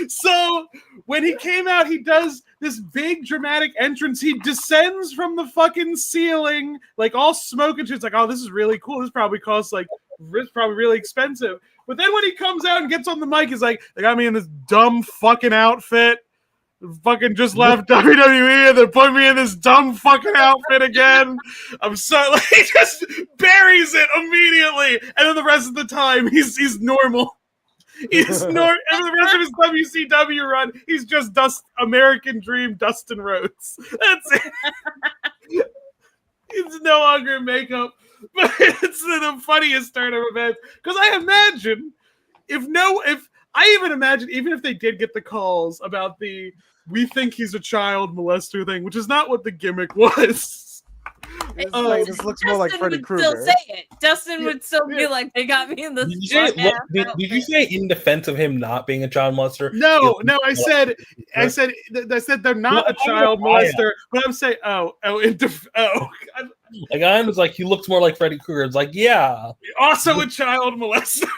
So when he came out, he does this big dramatic entrance. He descends from the fucking ceiling, like all smoke and shit. It's like, oh, this is really cool. This probably costs like, it's probably really expensive. But then when he comes out and gets on the mic, he's like, they got me in this dumb fucking outfit. Fucking just left WWE and they put me in this dumb fucking outfit again. I'm so like he just buries it immediately, and then the rest of the time he's normal. He's and the rest of his WCW run, he's just American Dream Dustin Rhodes. That's it. It's no longer makeup, but it's the funniest turn of events. Because I imagine even if they did get the calls about the we think he's a child molester thing, which is not what the gimmick was. This looks more like Freddy would still Krueger. say it. Dustin would still be like, they got me in this. Did you say in defense of him not being a child molester? No, I said they're not a child molester, but I'm saying, Like Ayaan was like, he looks more like Freddy Krueger. It's like, yeah. Also a child molester.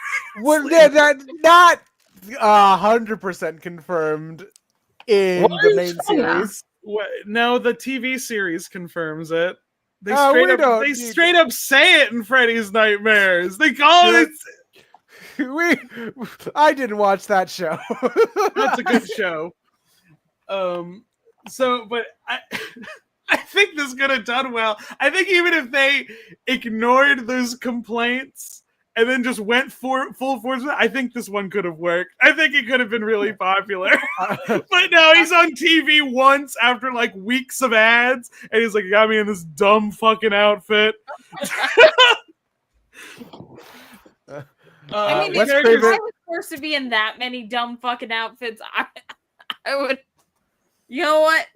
Well, that not 100% confirmed in What? the main Yeah. series. No, the TV series confirms it. They Oh, we straight don't up, they need straight up say it in Freddy's Nightmares. They call it. I didn't watch that show. That's a good show. So, but I think this could have done well. I think even if they ignored those complaints and then just went for full force, I think this one could have worked. I think it could have been really popular. But no, he's on TV once after like weeks of ads, and he's like, got me in this dumb fucking outfit. I mean, what's if I favorite- was forced to be in that many dumb fucking outfits, I would. You know what?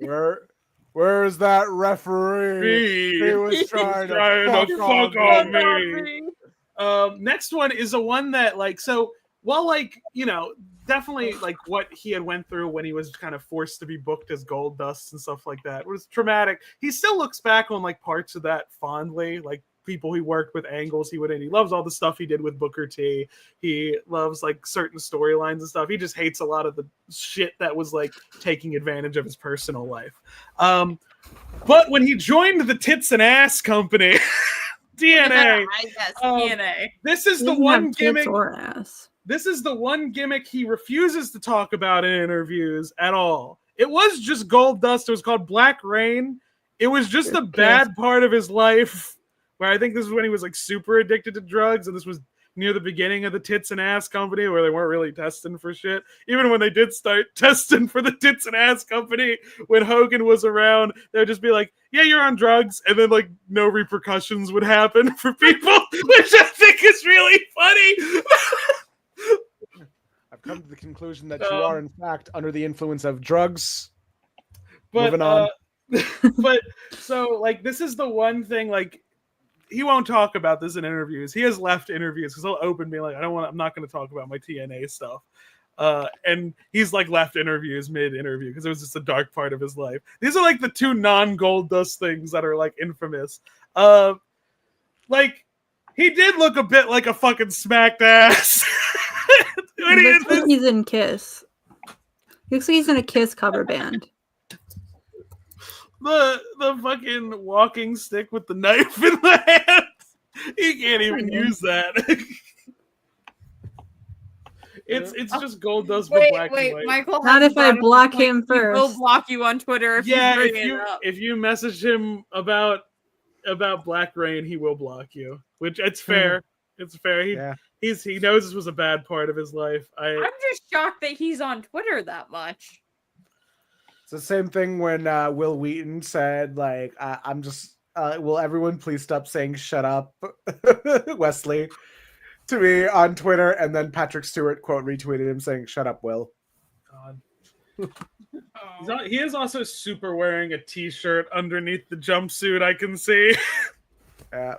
Where's that referee? He was trying to fuck on me. Next one is a one that like, so while like, you know, definitely like what he had went through when he was kind of forced to be booked as Gold Dust and stuff like that was traumatic. He still looks back on like parts of that fondly, like people he worked with, angles he would in. He loves all the stuff he did with Booker T. He loves like certain storylines and stuff. He just hates a lot of the shit that was like taking advantage of his personal life. But when he joined the Tits and Ass Company, DNA, I guess DNA. this is He the doesn't one have tits gimmick. or ass. This is the one gimmick he refuses to talk about in interviews at all. It was just Gold Dust. It was called Black Rain. It was just a bad part of his life, where I think this is when he was like super addicted to drugs, and this was near the beginning of the Tits and Ass Company, where they weren't really testing for shit. Even when they did start testing for the Tits and Ass Company, when Hogan was around, they would just be like, yeah, you're on drugs, and then like no repercussions would happen for people, which I think is really funny. I've come to the conclusion that you are, in fact, under the influence of drugs. But, Moving on. But so like this is the one thing, like he won't talk about this in interviews. He has left interviews because he'll open me like, I'm not going to talk about my TNA stuff. And he's like left interviews mid-interview because it was just a dark part of his life. These are like the two non-Gold Dust things that are like infamous. Like he did look a bit like a fucking smacked ass. When he Looks did like he's in Kiss. He looks like he's in a Kiss cover band. the fucking walking stick with the knife in the hand. He can't even use that. It's just Gold Dust for black and white. Michael. Not has if I brought up block the point. him He will first. block you on Twitter if Yeah, you bring it up. if you message him about Black Rain, he will block you. Which it's fair. It's fair. He knows this was a bad part of his life. I'm just shocked that he's on Twitter that much. It's the same thing when Will Wheaton said, like, I'm just, will everyone please stop saying shut up, Wesley, to me on Twitter, and then Patrick Stewart quote retweeted him saying, shut up, Will. God. He is also super wearing a t-shirt underneath the jumpsuit, I can see. Yeah.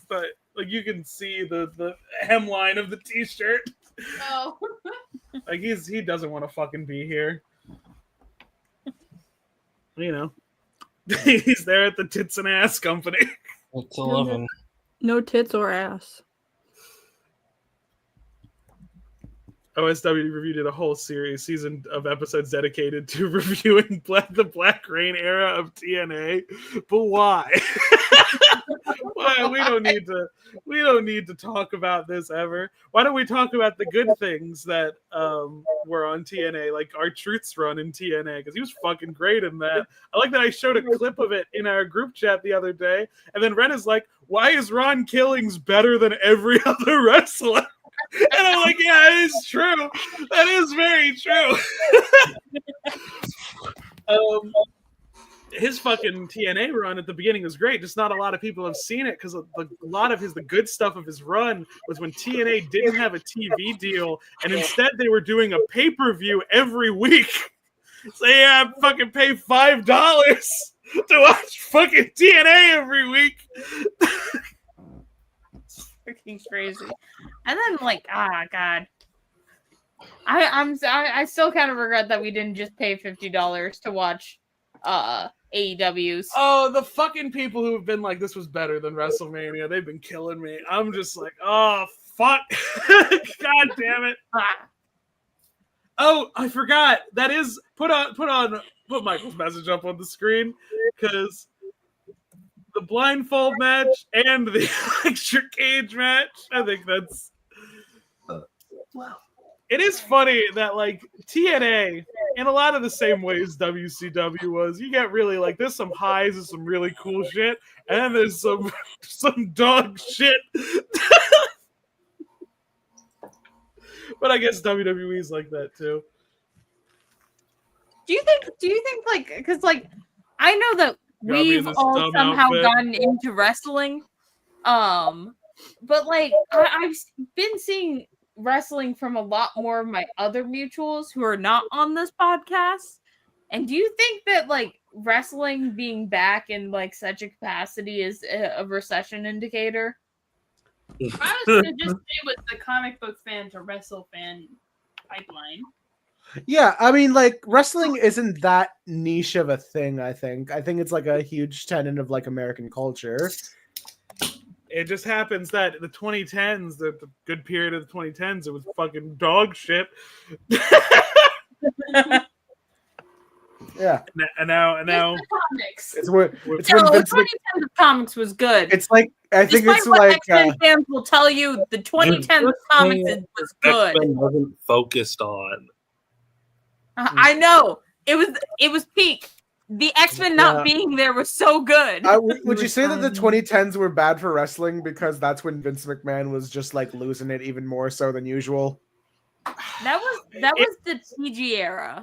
But like you can see the hemline of the t-shirt. Oh. Like he doesn't want to fucking be here. You know. He's there at the Tits and Ass Company. It's 11. No tits or ass. OSW Review did a whole season of episodes dedicated to reviewing the Black Rain era of TNA. But why? Why? We don't need to talk about this ever. Why don't we talk about the good things that were on TNA, like our Truth's run in TNA, because he was fucking great in that. I like that I showed a clip of it in our group chat the other day, and then Rena's like, why is Ron Killings better than every other wrestler? And I'm like, yeah, it is true. That is very true. His fucking TNA run at the beginning was great. Just not a lot of people have seen it because a lot of the good stuff of his run was when TNA didn't have a TV deal, and instead they were doing a pay-per-view every week. So yeah, I fucking pay $5 to watch fucking TNA every week. Freaking crazy. And then like, God. I still kind of regret that we didn't just pay $50 to watch AEW's. Oh, the fucking people who have been like, this was better than WrestleMania. They've been killing me. I'm just like, oh fuck, god damn it. Oh, I forgot. That is put Michael's message up on the screen because the blindfold match and the electric cage match. I think that's. It is funny that like TNA, in a lot of the same ways WCW was, you get really like there's some highs and some really cool shit, and then there's some dog shit. But I guess WWE's like that too. Do you think like, because like I know that Gotta be in we've this all dumb somehow outfit. gotten into wrestling, but like I've been seeing wrestling from a lot more of my other mutuals who are not on this podcast. And do you think that like wrestling being back in like such a capacity is a recession indicator? I was gonna just say with the comic book fan to wrestle fan pipeline. Yeah, I mean, like wrestling isn't that niche of a thing. I think it's like a huge tenet of like American culture. It just happens that the 2010s, the good period of the 2010s, it was fucking dog shit. Yeah, and now The comics. it's when No, Vince 2010 comics was good. it's like I think Despite it's what like X-Men fans will tell you, the 2010 comics was good. X-Men wasn't focused on. I know it was peak. The X-Men not being there was so good. would you say that the 2010s were bad for wrestling because that's when Vince McMahon was just like losing it even more so than usual? That was the PG era,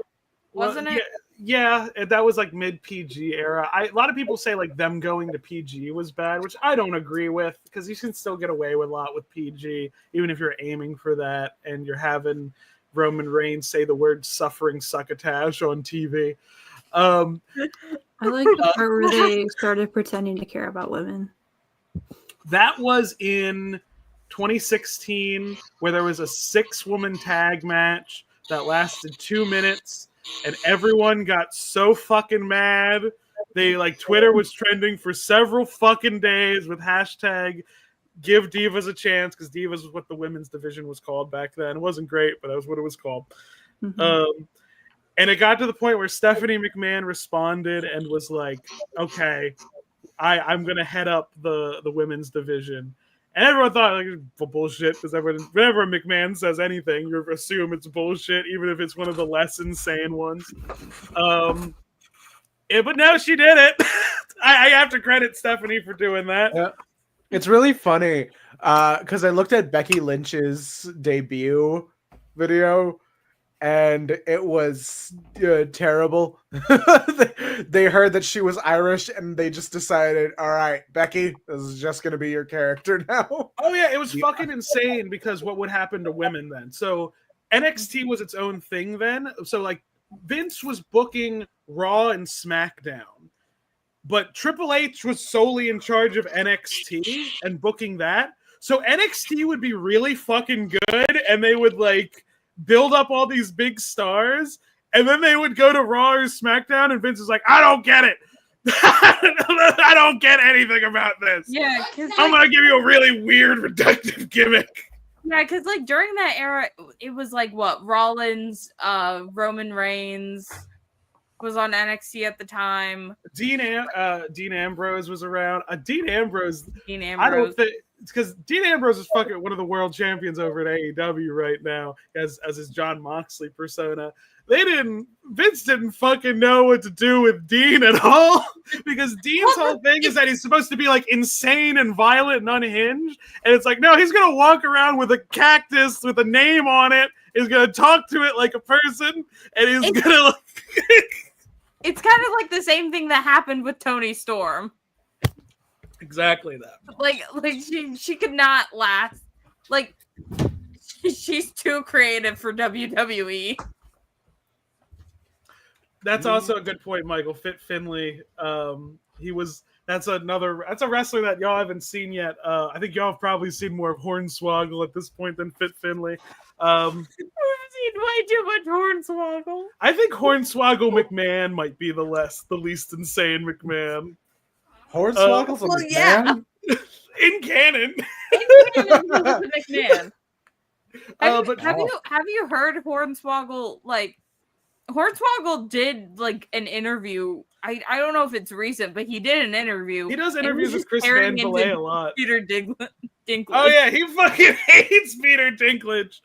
wasn't it? Yeah, that was like mid PG era. A lot of people say like them going to PG was bad, which I don't agree with because you can still get away with a lot with PG, even if you're aiming for that and you're having Roman Reigns say the word suffering succotash on TV. I like the part where they started pretending to care about women. That was in 2016, where there was a 6-woman tag match that lasted 2 minutes, and everyone got so fucking mad. They like Twitter was trending for several fucking days with hashtag give Divas a chance, because Divas was what the women's division was called back then. It wasn't great, but that was what it was called. Mm-hmm. And it got to the point where Stephanie McMahon responded and was like, okay, I'm going to head up the women's division. And everyone thought like bullshit, because whenever McMahon says anything, you assume it's bullshit, even if it's one of the less insane ones. But no, she did it. I have to credit Stephanie for doing that. Yeah. It's really funny because I looked at Becky Lynch's debut video, and it was terrible. They heard that she was Irish, and they just decided, all right, Becky, this is just going to be your character now. Oh, yeah, it was fucking insane because what would happen to women then? So NXT was its own thing then. So, like, Vince was booking Raw and SmackDown, but Triple H was solely in charge of NXT and booking that. So NXT would be really fucking good, and they would, like, build up all these big stars, and then they would go to Raw or SmackDown, and Vince was like, I don't get it. I don't get anything about this. Yeah, because I'm going to give you a really weird, reductive gimmick. Yeah, because like during that era, it was like what Rollins, Roman Reigns was on NXT at the time. Dean Ambrose was around. Dean Ambrose. I don't think, because Dean Ambrose is fucking one of the world champions over at AEW right now, as his John Moxley persona. Vince didn't fucking know what to do with Dean at all, because Dean's whole thing is that he's supposed to be like insane and violent and unhinged, and it's like, no, he's gonna walk around with a cactus with a name on it. He's gonna talk to it like a person, and he's gonna. It's kind of like the same thing that happened with Toni Storm. Exactly that. Like she could not last. Like she's too creative for WWE. That's also a good point, Michael. Fit Finlay. That's a wrestler that y'all haven't seen yet. I think y'all have probably seen more of Hornswoggle at this point than Fit Finlay. Um, We've seen way too much Hornswoggle. I think Hornswoggle McMahon might be the least insane McMahon. Hornswoggle's a well, yeah. McMahon? In canon. McMahon. Have But you heard Hornswoggle? Like, Hornswoggle did like an interview. I don't know if it's recent, but he did an interview. he does and interviews he's with Chris tearing Van Vliet into a lot. Peter Dinklage. Oh yeah, he fucking hates Peter Dinklage.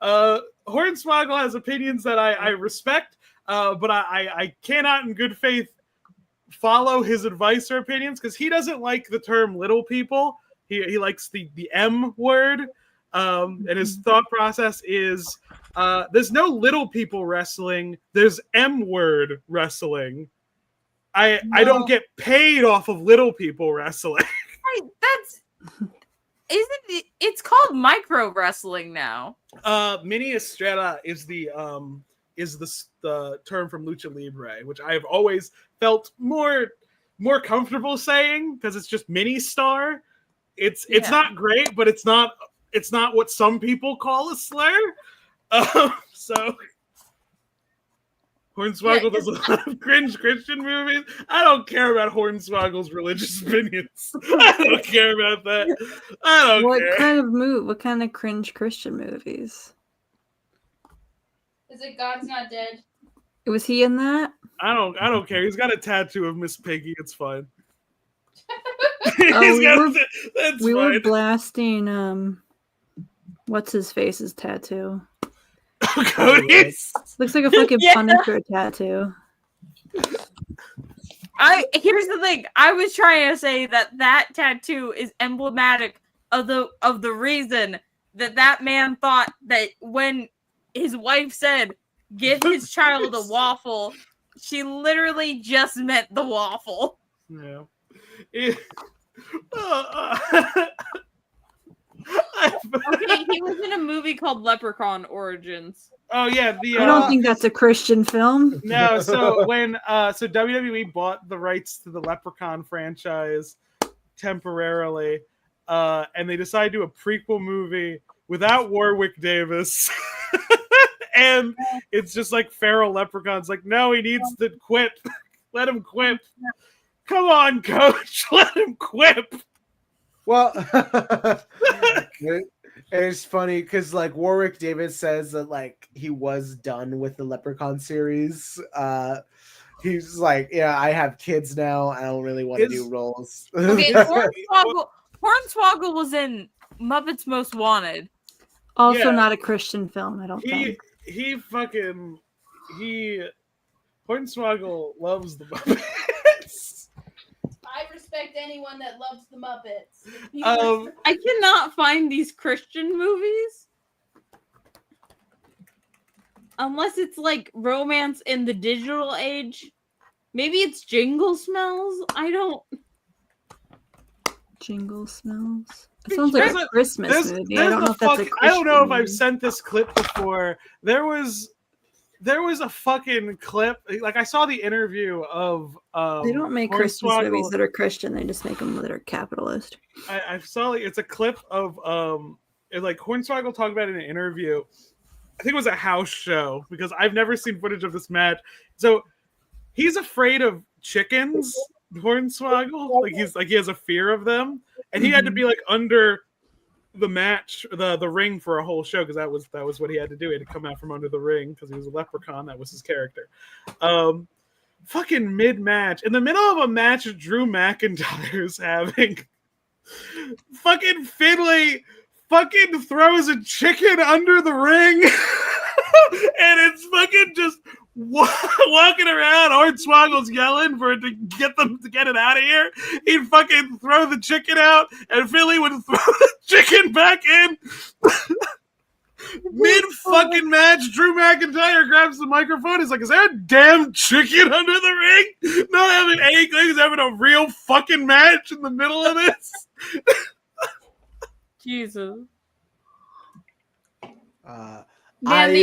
Hornswoggle has opinions that I respect, but I cannot in good faith follow his advice or opinions because he doesn't like the term little people. He likes the M word. And his thought process is there's no little people wrestling, there's M word wrestling. I don't get paid off of little people wrestling. It's called micro wrestling now. Mini Estrella is the term from Lucha Libre, which I have always felt more comfortable saying because it's just mini star. It's not great, but it's not what some people call a slur. So Hornswoggle does a lot of cringe Christian movies. I don't care about Hornswoggle's religious opinions. I don't care about that. I don't care. What kind of cringe Christian movies? Is it God's Not Dead? Was he in that? I don't care. He's got a tattoo of Miss Piggy. It's fine. We were blasting what's his face's tattoo. Cody's. Looks like a fucking Punisher tattoo. Here's the thing. I was trying to say that tattoo is emblematic of the reason that man thought that when his wife said give his child a waffle, she literally just meant the waffle. Yeah. Okay, he was in a movie called Leprechaun Origins. Oh yeah, I don't think that's a Christian film. No, so when WWE bought the rights to the Leprechaun franchise temporarily, and they decided to do a prequel movie without Warwick Davis. And it's just like feral leprechauns like, no, he needs to quit. Let him quit. Come on, coach. Let him quit. Well, it's funny because like Warwick Davis says that like he was done with the Leprechaun series. He's like, yeah, I have kids now. I don't really want to do roles. Okay, Hornswoggle was in Muppets Most Wanted. Also not a Christian film, I don't think. Hornswoggle loves the Muppets. I respect anyone that loves the Muppets. I cannot find these Christian movies unless it's like romance in the digital age. Maybe it's Jingle Smells. I don't. Jingle Smells. It sounds like a Christmas movie. I don't know if that's a Christian I don't know if movie. I've sent this clip before. There was a fucking clip. Like I saw the interview of. They don't make Christmas movies that are Christian. They just make them that are capitalist. I saw it's a clip of like Hornswoggle talked about it in an interview. I think it was a house show because I've never seen footage of this match. So he's afraid of chickens. Hornswoggle, like he has a fear of them, and he had to be like under the match, the ring for a whole show because that was what he had to do. He had to come out from under the ring because he was a leprechaun. That was his character. Fucking mid-match, in the middle of a match Drew McIntyre's having, fucking Finlay fucking throws a chicken under the ring, and it's fucking just walking around. Hornswoggle's yelling for it to get them to get it out of here. He'd fucking throw the chicken out, and Philly would throw the chicken back in. Mid fucking match, Drew McIntyre grabs the microphone. He's like, "Is there a damn chicken under the ring? Not having anything. He's having a real fucking match in the middle of this." Jesus. I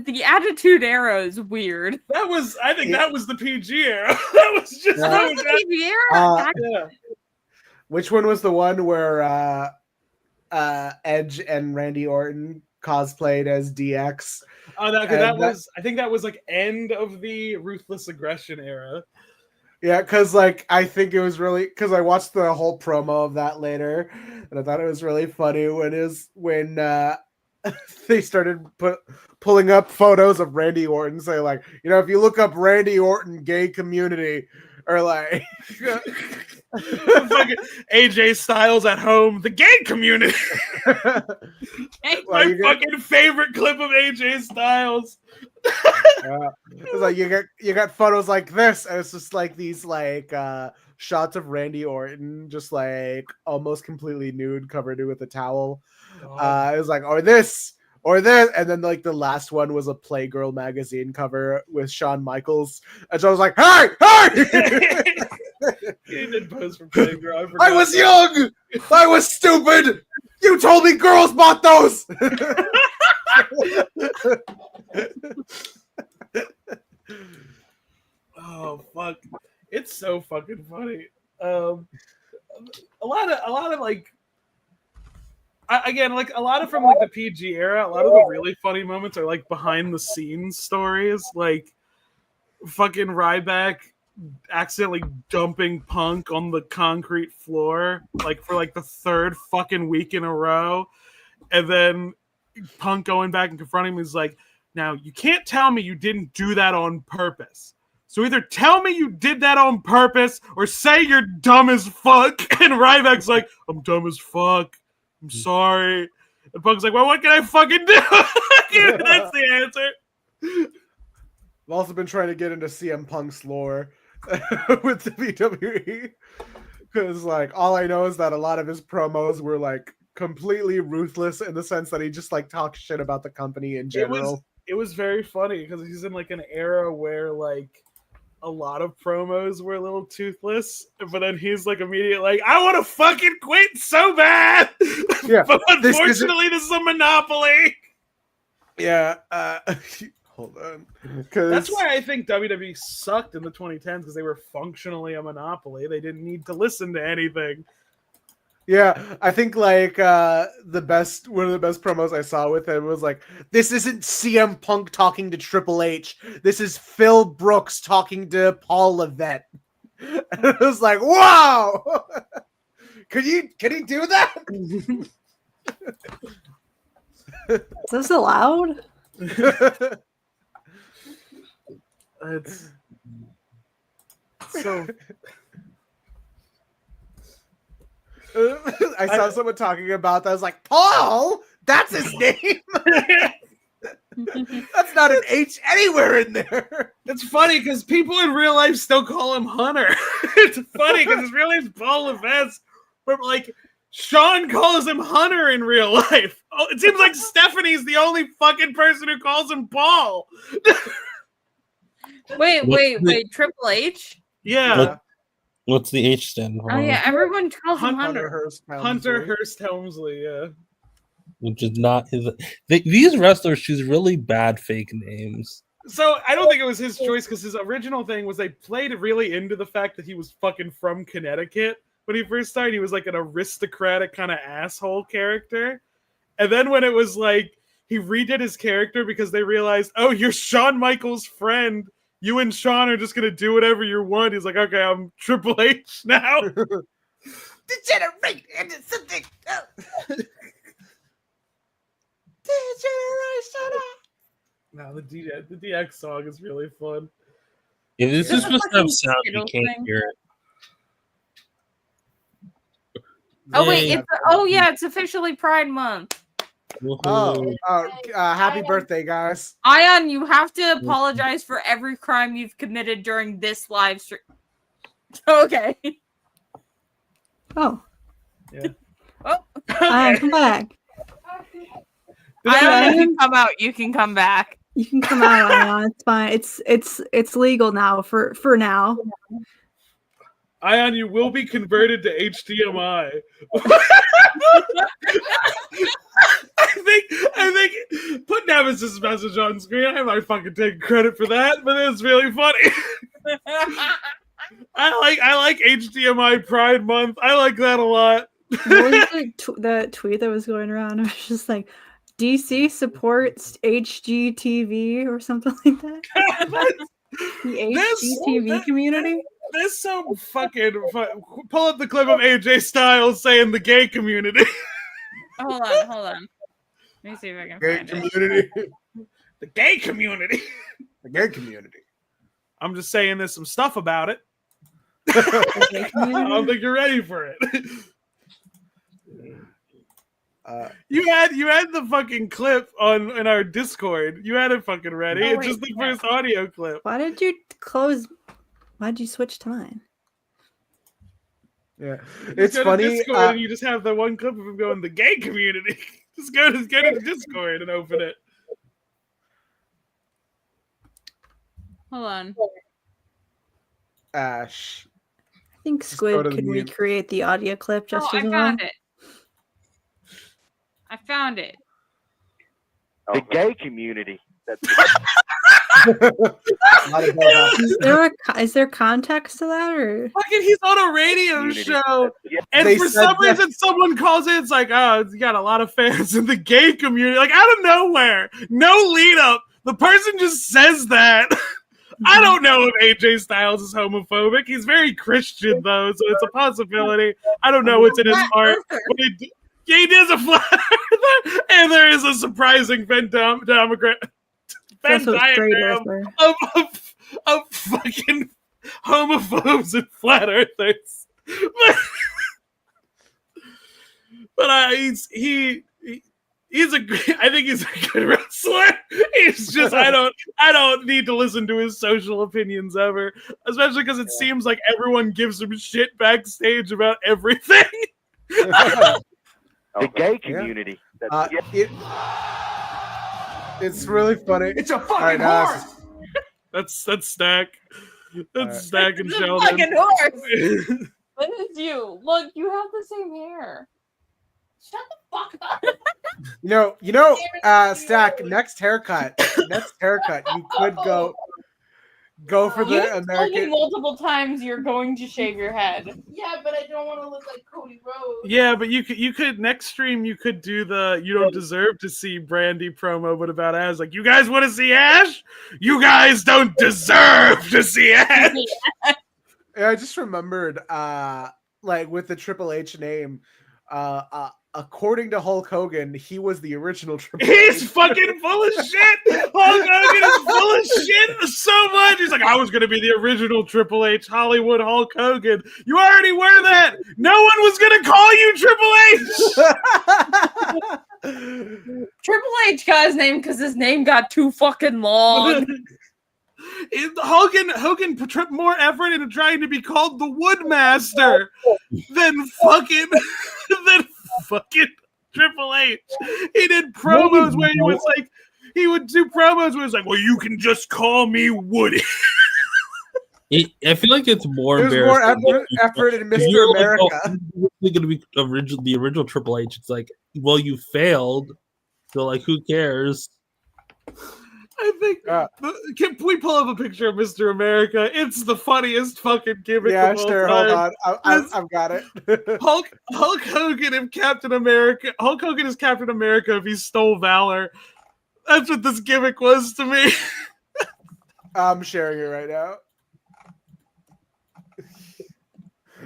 The Attitude Era is weird. I think that was the PG era. That was just the PG era. Which one was the one where Edge and Randy Orton cosplayed as DX. Oh, that And was. I think that was like end of the Ruthless Aggression era. Yeah, because like I think it was really because I watched the whole promo of that later, and I thought it was really funny when they started pulling up photos of Randy Orton, say like, if you look up Randy Orton gay community, or like Fucking AJ Styles at home, the gay community. My fucking favorite clip of AJ Styles. It's like you got photos like this, and it's just like these like shots of Randy Orton just like almost completely nude, covered with a towel. It was like or this, and then like the last one was a Playgirl magazine cover with Shawn Michaels, and so I was like, hey! He did pose for Playgirl. I was young, I was stupid. You told me girls bought those. Oh fuck! It's so fucking funny. A lot of like, again, like a lot of from like the PG era. A lot of the really funny moments are like behind the scenes stories, like fucking Ryback accidentally dumping Punk on the concrete floor, like for like the third fucking week in a row, and then Punk going back and confronting him is like, now you can't tell me you didn't do that on purpose. So either tell me you did that on purpose or say you're dumb as fuck. And Ryback's like, I'm dumb as fuck. I'm sorry. And Punk's like, well, what can I fucking do? That's the answer. I've also been trying to get into CM Punk's lore with the WWE. Because like all I know is that a lot of his promos were like completely ruthless in the sense that he just like talks shit about the company in general. It was very funny because he's in like an era where like a lot of promos were a little toothless, but then he's like immediately like, I want to fucking quit so bad. Yeah, but unfortunately, this is a monopoly. Yeah, hold on. That's why I think WWE sucked in the 2010s, because they were functionally a monopoly. They didn't need to listen to anything. Yeah, I think like one of the best promos I saw with him was like, this isn't CM Punk talking to Triple H. This is Phil Brooks talking to Paul Levesque. And it was like, wow! Can he do that? Is this allowed? It's so... I saw someone talking about that. I was like, Paul? That's his name? That's not an H anywhere in there. It's funny because people in real life still call him Hunter. It's funny because his real name's Paul Levesque, but like Sean calls him Hunter in real life. Oh, it seems like Stephanie's the only fucking person who calls him Paul. Wait, Triple H? Yeah. What's the H stand for? Oh yeah, everyone calls him Hunter Hunter. Hearst Helmsley, yeah. Which is not his. These wrestlers choose really bad fake names. So I don't think it was his choice, because his original thing was they played really into the fact that he was fucking from Connecticut when he first started. He was like an aristocratic kind of asshole character. And then when it was like he redid his character because they realized, oh, you're Shawn Michaels' friend. You and Sean are just going to do whatever you want. He's like, okay, I'm Triple H now. Degenerate into something else. Degeneration. No, the DX song is really fun. If this is supposed to have sound, you can't hear it. Oh wait, it's officially Pride Month. Happy birthday, guys. Ayaan, you have to apologize for every crime you've committed during this live stream. Okay. Oh. Yeah. Oh. Come back. Ayaan, you can come out. You can come back. You can come out, Ayaan. It's fine. It's legal now for now. Ayaan, you will be converted to HDMI. I think put Nemesis' message on screen. I might fucking take credit for that, but it's really funny. I like HDMI Pride Month. I like that a lot. What was the tweet that was going around? It was just like, DC supports HGTV or something like that. The HGTV community. There's some fucking pull up the clip of AJ Styles saying the gay community. Hold on. Let me see if I can Gay find community. The gay community. The gay community. I'm just saying there's some stuff about it. The I don't think you're ready for it. You had the fucking clip in our Discord. You had it fucking ready. Oh, It's wait, just the yeah. first audio clip. Why did you close? Why did you switch to mine? Yeah, You it's go to funny. Discord and you just have the one clip of him going the gay community. Just go to the Discord and open it. Hold on. Ash. I think go Squid to the could meme. recreate the audio clip just Oh, as I well. found it. I found it. The gay community. That's Is there context to that, or Fucking, he's on a radio community. show, Yeah. and They for said some that- reason, someone calls it. It's like, oh, you got a lot of fans in the gay community, like out of nowhere, no lead up. The person just says that. I don't know if AJ Styles is homophobic. He's very Christian though, so it's a possibility. I don't know what's in his heart, but he is a flat earther, and there is a surprising Venn diagram. It's also a straight diagram earther. of fucking homophobes and flat earthers. But he's a I think he's a good wrestler. He's just I don't need to listen to his social opinions ever, especially because it seems like everyone gives him shit backstage about everything. the gay community. That's, It's really funny. It's a fucking Alright, horse. That's Stack. That's Alright. Stack and It's a Sheldon. fucking horse. What is you? Look, you have the same hair. Shut the fuck up. You know, Stack, next haircut, you could go for You the told me American. multiple times you're going to shave your head. Yeah, but I don't want to look like Cody Rhodes. Yeah, but you could next stream you could do the you don't deserve to see Brandy promo, but about Ash. Like, you guys want to see Ash? You guys don't deserve to see Ash. Yeah, I just remembered, like with the Triple H name, according to Hulk Hogan, he was the original Triple He's H. fucking full of shit. Hulk Hogan is full of shit so much. He's like, I was gonna be the original Triple H, Hollywood Hulk Hogan. You already were that. No one was gonna call you Triple H. Triple H got his name because his name got too fucking long. Hogan put more effort into trying to be called the Woodmaster than fucking Triple H. He did promos where he would do promos where it's like, well, you can just call me Woody. I feel like it's more There's more embarrassing. effort in If Mr. you're like, America. oh, you're going to be the original Triple H. It's like, well, you failed, so like, who cares? I think. Can we pull up a picture of Mr. America? It's the funniest fucking gimmick. Yeah, of all sure. time. Hold on. I've got it. Hulk Hogan if Captain America. Hulk Hogan is Captain America if he stole valor. That's what this gimmick was to me. I'm sharing it right now.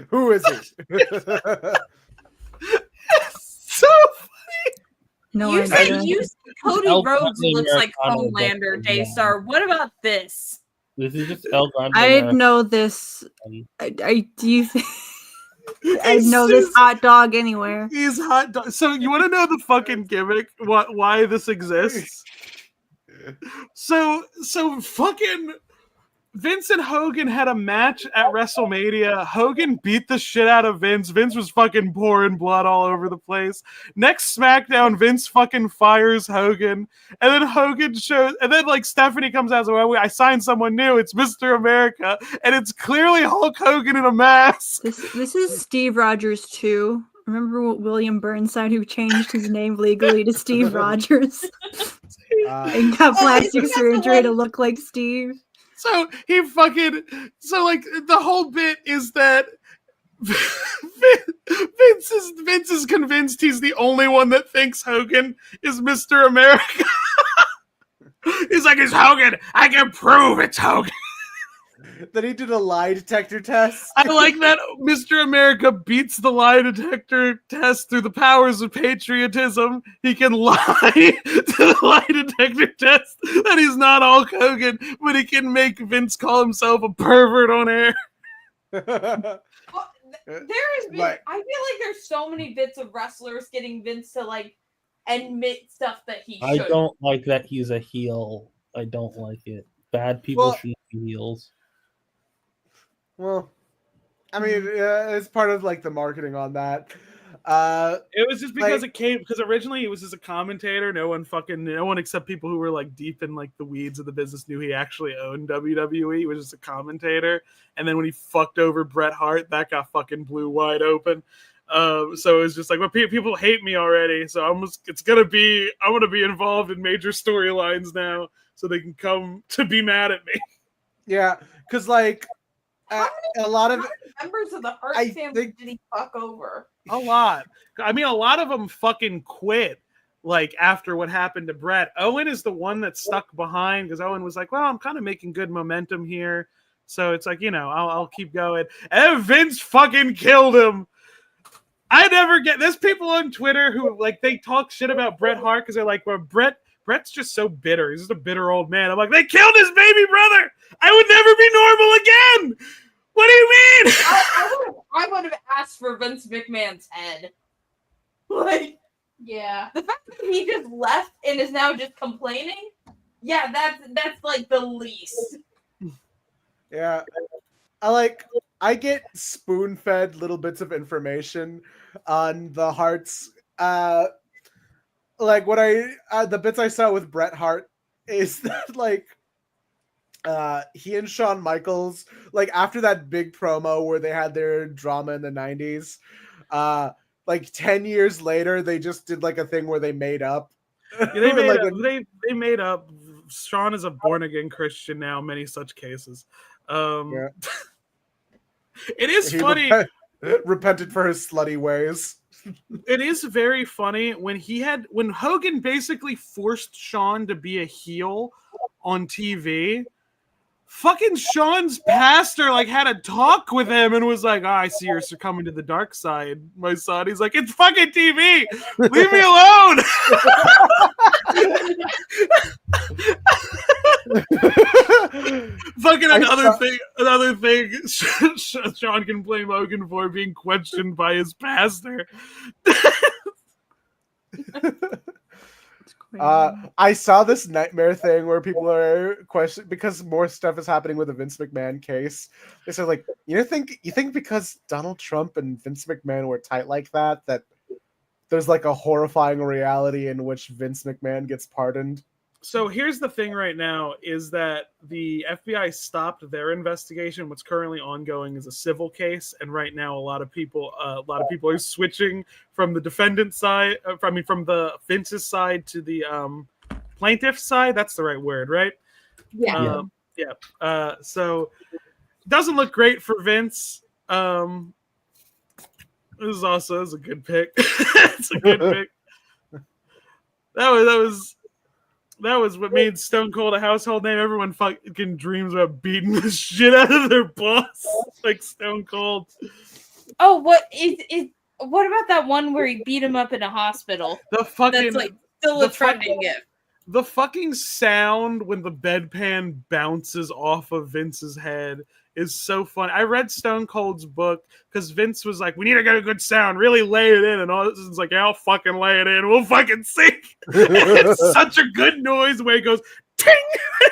Who is he? So no You said idea? Cody El Rhodes Grande looks like Americano, Homelander, but- Daystar. What about this? This is just El Grande. I Americano. know this. I do you think I know this hot dog anywhere? he's hot dog. So you want to know the fucking gimmick? Why this exists? So fucking Vince and Hogan had a match at WrestleMania. Hogan beat the shit out of Vince. Vince was fucking pouring blood all over the place. Next SmackDown, Vince fucking fires Hogan. And then Hogan shows, and then like Stephanie comes out and says, well, I signed someone new. It's Mr. America. And it's clearly Hulk Hogan in a mask. This is Steve Rogers too. Remember William Burnside, who changed his name legally to Steve Rogers and got plastic surgery to look like Steve? So he fucking, so like the whole bit is that Vince is convinced he's the only one that thinks Hogan is Mr. America. He's like, it's Hogan. I can prove it's Hogan. Then he did a lie detector test. I like that Mr. America beats the lie detector test through the powers of patriotism. He can lie to the lie detector test that he's not Hulk Hogan, but he can make Vince call himself a pervert on air. Well, I feel like there's so many bits of wrestlers getting Vince to like admit stuff that he I should. don't like that he's a heel. I don't like it. Bad people shouldn't be heels. Well, I mean, it's part of like the marketing on that. It was just because because originally it was as a commentator. No one except people who were like deep in like the weeds of the business knew he actually owned WWE. He was just a commentator. And then when he fucked over Bret Hart, that got fucking blew wide open. So it was just like, well, people hate me already. So I'm gonna be involved in major storylines now, so they can come to be mad at me. Yeah, because like a lot of members of the Hart family did he fuck over? A lot. I mean, a lot of them fucking quit. Like after what happened to Bret. Owen is the one that stuck behind because Owen was like, well, I'm kind of making good momentum here. So it's like, I'll keep going. And Vince fucking killed him. I never get there's people on Twitter who like they talk shit about Bret Hart because they're like, well, Bret's just so bitter. He's just a bitter old man. I'm like, they killed his baby brother. I would never be normal again. What do you mean? I would have asked for Vince McMahon's head. Like, yeah. The fact that he just left and is now just complaining, yeah, that's like the least. Yeah. I get spoon-fed little bits of information on the Harts. Like what the bits I saw with Bret Hart is that like he and Shawn Michaels, like after that big promo where they had their drama in the 90s, like 10 years later they just did like a thing where they made up. Yeah, they made up. Shawn is a born-again Christian now, many such cases. It is funny. Repented for his slutty ways. It is very funny when Hogan basically forced Shawn to be a heel on TV. Fucking Shawn's pastor like had a talk with him and was like, I see you're succumbing to the dark side, my son. He's like, it's fucking TV. Leave me alone. Fucking another thing Shawn can blame Hogan for being questioned by his pastor. I saw this nightmare thing where people are questioning because more stuff is happening with the Vince McMahon case. They said like, you think because Donald Trump and Vince McMahon were tight like that there's like a horrifying reality in which Vince McMahon gets pardoned? So here's the thing right now is that the FBI stopped their investigation. What's currently ongoing is a civil case. And right now, a lot of people are switching from the defendant side, from the Vince's side to the plaintiff's side. That's the right word, right? Yeah. So it doesn't look great for Vince. This is a good pick. It's a good pick. That was what made Stone Cold a household name. Everyone fucking dreams about beating the shit out of their boss, like Stone Cold. Oh, what about that one where he beat him up in a hospital? That's like still a trending gift. The fucking sound when the bedpan bounces off of Vince's head is so fun. I read Stone Cold's book because Vince was like, we need to get a good sound, really lay it in. And all this is like, yeah, I'll fucking lay it in. We'll fucking see. It's such a good noise where it goes, ting!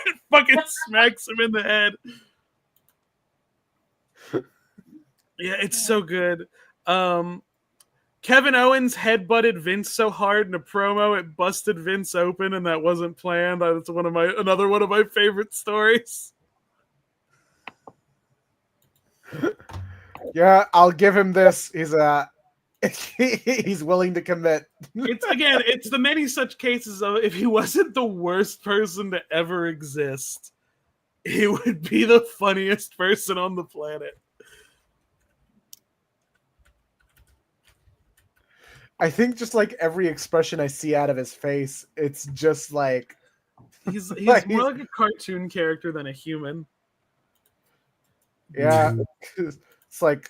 It fucking smacks him in the head. Yeah, it's so good. Kevin Owens headbutted Vince so hard in a promo it busted Vince open, and that wasn't planned. That's another one of my favorite stories. Yeah, I'll give him this. He's willing to commit. It's the many such cases of if he wasn't the worst person to ever exist, he would be the funniest person on the planet. I think just like every expression I see out of his face, it's just like He's Like, more like a cartoon character than a human. yeah, it's like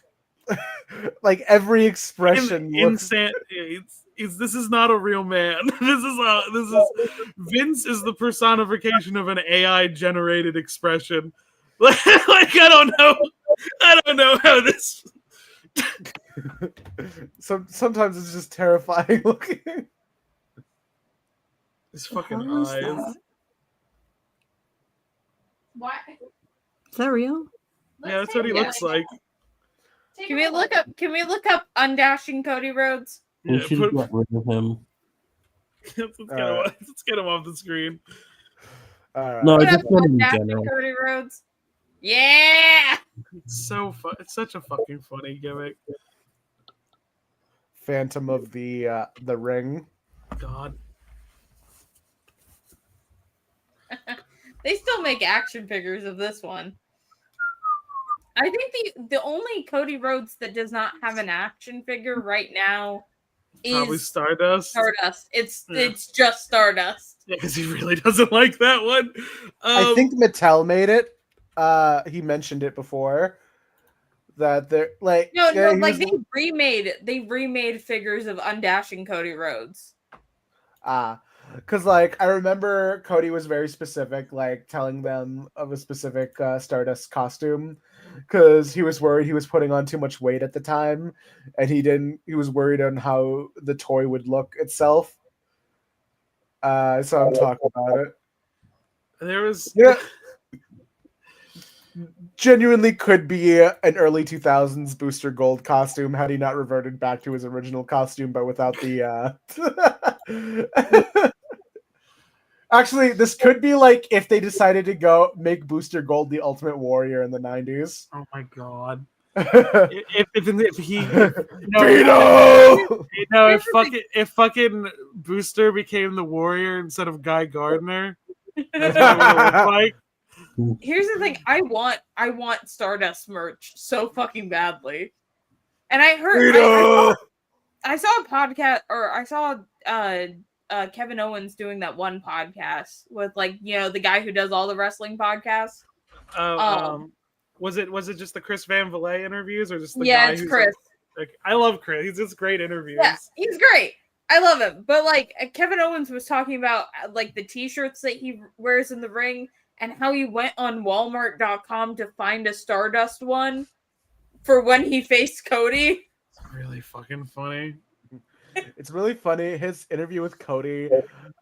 like every expression looks Insane. This is not a real man. This is Vince is the personification of an AI generated expression. Like I don't know how this. sometimes it's just terrifying looking. His fucking How is eyes. that? What? Is that real? Yeah, that's what he looks like. Can we look up undashing Cody Rhodes? We Yeah, should put- get rid of him. let's get him off the screen. No, Put just up put him in undashing general. Cody Rhodes. Yeah. It's so fun. It's such a fucking funny gimmick. Phantom of the Ring. God. They still make action figures of this one. I think the only Cody Rhodes that does not have an action figure right now Probably is Stardust. Stardust. Yeah. It's just Stardust. Yeah, because he really doesn't like that one. I think Mattel made it. He mentioned it before. That they're like No, yeah, he like was- they remade figures of undashing Cody Rhodes. because like I remember Cody was very specific, like telling them of a specific Stardust costume, because he was worried he was putting on too much weight at the time, and he was worried on how the toy would look itself. So I'm talking about it. There was Genuinely could be an early 2000s Booster Gold costume had he not reverted back to his original costume, but without the Actually, this could be like if they decided to go make Booster Gold the Ultimate Warrior in the 90s. Oh my god. if he if fucking Booster became the Warrior instead of Guy Gardner, that's what it would look like. Here's the thing: I want Stardust merch so fucking badly, and I heard I saw a podcast, or I saw Kevin Owens doing that one podcast with the guy who does all the wrestling podcasts. Was it just the Chris Van Vliet interviews, or just the Yeah, guy it's who's Chris. like I love Chris. He's just great interviews. Yeah, he's great. I love him. But Kevin Owens was talking about the t-shirts that he wears in the ring, and how he went on Walmart.com to find a Stardust one for when he faced Cody. It's really fucking funny. It's really funny. His interview with Cody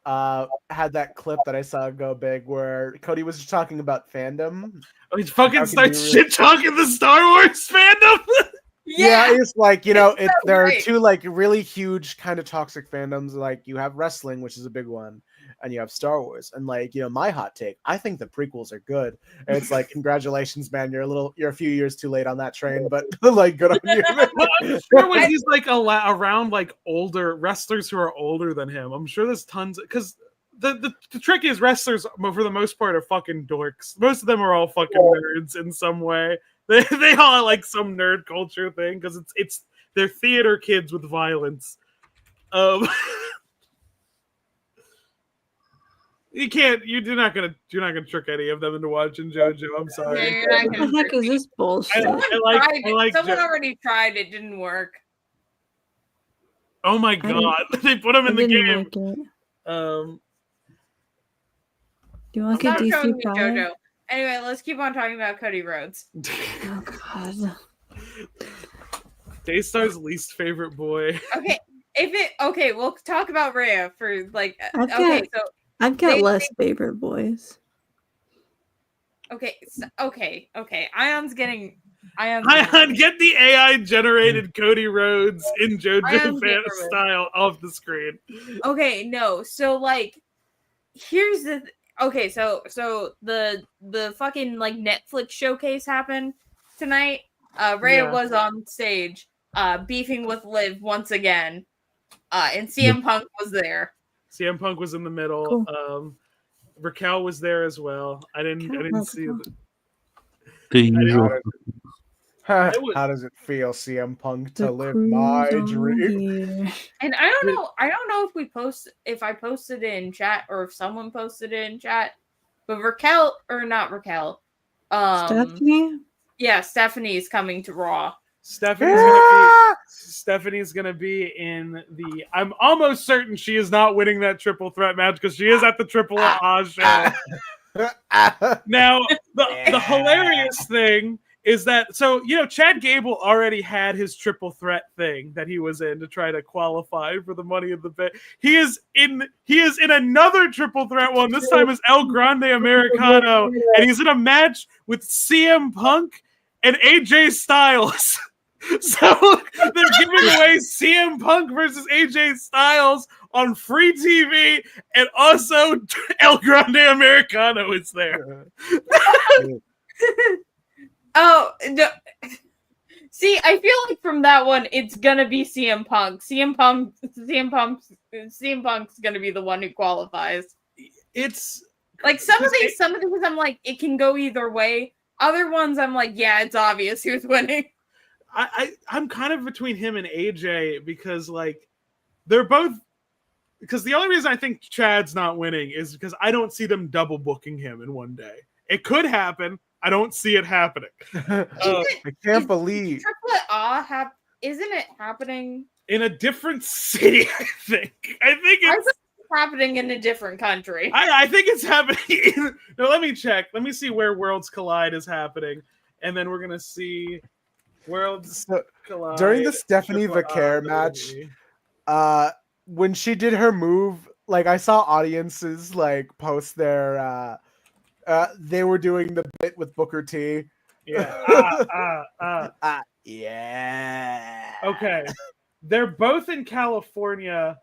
had that clip that I saw go big where Cody was just talking about fandom. Oh, he fucking starts shit talking the Star Wars fandom. Yeah, it's like, there are great. two really huge kind of toxic fandoms. Like you have wrestling, which is a big one, and you have Star Wars. And my hot take, I think the prequels are good. And it's like, congratulations, man, you're a few years too late on that train, but good on you. Well, I'm sure when he's around older wrestlers who are older than him, I'm sure there's tons because the trick is wrestlers for the most part are fucking dorks. Most of them are all fucking nerds in some way. They all like some nerd culture thing because they're theater kids with violence. You're not gonna trick any of them into watching JoJo. I'm sorry. Yeah, you're not What gonna the heck is this bullshit? Someone already tried. It didn't work. Oh my god! They put him in the game. Like it. Um, Do you like a Stop showing DC me power? JoJo. Anyway, let's keep on talking about Cody Rhodes. Oh god. Daystar's least favorite boy. Okay, we'll talk about Rhea for I've got less favorite boys. Okay. Ayaan, get the AI generated Cody Rhodes in JoJo fan style off the screen. Okay, no. So here's the okay, so the fucking Netflix showcase happened tonight. Rhea was on stage beefing with Liv once again. And CM Punk was there. CM Punk was in the middle. Cool. Raquel was there as well. I didn't see it. The usual. How would- does it feel, CM Punk, to The live my crew's on dream? here. And I don't know if I posted it in chat or if someone posted it in chat, but Raquel or not Raquel, Stephanie? yeah, Stephanie's coming to Raw. Stephanie's gonna be in the. I'm almost certain she is not winning that triple threat match because she is at the Triple A show. Now, the hilarious thing is that Chad Gable already had his triple threat thing that he was in to try to qualify for the Money in the Bank. He is in another triple threat one. This time is El Grande Americano, and he's in a match with CM Punk and AJ Styles. So they're giving away CM Punk versus AJ Styles on free TV, and also El Grande Americano is there. Oh no. See, I feel like from that one, it's gonna be CM Punk. CM Punk's gonna be the one who qualifies. It's like some of these, I'm like, it can go either way. Other ones, I'm like, yeah, it's obvious who's winning. I'm kind of between him and AJ because they're both. Because the only reason I think Chad's not winning is because I don't see them double booking him in one day. It could happen. I don't see it happening. I can't believe Triple A isn't it happening in a different city? I think it's happening in a different country. I think it's happening. No, let me check. Let me see where Worlds Collide is happening, and then we're gonna see Worlds Collide during the Stephanie Vaquer match. When she did her move, I saw audiences post their. They were doing the bit with Booker T. Yeah. Yeah. Okay. They're both in California.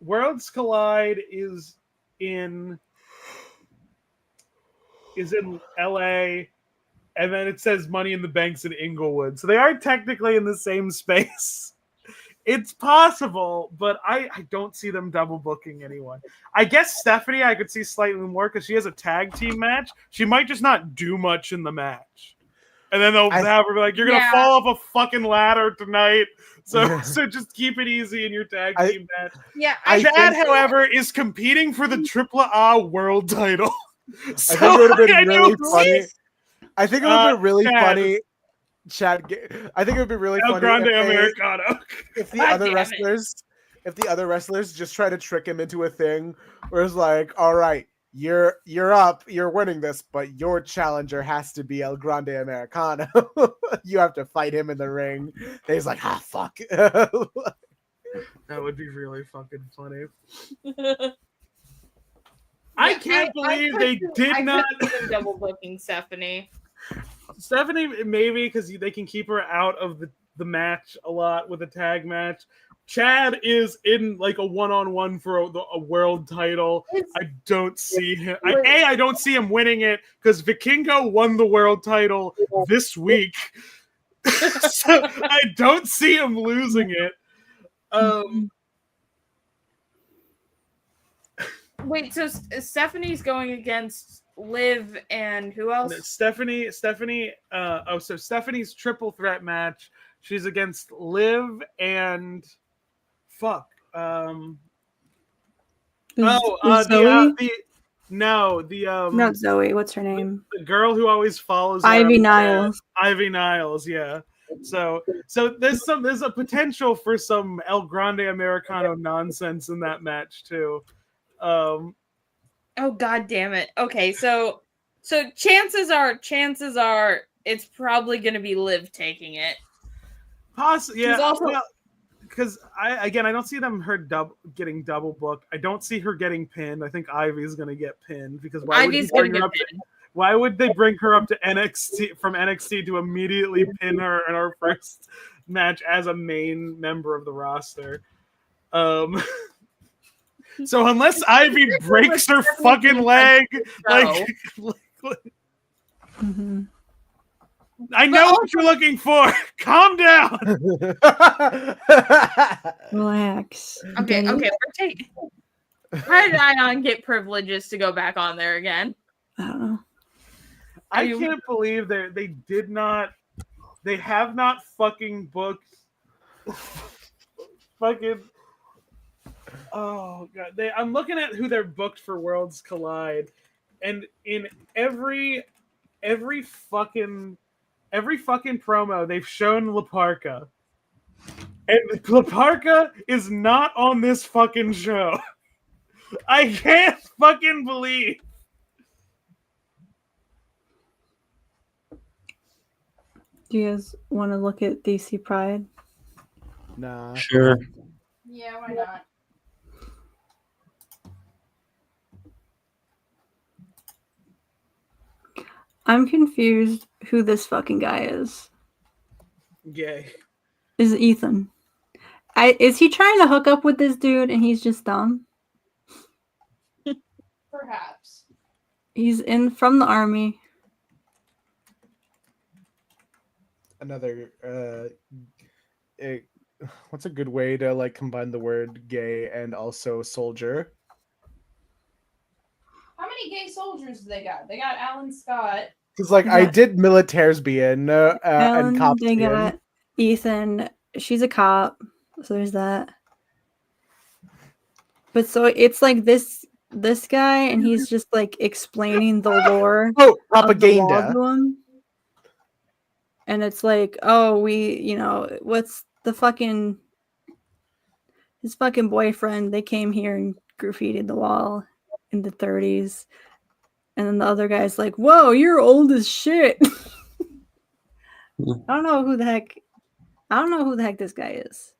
Worlds Collide is in LA, and then it says Money in the Bank's in Inglewood. So they are technically in the same space. It's possible, but I don't see them double booking anyone. I guess Stephanie I could see slightly more because she has a tag team match. She might just not do much in the match. And then they'll have her be like, you're going to fall off a fucking ladder tonight. So just keep it easy in your tag team match. Yeah. Chad, however, is competing for the AAA world title. So I think it would have been really funny. I think it would have been really funny. Chad, I think it would be really El funny Grande Americano. if the other wrestlers just try to trick him into a thing where it's like, all right, you're up, you're winning this, but your challenger has to be El Grande Americano. You have to fight him in the ring. And he's like, fuck. That would be really fucking funny. I can't believe they did not double booking Stephanie. Stephanie, maybe because they can keep her out of the match a lot with a tag match. Chad is in a one-on-one for a world title. I don't see him. I don't see him winning it because Vikingo won the world title this week. So I don't see him losing it. Wait, so Stephanie's going against Liv and who else? Stephanie. So Stephanie's triple threat match. She's against Liv and Zoe? Not Zoe. What's her name? The girl who always follows Ivy Niles. Ivy Niles, yeah. So there's a potential for some El Grande Americano nonsense in that match too. Oh god damn it. Okay, so chances are it's probably gonna be Liv taking it. Possibly, yeah. Also, because I don't see getting double booked. I don't see her getting pinned. I think Ivy's gonna get pinned because why would they bring her up to NXT from NXT to immediately pin her in our first match as a main member of the roster? So unless Ivy breaks her fucking leg, I know what you're looking for. Calm down. Relax. Okay. We're taking. How did Ayaan get privileges to go back on there again? I don't know. I can't believe they did not They have not fucking booked fucking. Oh god, I'm looking at who they're booked for Worlds Collide, and in every fucking promo they've shown Laparca, and Laparca is not on this fucking show. I can't fucking believe. Do you guys want to look at DC Pride? Nah. Sure. Yeah, why not? I'm confused who this fucking guy is. Gay. Is Ethan? Is he trying to hook up with this dude and he's just dumb? Perhaps. He's from the army. Another what's a good way to like combine the word gay and also soldier? How many gay soldiers do they got? They got Alan Scott. Because like I did militaires be in and cops They be in. got Ethan. She's a cop, so there's that. But so it's like this guy, and he's just like explaining the lore. Oh, of the law propaganda. to him. And it's like, oh, what's the fucking his fucking boyfriend? They came here and graffitied the wall in the 30s. And then the other guy's like, whoa, you're old as shit. I don't know who the heck this guy is.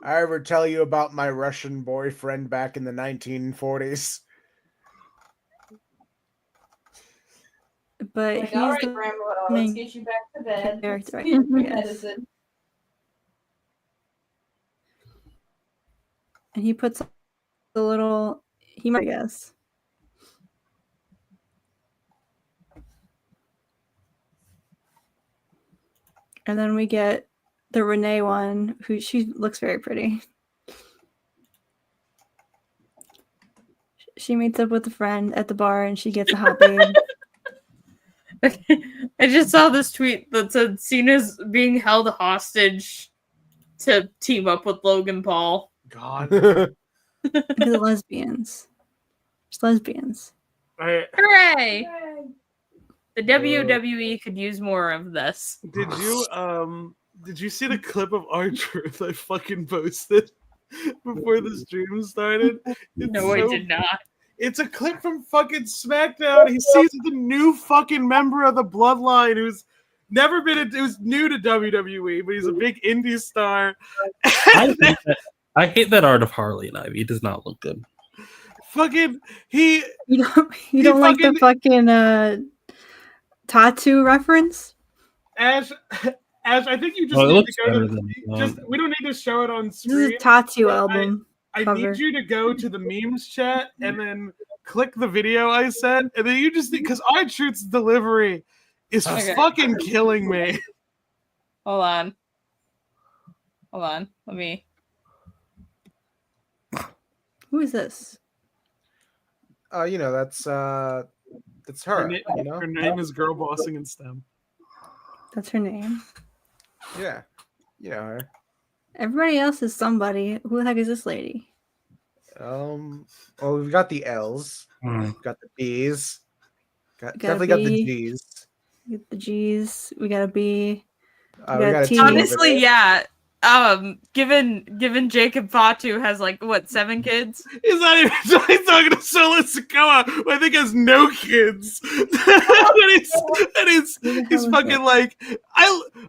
I ever tell you about my Russian boyfriend back in the 1940s? But Like, he's all right, the Grandma, let's main get you back to bed. character, Let's give you yes. medicine. And he puts the little I guess. And then we get the Renee one, who she looks very pretty. She meets up with a friend at the bar and she gets a hot babe. I just saw this tweet that said Cena's being held hostage to team up with Logan Paul. God. Because of lesbians. Just lesbians. Hooray! The WWE could use more of this. Did you see the clip of R-Truth I fucking posted before the stream started? No, I did not. It's a clip from fucking SmackDown. He sees the new fucking member of the Bloodline who's never been who's new to WWE, but he's a big indie star. I hate that art of Harley and Ivy. It does not look good. Fucking You don't like the fucking tattoo reference? Ash, I think you just Oh, it need looks to go better to than we don't need to show it on This screen. is a tattoo album. I cover. need you to go to the memes chat and then click the video I sent, and then you just because R-Truth's delivery is Okay. fucking killing me. Hold on. Let me. Who is this? That's her. Her name is Girl Bossing in STEM. That's her name. Yeah, you know her. Everybody else is somebody. Who the heck is this lady? Well, we've got the L's, Hmm. got the B's, Got a definitely got the B. G's. We got the G's. We got a B. We got got a T. T. Honestly, yeah. Given Jacob Fatu has like what 7 kids? He's not even he's talking to Solo Sikoa, who I think has no kids. He's fucking like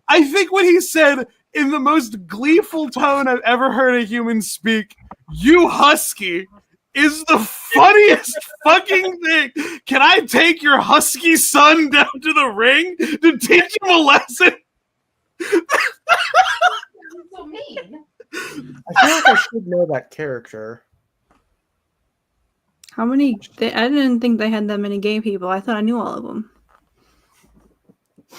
I think what he said in the most gleeful tone I've ever heard a human speak, "You husky," is the funniest fucking thing. Can I take your husky son down to the ring to teach him a lesson? So mean. I feel like I should know that character. How many? I didn't think they had that many gay people. I thought I knew all of them.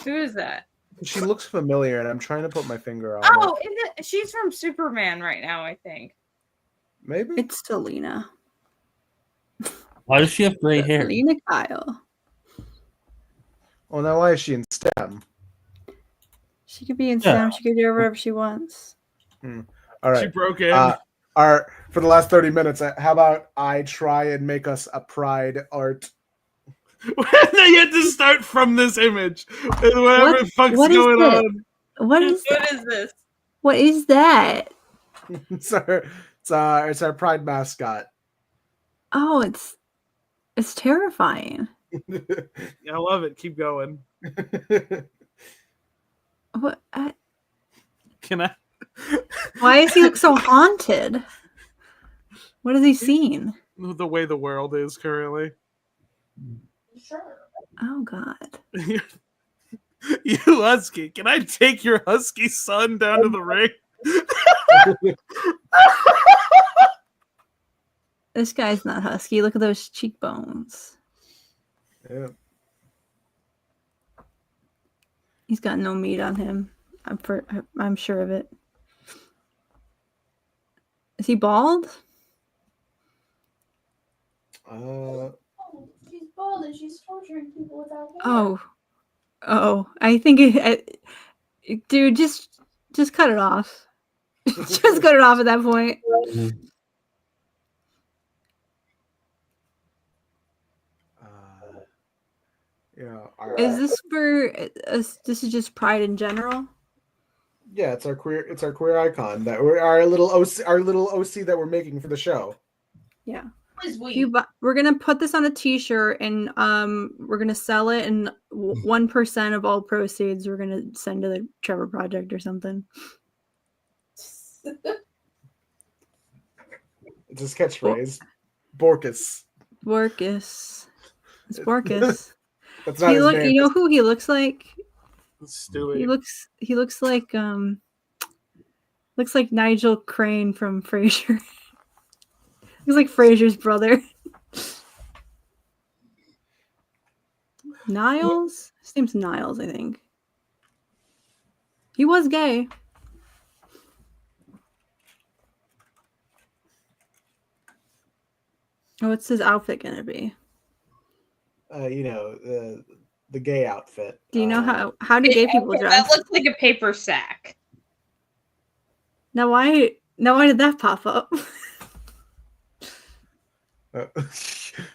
Who is that? She looks familiar, and I'm trying to put my finger on Oh, it. she's from Superman right now, I think. Maybe it's Selena. Why does she have gray hair? Selena Kyle. Well, now why is she in STEM? She could be in Yeah. Sam. She could do whatever she wants. All right. She broke in. For the last 30 minutes, how about I try and make us a pride art? You have to start from this image. And whatever the fuck's what is going this? on. What is What that? is this? What is that? It's our pride mascot. Oh, it's terrifying. I love it. Keep going. What? Can I? Why does he look so haunted? What has he seen? The way the world is currently. Sure. Oh God. You husky. Can I take your husky son down to the ring? This guy's not husky. Look at those cheekbones. Yeah. He's got no meat on him. I'm sure of it. Is he bald? She's bald and she's torturing people without hair. Oh. I think dude, just cut it off. Just cut it off at that point. Is this for this is just pride in general? Yeah, it's our queer icon that we're our little OC that we're making for the show. Yeah. We. We're gonna put this on a T-shirt and we're gonna sell it, and 1% of all proceeds we're gonna send to the Trevor Project or something. It's his catchphrase. Borkus. Borkus. It's Borkus. That's not his name. You know who he looks like? Stewie. He looks like Nigel Crane from Frasier. He's like Frasier's brother. Niles? His name's Niles, I think. He was gay. Oh, what's his outfit gonna be? The gay outfit. Do you know how do gay people dress? That looks like a paper sack. Now why did that pop up?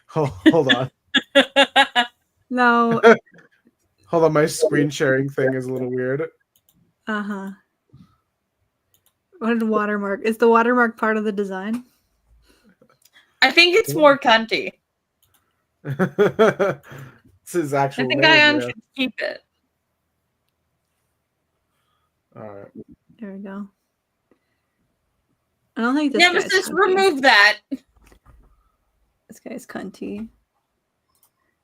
Hold on. No. Hold on, my screen sharing thing is a little weird. Uh-huh. What did watermark? Is the watermark part of the design? I think it's more cunty. This is actual. I think name, Ayaan should keep it. All right. There we go. I don't think this Nemesis, remove that. This guy's cunty.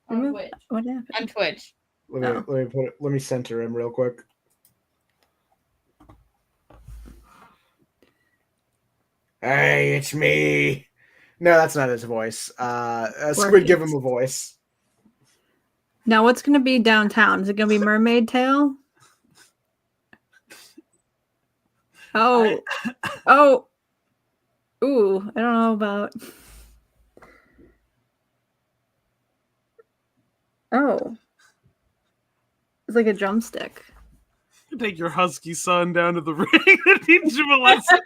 On Twitch. What happened? On Twitch. Let me center him real quick. Hey, it's me. No, that's not his voice. Squid, give him a voice. Now, what's going to be downtown? Is it going to be Mermaid Tail? Oh. Ooh, I don't know about. Oh. It's like a drumstick. Take your husky son down to the ring and teach him a lesson.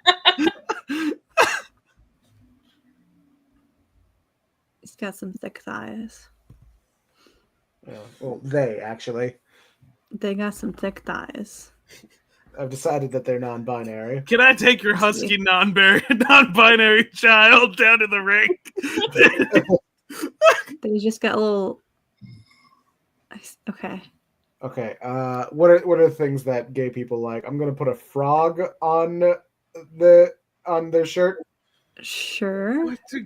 He's got some thick thighs. Well, they actually. They got some thick thighs. I've decided that they're non-binary. Can I take your husky non-binary child down to the ring? They just got a little. Okay. Okay. What are the things that gay people like? I'm gonna put a frog on their shirt. Sure. What do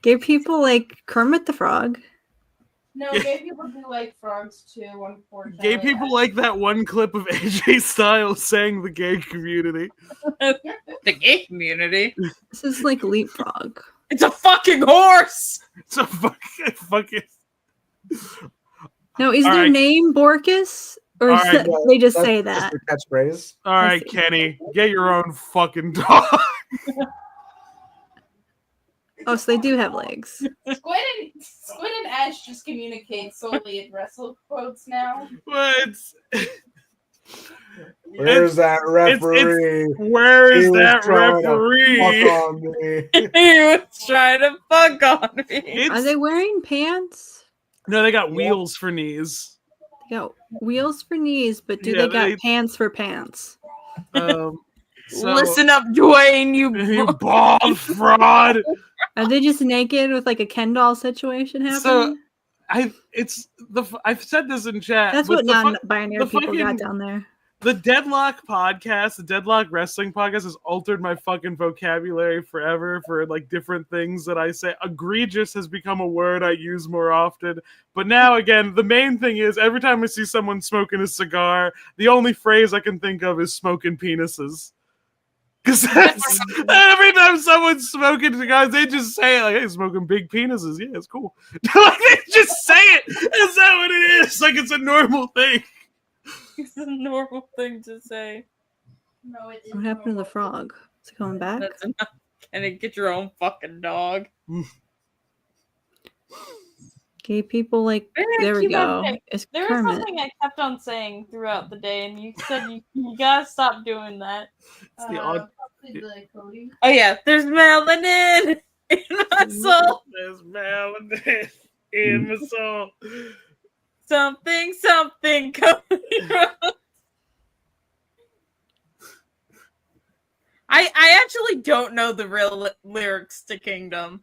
Gay people like Kermit the Frog. No, gay people do like frogs too, unfortunately. Gay people like that one clip of AJ Styles saying the gay community. The gay community? This is like Leapfrog. It's a fucking horse! It's a fucking... No, is All their right. name Borkus? Or All right, they just That's say just that? their catchphrase. All right, Kenny, get your own fucking dog. Oh, so they do have legs. Squid and Ash just communicate solely in wrestle quotes now. What? Where's that referee? Where is He was that trying to referee? fuck on me. He was trying to fuck on me. Are they wearing pants? No, they got wheels for knees. They got wheels for knees, but do Yeah, they got pants for pants? So, Listen up, Dwayne, you bald fraud. Are they just naked with like a Ken doll situation happening? I've said this in chat. That's but what non-binary the people got fucking- down there. The Deadlock podcast, the Deadlock Wrestling podcast, has altered my fucking vocabulary forever for like different things that I say. Egregious has become a word I use more often. But now, again, the main thing is every time I see someone smoking a cigar, the only phrase I can think of is smoking penises. Because that's every time someone's smoking cigars, they just say it like, hey, smoking big penises. Yeah, it's cool. Like, they just say it. Is that what it is? Like, it's a normal thing. It's a normal thing to say. No, it What happened to the frog? Is it coming back? That's enough. Can it get your own fucking dog? Gay people like there we go. It's There was Kermit. something I kept on saying throughout the day, and you said you gotta stop doing that. It's the odd. Cody. Oh yeah, there's melanin in my soul. There's melanin in my soul. Something, Cody Rhodes. I actually don't know the real lyrics to Kingdom.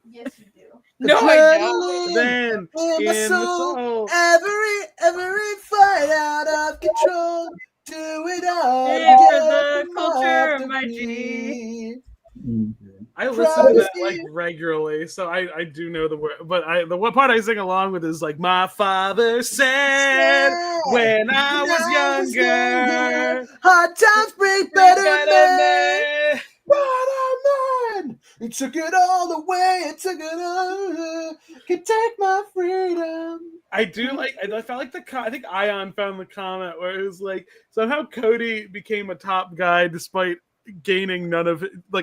Yes, you do. No, I don't. Then in my soul, every fight out of control. Do it all. Yeah, get the them culture off of my the G. beat. I listen to that like regularly, so I do know the word. But the one part I sing along with is like, my father said when I was younger, hard times bring better men. Better men. It took it all away. It took it all. Could take my freedom. I do like. I felt like I think Ayaan found the comment where it was like somehow Cody became a top guy despite gaining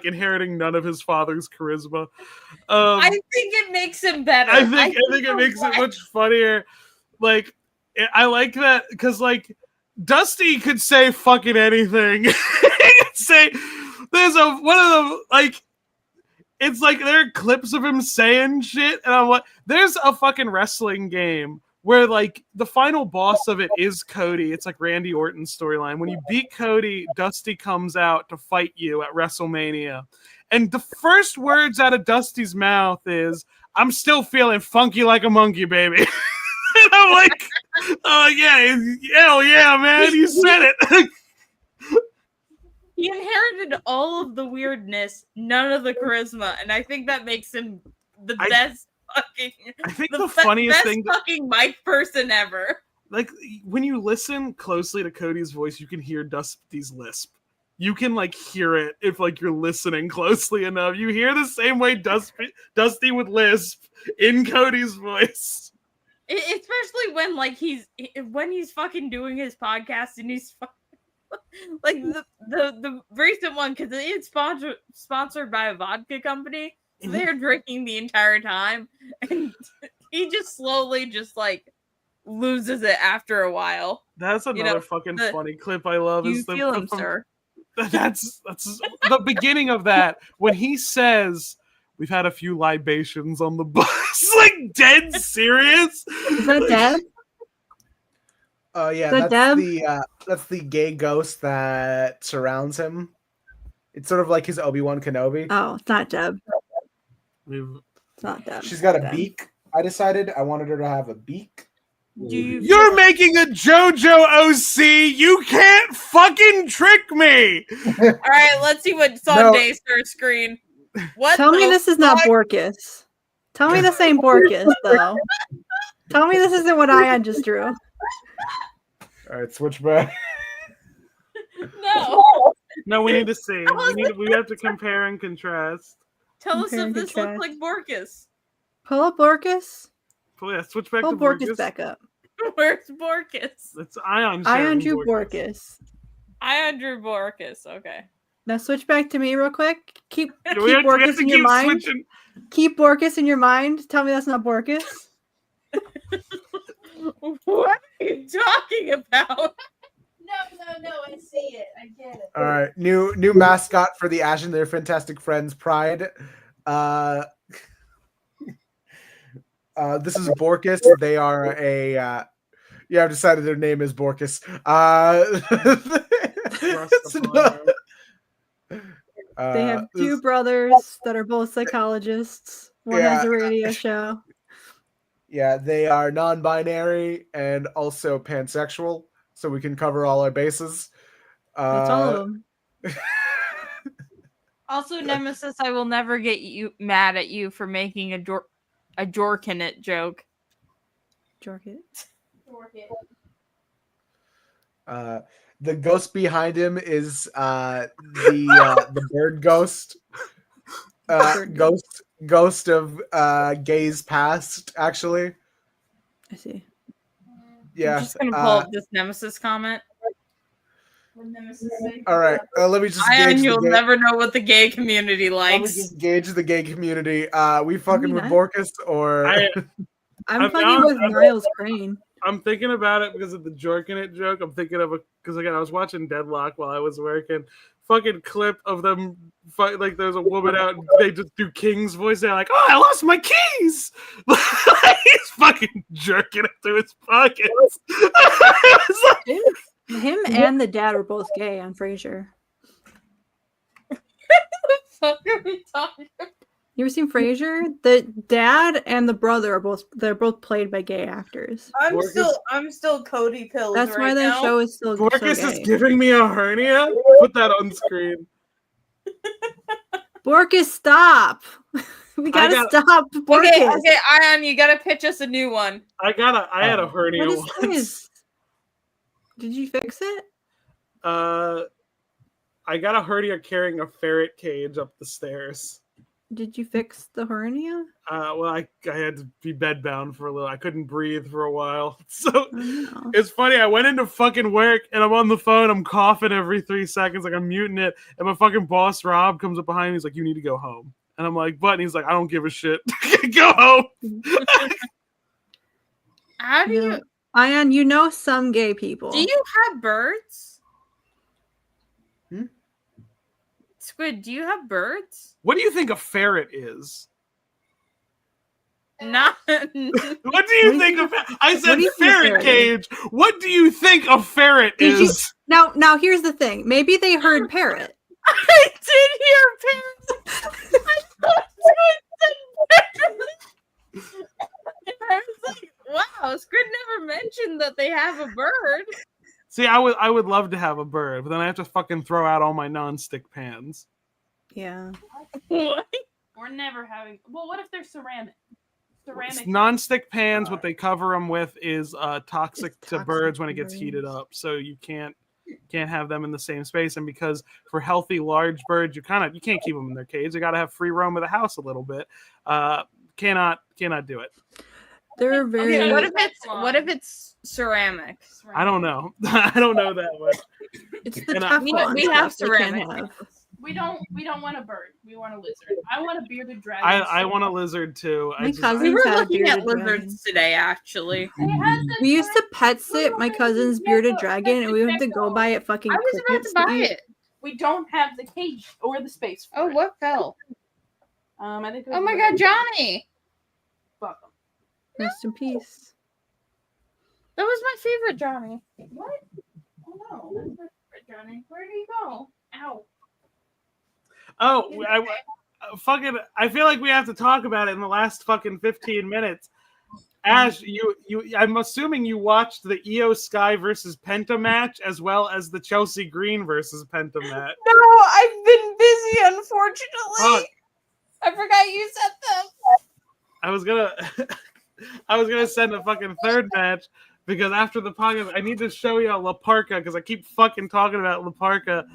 inheriting none of his father's charisma. I think it makes him better. I think it makes it much funnier. Like, I like that because like Dusty could say fucking anything. He could say there's one of the like. It's like there are clips of him saying shit, and I'm like, there's a fucking wrestling game where like the final boss of it is Cody. It's like Randy Orton's storyline. When you beat Cody, Dusty comes out to fight you at WrestleMania. And the first words out of Dusty's mouth is, I'm still feeling funky like a monkey, baby. And I'm like, oh yeah, hell yeah, man, you said it. He inherited all of the weirdness, none of the charisma, and I think that makes him the best fucking. I think the funniest best thing fucking mic person ever. Like when you listen closely to Cody's voice, you can hear Dusty's lisp. You can like hear it if like you're listening closely enough. You hear the same way Dusty would lisp in Cody's voice. Especially when like he's fucking doing his podcast and he's like the recent one because it's sponsored by a vodka company, so they're drinking the entire time, and he just slowly just like loses it after a while. That's another fucking funny clip I love. You feel him, sir. That's the beginning of that when he says, "We've had a few libations on the bus." Like dead serious. Is that Deb? Oh yeah, that's the gay ghost that surrounds him. It's sort of like his Obi-Wan Kenobi. Oh, it's not Deb. It's not Deb. She's got a beak. I decided I wanted her to have a beak. You're making a JoJo OC. You can't fucking trick me. All right, let's see what's on Daystar's screen. What? Tell me this is not Borkus. Tell me this ain't Borkus, though. Tell me this isn't what Ayaan just drew. All right, switch back. No, we need to see. We have to compare and contrast. Tell us if this looks like Borkus. Pull up Borkus. Yeah, switch back Pull to Borkus back up. Where's Borkus? It's Ayaan. Ayaan drew Borkus. Ayaan drew Borkus. Okay. Now switch back to me real quick. Keep we have Borkus to in your keep mind. switching. Keep Borkus in your mind. Tell me that's not Borkus. What are you talking about? No, new mascot for the Ash and their Fantastic Friends Pride. This is Borkus. They are a I've decided their name is Borkus. They have two brothers that are both psychologists. One has a radio show. Yeah, they are non-binary and also pansexual, so we can cover all our bases. That's all of them. Also, Nemesis, I will never get you mad at you for making a Jorkinit joke. Jorkit. The ghost behind him is the bird ghost. Ghost of Gay's past, actually. I see. Yeah. I'm just gonna pull up this Nemesis comment. All right, let me just Ayaan, you'll never know what the gay community likes. Let me just gauge the gay community. We fucking with Borkus or I'm fucking with Niles Crane. I'm thinking about it because of the Jorkin joke. I'm thinking of because again I was watching Deadlock while I was working. Fucking clip of them fight, like there's a woman out and they just do King's voice. They're like, "Oh, I lost my keys." He's fucking jerking it through his pockets. Him and the dad were both gay on Frasier. What the fuck are we talking about? You ever seen Frasier? The dad and the brother are both played by gay actors. I'm still Cody pills. That's right why that now. show is still Borkus so is gay. giving me a hernia. Put that on screen. Borkus, stop! We gotta stop. Borkus. Okay, Ayaan, you gotta pitch us a new one. I had a hernia What is once. this? Did you fix it? I got a hernia carrying a ferret cage up the stairs. Did you fix the hernia? Well, I had to be bedbound for a little. I couldn't breathe for a while. So It's funny. I went into fucking work and I'm on the phone. I'm coughing every 3 seconds, like I'm muting it. And my fucking boss, Rob, comes up behind me. He's like, "You need to go home." And I'm like, "But?" And he's like, "I don't give a shit. Go home." How do you... Ayaan, you know some gay people. Do you have birds? Squid, do you have birds? What do you think a ferret is? Not. What do you think of? I said ferret cage. What do you think a ferret is? Now here's the thing. Maybe they heard parrot. I did hear parrot. I thought Squid said parrot. I was like, wow, Squid never mentioned that they have a bird. See, I would love to have a bird, but then I have to fucking throw out all my non-stick pans. Yeah. What? We're never having. Well, what if they're ceramic? Non-stick pans, what they cover them with is toxic to birds when it gets heated up. So you can't have them in the same space. And because for healthy large birds, you can't keep them in their cage. They got to have free roam of the house a little bit. Cannot do it. They're very. Okay, what if it's ceramic? I don't know. I don't know that much. It's the tough one. We have ceramic. We don't want a bird. We want a lizard. I want a bearded dragon. I want a lizard too. We were looking at lizards today, actually. We used to pet sit my cousin's bearded dragon, and we had to go buy it fucking. I was about to buy it. We don't have the cage or the space for it. What fell? I think. Oh my God, Johnny! Fuck him. Rest in peace. That was my favorite Johnny. What? Oh no, that's my favorite Johnny. Where did he go? Ow. Oh, I feel like we have to talk about it in the last fucking 15 minutes. Ash, I'm assuming you watched the Io Sky versus Penta match as well as the Chelsea Green versus Penta match. No, I've been busy, unfortunately. I forgot you said them. I was gonna send a fucking third match because after the podcast, I need to show you La Parka because I keep fucking talking about La Parka.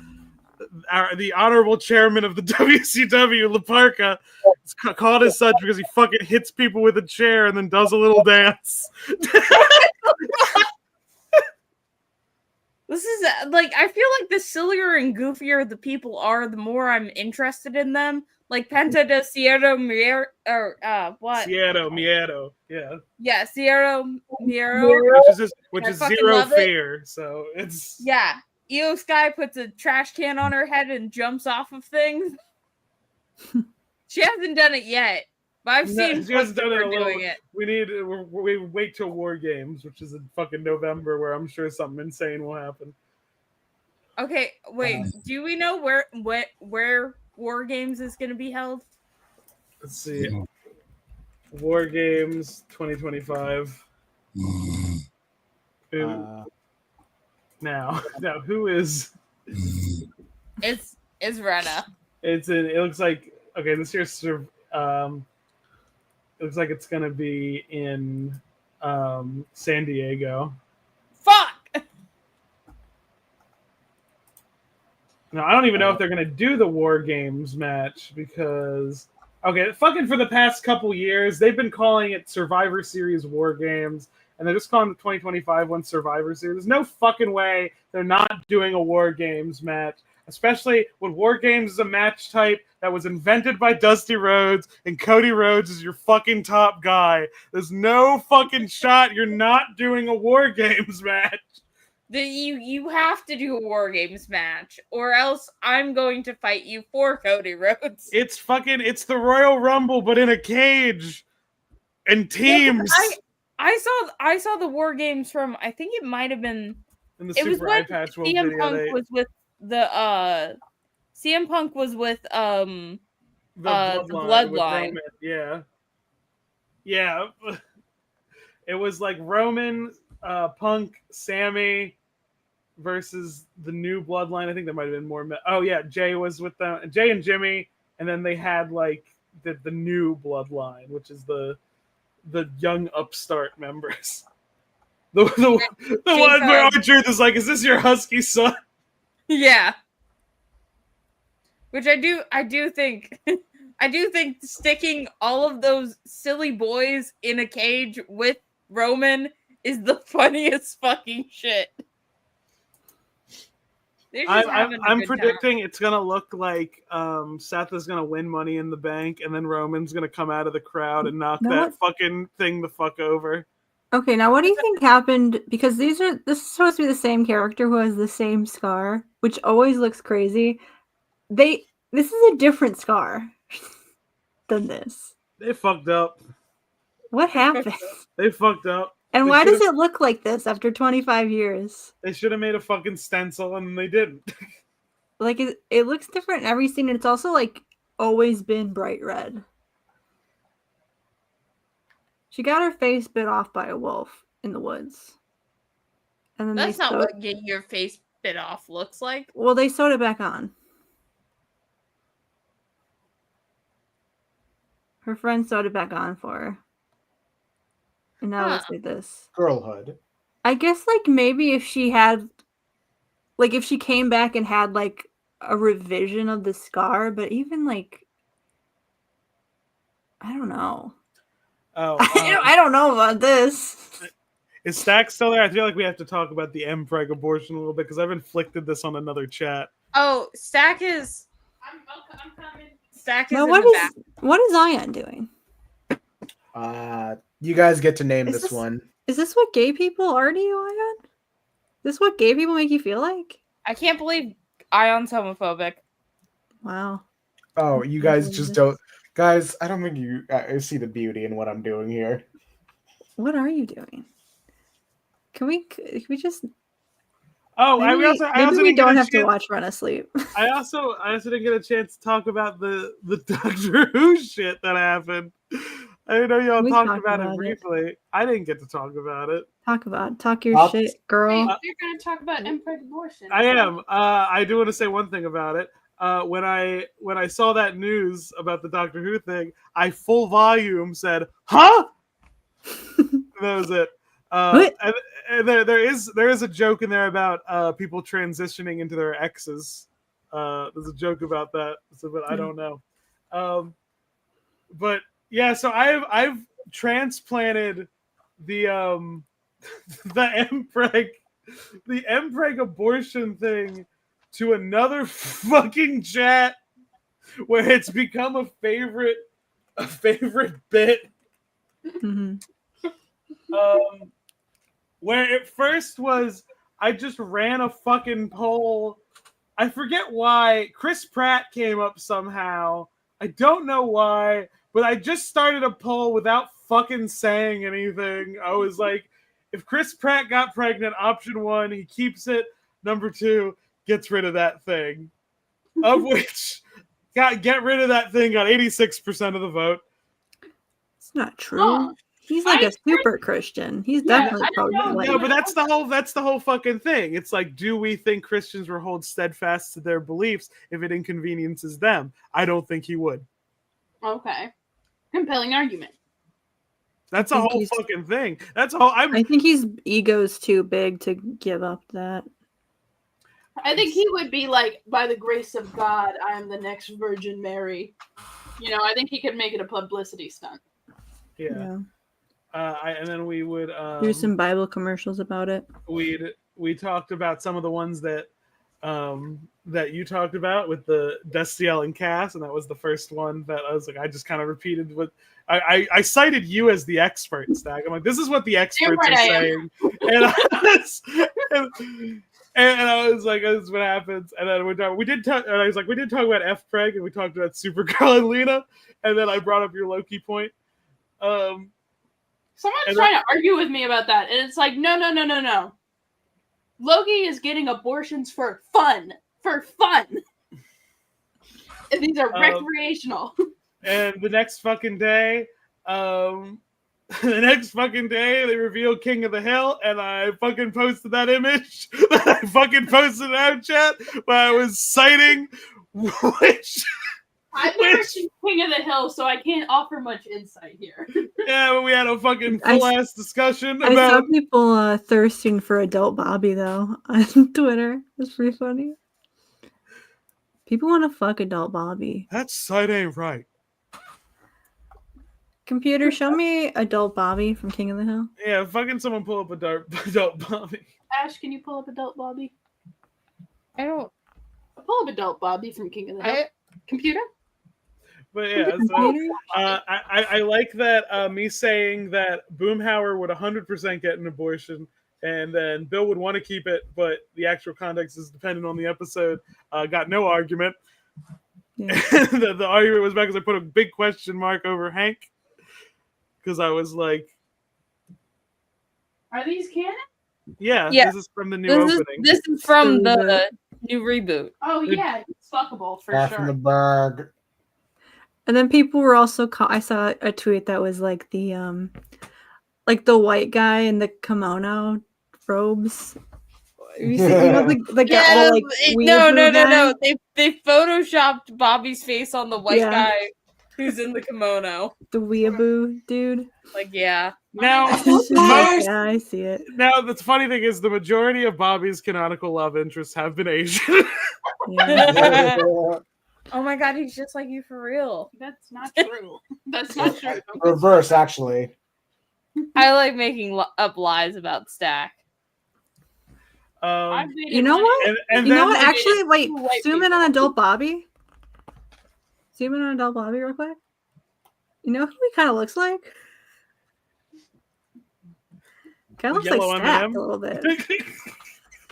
The honorable chairman of the WCW, La Parka, is called as such because he fucking hits people with a chair and then does a little dance. This is like, I feel like the sillier and goofier the people are, the more I'm interested in them. Like Penta de Sierra Miero, or what? Sierra Miero, yeah. Yeah, Sierra Miero. Which is zero fear. So it's Io Sky puts a trash can on her head and jumps off of things. She hasn't done it yet, but I've seen She hasn't done it her a little. doing it. We wait till War Games, which is in fucking November, where I'm sure something insane will happen. Okay, wait. Do we know where War Games is going to be held? Let's see. War Games 2025. Now, who is? It's Rena. It looks like this year's it looks like it's gonna be in San Diego. Fuck. Now I don't even know if they're gonna do the War Games match because fucking for the past couple years they've been calling it Survivor Series War Games, and they're just calling the 2025 one Survivor Series. There's no fucking way they're not doing a War Games match. Especially when War Games is a match type that was invented by Dusty Rhodes, and Cody Rhodes is your fucking top guy. There's no fucking shot you're not doing a War Games match. You have to do a War Games match, or else I'm going to fight you for Cody Rhodes. It's the Royal Rumble, but in a cage and teams. I saw the War Games from, I think it might have been in the Super Eye Patch World CM video. Punk was with the CM Punk was with the Bloodline. Yeah. It was like Roman, Punk, Sammy versus the new Bloodline. I think there might have been more. Jay was with them. Jay and Jimmy, and then they had like the new Bloodline, which is the young upstart members. The one where R-Truth is like, "Is this your husky son?" Yeah. Which I do think sticking all of those silly boys in a cage with Roman is the funniest fucking shit. I'm predicting it's gonna look like Seth is gonna win Money in the Bank, and then Roman's gonna come out of the crowd and knock that fucking thing the fuck over. Okay, now what do you think happened? Because this is supposed to be the same character who has the same scar, which always looks crazy. This is a different scar than this. They fucked up. What happened? They fucked up. And why does it look like this after 25 years? They should have made a fucking stencil, and they didn't. Like, it looks different in every scene, and it's also, like, always been bright red. She got her face bit off by a wolf in the woods. And then that's not what getting your face bit off looks like. Well, they sewed it back on. Her friend sewed it back on for her. And now it looks like this. Girlhood. I guess, like, maybe if she had... Like, if she came back and had, like, a revision of the scar, but even, like... I don't know. Oh, I don't know about this. Is Stack still there? I feel like we have to talk about the MPreg abortion a little bit because I've inflicted this on another chat. Oh, Stack is... I'm coming. Stack is now, in what the back. What is Ayaan doing? You guys get to name this one. Is this what gay people are to you, Ayaan? Is this what gay people make you feel like? I can't believe Ayaan's homophobic. Wow. Oh, you guys just don't... Guys, I don't think you see the beauty in what I'm doing here. What are you doing? Can we just... Oh, maybe we don't have to watch Run Asleep. I also didn't get a chance to talk about the Doctor Who shit that happened. I know y'all talked about it briefly. I didn't get to talk about it. Talk your shit, girl. Wait, you're going to talk about MPreg abortion. I am. I do want to say one thing about it. When I saw that news about the Doctor Who thing, I full volume said, "Huh?" That was it. And there is a joke in there about people transitioning into their exes. There's a joke about that, but I don't know. But yeah, so I've transplanted the MPreg abortion thing to another fucking chat where it's become a favorite bit. Mm-hmm. Where it first was, I just ran a fucking poll. I forget why. Chris Pratt came up somehow. I don't know why, but I just started a poll without fucking saying anything. I was like, if Chris Pratt got pregnant, option 1, he keeps it. Number 2, gets rid of that thing. Of which, get rid of that thing got 86% of the vote. It's not true. Oh, He's like a super Christian. He's definitely I don't know. No, but that's the whole fucking thing. It's like, do we think Christians will hold steadfast to their beliefs if it inconveniences them? I don't think he would. Okay. Compelling argument. That's a whole fucking thing. That's a whole. I think his ego's too big to give up that. I think he would be like, by the grace of God, I am the next Virgin Mary. I think he could make it a publicity stunt. Yeah. And then we would do some Bible commercials about it. We talked about some of the ones that you talked about with the Destiel and Cass, and that was the first one that I was like, I just kind of repeated what I cited you as the expert, Stag. I'm like, this is what the experts are saying, and I was like, this is what happens. And then we did talk about F Preg, and we talked about Supergirl and Lena, and then I brought up your Loki point. Someone's trying to argue with me about that, and it's like, no. Loki is getting abortions for fun. And these are recreational. And the next fucking day, they revealed King of the Hill, and I fucking posted that image that I fucking posted out chat where I was citing which. I've never seen King of the Hill, so I can't offer much insight here. Yeah, but we had a fucking full-ass discussion I about... saw people thirsting for adult Bobby, though, on Twitter. It's pretty funny. People want to fuck adult Bobby. That site ain't right. Computer, show me adult Bobby from King of the Hill. Yeah, fucking someone pull up adult Bobby. Ash, can you pull up adult Bobby? I don't... Pull up adult Bobby from King of the Hill. Computer? But yeah, so I like that me saying that Boomhauer would 100% get an abortion, and then Bill would want to keep it, but the actual context is dependent on the episode. Got no argument. Yeah. the argument was back because I put a big question mark over Hank, because I was like, "Are these canon?" Yeah. This is from the new opening. This is from the new reboot. Oh yeah, it's fuckable for sure. From the bag. And then people were also I saw a tweet that was like the white guy in the kimono robes. You see, the guy, no. They photoshopped Bobby's face on the white guy who's in the kimono. The weeaboo dude. Now, yeah, I see it. Now, the funny thing is, the majority of Bobby's canonical love interests have been Asian. Yeah. Oh my god, he's just like you for real. That's not true. That's not true. Reverse, actually. I like making up lies about Stack. You know what? You know what? Actually, wait. Zoom in on adult Bobby. Zoom in on adult Bobby real quick. You know who he kind of looks like? Kind of looks like Stack a little bit.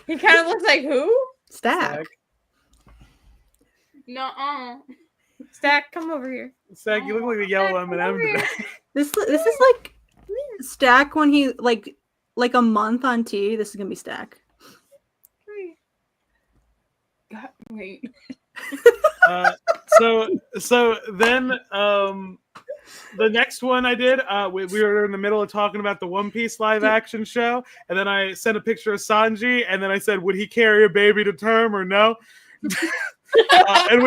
He kind of looks like who? Stack. No. Stack, come over here. Stack, you look like the yellow M&M. This is like Stack when he like a month on T. This is gonna be Stack. God, wait. So then the next one I did, we were in the middle of talking about the One Piece live action show, and then I sent a picture of Sanji, and then I said, would he carry a baby to term or no? In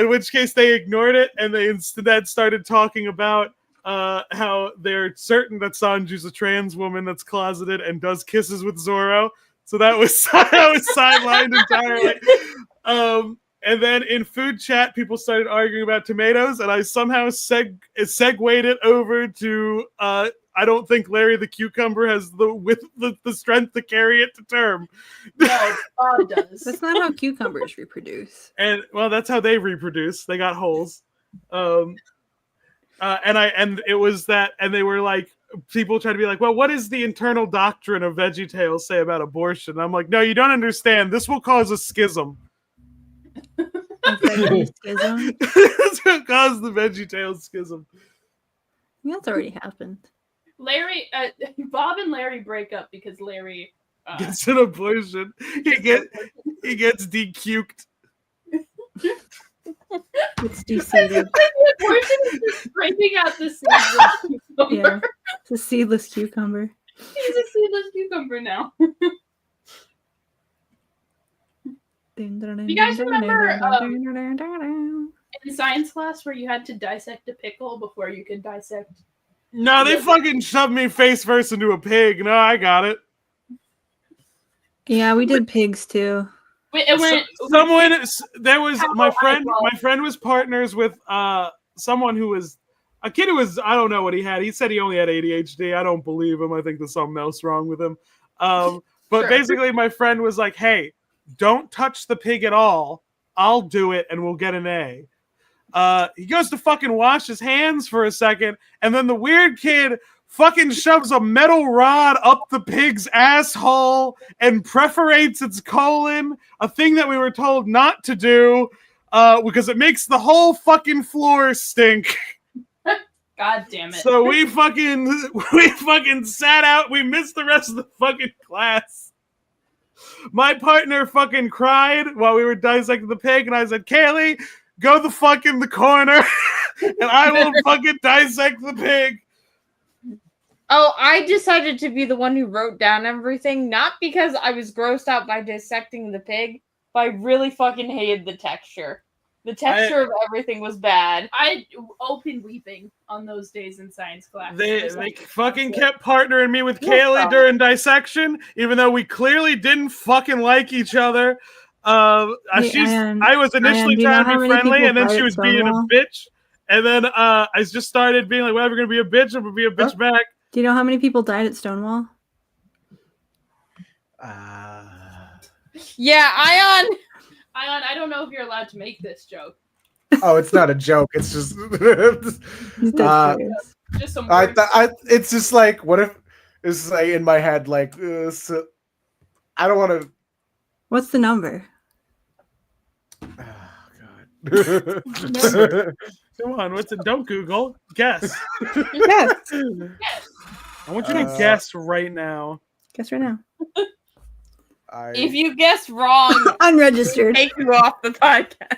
which case they ignored it, and they instead started talking about how they're certain that Sanji's a trans woman that's closeted and does kisses with Zoro. So that was sidelined entirely. And then in food chat, people started arguing about tomatoes, and I somehow segued it over to I don't think Larry the Cucumber has the strength to carry it to term. No, Bob does. That's not how cucumbers reproduce. And well, that's how they reproduce. They got holes. And it was that, and they were like, people try to be like, well, what does the internal doctrine of VeggieTales say about abortion? And I'm like, no, you don't understand. This will cause a schism. Schism? This will cause the VeggieTales schism. That's already happened. Larry, Bob and Larry break up because Larry gets an abortion. He gets de-cuked. It's deseeded. The abortion is just scraping out the seedless cucumber. Yeah, it's a seedless cucumber. He's a seedless cucumber now. You guys remember in science class where you had to dissect a pickle before you could dissect? No, they fucking shoved me face first into a pig. No, I got it. Yeah, we did pigs too. There was my friend was partners with someone who was a kid who was, I don't know what he had. He said he only had ADHD. I don't believe him. I think there's something else wrong with him. But Sure. Basically my friend was like, hey, don't touch the pig at all. I'll do it and we'll get an A. He goes to fucking wash his hands for a second, and then the weird kid fucking shoves a metal rod up the pig's asshole and perforates its colon, a thing that we were told not to do because it makes the whole fucking floor stink. God damn it. So we fucking sat out. We missed the rest of the fucking class. My partner fucking cried while we were dissecting the pig, and I said, Kaylee, go the fuck in the corner, and I will fucking dissect the pig. Oh, I decided to be the one who wrote down everything, not because I was grossed out by dissecting the pig, but I really fucking hated the texture. The texture of everything was bad. I opened weeping on those days in science class. They fucking kept partnering me with Kaylee during dissection, even though we clearly didn't fucking like each other. I was initially trying to be friendly, and then she was being a bitch. And then I just started being like, well, if you're going to be a bitch, I'm going to be a bitch back. Do you know how many people died at Stonewall? Yeah, Ayaan, I don't know if you're allowed to make this joke. Oh, it's not a joke. It's just. Just some it's just like, what if it's like in my head, like, so, I don't want to. What's the number? Come on, what's it? Don't Google. Guess. Yes. I want you to guess right now. Guess right now. if you guess wrong, Unregistered. take you off the podcast.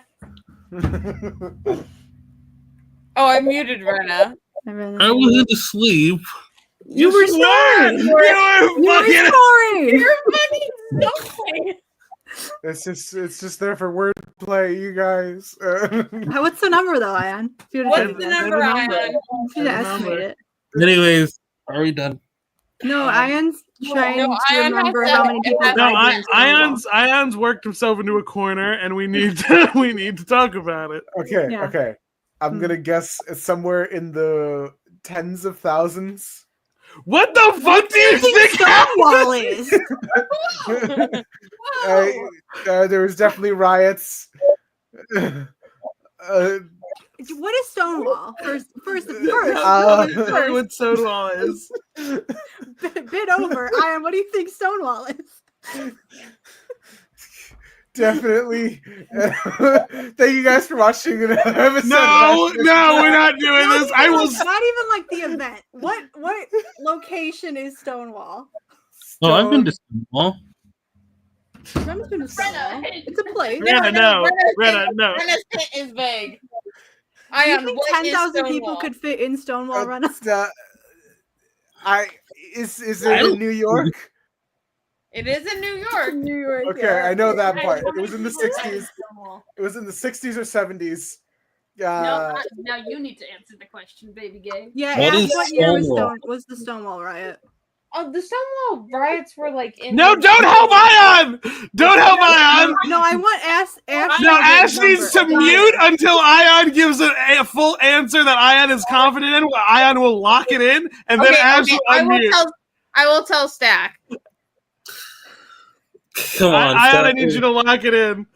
Oh, I muted Rena. I wasn't asleep. You were snoring. You were snoring. You're fucking snoring. It's just there for wordplay, you guys. What's the number though, Ayaan? What's the number, Ayaan? You should estimate it. Anyways, are we done? No, Ayaan's trying to remember how many people No, died. Ayaan's worked himself into a corner, and we need to talk about it. Okay, Yeah. okay. I'm gonna guess it's somewhere in the tens of thousands. What the fuck do you think Stonewall is? There was definitely riots. What is Stonewall? First. what Stonewall is? Bit over. Ayaan, what do you think Stonewall is? Definitely. Thank you guys for watching another episode. No, we're not doing this. I will. Not even like the event. What location is Stonewall? Oh, I've been to Stonewall. Rena's been to Stonewall. It's a place. Rena, no. Rena's pit is vague. Do you think 10,000 people could fit in Stonewall, Rena? Is it in New York? It is in New York. New York. Okay, yeah. I know that part. It was in the 60s. It was in the 60s or 70s. Now you need to answer the question, baby gay. Yeah, What ask is what year Stonewall? was the Stonewall riot? Oh, the Stonewall riots were like in. No, don't help Ayaan! Don't help Ayaan! No, I want Ash. No, Ash needs to mute until Ayaan gives a full answer that Ayaan is confident in. Ayaan will lock it in, and then Ash will unmute. I will tell Stack. Come on, Ayaan, I need you to lock it in.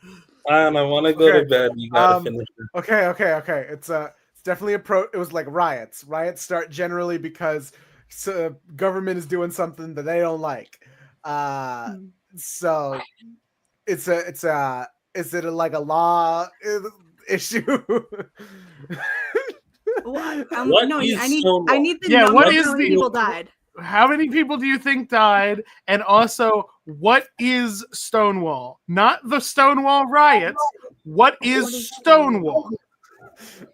Ayaan, I want to go to bed. You gotta finish it. Okay. It's definitely it was like riots. Riots start generally because government is doing something that they don't like. So is it like a law issue? Well, What no, is I need Stonewall? the Yeah, number what of is how many the- people died. How many people do you think died? And also, what is Stonewall? Not the Stonewall riots. What is Stonewall?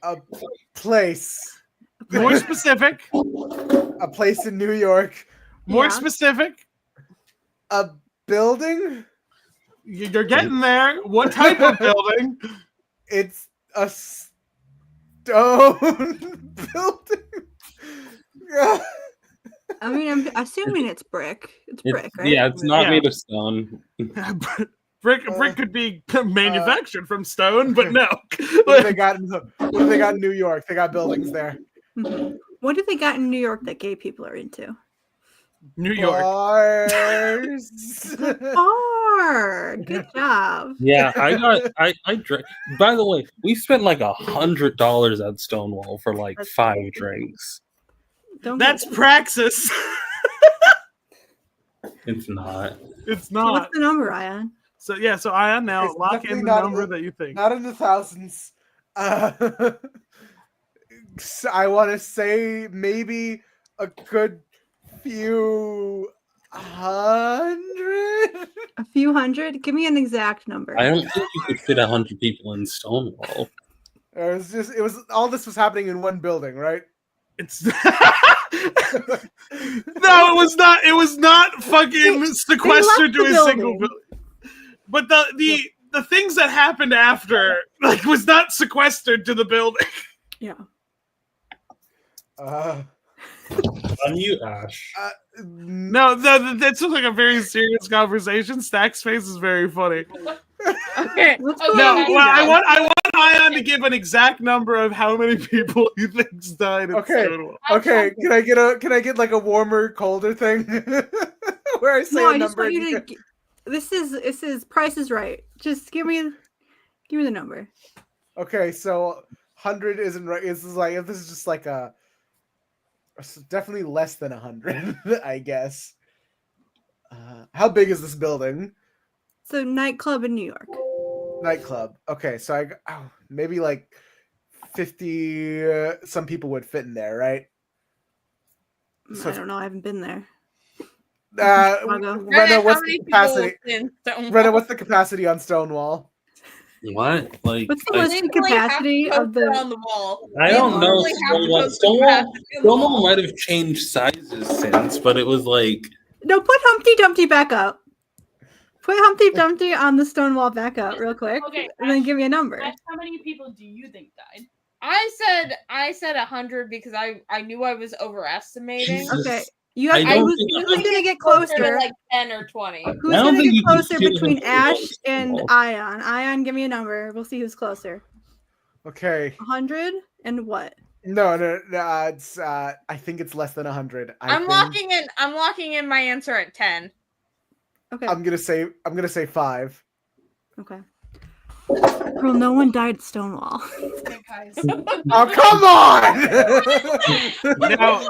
A place. More specific. A place in New York. More specific. A building? You're getting there. What type of building? It's a stone building. I mean, I'm assuming it's brick. It's brick, right? Yeah, it's not Yeah. made of stone. Brick could be manufactured from stone, but no. What do they got in New York? They got buildings there. What do they got in New York that gay people are into? New York. Bars. Bar. Good job. Yeah, I drank. By the way, we spent like $100 at Stonewall for like 5 drinks. That's praxis. It's not. It's So not. what's the number, Ayaan? So Ayaan, now It's lock definitely in the not number in that you think. Not in the thousands. So I want to say maybe a good few hundred. A few hundred? Give me an exact number. I don't think you could fit 100 people in Stonewall. It was all this was happening in one building, right? It's no, it was not. It was not fucking sequestered to a single building. But the things that happened after was not sequestered to the building. Yeah. On you, Ash. No, that sounds like a very serious conversation. Stack's face is very funny. Okay. No, I want Ayaan to give an exact number of how many people he thinks died. Okay. Can I get like a warmer, colder thing where I say No, a I just number? want you to. This is Price is Right. Just give me the number. Okay, so 100 isn't right. This is just like definitely less than 100, I guess. How big is this building? So nightclub in New York. Nightclub. Okay, so maybe like 50. Some people would fit in there, right? I don't know. I haven't been there. Rena, what's the capacity? Rena, what's the capacity on Stonewall? What? What's the listed capacity of the on the wall? I don't know. Stonewall might have changed sizes since, but it was like No, put Humpty Dumpty back up. Put Humpty Dumpty on the Stonewall back up real quick. Okay, and then give me a number. How many people do you think died? I said 100 because I knew I was overestimating. Jesus. Okay. Who's gonna get closer? Like 10 or 20. Who's gonna get closer between Ash and Ayaan? Ayaan, give me a number. We'll see who's closer. Okay. 100 and what? No, it's I think it's less than 100. I'm locking in my answer at 10. Okay. I'm gonna say 5. Okay. Girl, no one died at Stonewall. Oh, come on! Now,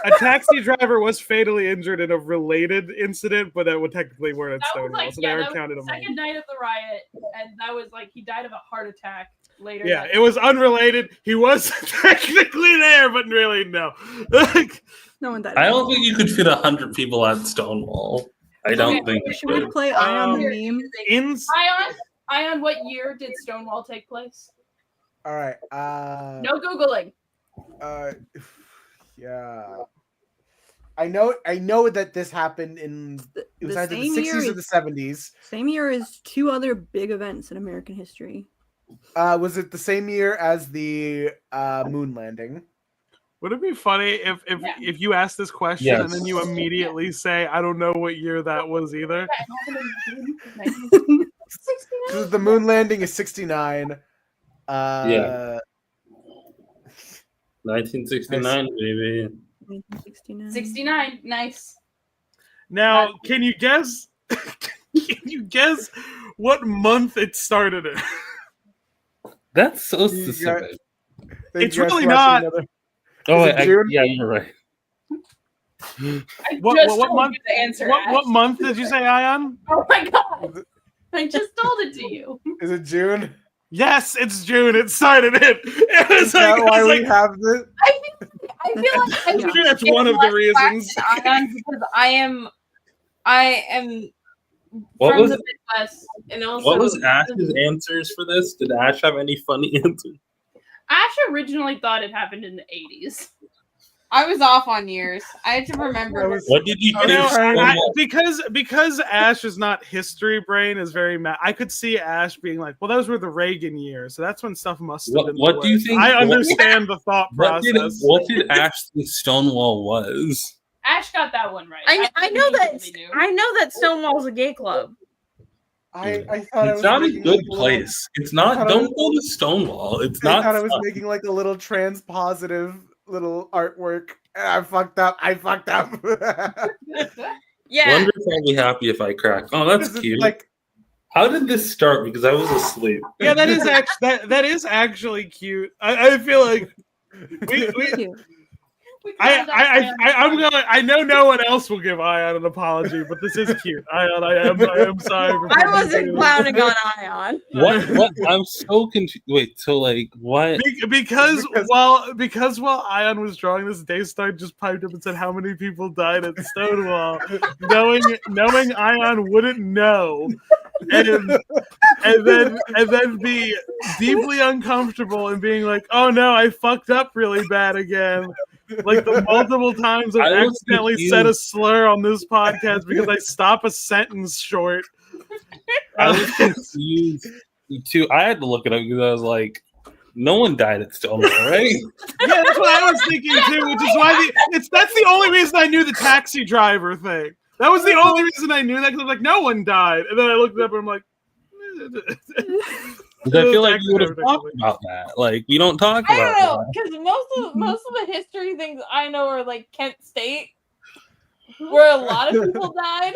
a taxi driver was fatally injured in a related incident, but that would technically weren't at Stonewall, so they aren't counted the among. second night of the riot, and that was he died of a heart attack later. Yeah, it was unrelated. He was technically there, but really no. No one died. I don't think you could fit 100 people at Stonewall. I don't think you Should we could. play Ayaan the meme? Ayaan, what year did Stonewall take place? All right. No Googling. Yeah. I know that this happened in it was either the 60s or the 70s. Same year as 2 other big events in American history. Was it the same year as the moon landing? Would it be funny if you ask this question and then you immediately say, I don't know what year that was either? The moon landing is 69. 1969, baby. 1969. 69. Nice. Now, can you guess? Can you guess what month it started in? That's so specific. It's really not. Oh, Is it June? yeah, you're right. I What- just what told month- you the answer. What Ash. month did you say, Ayaan? Oh my god! I just told it to you. Is it June? Yes, it's June. It started it. It was Is that why I was we have this? I feel like I I'm should sure that's give one of the less reasons. crack to Ayaan because I am What from was the Midwest, and also what was Ash's answers for this? Did Ash have any funny answers? Ash originally thought it happened in the 80s. I was off on years. I had to remember. What did you You think? know, Stonewall? because Ash is not history brain is very mad. I could see Ash being like, "Well, those were the Reagan years, so that's when stuff must have been." What do you think? I understand the thought process. What did Ash think Stonewall was? Ash got that one right. I know that immediately knew. I know that Stonewall's a gay club. I thought I It's was not a making, good like, a little- place. It's not. Don't go to Stonewall. It's I not. thought I was fun. making like a little trans positive little artwork. And I fucked up. Yeah. Wonder's probably happy if I crack. Oh, that's This is cute. like How did this start? Because I was asleep. Yeah, that is actually cute. I feel like we Cute. I'm going. I know no one else will give Ayaan an apology, but this is cute. Ayaan, I am sorry. for I putting wasn't you- clowning on Ayaan. What? I'm so confused. Wait, so like what? Because while Ayaan was drawing this, Daystar just piped up and said how many people died at Stonewall, knowing Ayaan wouldn't know, and then be deeply uncomfortable and being like, oh no, I fucked up really bad again. Like the multiple times I've I was accidentally confused. said a slur on this podcast because I stop a sentence short. I was confused too. I had to look it up because I was like, no one died at Stonewall, right? Yeah, that's what I was thinking too, which is why that's the only reason I knew the taxi driver thing. That was the only reason I knew that because I was like, no one died, and then I looked it up and I'm like. Because I feel like you would have talked about that. Like we don't talk I about don't know, that. because most of the history things I know are like Kent State, where a lot of people died.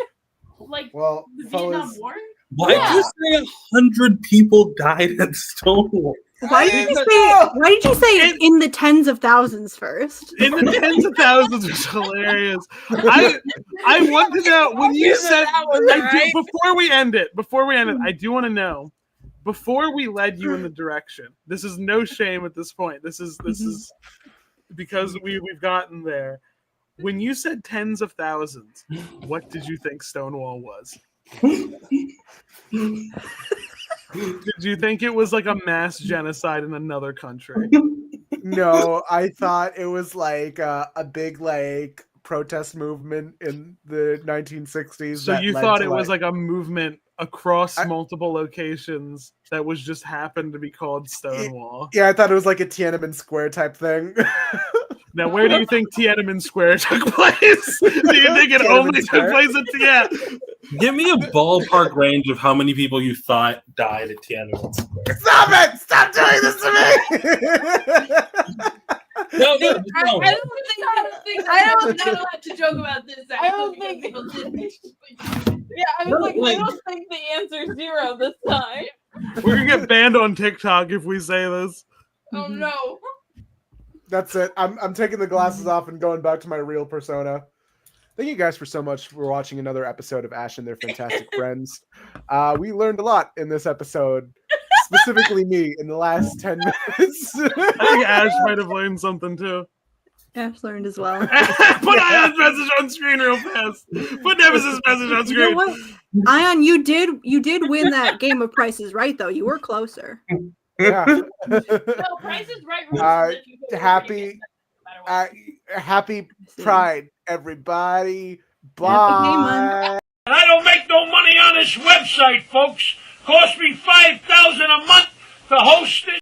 Like well, the Vietnam fellas, War? Why did you say 100 people died at Stonewall? Why did you say in the tens of thousands first? In the tens of thousands was hilarious. I want to know when you said before we end it, I do want to know before we led you in the direction. This is no shame at this point. This is because we've gotten there. When you said tens of thousands, what did you think Stonewall was? Did you think it was like a mass genocide in another country? No, I thought it was like a big like protest movement in the 1960s. So you thought it was like a movement across multiple locations that was just happened to be called Stonewall. Yeah, I thought it was like a Tiananmen Square type thing. Now, where do you think Tiananmen Square took place? Do you think it only took place at Give me a ballpark range of how many people you thought died at Tiananmen Square. Stop it! Stop doing this to me! No, I don't think allowed to joke about this. I don't think people did. Yeah, I was like, I don't think the answer's 0 this time. We're gonna get banned on TikTok if we say this. Oh no. That's it. I'm taking the glasses off and going back to my real persona. Thank you guys for so much for watching another episode of Ash and Their Fantastic Friends. We learned a lot in this episode, specifically me, in the last 10 minutes. I think Ash might have learned something too. Ash learned as well. Put Ayon's message on screen real fast. Put Nemesis' message on screen. You know what? Ayaan, you did win that game of Price is Right, though. You were closer. Yeah. No, Price is Right. Happy Pride, everybody. Bye. I don't make no money on this website, folks. Cost me $5,000 a month to host it.